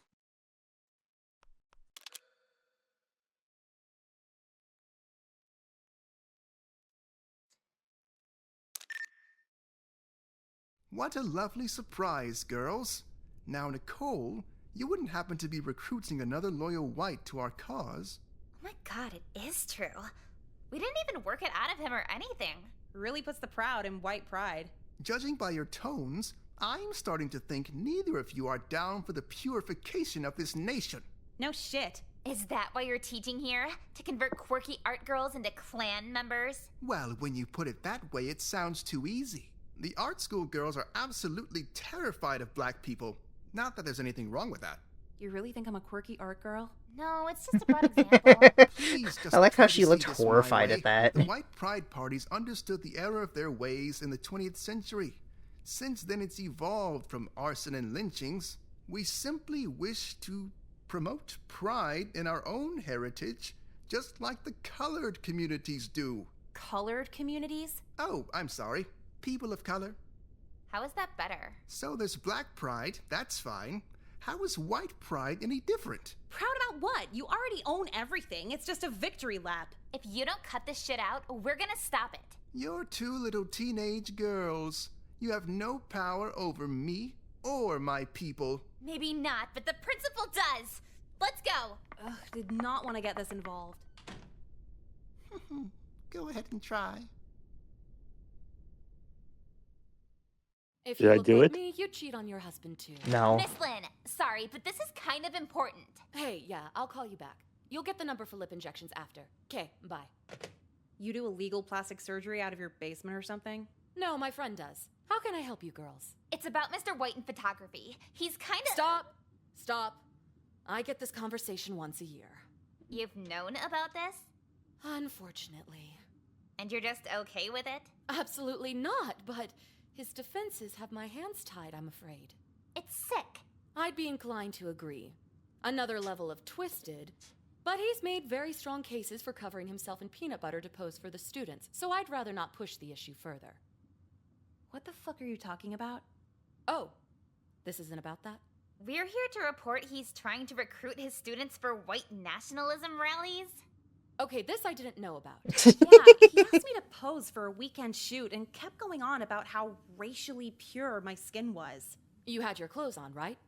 [SPEAKER 13] What a lovely surprise, girls. Now, Nicole, you wouldn't happen to be recruiting another loyal white to our cause?
[SPEAKER 5] Oh my god, it is true. We didn't even work it out of him or anything.
[SPEAKER 22] Really puts the proud in white pride.
[SPEAKER 13] Judging by your tones, I'm starting to think neither of you are down for the purification of this nation.
[SPEAKER 22] No shit.
[SPEAKER 5] Is that why you're teaching here? To convert quirky art girls into clan members?
[SPEAKER 13] Well, when you put it that way, it sounds too easy. The art school girls are absolutely terrified of black people. Not that there's anything wrong with that.
[SPEAKER 22] You really think I'm a quirky art girl?
[SPEAKER 5] No, it's just a broad example.
[SPEAKER 13] Please just
[SPEAKER 1] I like how
[SPEAKER 13] try to
[SPEAKER 1] she
[SPEAKER 13] see
[SPEAKER 1] looked
[SPEAKER 13] this my
[SPEAKER 1] horrified
[SPEAKER 13] way.
[SPEAKER 1] at that.
[SPEAKER 13] The white pride parties understood the error of their ways in the 20th century. Since then, it's evolved from arson and lynchings. We simply wish to promote pride in our own heritage, just like the colored communities do.
[SPEAKER 22] Colored communities?
[SPEAKER 13] Oh, I'm sorry. People of color.
[SPEAKER 5] How is that better?
[SPEAKER 13] So there's black pride, that's fine. How is white pride any different?
[SPEAKER 22] Proud about what? You already own everything. It's just a victory lap.
[SPEAKER 5] If you don't cut this shit out, we're gonna stop it.
[SPEAKER 13] You're two little teenage girls. You have no power over me or my people.
[SPEAKER 5] Maybe not, but the principal does. Let's go.
[SPEAKER 22] Ugh, did not want to get this involved.
[SPEAKER 13] Go ahead and try.
[SPEAKER 10] If
[SPEAKER 2] Did
[SPEAKER 10] you
[SPEAKER 2] I
[SPEAKER 10] look
[SPEAKER 2] do
[SPEAKER 10] like
[SPEAKER 2] it?
[SPEAKER 10] me, you'd cheat on your husband too.
[SPEAKER 1] No.
[SPEAKER 5] Miss Lynn, sorry, but this is kind of important.
[SPEAKER 10] Hey, yeah, I'll call you back. You'll get the number for lip injections after. Okay, bye.
[SPEAKER 22] You do illegal plastic surgery out of your basement or something?
[SPEAKER 10] No, my friend does. How can I help you girls?
[SPEAKER 5] It's about Mr. White in photography. He's kind of...
[SPEAKER 10] Stop! Stop. I get this conversation once a year.
[SPEAKER 5] You've known about this?
[SPEAKER 10] Unfortunately.
[SPEAKER 5] And you're just okay with it?
[SPEAKER 10] Absolutely not, but his defenses have my hands tied, I'm afraid.
[SPEAKER 5] It's sick.
[SPEAKER 10] I'd be inclined to agree. Another level of twisted, but he's made very strong cases for covering himself in peanut butter to pose for the students, so I'd rather not push the issue further.
[SPEAKER 22] What the fuck are you talking about?
[SPEAKER 10] Oh, this isn't about that?
[SPEAKER 5] We're here to report he's trying to recruit his students for white nationalism rallies.
[SPEAKER 10] Okay, this I didn't know about.
[SPEAKER 22] Yeah, he asked me to pose for a weekend shoot and kept going on about how racially pure my skin was.
[SPEAKER 10] You had your clothes on, right?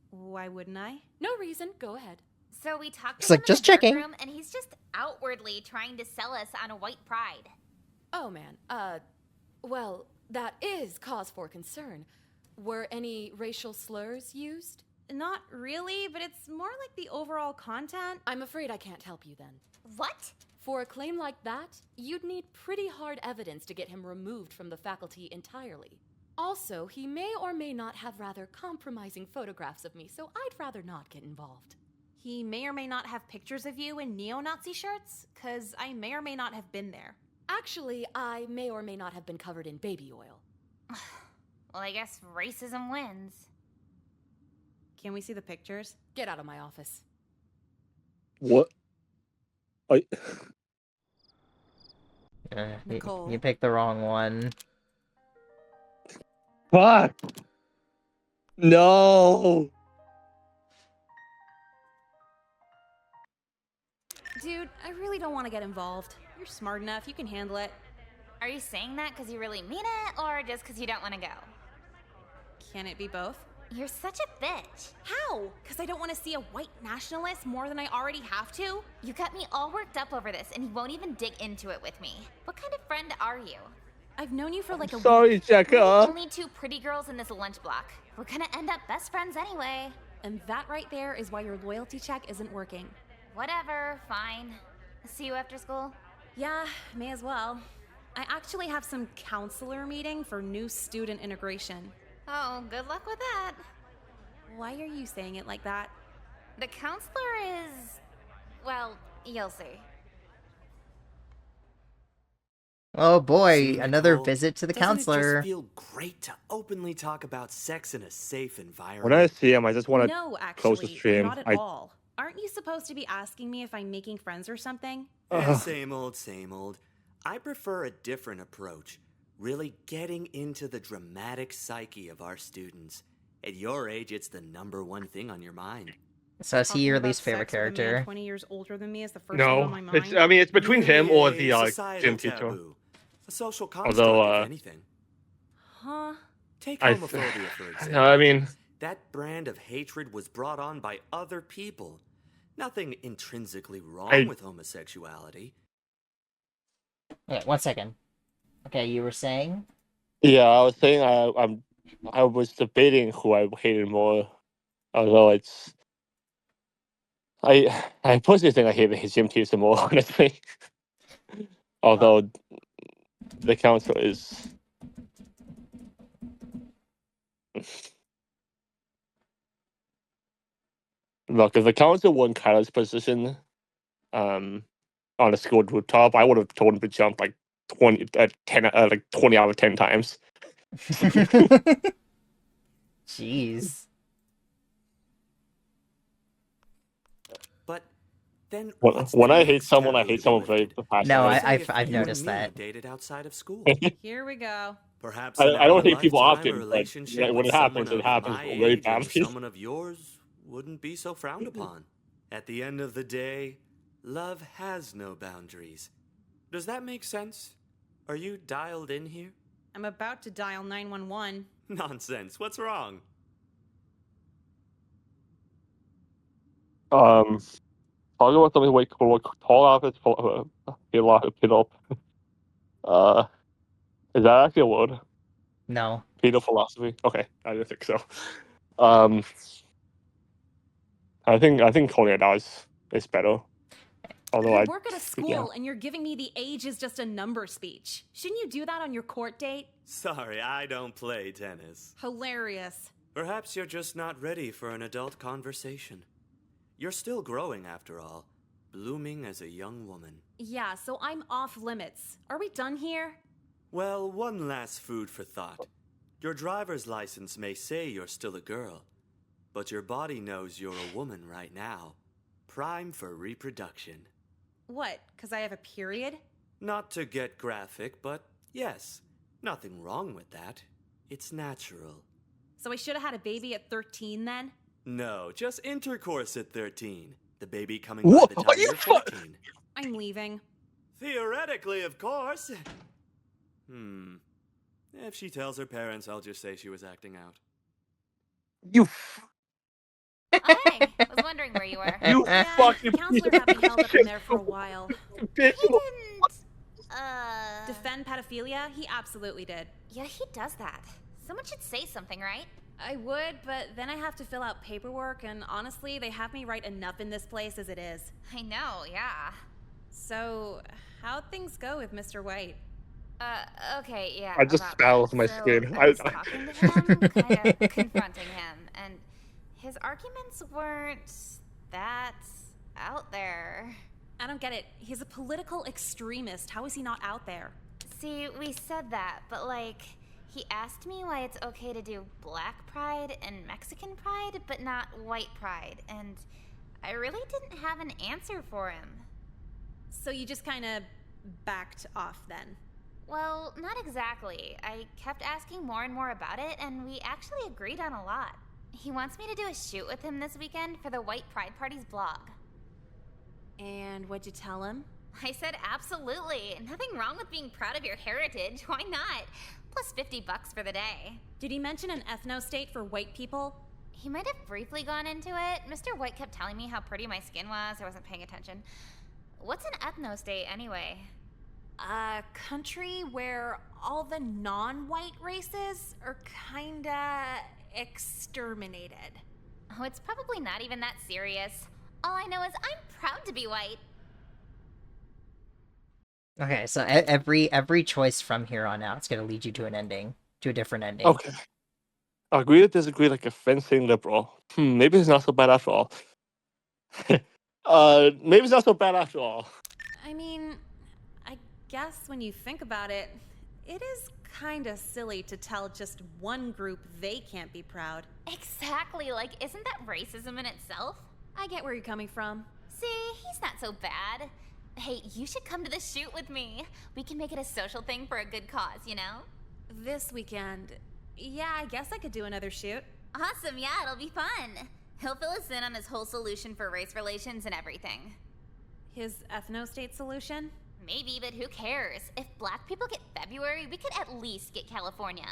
[SPEAKER 22] Why wouldn't I?
[SPEAKER 10] No reason, go ahead.
[SPEAKER 5] So we talked
[SPEAKER 1] It's
[SPEAKER 5] to
[SPEAKER 1] like,
[SPEAKER 5] him
[SPEAKER 1] just
[SPEAKER 5] in the
[SPEAKER 1] checking.
[SPEAKER 5] workroom, and he's just outwardly trying to sell us on a white pride.
[SPEAKER 10] Oh man, well, that is cause for concern. Were any racial slurs used?
[SPEAKER 22] Not really, but it's more like the overall content.
[SPEAKER 10] I'm afraid I can't help you then.
[SPEAKER 5] What?
[SPEAKER 10] For a claim like that, you'd need pretty hard evidence to get him removed from the faculty entirely. Also, he may or may not have rather compromising photographs of me, so I'd rather not get involved.
[SPEAKER 22] He may or may not have pictures of you in neo-Nazi shirts, 'cause I may or may not have been there.
[SPEAKER 10] Actually, I may or may not have been covered in baby oil.
[SPEAKER 5] Well, I guess racism wins.
[SPEAKER 22] Can we see the pictures?
[SPEAKER 10] Get out of my office.
[SPEAKER 2] What? I...
[SPEAKER 1] You picked the wrong one.
[SPEAKER 2] Fuck! No!
[SPEAKER 15] Dude, I really don't want to get involved. You're smart enough, you can handle it.
[SPEAKER 5] Are you saying that because you really mean it, or just because you don't want to go?
[SPEAKER 15] Can it be both?
[SPEAKER 5] You're such a bitch.
[SPEAKER 15] How? Because I don't want to see a white nationalist more than I already have to?
[SPEAKER 5] You got me all worked up over this, and you won't even dig into it with me. What kind of friend are you?
[SPEAKER 15] I've known you for like a
[SPEAKER 2] Sorry,
[SPEAKER 15] week.
[SPEAKER 2] Jekka.
[SPEAKER 5] Only two pretty girls in this lunch block. We're gonna end up best friends anyway.
[SPEAKER 15] And that right there is why your loyalty check isn't working.
[SPEAKER 5] Whatever, fine. See you after school?
[SPEAKER 15] Yeah, may as well. I actually have some counselor meeting for new student integration.
[SPEAKER 5] Oh, good luck with that.
[SPEAKER 15] Why are you saying it like that?
[SPEAKER 5] The counselor is... well, you'll see.
[SPEAKER 1] Oh boy,
[SPEAKER 17] See,
[SPEAKER 1] another
[SPEAKER 17] Nicole,
[SPEAKER 1] visit to the
[SPEAKER 17] doesn't
[SPEAKER 1] counselor.
[SPEAKER 17] It just feel great to openly talk about sex in a safe environment?
[SPEAKER 2] When I see him, I just want to
[SPEAKER 15] No,
[SPEAKER 2] close the
[SPEAKER 15] actually,
[SPEAKER 2] stream.
[SPEAKER 15] not at all. Aren't you supposed to be asking me if I'm making friends or something?
[SPEAKER 17] Same old, same old. I prefer a different approach. Really getting into the dramatic psyche of our students. At your age, it's the #1 thing on your mind.
[SPEAKER 1] So is he your least favorite
[SPEAKER 15] Sex with a man
[SPEAKER 1] character?
[SPEAKER 15] 20 years older than me is the first thing on
[SPEAKER 2] No,
[SPEAKER 15] my mind.
[SPEAKER 2] it's, I mean, it's between him or the
[SPEAKER 17] Societal
[SPEAKER 2] gym teacher.
[SPEAKER 17] taboo. A social construct,
[SPEAKER 2] Although,
[SPEAKER 17] if anything.
[SPEAKER 15] Huh?
[SPEAKER 17] Take
[SPEAKER 2] I-
[SPEAKER 17] homophobia, for example.
[SPEAKER 2] I mean,
[SPEAKER 17] That brand of hatred was brought on by other people. Nothing intrinsically wrong
[SPEAKER 2] I-
[SPEAKER 17] with homosexuality.
[SPEAKER 1] Wait, 1 second. Okay, you were saying?
[SPEAKER 2] yeah, I was saying I was debating who I hated more. Although it's, I personally think I hated his gym teacher more, honestly. Although the counselor is. Look, if the counselor won Kyler's position, on the school rooftop, I would have told him to jump like 20 out of 10 times.
[SPEAKER 1] Jeez.
[SPEAKER 17] But then
[SPEAKER 2] When I hate someone, I hate someone very passionately.
[SPEAKER 1] No,
[SPEAKER 17] Say
[SPEAKER 1] I've
[SPEAKER 17] if
[SPEAKER 1] I've
[SPEAKER 17] you and
[SPEAKER 1] noticed
[SPEAKER 17] me
[SPEAKER 1] that.
[SPEAKER 17] dated outside of school.
[SPEAKER 15] Here we go.
[SPEAKER 17] Perhaps
[SPEAKER 2] I
[SPEAKER 17] an
[SPEAKER 2] don't hate people
[SPEAKER 17] lifetime
[SPEAKER 2] often, but
[SPEAKER 17] relationship
[SPEAKER 2] when
[SPEAKER 17] with
[SPEAKER 2] it happens,
[SPEAKER 17] someone
[SPEAKER 2] it happens
[SPEAKER 17] of my
[SPEAKER 2] very
[SPEAKER 17] age or
[SPEAKER 2] badly.
[SPEAKER 17] someone of yours wouldn't be so frowned upon. At the end of the day, love has no boundaries. Does that make sense? Are you dialed in here?
[SPEAKER 15] I'm about to dial 911.
[SPEAKER 17] Nonsense. What's wrong?
[SPEAKER 2] Talk about something like tall office, pin up. Is that actually a word?
[SPEAKER 1] No.
[SPEAKER 2] Pedo philosophy. Okay, I didn't think so. I think calling it out is better. Although
[SPEAKER 15] I
[SPEAKER 2] I
[SPEAKER 15] work at a school and you're giving me the age is just a number speech. Shouldn't you do that on your court date?
[SPEAKER 17] Sorry, I don't play tennis.
[SPEAKER 15] Hilarious.
[SPEAKER 17] Perhaps you're just not ready for an adult conversation. You're still growing, after all, blooming as a young woman.
[SPEAKER 15] Yeah, so I'm off limits. Are we done here?
[SPEAKER 17] Well, one last food for thought. Your driver's license may say you're still a girl, but your body knows you're a woman right now, prime for reproduction.
[SPEAKER 15] What, because I have a period?
[SPEAKER 17] Not to get graphic, but yes, nothing wrong with that. It's natural.
[SPEAKER 15] So I should have had a baby at 13 then?
[SPEAKER 17] No, just intercourse at 13. The baby coming by the time you're 14.
[SPEAKER 15] I'm leaving.
[SPEAKER 17] Theoretically, of course. If she tells her parents, I'll just say she was acting out.
[SPEAKER 2] You.
[SPEAKER 5] Hey, I was wondering where you were.
[SPEAKER 2] You fucking
[SPEAKER 15] The counselor had me held up in there for a while. Defend pedophilia? He absolutely did.
[SPEAKER 5] Yeah, he does that. Someone should say something, right?
[SPEAKER 15] I would, but then I have to fill out paperwork, and honestly, they have me write enough in this place as it is.
[SPEAKER 5] I know, yeah.
[SPEAKER 15] So, how'd things go with Mr. White?
[SPEAKER 5] Okay, yeah.
[SPEAKER 2] I just
[SPEAKER 5] about
[SPEAKER 2] spat with
[SPEAKER 5] that.
[SPEAKER 2] my
[SPEAKER 5] So
[SPEAKER 2] skin.
[SPEAKER 5] I was talking to him, kind of confronting him, and his arguments weren't that out there.
[SPEAKER 15] I don't get it. He's a political extremist. How is he not out there?
[SPEAKER 5] See, we said that, but like, he asked me why it's okay to do Black Pride and Mexican Pride, but not White Pride, and I really didn't have an answer for him.
[SPEAKER 22] So you just kind of backed off then?
[SPEAKER 5] Well, not exactly. I kept asking more and more about it, and we actually agreed on a lot. He wants me to do a shoot with him this weekend for the White Pride Party's blog.
[SPEAKER 22] And what'd you tell him?
[SPEAKER 5] I said absolutely. Nothing wrong with being proud of your heritage. Why not? Plus $50 for the day.
[SPEAKER 22] Did he mention an ethno-state for white people?
[SPEAKER 5] He might have briefly gone into it. Mr. White kept telling me how pretty my skin was. I wasn't paying attention. What's an ethno-state anyway?
[SPEAKER 15] A country where all the non-white races are kinda exterminated.
[SPEAKER 5] Oh, it's probably not even that serious. All I know is I'm proud to be white.
[SPEAKER 1] Okay, so every choice from here on out is going to lead you to an ending, to a different ending.
[SPEAKER 2] Okay. Agree to disagree like a fencing liberal. Maybe it's not so bad after all. Maybe it's not so bad after all.
[SPEAKER 22] I mean, I guess when you think about it, it is kinda silly to tell just one group they can't be proud.
[SPEAKER 5] Exactly, like, isn't that racism in itself?
[SPEAKER 22] I get where you're coming from.
[SPEAKER 5] See, he's not so bad. Hey, you should come to the shoot with me. We can make it a social thing for a good cause, you know?
[SPEAKER 22] This weekend. Yeah, I guess I could do another shoot.
[SPEAKER 5] Awesome, yeah, it'll be fun. He'll fill us in on his whole solution for race relations and everything.
[SPEAKER 22] His ethno-state solution?
[SPEAKER 5] Maybe, but who cares? If black people get February, we could at least get California.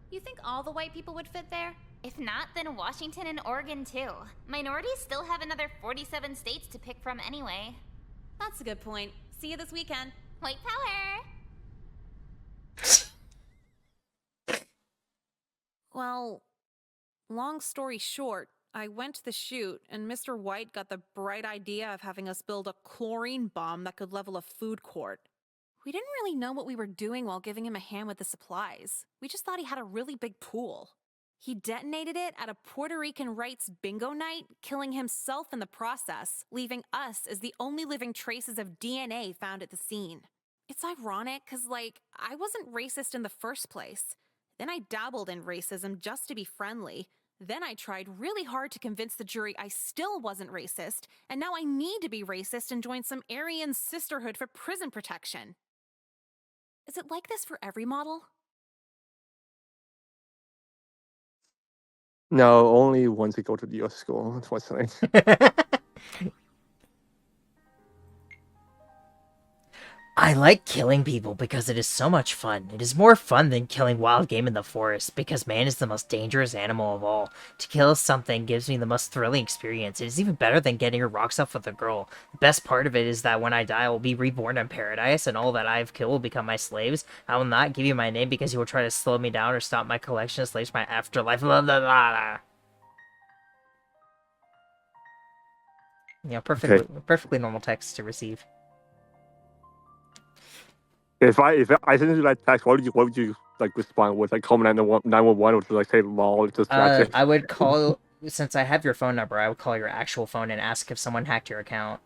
[SPEAKER 22] You think all the white people would fit there?
[SPEAKER 5] If not, then Washington and Oregon too. Minorities still have another 47 states to pick from anyway.
[SPEAKER 22] That's a good point. See you this weekend.
[SPEAKER 5] White power!
[SPEAKER 22] Well, long story short, I went to the shoot, and Mr. White got the bright idea of having us build a chlorine bomb that could level a food court. We didn't really know what we were doing while giving him a hand with the supplies. We just thought he had a really big pool. He detonated it at a Puerto Rican rights bingo night, killing himself in the process, leaving us as the only living traces of DNA found at the scene. It's ironic because, I wasn't racist in the first place. Then I dabbled in racism just to be friendly. Then I tried really hard to convince the jury I still wasn't racist, and now I need to be racist and join some Aryan sisterhood for prison protection. Is it like this for every model?
[SPEAKER 2] No, only ones that go to the US school, unfortunately.
[SPEAKER 1] I like killing people because it is so much fun. It is more fun than killing wild game in the forest, because man is the most dangerous animal of all. To kill something gives me the most thrilling experience. It is even better than getting your rocks off with a girl. The best part of it is that when I die, I will be reborn in paradise, and all that I have killed will become my slaves. I will not give you my name because you will try to slow me down or stop my collection of slaves for my afterlife. Blah, blah, blah. Yeah, perfectly normal text to receive.
[SPEAKER 2] If I send you that text, what would you respond with? Call 911 or say lol, distraction?
[SPEAKER 1] I would call, since I have your phone number, I would call your actual phone and ask if someone hacked your account.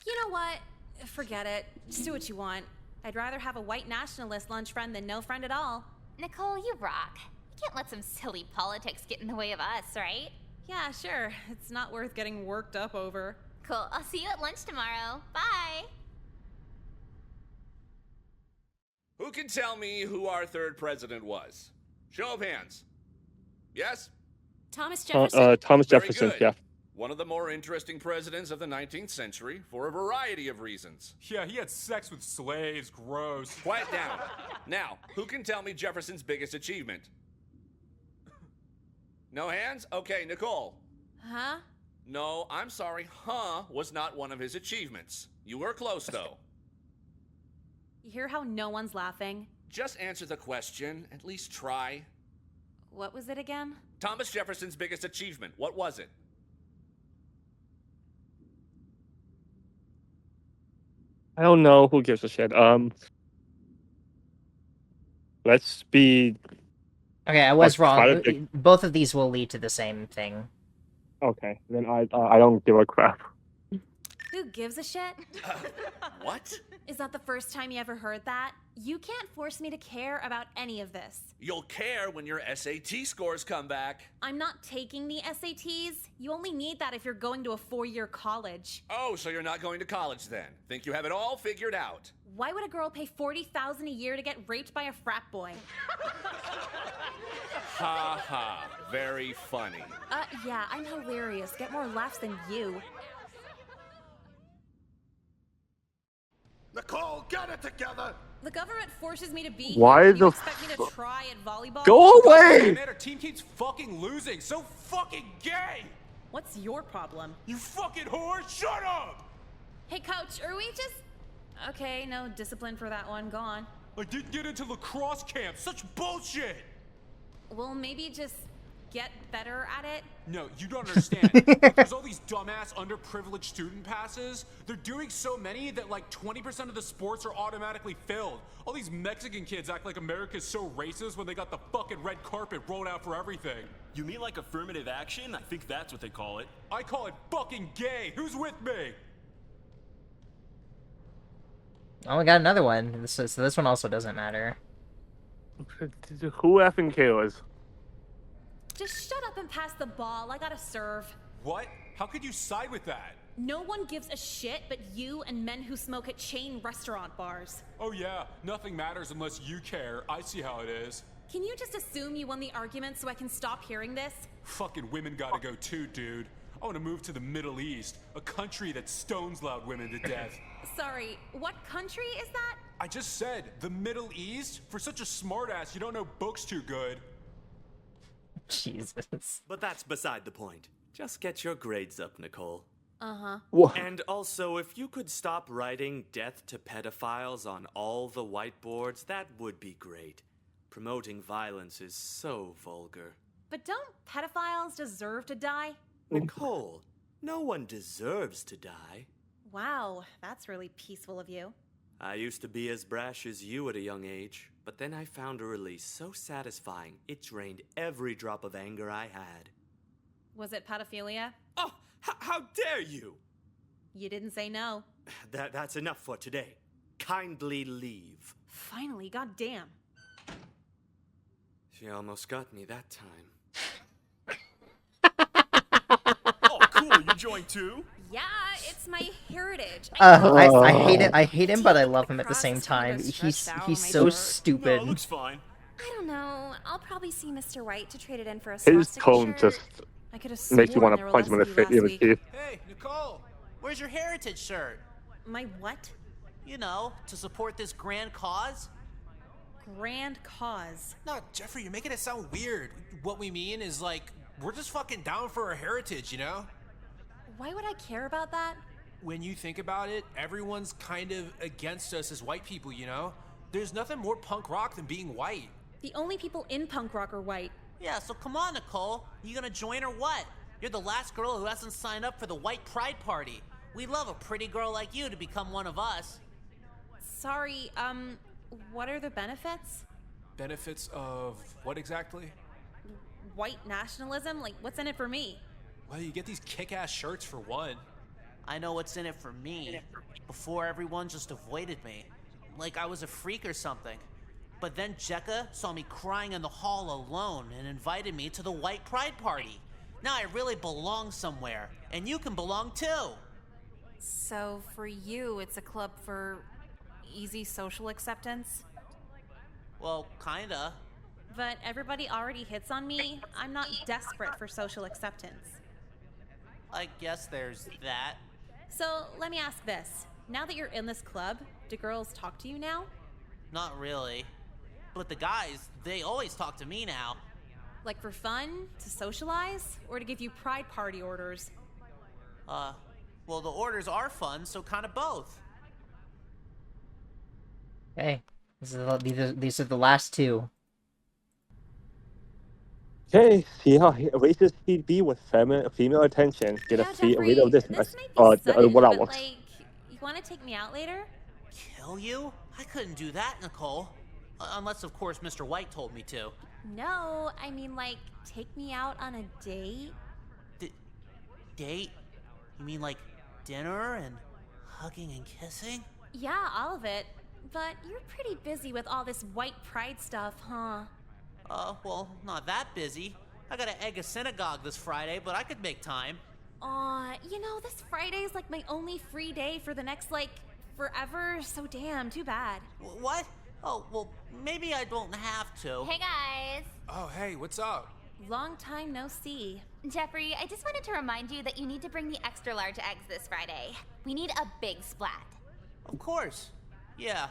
[SPEAKER 22] You know what? Forget it. Just do what you want. I'd rather have a white nationalist lunch friend than no friend at all.
[SPEAKER 5] Nicole, you rock. You can't let some silly politics get in the way of us, right?
[SPEAKER 22] Yeah, sure. It's not worth getting worked up over.
[SPEAKER 5] Cool. I'll see you at lunch tomorrow. Bye!
[SPEAKER 12] Who can tell me who our third president was? Show of hands. Yes?
[SPEAKER 15] Thomas Jefferson.
[SPEAKER 2] Thomas
[SPEAKER 12] Very
[SPEAKER 2] Jefferson,
[SPEAKER 12] good.
[SPEAKER 2] yeah.
[SPEAKER 12] One of the more interesting presidents of the 19th century for a variety of reasons.
[SPEAKER 14] Yeah, he had sex with slaves. Gross.
[SPEAKER 12] Quiet down. Now, who can tell me Jefferson's biggest achievement? No hands? Okay, Nicole.
[SPEAKER 22] Huh?
[SPEAKER 12] No, I'm sorry. Huh was not one of his achievements. You were close, though.
[SPEAKER 22] You hear how no one's laughing?
[SPEAKER 12] Just answer the question. At least try.
[SPEAKER 22] What was it again?
[SPEAKER 12] Thomas Jefferson's biggest achievement. What was it?
[SPEAKER 2] I don't know. Who gives a shit? Let's be...
[SPEAKER 1] Okay, I was wrong.
[SPEAKER 2] Pick...
[SPEAKER 1] Both of these will lead to the same thing.
[SPEAKER 2] Okay, then I don't give a crap.
[SPEAKER 15] Who gives a shit?
[SPEAKER 12] What?
[SPEAKER 15] Is that the first time you ever heard that? You can't force me to care about any of this.
[SPEAKER 12] You'll care when your SAT scores come back.
[SPEAKER 15] I'm not taking the SATs. You only need that if you're going to a 4-year college.
[SPEAKER 12] Oh, so you're not going to college then? Think you have it all figured out?
[SPEAKER 15] Why would a girl pay $40,000 a year to get raped by a frat boy?
[SPEAKER 12] Ha ha. Very funny.
[SPEAKER 15] Yeah, I'm hilarious. Get more laughs than you.
[SPEAKER 9] Nicole, get it together!
[SPEAKER 15] The government forces me to be
[SPEAKER 2] Why
[SPEAKER 15] here.
[SPEAKER 2] the
[SPEAKER 15] You expect me to try at volleyball?
[SPEAKER 2] Go away!
[SPEAKER 14] Man, our team keeps fucking losing. So fucking gay!
[SPEAKER 15] What's your problem?
[SPEAKER 14] You fucking whore! Shut up!
[SPEAKER 15] Hey, coach, are we just... Okay, no discipline for that one. Go on.
[SPEAKER 14] I didn't get into lacrosse camp. Such bullshit!
[SPEAKER 15] Well, maybe just get better at it.
[SPEAKER 14] No, you don't understand. There's all these dumbass underprivileged student passes. They're doing so many that like 20% of the sports are automatically filled. All these Mexican kids act like America's so racist when they got the fucking red carpet rolled out for everything.
[SPEAKER 8] You mean like affirmative action? I think that's what they call it.
[SPEAKER 14] I call it fucking gay. Who's with me?
[SPEAKER 1] Oh, we got another one. So this one also doesn't matter.
[SPEAKER 2] Who effing cares?
[SPEAKER 15] Just shut up and pass the ball. I gotta serve.
[SPEAKER 14] What? How could you side with that?
[SPEAKER 15] No one gives a shit but you and men who smoke at chain restaurant bars.
[SPEAKER 14] Oh yeah, nothing matters unless you care. I see how it is.
[SPEAKER 15] Can you just assume you won the argument so I can stop hearing this?
[SPEAKER 14] Fucking women gotta go too, dude. I want to move to the Middle East, a country that stones loud women to death.
[SPEAKER 15] Sorry, what country is that?
[SPEAKER 14] I just said, the Middle East? For such a smartass, you don't know books too good.
[SPEAKER 1] Jesus.
[SPEAKER 17] But that's beside the point. Just get your grades up, Nicole.
[SPEAKER 15] Uh-huh.
[SPEAKER 17] And also, if you could stop writing death to pedophiles on all the whiteboards, that would be great. Promoting violence is so vulgar.
[SPEAKER 15] But don't pedophiles deserve to die?
[SPEAKER 17] Nicole, no one deserves to die.
[SPEAKER 15] Wow, that's really peaceful of you.
[SPEAKER 17] I used to be as brash as you at a young age, but then I found a release so satisfying it drained every drop of anger I had.
[SPEAKER 15] Was it pedophilia?
[SPEAKER 17] Oh, how dare you!
[SPEAKER 15] You didn't say no.
[SPEAKER 17] That's enough for today. Kindly leave.
[SPEAKER 15] Finally, goddamn.
[SPEAKER 17] She almost got me that time.
[SPEAKER 8] Oh, cool, you joined too?
[SPEAKER 15] Yeah, it's my heritage.
[SPEAKER 1] I hate it. I hate him, but I love him at the same time. He's so stupid.
[SPEAKER 8] No, it looks fine.
[SPEAKER 23] I don't know. I'll probably see Mr. White to trade it in for a
[SPEAKER 2] His
[SPEAKER 23] swastika
[SPEAKER 2] tone
[SPEAKER 23] shirt.
[SPEAKER 2] just
[SPEAKER 23] I could have
[SPEAKER 2] makes you
[SPEAKER 23] sworn
[SPEAKER 2] want
[SPEAKER 23] there
[SPEAKER 2] to
[SPEAKER 23] were
[SPEAKER 2] punch him in the
[SPEAKER 23] less of you last
[SPEAKER 2] teeth.
[SPEAKER 18] Hey, Nicole, where's your heritage shirt?
[SPEAKER 15] My what?
[SPEAKER 18] You know, to support this grand cause?
[SPEAKER 15] Grand cause?
[SPEAKER 6] No, Jeffrey, you're making it sound weird. What we mean is, like, we're just fucking down for our heritage, you know?
[SPEAKER 15] Why would I care about that?
[SPEAKER 6] When you think about it, everyone's kind of against us as white people, you know? There's nothing more punk rock than being white.
[SPEAKER 15] The only people in punk rock are white.
[SPEAKER 18] Yeah, so come on, Nicole. You gonna join or what? You're the last girl who hasn't signed up for the white pride party. We'd love a pretty girl like you to become one of us.
[SPEAKER 15] Sorry, what are the benefits?
[SPEAKER 6] Benefits of what exactly?
[SPEAKER 15] White nationalism? Like, what's in it for me?
[SPEAKER 6] Well, you get these kick-ass shirts for one.
[SPEAKER 18] I know what's in it for me. Before, everyone just avoided me. Like I was a freak or something. But then Jekka saw me crying in the hall alone and invited me to the white pride party. Now I really belong somewhere, and you can belong too.
[SPEAKER 15] So, for you, it's a club for easy social acceptance?
[SPEAKER 18] Well, kinda.
[SPEAKER 15] But everybody already hits on me. I'm not desperate for social acceptance.
[SPEAKER 18] I guess there's that.
[SPEAKER 15] So, let me ask this. Now that you're in this club, do girls talk to you now?
[SPEAKER 18] Not really. But the guys, they always talk to me now.
[SPEAKER 15] Like for fun, to socialize, or to give you pride party orders?
[SPEAKER 18] Well, the orders are fun, so kind of both.
[SPEAKER 1] Hey, these are the last two.
[SPEAKER 2] Okay, see how racist he'd be with female attention. Get
[SPEAKER 15] Yeah,
[SPEAKER 2] a read
[SPEAKER 15] Jeffrey,
[SPEAKER 2] of this
[SPEAKER 15] this
[SPEAKER 2] mess.
[SPEAKER 15] might be sudden,
[SPEAKER 2] What I
[SPEAKER 15] but,
[SPEAKER 2] want.
[SPEAKER 15] like, you want to take me out later?
[SPEAKER 18] Kill you? I couldn't do that, Nicole. Unless, of course, Mr. White told me to.
[SPEAKER 15] No, I mean, like, take me out on a date?
[SPEAKER 18] Date? You mean like dinner and hugging and kissing?
[SPEAKER 15] Yeah, all of it. But you're pretty busy with all this white pride stuff, huh?
[SPEAKER 18] Well, not that busy. I gotta egg a synagogue this Friday, but I could make time.
[SPEAKER 15] This Friday's like my only free day for the next, forever, so damn, too bad.
[SPEAKER 18] What? Oh, well, maybe I don't have to.
[SPEAKER 5] Hey guys!
[SPEAKER 6] Oh, hey, what's up?
[SPEAKER 15] Long time no see.
[SPEAKER 5] Jeffrey, I just wanted to remind you that you need to bring the extra large eggs this Friday. We need a big splat.
[SPEAKER 18] Of course. Yeah.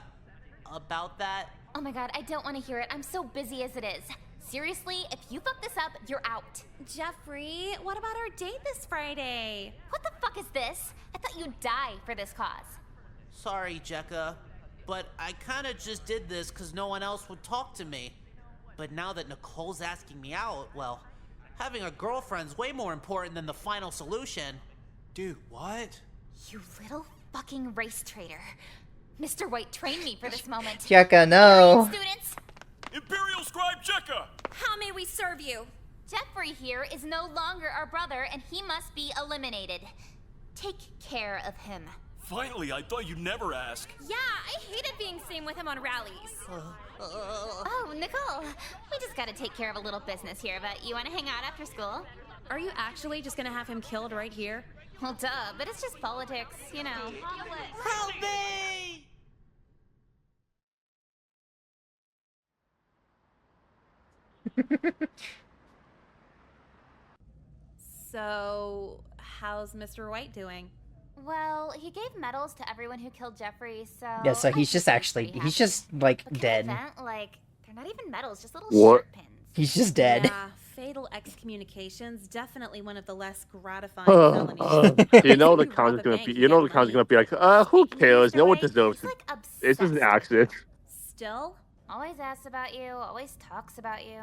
[SPEAKER 18] About that?
[SPEAKER 5] Oh my god, I don't want to hear it. I'm so busy as it is. Seriously, if you fuck this up, you're out.
[SPEAKER 15] Jeffrey, what about our date this Friday?
[SPEAKER 5] What the fuck is this? I thought you'd die for this cause.
[SPEAKER 18] Sorry, Jekka, but I kinda just did this because no one else would talk to me. But now that Nicole's asking me out, well, having a girlfriend's way more important than the final solution.
[SPEAKER 6] Dude, what?
[SPEAKER 5] You little fucking race traitor. Mr. White trained me for this moment.
[SPEAKER 1] Jekka, no.
[SPEAKER 5] Students!
[SPEAKER 8] Imperial Scribe Jekka!
[SPEAKER 5] How may we serve you? Jeffrey here is no longer our brother, and he must be eliminated. Take care of him.
[SPEAKER 8] Finally, I thought you'd never ask.
[SPEAKER 5] Yeah, I hated being seen with him on rallies. Oh, Nicole, we just gotta take care of a little business here, but you wanna hang out after school?
[SPEAKER 15] Are you actually just gonna have him killed right here?
[SPEAKER 5] Well, duh, but it's just politics, you know.
[SPEAKER 18] Help me!
[SPEAKER 15] So, how's Mr. White doing?
[SPEAKER 5] Well, he gave medals to everyone who killed Jeffrey, so...
[SPEAKER 1] Yeah, so he's just like, dead.
[SPEAKER 5] They're not even medals, just little
[SPEAKER 1] What?
[SPEAKER 5] shirt pins.
[SPEAKER 1] He's just dead.
[SPEAKER 15] Yeah, fatal excommunications, definitely one of the less gratifying felonies.
[SPEAKER 2] You know the con's gonna be. You know the con's gonna be like, who cares? No one deserves it. It's just an accident.
[SPEAKER 15] Still?
[SPEAKER 5] Always asks about you, always talks about you.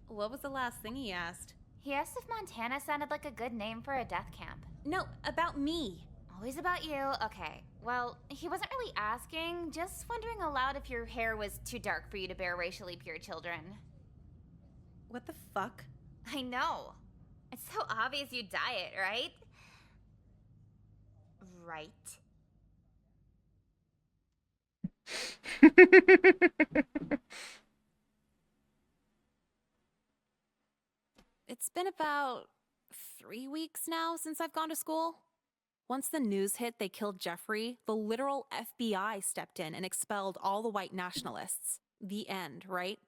[SPEAKER 15] What was the last thing he asked?
[SPEAKER 5] He asked if Montana sounded like a good name for a death camp.
[SPEAKER 15] No, about me.
[SPEAKER 5] Always about you? Okay. Well, he wasn't really asking, just wondering aloud if your hair was too dark for you to bear racially pure children.
[SPEAKER 15] What the fuck?
[SPEAKER 5] I know. It's so obvious you dye it, right? Right.
[SPEAKER 15] It's been about 3 weeks now since I've gone to school. Once the news hit they killed Jeffrey, the literal FBI stepped in and expelled all the white nationalists. The end, right?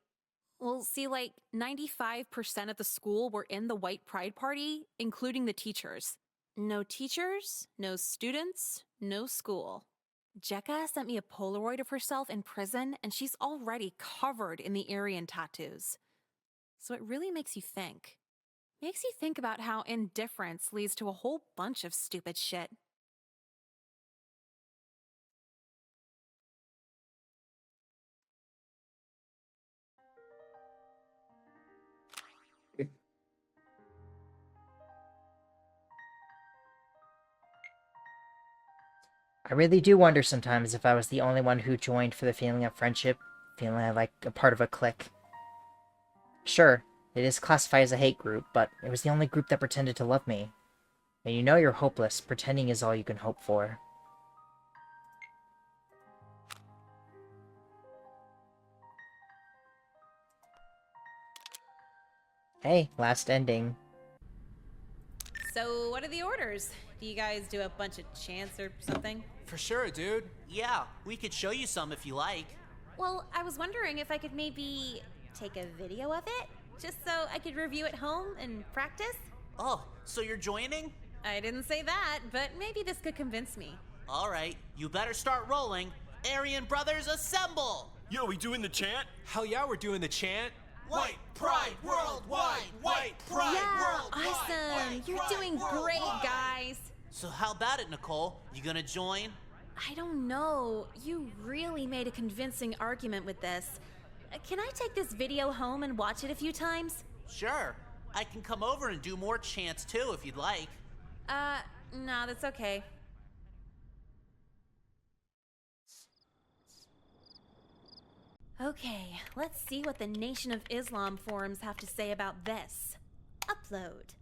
[SPEAKER 15] Well, see, 95% of the school were in the white pride party, including the teachers. No teachers, no students, no school. Jekka sent me a Polaroid of herself in prison, and she's already covered in the Aryan tattoos. So it really makes you think. Makes you think about how indifference leads to a whole bunch of stupid shit.
[SPEAKER 1] I really do wonder sometimes if I was the only one who joined for the feeling of friendship, feeling like a part of a clique. Sure, it is classified as a hate group, but it was the only group that pretended to love me. And you know you're hopeless, pretending is all you can hope for. Hey, last ending.
[SPEAKER 15] So, what are the orders? Do you guys do a bunch of chants or something?
[SPEAKER 6] For sure, dude.
[SPEAKER 18] Yeah, we could show you some if you like.
[SPEAKER 15] Well, I was wondering if I could maybe take a video of it, just so I could review at home and practice.
[SPEAKER 18] Oh, so you're joining?
[SPEAKER 15] I didn't say that, but maybe this could convince me.
[SPEAKER 18] All right, you better start rolling. Aryan Brothers, assemble!
[SPEAKER 8] Yo, we doing the chant?
[SPEAKER 6] Hell yeah, we're doing the chant.
[SPEAKER 9] White pride worldwide! White pride worldwide!
[SPEAKER 15] Awesome! You're doing great, guys!
[SPEAKER 18] So how about it, Nicole? You gonna join?
[SPEAKER 15] I don't know. You really made a convincing argument with this. Can I take this video home and watch it a few times?
[SPEAKER 18] Sure. I can come over and do more chants too if you'd like.
[SPEAKER 15] No, that's okay. Okay, let's see what the Nation of Islam forums have to say about this. Upload.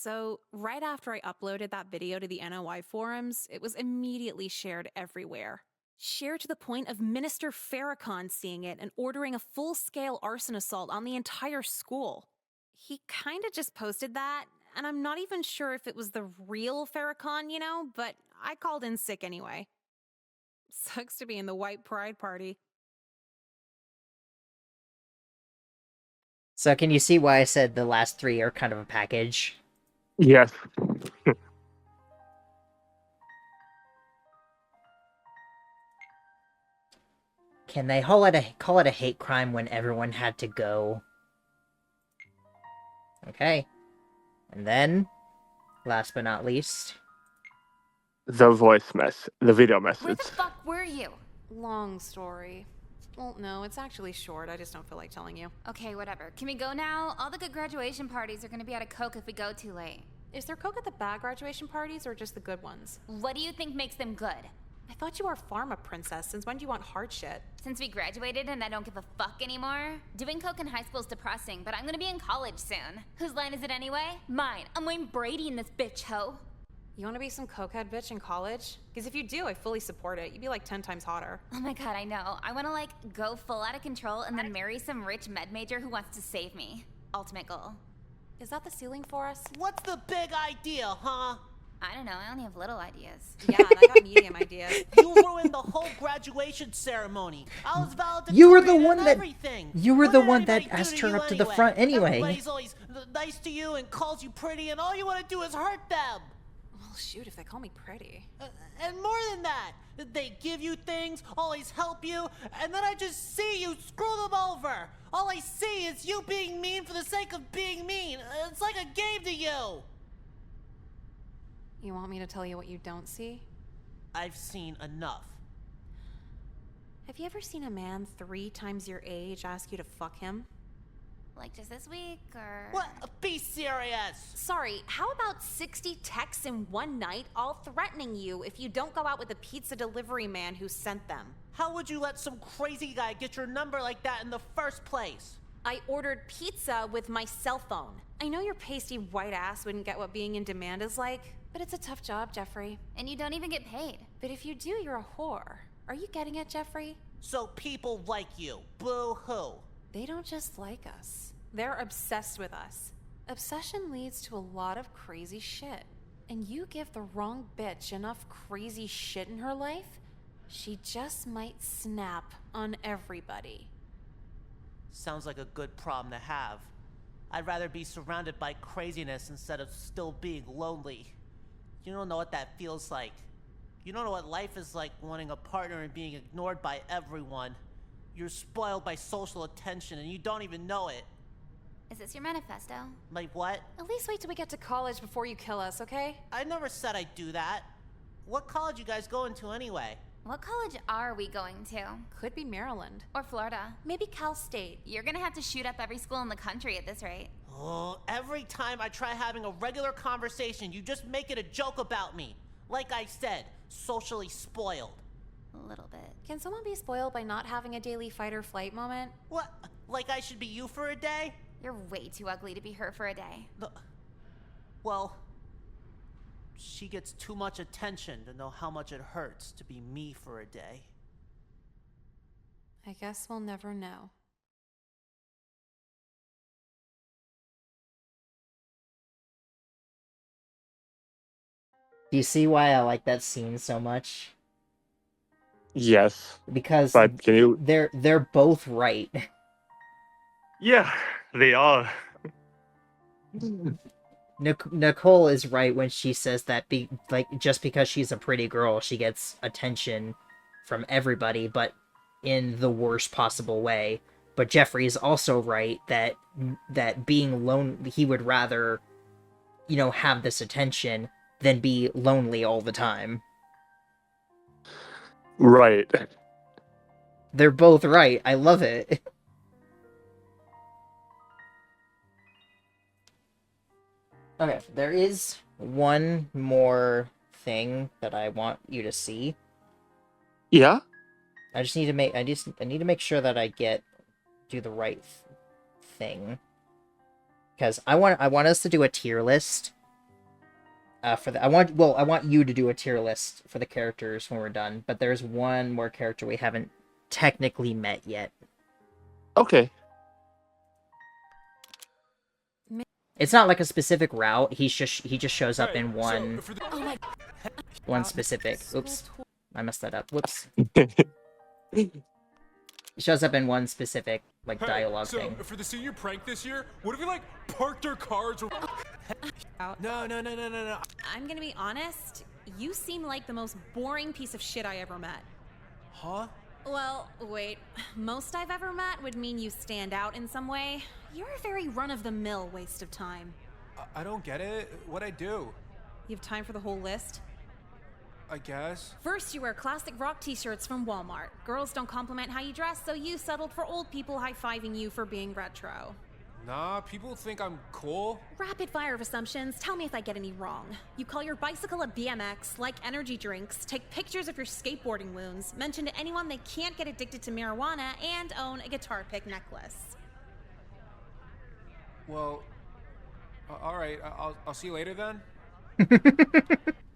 [SPEAKER 22] So, right after I uploaded that video to the NOI forums, it was immediately shared everywhere. Shared to the point of Minister Farrakhan seeing it and ordering a full-scale arson assault on the entire school. He kinda just posted that, and I'm not even sure if it was the real Farrakhan, you know, but I called in sick anyway. Sucks to be in the white pride party.
[SPEAKER 1] So can you see why I said the last three are kind of a package?
[SPEAKER 2] Yes.
[SPEAKER 1] Can they call it a hate crime when everyone had to go? Okay. And then, last but not least,
[SPEAKER 2] The the video message.
[SPEAKER 5] Where the fuck were you?
[SPEAKER 22] Long story. Well, no, it's actually short. I just don't feel like telling you.
[SPEAKER 5] Okay, whatever. Can we go now? All the good graduation parties are gonna be out of Coke if we go too late.
[SPEAKER 22] Is there Coke at the bad graduation parties or just the good ones?
[SPEAKER 5] What do you think makes them good?
[SPEAKER 22] I thought you were a pharma princess. Since when do you want hard shit?
[SPEAKER 5] Since we graduated and I don't give a fuck anymore? Doing Coke in high school is depressing, but I'm gonna be in college soon. Whose line is it anyway? Mine. I'm Wayne Brady in this bitch, ho.
[SPEAKER 22] You want to be some cokehead bitch in college? Because if you do, I fully support it. You'd be like 10 times hotter.
[SPEAKER 5] Oh my god, I know. I want to like go full out of control and then marry some rich med major who wants to save me. Ultimate goal.
[SPEAKER 22] Is that the ceiling for us?
[SPEAKER 18] What's the big idea, huh?
[SPEAKER 5] I don't know, I only have little ideas.
[SPEAKER 22] Yeah, and I got medium ideas.
[SPEAKER 18] You ruined the whole graduation ceremony. I was valedictorian
[SPEAKER 1] you were the one
[SPEAKER 18] and
[SPEAKER 1] that
[SPEAKER 18] everything.
[SPEAKER 1] you were
[SPEAKER 18] What
[SPEAKER 1] the
[SPEAKER 18] did
[SPEAKER 1] one that
[SPEAKER 18] anybody do
[SPEAKER 1] asked
[SPEAKER 18] to
[SPEAKER 1] her
[SPEAKER 18] you
[SPEAKER 1] up to the front anyway.
[SPEAKER 18] Everybody's always nice to you and calls you pretty, and all you want to do is hurt them.
[SPEAKER 22] Well, shoot, if they call me pretty.
[SPEAKER 18] And more than that, they give you things, always help you, and then I just see you screw them over. All I see is you being mean for the sake of being mean. It's like a game to you.
[SPEAKER 22] You want me to tell you what you don't see?
[SPEAKER 18] I've seen enough.
[SPEAKER 22] Have you ever seen a man 3 times your age ask you to fuck him?
[SPEAKER 5] Like just this week, or...
[SPEAKER 18] What? Be serious!
[SPEAKER 22] Sorry, how about 60 texts in one night all threatening you if you don't go out with the pizza delivery man who sent them?
[SPEAKER 18] How would you let some crazy guy get your number like that in the first place?
[SPEAKER 22] I ordered pizza with my cell phone. I know your pasty white ass wouldn't get what being in demand is like, but it's a tough job, Jeffrey.
[SPEAKER 5] And you don't even get paid.
[SPEAKER 22] But if you do, you're a whore. Are you getting it, Jeffrey?
[SPEAKER 18] So people like you. Boo-hoo.
[SPEAKER 22] They don't just like us. They're obsessed with us. Obsession leads to a lot of crazy shit. And you give the wrong bitch enough crazy shit in her life, she just might snap on everybody.
[SPEAKER 18] Sounds like a good problem to have. I'd rather be surrounded by craziness instead of still being lonely. You don't know what that feels like. You don't know what life is like wanting a partner and being ignored by everyone. You're spoiled by social attention and you don't even know it.
[SPEAKER 5] Is this your manifesto?
[SPEAKER 18] Like what?
[SPEAKER 22] At least wait till we get to college before you kill us, okay?
[SPEAKER 18] I never said I'd do that. What college you guys going to anyway?
[SPEAKER 5] What college are we going to?
[SPEAKER 22] Could be Maryland.
[SPEAKER 5] Or Florida.
[SPEAKER 22] Maybe Cal State.
[SPEAKER 5] You're gonna have to shoot up every school in the country at this rate.
[SPEAKER 18] Oh, every time I try having a regular conversation, you just make it a joke about me. Like I said, socially spoiled.
[SPEAKER 5] A little bit.
[SPEAKER 22] Can someone be spoiled by not having a daily fight or flight moment?
[SPEAKER 18] What? Like I should be you for a day?
[SPEAKER 5] You're way too ugly to be her for a day.
[SPEAKER 18] Well, she gets too much attention to know how much it hurts to be me for a day.
[SPEAKER 22] I guess we'll never know.
[SPEAKER 1] Do you see why I like that scene so much?
[SPEAKER 2] Yes.
[SPEAKER 1] Because
[SPEAKER 2] but can you...
[SPEAKER 1] they're both right.
[SPEAKER 2] Yeah, they are.
[SPEAKER 1] Nicole is right when she says that just because she's a pretty girl, she gets attention from everybody, but in the worst possible way. But Jeffrey is also right that being lonely, he would rather, have this attention than be lonely all the time.
[SPEAKER 2] Right.
[SPEAKER 1] They're both right. I love it. Okay, there is one more thing that I want you to see.
[SPEAKER 2] Yeah?
[SPEAKER 1] I need to make sure that I do the right thing. Because I want us to do a tier list for the I want you to do a tier list for the characters when we're done, but there's one more character we haven't technically met yet.
[SPEAKER 2] Okay.
[SPEAKER 1] It's not like a specific route. He just shows up in one specific. Oops, I messed that up. Whoops. He shows up in one specific dialogue thing.
[SPEAKER 14] For the senior prank this year, what if we parked our cars?
[SPEAKER 6] No.
[SPEAKER 22] I'm gonna be honest. You seem like the most boring piece of shit I ever met.
[SPEAKER 6] Huh?
[SPEAKER 22] Well, wait. Most I've ever met would mean you stand out in some way. You're a very run-of-the-mill waste of time.
[SPEAKER 6] I don't get it. What'd I do?
[SPEAKER 22] You have time for the whole list?
[SPEAKER 6] I guess.
[SPEAKER 22] First, you wear classic rock t-shirts from Walmart. Girls don't compliment how you dress, so you settled for old people high-fiving you for being retro.
[SPEAKER 6] Nah, people think I'm cool.
[SPEAKER 22] Rapid fire of assumptions. Tell me if I get any wrong. You call your bicycle a BMX, like energy drinks, take pictures of your skateboarding wounds, mention to anyone they can't get addicted to marijuana, and own a guitar pick necklace.
[SPEAKER 6] Well, all right. I'll see you later then.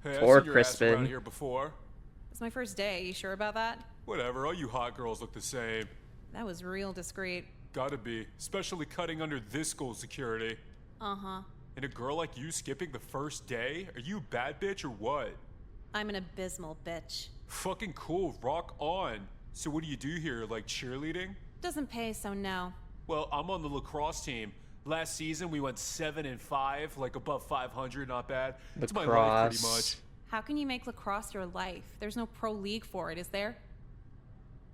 [SPEAKER 14] Hey,
[SPEAKER 1] Poor
[SPEAKER 14] I've seen your ass around
[SPEAKER 1] Crispin.
[SPEAKER 14] here before.
[SPEAKER 22] It's my first day. You sure about that?
[SPEAKER 14] Whatever. All you hot girls look the same.
[SPEAKER 22] That was real discreet.
[SPEAKER 14] Gotta be, especially cutting under this school's security.
[SPEAKER 22] Uh-huh.
[SPEAKER 14] And a girl like you skipping the first day? Are you a bad bitch or what?
[SPEAKER 22] I'm an abysmal bitch.
[SPEAKER 14] Fucking cool, rock on. So what do you do here, cheerleading?
[SPEAKER 22] Doesn't pay, so no.
[SPEAKER 14] Well, I'm on the lacrosse team. Last season we went 7-5, above 500, not bad. It's my life pretty much.
[SPEAKER 22] How can you make lacrosse your life? There's no pro league for it, is there?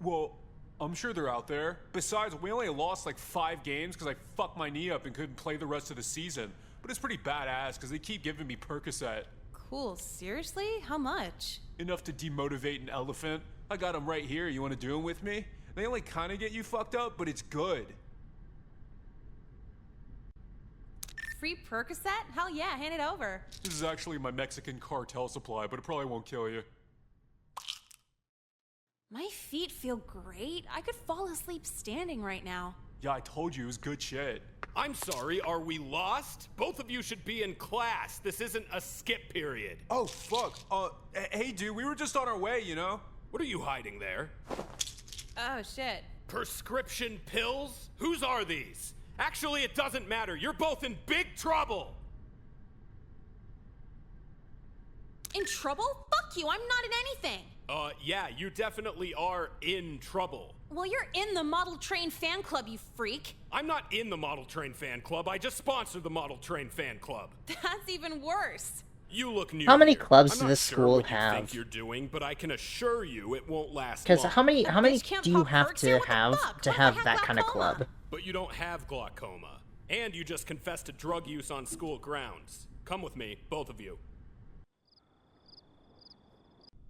[SPEAKER 14] Well, I'm sure they're out there. Besides, we only lost 5 games because I fucked my knee up and couldn't play the rest of the season. But it's pretty badass because they keep giving me Percocet.
[SPEAKER 22] Cool, seriously? How much?
[SPEAKER 14] Enough to demotivate an elephant. I got them right here. You want to do them with me? They only kind of get you fucked up, but it's good.
[SPEAKER 22] Free Percocet? Hell yeah, hand it over.
[SPEAKER 14] This is actually my Mexican cartel supply, but it probably won't kill you.
[SPEAKER 22] My feet feel great. I could fall asleep standing right now.
[SPEAKER 14] Yeah, I told you it was good shit.
[SPEAKER 7] I'm sorry, are we lost? Both of you should be in class. This isn't a skip period.
[SPEAKER 14] Oh, fuck. Hey, dude, we were just on our way, you know?
[SPEAKER 7] What are you hiding there?
[SPEAKER 22] Oh, shit.
[SPEAKER 7] Prescription pills? Whose are these? Actually, it doesn't matter. You're both in big trouble.
[SPEAKER 22] In trouble? Fuck you, I'm not in anything.
[SPEAKER 7] Yeah, you definitely are in trouble.
[SPEAKER 22] Well, you're in the Model Train fan club, you freak.
[SPEAKER 7] I'm not in the Model Train fan club. I just sponsored the Model Train fan club.
[SPEAKER 22] That's even worse.
[SPEAKER 7] You look new.
[SPEAKER 1] How many
[SPEAKER 7] here.
[SPEAKER 1] clubs
[SPEAKER 7] I'm
[SPEAKER 1] does
[SPEAKER 7] not
[SPEAKER 1] this
[SPEAKER 7] sure
[SPEAKER 1] school
[SPEAKER 7] what you
[SPEAKER 1] have?
[SPEAKER 7] think you're doing, but I can assure you it won't last
[SPEAKER 1] Because
[SPEAKER 7] long.
[SPEAKER 1] how many do you have to have that kind of club?
[SPEAKER 7] But you don't have glaucoma, and you just confessed to drug use on school grounds. Come with me, both of you.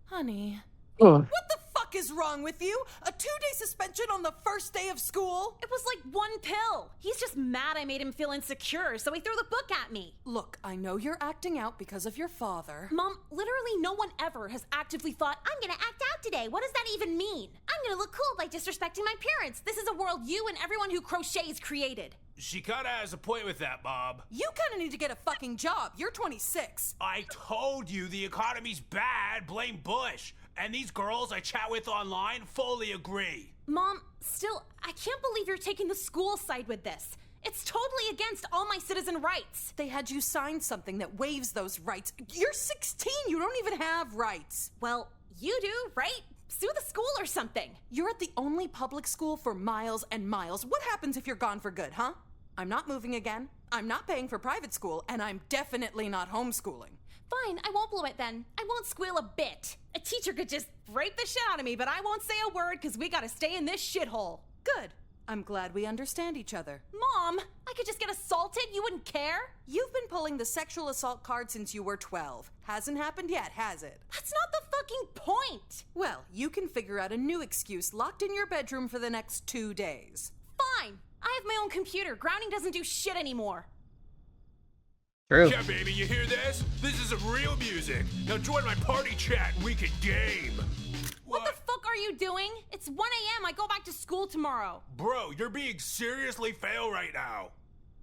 [SPEAKER 19] Honey.
[SPEAKER 1] Oh.
[SPEAKER 19] What the fuck is wrong with you? A 2-day suspension on the first day of school?
[SPEAKER 22] It was like one pill. He's just mad I made him feel insecure, so he threw the book at me.
[SPEAKER 19] Look, I know you're acting out because of your father.
[SPEAKER 22] Mom, literally no one ever has actively thought, I'm gonna act out today. What does that even mean? I'm gonna look cool by disrespecting my parents. This is a world you and everyone who crochets created.
[SPEAKER 6] She kinda has a point with that, Bob.
[SPEAKER 19] You kinda need to get a fucking job. You're 26.
[SPEAKER 6] I told you the economy's bad. Blame Bush. And these girls I chat with online fully agree.
[SPEAKER 22] Mom, still, I can't believe you're taking the school side with this. It's totally against all my citizen rights.
[SPEAKER 19] They had you sign something that waives those rights. You're 16. You don't even have rights.
[SPEAKER 22] Well, you do, right? Sue the school or something.
[SPEAKER 19] You're at the only public school for miles and miles. What happens if you're gone for good, huh? I'm not moving again. I'm not paying for private school, and I'm definitely not homeschooling.
[SPEAKER 22] Fine, I won't blow it then. I won't squeal a bit. A teacher could just rape the shit out of me, but I won't say a word because we gotta stay in this shithole.
[SPEAKER 19] Good. I'm glad we understand each other.
[SPEAKER 22] Mom, I could just get assaulted. You wouldn't care?
[SPEAKER 19] You've been pulling the sexual assault card since you were 12. Hasn't happened yet, has it?
[SPEAKER 22] That's not the fucking point.
[SPEAKER 19] Well, you can figure out a new excuse locked in your bedroom for the next 2 days.
[SPEAKER 22] Fine. I have my own computer. Grounding doesn't do shit anymore.
[SPEAKER 1] True.
[SPEAKER 6] Yeah, baby, you hear this? This is some real music. Now join my party chat and we can game.
[SPEAKER 22] What the fuck are you doing? It's 1 a.m. I go back to school tomorrow.
[SPEAKER 6] Bro, you're being seriously fail right now.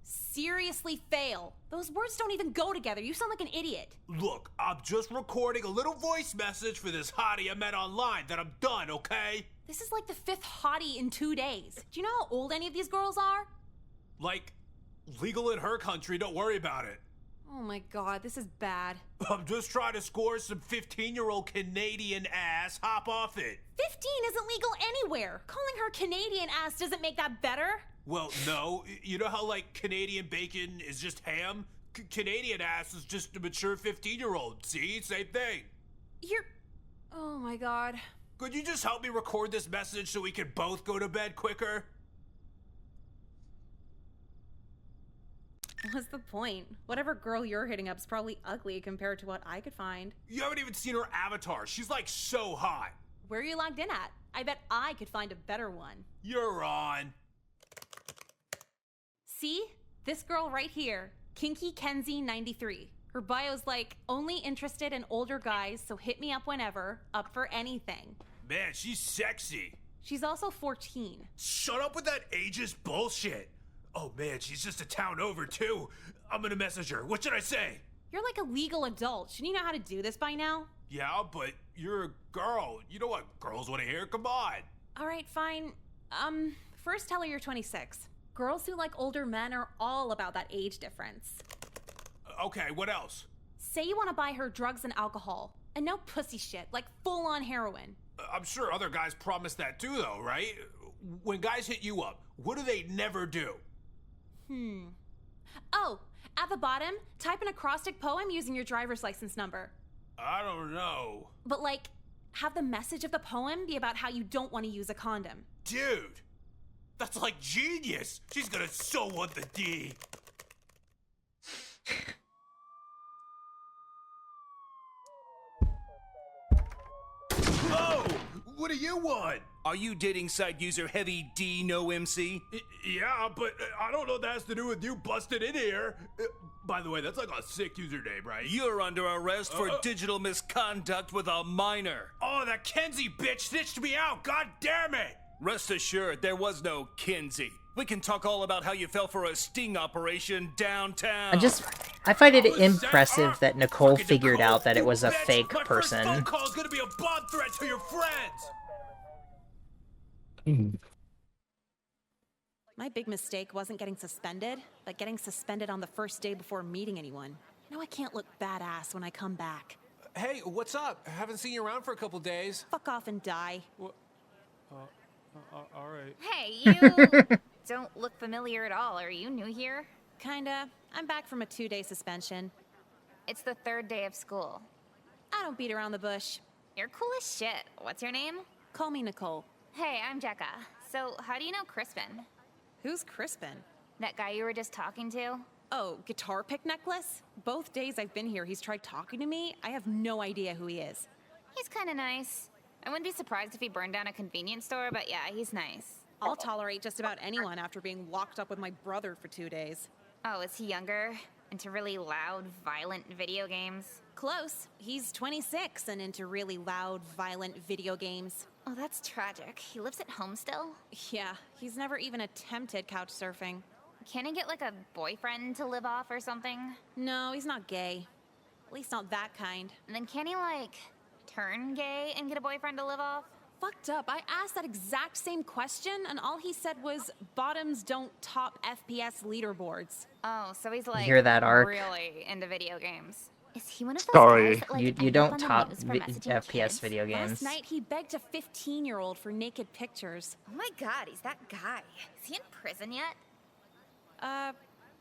[SPEAKER 15] Seriously fail. Those words don't even go together. You sound like an idiot.
[SPEAKER 6] Look, I'm just recording a little voice message for this hottie I met online. Then I'm done, okay?
[SPEAKER 15] This is like the 5th hottie in 2 days. Do you know how old any of these girls are?
[SPEAKER 6] Like, legal in her country, don't worry about it.
[SPEAKER 15] Oh my god, this is bad.
[SPEAKER 6] I'm just trying to score some 15-year-old Canadian ass. Hop off it.
[SPEAKER 15] 15 isn't legal anywhere. Calling her Canadian ass doesn't make that better.
[SPEAKER 6] Well, no. You know how, like, Canadian bacon is just ham? Canadian ass is just a mature 15-year-old. See? Same thing.
[SPEAKER 15] You're... Oh my god.
[SPEAKER 6] Could you just help me record this message so we can both go to bed quicker?
[SPEAKER 15] What's the point? Whatever girl you're hitting up's probably ugly compared to what I could find.
[SPEAKER 6] You haven't even seen her avatar. She's, like, so hot.
[SPEAKER 15] Where are you logged in at? I bet I could find a better one.
[SPEAKER 6] You're on.
[SPEAKER 15] See? This girl right here. Kinky Kenzie 93. Her bio's like, only interested in older guys, so hit me up whenever, up for anything.
[SPEAKER 6] Man, she's sexy.
[SPEAKER 15] She's also 14.
[SPEAKER 6] Shut up with that ageist bullshit. Oh man, she's just a town over too. I'm gonna message her. What should I say?
[SPEAKER 15] You're like a legal adult. Shouldn't you know how to do this by now?
[SPEAKER 6] Yeah, but you're a girl. You know what girls want to hear? Come on.
[SPEAKER 15] All right, fine. First tell her you're 26. Girls who like older men are all about that age difference.
[SPEAKER 6] Okay, what else?
[SPEAKER 15] Say you want to buy her drugs and alcohol. And no pussy shit, like full-on heroin.
[SPEAKER 6] I'm sure other guys promise that too, though, right? When guys hit you up, what do they never do?
[SPEAKER 15] Oh, at the bottom, type an acrostic poem using your driver's license number.
[SPEAKER 6] I don't know.
[SPEAKER 15] But like, have the message of the poem be about how you don't want to use a condom.
[SPEAKER 6] Dude, that's like genius. She's gonna so want the D.
[SPEAKER 4] Oh, what do you want? Are you dating site user Heavy D No MC?
[SPEAKER 6] Yeah, but I don't know what that has to do with you busted in here. By the way, that's like a sick username, right?
[SPEAKER 4] You're under arrest for digital misconduct with a minor.
[SPEAKER 6] Oh, that Kenzie bitch snitched me out. God damn it.
[SPEAKER 4] Rest assured, there was no Kinsey. We can talk all about how you fell for a sting operation downtown.
[SPEAKER 1] I find it impressive that Nicole figured out that it was a fake person.
[SPEAKER 6] My first phone call is gonna be a bomb threat to your friends.
[SPEAKER 15] My big mistake wasn't getting suspended, but getting suspended on the first day before meeting anyone. Now I can't look badass when I come back.
[SPEAKER 6] Hey, what's up? Haven't seen you around for a couple days.
[SPEAKER 15] Fuck off and die.
[SPEAKER 6] All right.
[SPEAKER 5] Hey, you don't look familiar at all. Are you new here?
[SPEAKER 15] Kinda. I'm back from a 2-day suspension.
[SPEAKER 5] It's the 3rd day of school.
[SPEAKER 15] I don't beat around the bush.
[SPEAKER 5] You're cool as shit. What's your name?
[SPEAKER 15] Call me Nicole.
[SPEAKER 5] Hey, I'm Jekka. So, how do you know Crispin?
[SPEAKER 15] Who's Crispin?
[SPEAKER 5] That guy you were just talking to?
[SPEAKER 15] Oh, guitar pick necklace? Both days I've been here, he's tried talking to me. I have no idea who he is.
[SPEAKER 5] He's kinda nice. I wouldn't be surprised if he burned down a convenience store, but yeah, he's nice.
[SPEAKER 15] I'll tolerate just about anyone after being locked up with my brother for 2 days.
[SPEAKER 5] Oh, is he younger? Into really loud, violent video games?
[SPEAKER 15] Close. He's 26 and into really loud, violent video games.
[SPEAKER 5] Oh, that's tragic. He lives at home still?
[SPEAKER 15] Yeah, he's never even attempted couch surfing.
[SPEAKER 5] Can he get like a boyfriend to live off or something?
[SPEAKER 15] No, he's not gay. At least not that kind.
[SPEAKER 5] And then can he like turn gay and get a boyfriend to live off?
[SPEAKER 15] Fucked up. I asked that exact same question and all he said was bottoms don't top FPS leaderboards.
[SPEAKER 5] Oh, so he's like
[SPEAKER 1] You hear that, Ark?
[SPEAKER 5] really into video games. Is he one of those
[SPEAKER 2] Sorry.
[SPEAKER 5] guys that, like,
[SPEAKER 1] You
[SPEAKER 5] end up
[SPEAKER 1] don't
[SPEAKER 5] on the
[SPEAKER 1] top
[SPEAKER 5] news for messaging
[SPEAKER 1] FPS
[SPEAKER 5] kids?
[SPEAKER 1] video games.
[SPEAKER 15] Last night he begged a 15-year-old for naked pictures.
[SPEAKER 5] Oh my god, he's that guy. Is he in prison yet?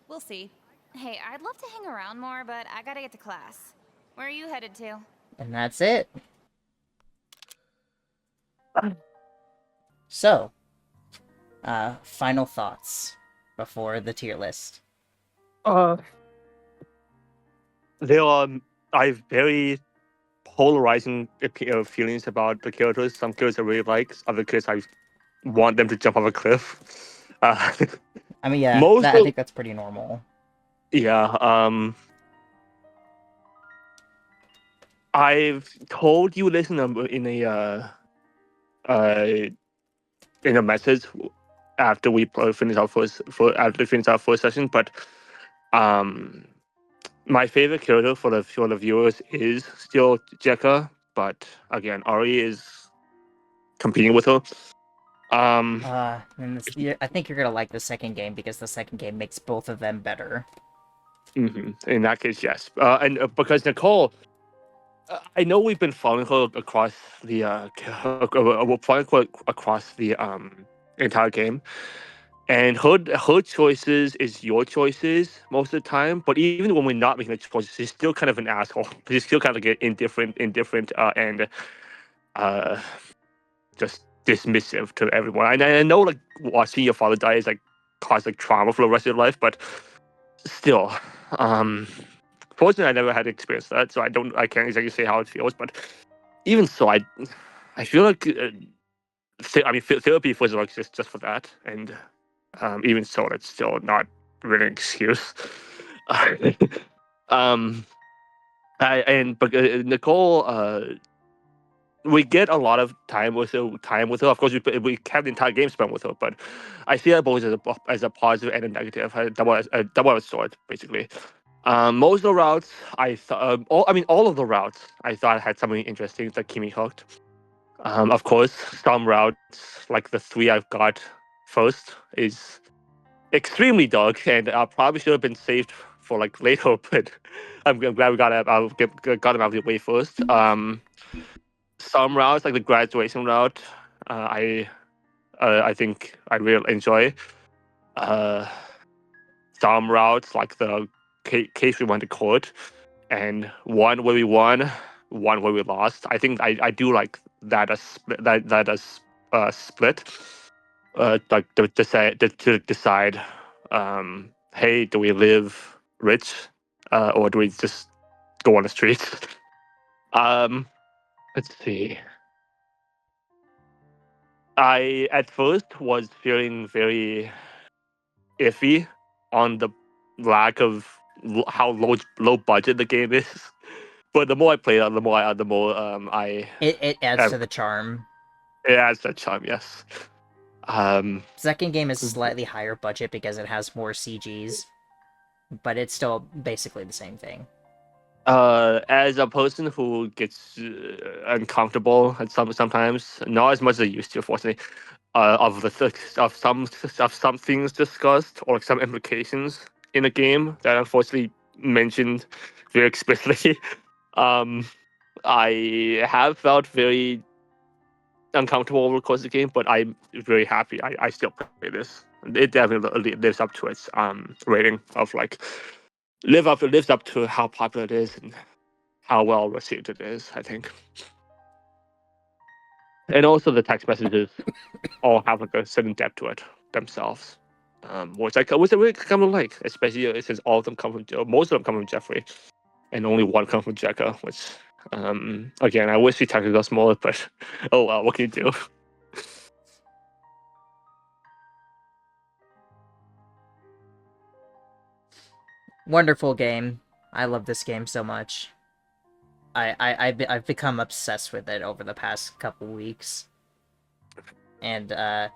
[SPEAKER 15] We'll see.
[SPEAKER 5] Hey, I'd love to hang around more, but I gotta get to class. Where are you headed to?
[SPEAKER 1] And that's it. So, final thoughts before the tier list.
[SPEAKER 2] There are I have very polarizing feelings about the characters. Some characters I really like, other characters I want them to jump off a cliff.
[SPEAKER 1] I mean, yeah, I think that's pretty normal.
[SPEAKER 2] Yeah. I've told you this in a message after we finish our first session. But my favorite character for the viewers is still Jekka, but again, Ari is competing with her.
[SPEAKER 1] I think you're gonna like the second game because the second game makes both of them better.
[SPEAKER 2] In that case, yes, and because Nicole, I know we've been following her across the entire game, and her choices is your choices most of the time. But even when we're not making the choices, she's still kind of an asshole. She's still kind of like indifferent, and just dismissive to everyone. I know like watching your father die is like cause like trauma for the rest of your life, but still, fortunately I never had to experience that, so I can't exactly say how it feels. But even so, I feel like therapy was like just for that, and even so, that's still not really an excuse. But Nicole, we get a lot of time with her. Of course, we have the entire game spent with her, but I see that both as a positive and a negative, a double-edged sword, basically. Most of the routes, all of the routes, I thought had something interesting that kept me hooked. Of course, some routes, like the 3 I've got first, is extremely dark, and probably should have been saved for like later. But I'm glad we got them out of the way first. Some routes, like the graduation route, I think I really enjoy. Some routes, like the case we went to court, and one where we won, one where we lost. I think I do like that split. Like to decide, hey, do we live rich, or do we just go on the streets? Let's see. I at first was feeling very iffy on the lack of how low budget the game is. But the more I play it, the more I
[SPEAKER 1] It adds to the charm.
[SPEAKER 2] It adds to the charm, yes.
[SPEAKER 1] Second game is slightly higher budget because it has more CGs, but it's still basically the same thing.
[SPEAKER 2] As a person who gets uncomfortable at sometimes, not as much as I used to, fortunately, of some things discussed or some implications in a game that unfortunately mentioned very explicitly, I have felt very uncomfortable over the course of the game, but I'm very happy I still play this. It definitely lives up to its rating of like lives up to how popular it is and how well received it is, I think. And also the text messages all have like a certain depth to it themselves. Which I really kind of like, especially since all of them come from most of them come from Jeffrey, and only one comes from Jekka, which again I wish he tackled us more, but oh well, what can you do?
[SPEAKER 1] Wonderful game. I love this game so much. I've become obsessed with it over the past couple weeks. And I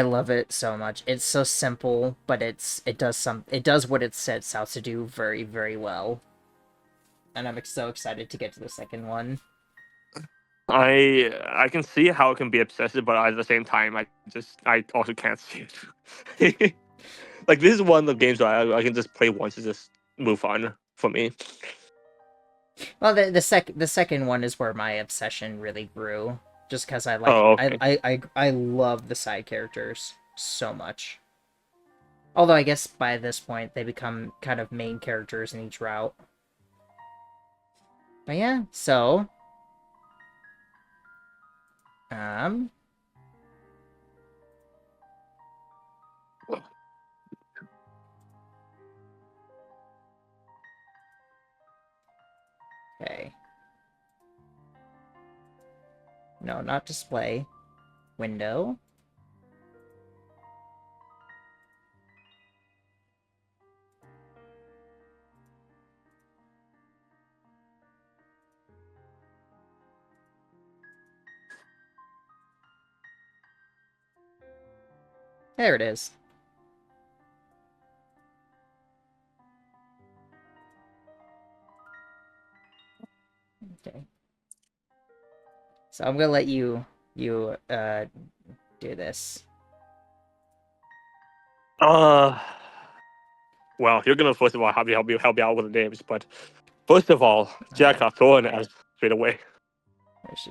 [SPEAKER 1] love it so much. It's so simple, but it does what it sets out to do very, very well. And I'm so excited to get to the second one.
[SPEAKER 2] I can see how it can be obsessive, but at the same time, I also can't see it. Like this is one of the games where I can just play once and just move on for me.
[SPEAKER 1] Well, the second one is where my obsession really grew, just because I like I love the side characters so much. Although I guess by this point they become kind of main characters in each route. But yeah, so okay. No, not display. Window. There it is. Okay. So I'm gonna let you do this.
[SPEAKER 2] Well, you're gonna first of all help me out with the names, but first of all, Jacka, throw an S straight away.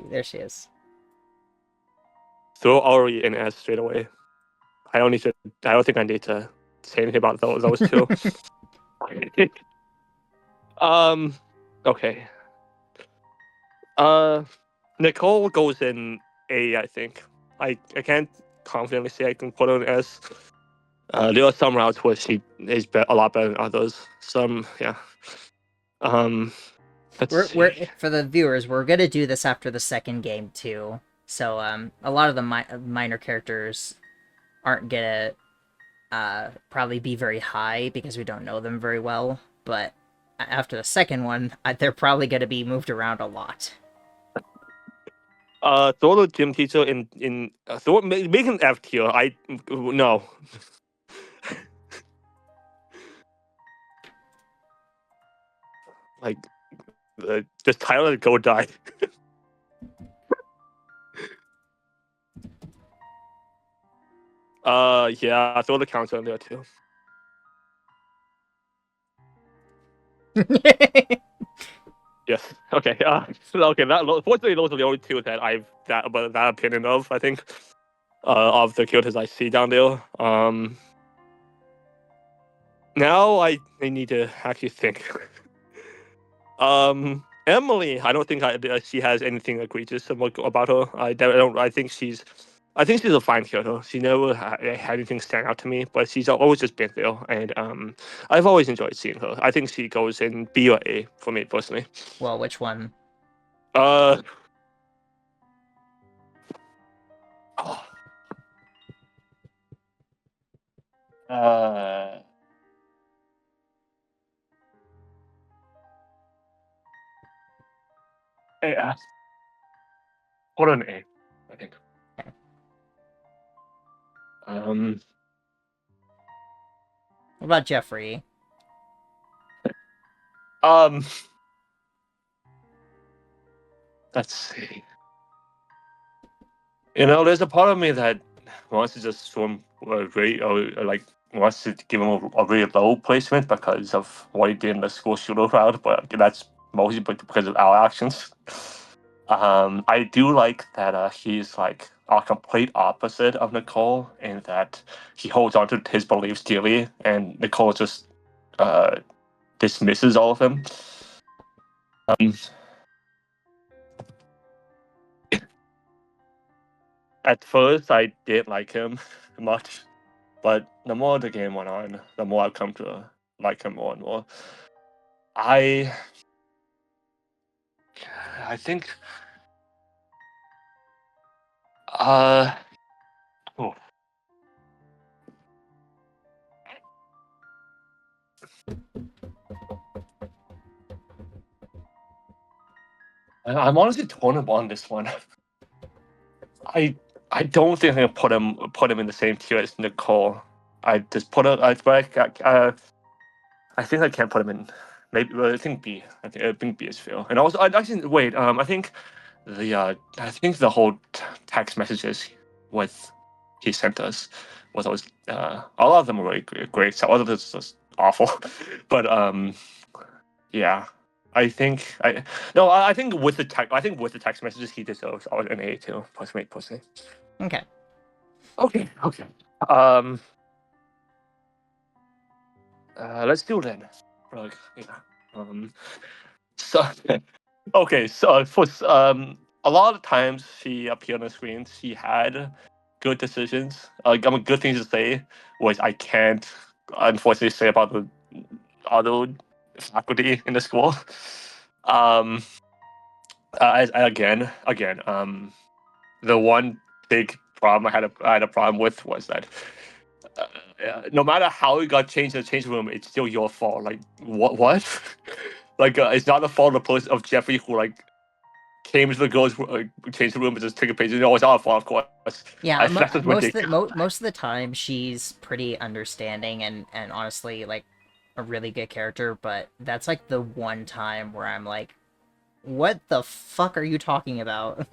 [SPEAKER 1] There she is.
[SPEAKER 2] Throw Ori an S straight away. I don't think I need to say anything about those two. Okay. Nicole goes in A, I think. I can't confidently say I can put her in S. There are some routes where she is a lot better than others. Some, yeah.
[SPEAKER 1] We're for the viewers, we're gonna do this after the second game too. So a lot of the minor characters aren't gonna probably be very high because we don't know them very well. But after the second one, they're probably gonna be moved around a lot.
[SPEAKER 2] Throw the gym teacher in make an F tier. No. Like, just Tyler go die. Yeah, throw the counter in there too. Yes. Okay. Okay. Fortunately, those are the only two that I've that opinion of. I think, of the characters I see down there. Now I need to actually think. Emily, I don't think she has anything egregious about her. I think she's a fine character. She never had anything stand out to me, but she's always just been there, and I've always enjoyed seeing her. I think she goes in B or A for me personally.
[SPEAKER 1] Well, which one?
[SPEAKER 2] A. Put an A, I think.
[SPEAKER 1] What about Jeffrey?
[SPEAKER 2] Let's see. There's a part of me that wants to just swim wants to give him a really low placement because of what he did in the school shooter crowd, but that's mostly because of our actions. I do like that he's like a complete opposite of Nicole in that he holds on to his beliefs dearly, and Nicole just dismisses all of them. At first, I didn't like him much, but the more the game went on, the more I've come to like him more and more. I think. Oh. I'm honestly torn on this one. I don't think I can put him in the same tier as Nicole. I just put I think I can't put him in. Maybe I think B. I think B is fair. And also, I think the whole text messages he sent us was always a lot of them were really great. So other this was awful, but yeah. I think with the text messages he deserves an A too. Personally.
[SPEAKER 1] Okay.
[SPEAKER 2] Let's do then. So okay. So for a lot of times she appeared on the screen. She had good decisions. Good things to say, which I can't unfortunately say about the other faculty in the school. The one big problem I had a problem with was that no matter how you got changed in the change room, it's still your fault. Like what? Like it's not the fault of Jeffrey who came into the girls' changed the room and just took a page. And it's our fault, of course.
[SPEAKER 1] Yeah,
[SPEAKER 2] That's just ridiculous.
[SPEAKER 1] most of the time she's pretty understanding and honestly like a really good character, but that's like the one time where I'm like, what the fuck are you talking about?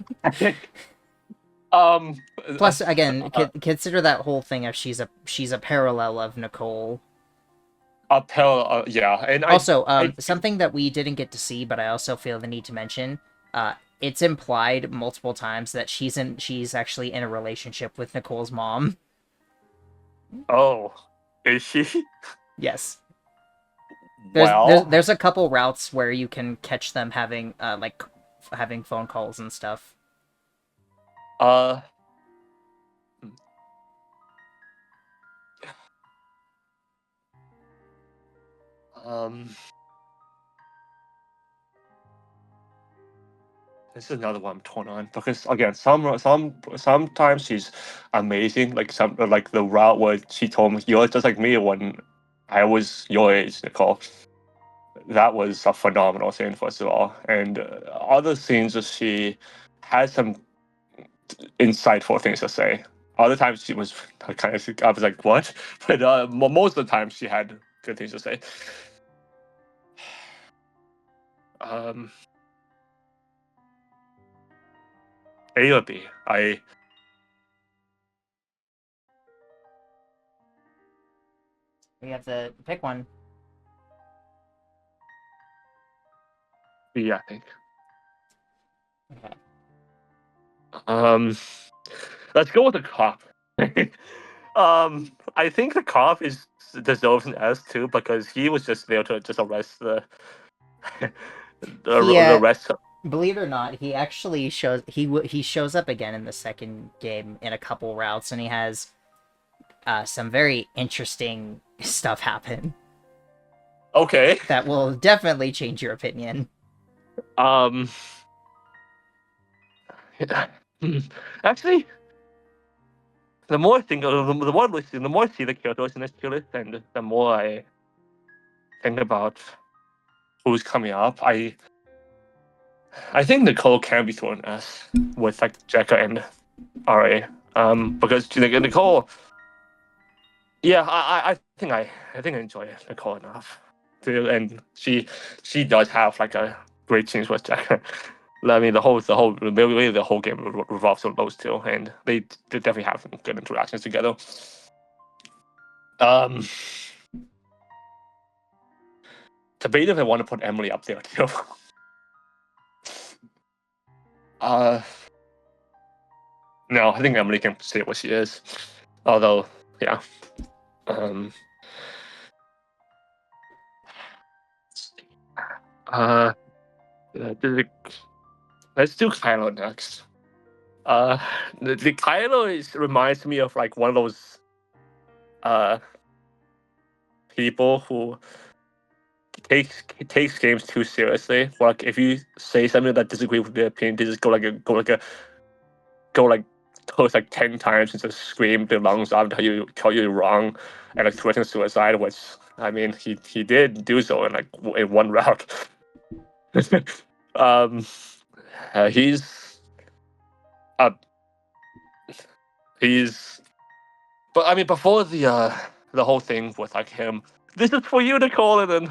[SPEAKER 1] Plus, again, consider that whole thing of she's a parallel of Nicole.
[SPEAKER 2] A parallel, yeah. And
[SPEAKER 1] also, something that we didn't get to see, but I also feel the need to mention, it's implied multiple times that she's actually in a relationship with Nicole's mom.
[SPEAKER 2] Oh, is she?
[SPEAKER 1] Yes.
[SPEAKER 2] Well,
[SPEAKER 1] there's a couple routes where you can catch them having having phone calls and stuff.
[SPEAKER 2] This is another one I'm torn on because again, sometimes she's amazing. Like like the route where she told me you're just like me when I was your age, Nicole. That was a phenomenal scene, first of all, and other scenes she had some insightful things to say. Other times she was kind of, I was like, what? But most of the time she had good things to say. A or B?
[SPEAKER 1] We have to pick one.
[SPEAKER 2] B, I think.
[SPEAKER 1] Okay.
[SPEAKER 2] Let's go with the cop. I think the cop deserves an S too because he was just there to just arrest the rest.
[SPEAKER 1] Believe it or not, he actually he shows up again in the second game in a couple routes, and he has some very interesting stuff happen.
[SPEAKER 2] Okay.
[SPEAKER 1] That will definitely change your opinion.
[SPEAKER 2] Actually, the more I think of the more I see the characters in this tier list, and the more I think about who's coming up, I think Nicole can be thrown as with like Jekka and RA. Because Nicole, yeah, I think I enjoy Nicole enough, and she does have like a great scenes with Jekka. I mean, the whole game revolves on those two, and they definitely have some good interactions together. Debate if I want to put Emily up there too. No, I think Emily can say what she is. Although, yeah. Let's do Kylo next. The Kylo reminds me of like one of those people who takes games too seriously. Like if you say something that disagrees with their opinion, they just curse like 10 times and just scream their lungs out until tell you wrong and like threaten suicide, which I mean he did do so in one route. But I mean before the whole thing with like him, this is for you, Nicole, and then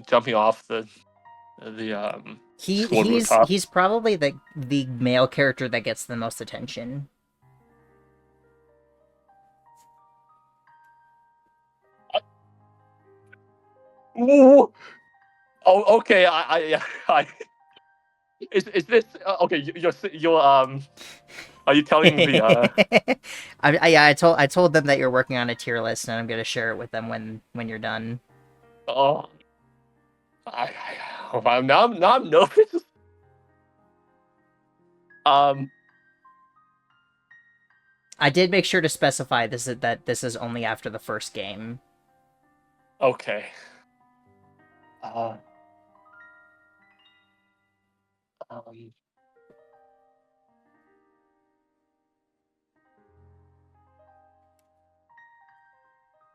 [SPEAKER 2] jumping off the
[SPEAKER 1] he's probably the male character that gets the most attention.
[SPEAKER 2] Ooh. Oh, okay. I is this okay? You're Are you telling the?
[SPEAKER 1] I told them that you're working on a tier list, and I'm gonna share it with them when you're done.
[SPEAKER 2] Oh, now I'm nervous.
[SPEAKER 1] I did make sure to specify that this is only after the first game.
[SPEAKER 2] Okay.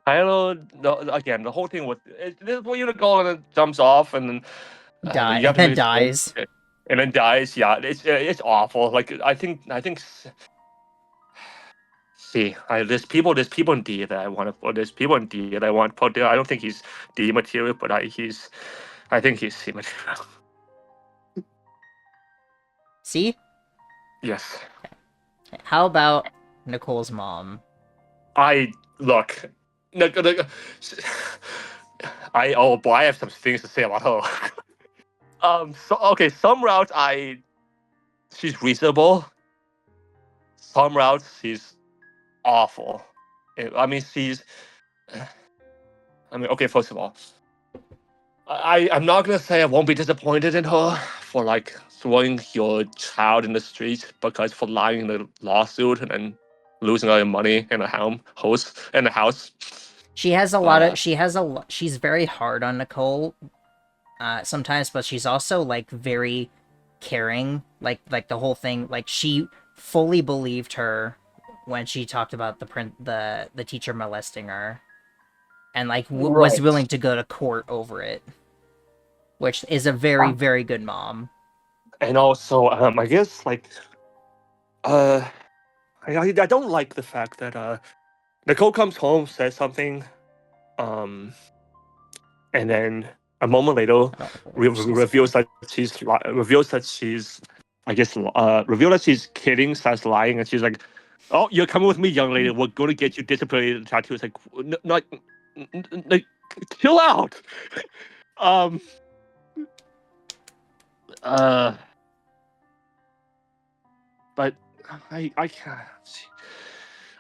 [SPEAKER 2] Kylo, again, the whole thing with this is where you go and it jumps off and then
[SPEAKER 1] dies.
[SPEAKER 2] and then dies. Yeah, it's awful. Like I think. See, there's people in D that I want to put. There's people in D that I want to put there. I don't think he's D material, but I think he's C material.
[SPEAKER 1] C?
[SPEAKER 2] Yes.
[SPEAKER 1] How about Nicole's mom?
[SPEAKER 2] Look. I have some things to say about her. Some routes she's reasonable. Some routes she's awful. First of all, I'm not gonna say I won't be disappointed in her for like throwing your child in the street because for lying in the lawsuit and then losing all your money in the house.
[SPEAKER 1] She has a lot of. She's very hard on Nicole, sometimes, but she's also like very caring. Like the whole thing. Like she fully believed her when she talked about the teacher molesting her, and like was willing to go to court over it, which is a very very good mom.
[SPEAKER 2] And also, I guess like, I don't like the fact that Nicole comes home, says something, and then a moment later reveals that she's kidding, starts lying, and she's like, "Oh, you're coming with me, young lady. We're going to get you disciplinary tattoos." Like, chill out. But I can't.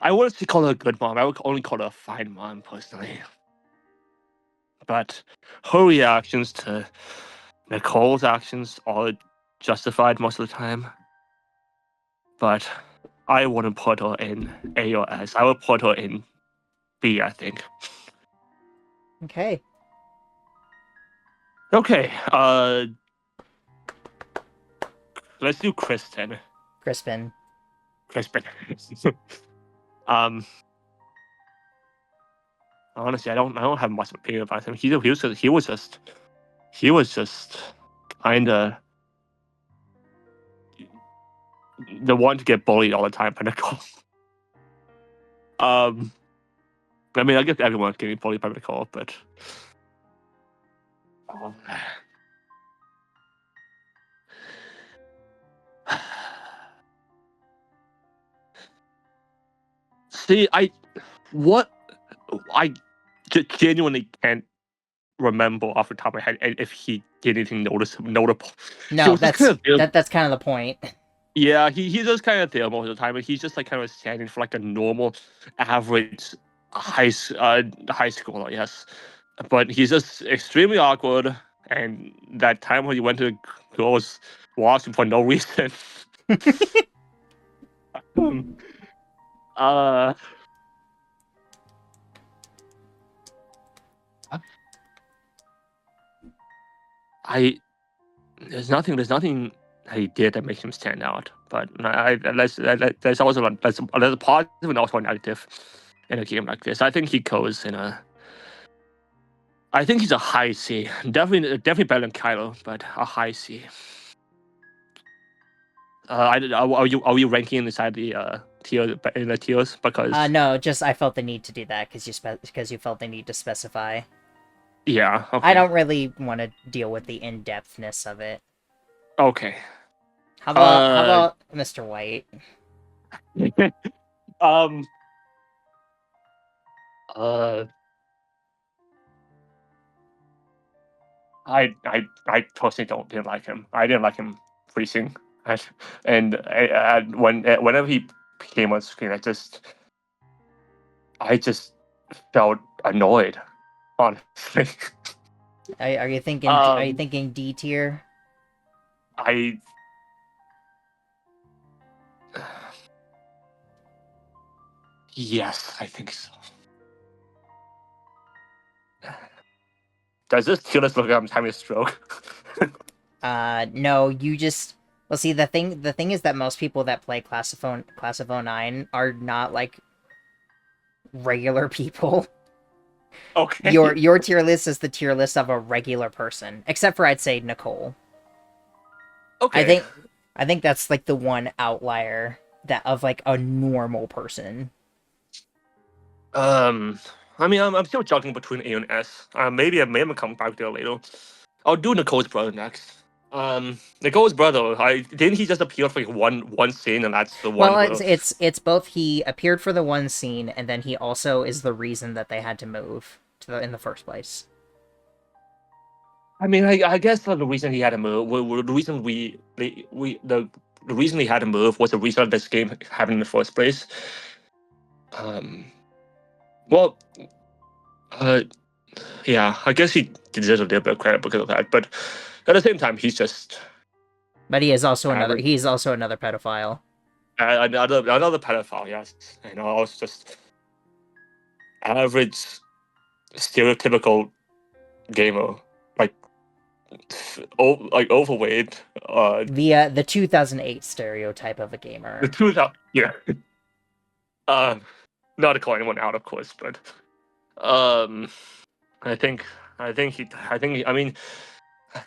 [SPEAKER 2] I wouldn't call her a good mom. I would only call her a fine mom, personally. But her reactions to Nicole's actions are justified most of the time. But I wouldn't put her in A or S. I would put her in B, I think.
[SPEAKER 1] Okay.
[SPEAKER 2] Okay. Let's do Crispin.
[SPEAKER 1] Crispin.
[SPEAKER 2] Honestly, I don't have much opinion about him. He was just kinda the one to get bullied all the time by Nicole. I mean, I guess everyone's getting bullied by Nicole, but see, I genuinely can't remember off the top of my head if he did anything notable.
[SPEAKER 1] No, that's kind of the point.
[SPEAKER 2] Yeah, he's just kind of there most of the time, and he's just like kind of standing for like a normal, average high schooler, yes. But he's just extremely awkward, and that time when he went to girls' washroom for no reason. There's nothing that he did that makes him stand out. But there's also a positive and also a negative in a game like this. I think he goes I think he's a high C. Definitely better than Kylo, but a high C. Are you ranking inside the tier in the tiers? Because
[SPEAKER 1] no, just I felt the need to do that because you felt the need to specify.
[SPEAKER 2] Yeah. Okay.
[SPEAKER 1] I don't really want to deal with the in-depthness of it.
[SPEAKER 2] Okay.
[SPEAKER 1] How about Mr. White?
[SPEAKER 2] I personally didn't like him. I didn't like him preaching, and whenever he came on screen, I just felt annoyed. Honestly.
[SPEAKER 1] Are you thinking D tier?
[SPEAKER 2] Yes, I think so. Does this tier list look like I'm having a stroke?
[SPEAKER 1] No, you just... Well, see, the thing is that most people that play Class of 09 are not, like, regular people.
[SPEAKER 2] Okay.
[SPEAKER 1] Your tier list is the tier list of a regular person. Except for, I'd say, Nicole.
[SPEAKER 2] Okay.
[SPEAKER 1] I think that's like the one outlier that of like a normal person.
[SPEAKER 2] I mean, I'm still juggling between A and S. Maybe I may come back there later. I'll do Nicole's brother next. Nicole's brother. Didn't he just appear for like one scene, and that's the one.
[SPEAKER 1] Well, it's both. He appeared for the one scene, and then he also is the reason that they had to move in the first place.
[SPEAKER 2] I mean, I guess the reason he had to move, the reason the reason he had to move was the reason this game happened in the first place. Well, yeah, I guess he deserves a little bit of credit because of that, but at the same time, he's just.
[SPEAKER 1] But he is also he's also another pedophile.
[SPEAKER 2] Another pedophile, yes. You know, it's just average, stereotypical gamer, like overweight.
[SPEAKER 1] The 2008 stereotype of a gamer.
[SPEAKER 2] The 2000, yeah. Not to call anyone out, of course, but I mean,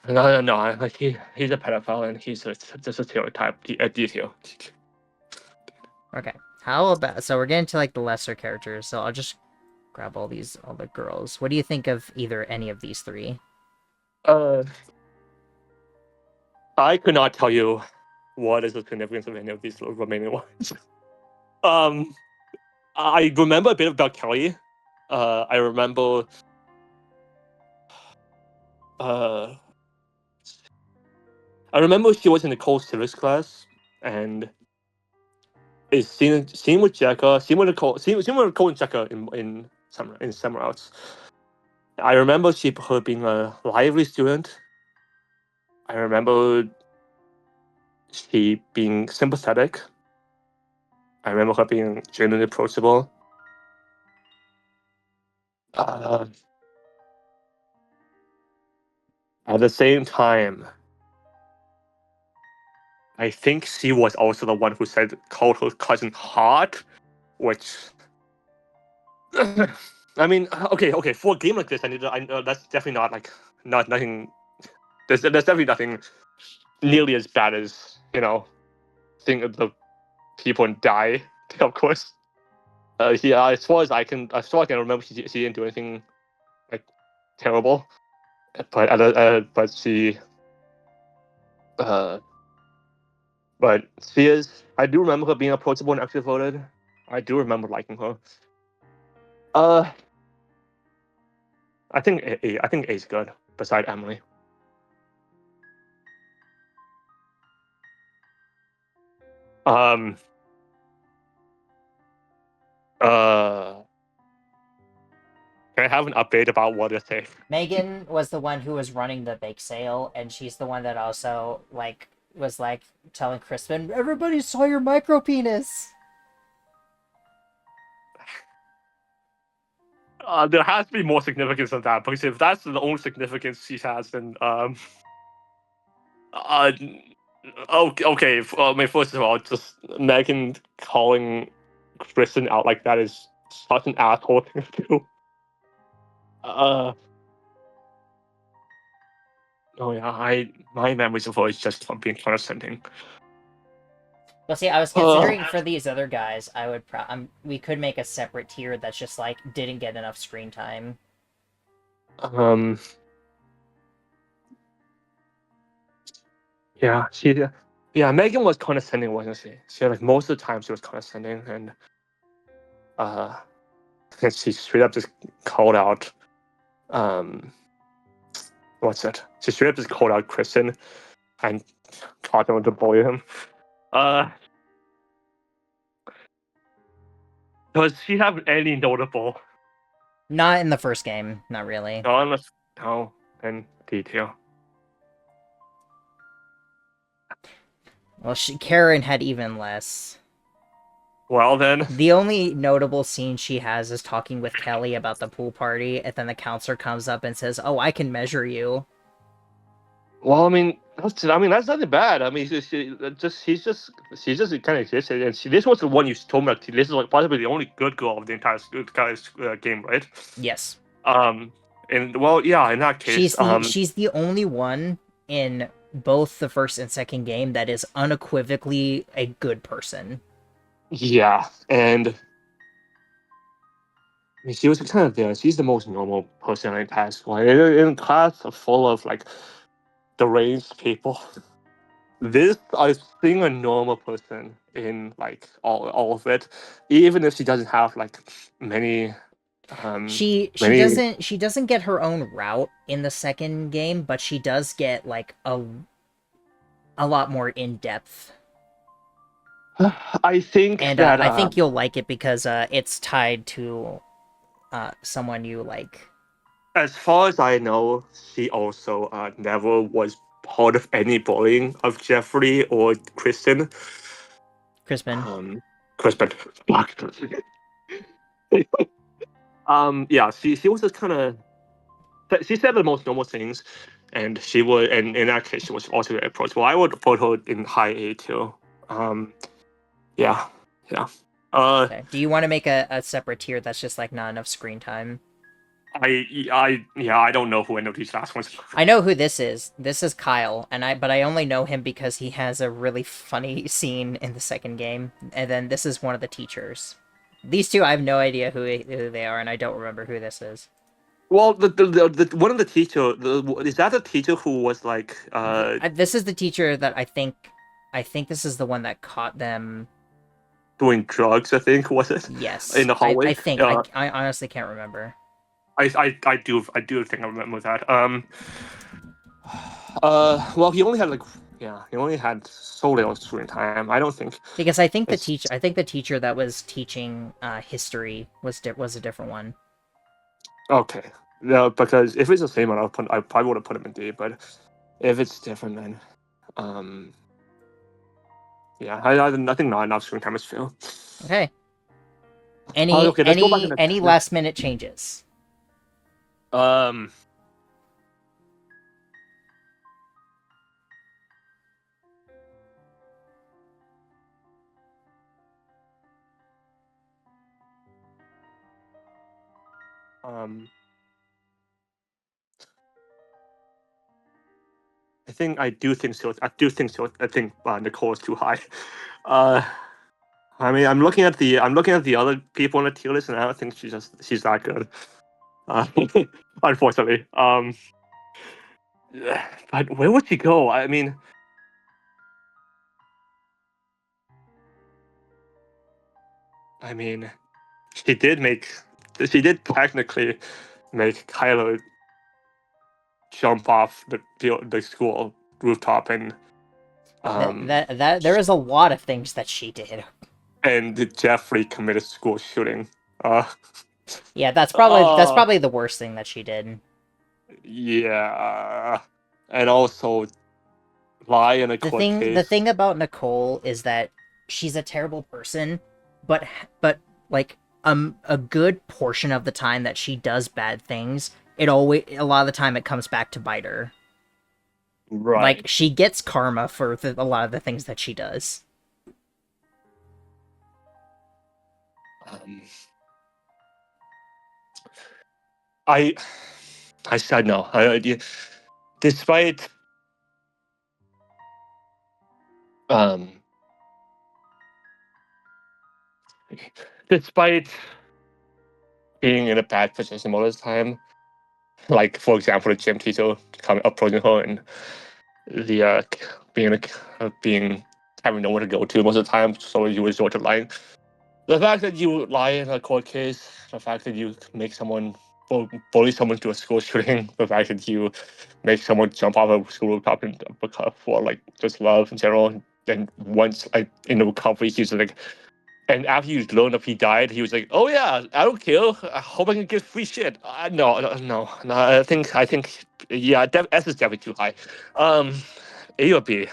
[SPEAKER 2] no, like he's a pedophile and he's just a stereotype, a detail.
[SPEAKER 1] Okay, how about, so we're getting to like the lesser characters, so I'll just grab all the girls. What do you think of any of these three?
[SPEAKER 2] I could not tell you what is the significance of any of these remaining ones. I remember a bit about Kelly. I remember. I remember she was in Nicole's civics class, and is seen with Jekka, seen with Nicole and Jekka in summer outs. I remember her being a lively student. I remember she being sympathetic. I remember her being genuinely approachable. At the same time, I think she was also the one who called her cousin hot, which. I mean, okay. For a game like this, that's definitely not nothing. There's definitely nothing nearly as bad as seeing the people die. Of course. Yeah, as far as I can remember, she didn't do anything like terrible, but she. But she is. I do remember her being approachable and extroverted. I do remember liking her. I think A's good. Beside Emily. Can I have an update about what it is?
[SPEAKER 1] Megan was the one who was running the bake sale, and she's the one that also was telling Crispin, "Everybody saw your micro penis."
[SPEAKER 2] There has to be more significance than that, because if that's the only significance she has, then okay. I mean, first of all, just Megan calling Kristen out like that is such an asshole thing to do. Oh yeah, my memories of her is just from being condescending.
[SPEAKER 1] Well, see, I was considering for these other guys, I would we could make a separate tier that's just didn't get enough screen time.
[SPEAKER 2] Yeah, Megan was condescending, wasn't she? She most of the time she was condescending, and she straight up just called out. What's it? She straight up just called out Kristen, and taught him to bully him. Does she have any notable?
[SPEAKER 1] Not in the first game, not really.
[SPEAKER 2] No, in detail.
[SPEAKER 1] Well, Karen had even less.
[SPEAKER 2] Well, then.
[SPEAKER 1] The only notable scene she has is talking with Kelly about the pool party, and then the counselor comes up and says, "Oh, I can measure you."
[SPEAKER 2] Well, I mean, that's nothing bad. I mean, she's just kind of existed, and this was the one you told me. This is possibly the only good girl of the entire game, right?
[SPEAKER 1] Yes.
[SPEAKER 2] And well, yeah, in that case,
[SPEAKER 1] she's the only one in both the first and second game that is unequivocally a good person.
[SPEAKER 2] Yeah, and I mean, she was kind of there. She's the most normal person in high school. In class full of like deranged people. This I think a normal person in like all of it, even if she doesn't have like many.
[SPEAKER 1] She
[SPEAKER 2] Many.
[SPEAKER 1] doesn't get her own route in the second game, but she does get like a lot more in depth.
[SPEAKER 2] I think
[SPEAKER 1] and
[SPEAKER 2] that
[SPEAKER 1] I think you'll like it because it's tied to someone you like.
[SPEAKER 2] as far as I know, she also never was part of any bullying of Jeffrey or Kristen.
[SPEAKER 1] Crispin.
[SPEAKER 2] Crispin. Fuck. Yeah, she was just kind of. She said the most normal things, and she would, and in that case, she was also very approachable. I would put her in high A too. Yeah.
[SPEAKER 1] Okay. Do you want to make a separate tier that's just like not enough screen time?
[SPEAKER 2] I don't know who any of these last ones.
[SPEAKER 1] I know who this is. This is Kyle, but I only know him because he has a really funny scene in the second game, and then this is one of the teachers. These two, I have no idea who they are, and I don't remember who this is.
[SPEAKER 2] Well, the one of the teacher is that the teacher who was like
[SPEAKER 1] This is the teacher that I think this is the one that caught them
[SPEAKER 2] doing drugs. I think was it?
[SPEAKER 1] Yes.
[SPEAKER 2] In the hallway.
[SPEAKER 1] I think I honestly can't remember.
[SPEAKER 2] I do think I remember that. Well, he only had so little screen time. I don't think
[SPEAKER 1] because I think the teacher that was teaching history was a different one.
[SPEAKER 2] Okay, no, because if it's the same one, I probably would have put him in D. But if it's different, then yeah, I think not enough screen time is fail.
[SPEAKER 1] Okay. Any last minute changes?
[SPEAKER 2] I do think so. I think Nicole is too high. I mean, I'm looking at the other people on the tier list, and I don't think she's that good. Unfortunately. But where would she go? I mean, she did technically make Kylo jump off the school rooftop, and
[SPEAKER 1] that there is a lot of things that she did.
[SPEAKER 2] And Jeffrey committed school shooting.
[SPEAKER 1] Yeah, that's probably the worst thing that she did.
[SPEAKER 2] Yeah, and also lie in a court case.
[SPEAKER 1] The thing about Nicole is that she's a terrible person, but like a good portion of the time that she does bad things, a lot of the time it comes back to bite her.
[SPEAKER 2] Right.
[SPEAKER 1] Like she gets karma for a lot of the things that she does.
[SPEAKER 2] I said no. Despite being in a bad position most of the time, like for example, the gym teacher approaching her and the being having nowhere to go to most of the time, so you resort to lying. The fact that you lie in a court case, the fact that you make someone bully someone to a school shooting, the fact that you make someone jump off a school rooftop for like just love in general, and once like in the recovery, he's like, and after you learned that he died, he was like, "Oh yeah, I don't care. I hope I can get free shit." No. I think yeah, S is definitely too high. A or B.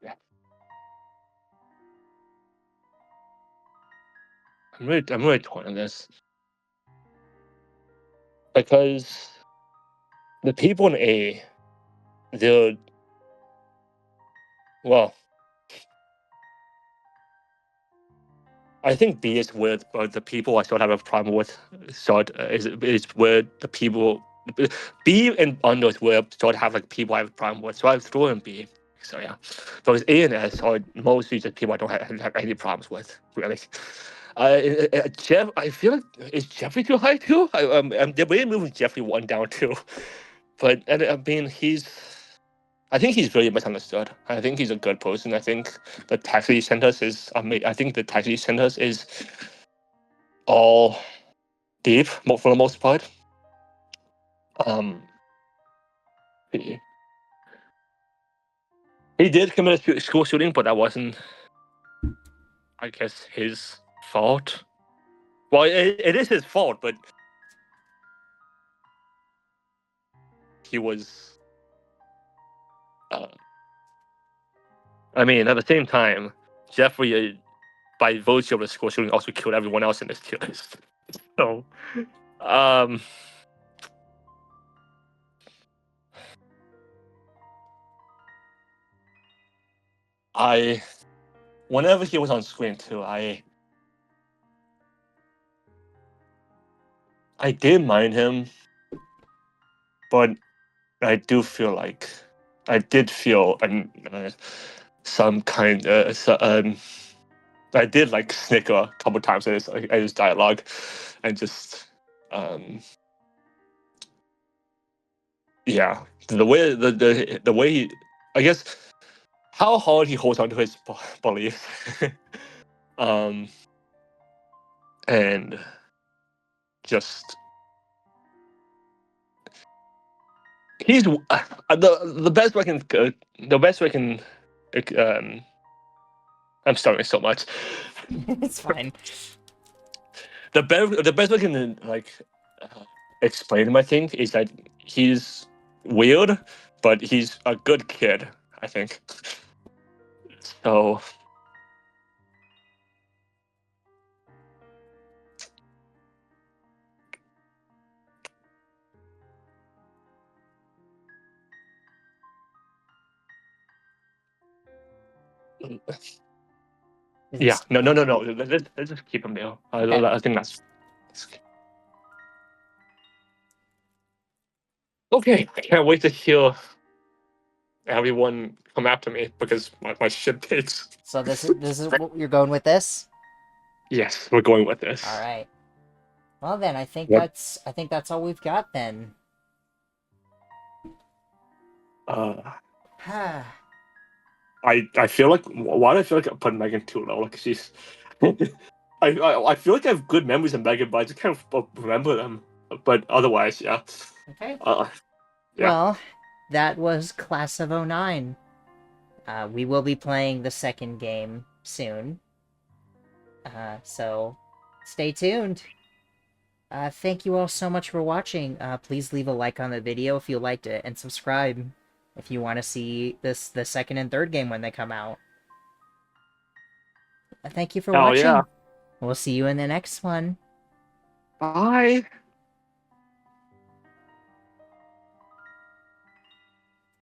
[SPEAKER 2] Yeah. I'm really torn on this because the people in A well, I think B is where the people I sort of have a problem with. Is where the people B and Undo is where sort of have like people I have a problem with. So I throw in B. So yeah, those A and S are mostly just people I don't have any problems with, really. Jeff, I feel like is Jeffrey too high too? I'm debating moving Jeffrey 1 down too, but I mean I think he's really misunderstood. I think he's a good person. I think the text he sent us is I think the text he sent us is all deep for the most part. He did commit a school shooting, but that wasn't, I guess, his fault. Well, it is his fault, but he was. I mean, at the same time, Jeffrey, by virtue of the school shooting, also killed everyone else in this tier list. So, whenever he was on screen too, I did mind him, but I do feel like I did feel some kind I did like snicker a couple times at his dialogue, and just yeah, the way he, I guess, how hard he holds on to his beliefs, and just he's the best way I can I'm starting so much.
[SPEAKER 1] It's fine.
[SPEAKER 2] The best way I can explain him, I think, is that he's weird, but he's a good kid, I think. So yeah, no. Let's just keep him there. I think that's okay. I can't wait to hear everyone come after me because my shit takes.
[SPEAKER 1] So this is what you're going with this?
[SPEAKER 2] Yes, we're going with this.
[SPEAKER 1] All right. Well then, I think
[SPEAKER 2] Yep.
[SPEAKER 1] that's all we've got then.
[SPEAKER 2] I feel like why do I feel like I put Megan too low? Like she's, I feel like I have good memories of Megan, but I just can't remember them. But otherwise, yeah.
[SPEAKER 1] Okay.
[SPEAKER 2] Yeah.
[SPEAKER 1] Well, that was Class of 09. We will be playing the second game soon. So stay tuned. Thank you all so much for watching. Please leave a like on the video if you liked it, and subscribe if you want to see the second and third game when they come out. Thank you for watching.
[SPEAKER 2] Yeah.
[SPEAKER 1] We'll see you in the next one.
[SPEAKER 2] Bye.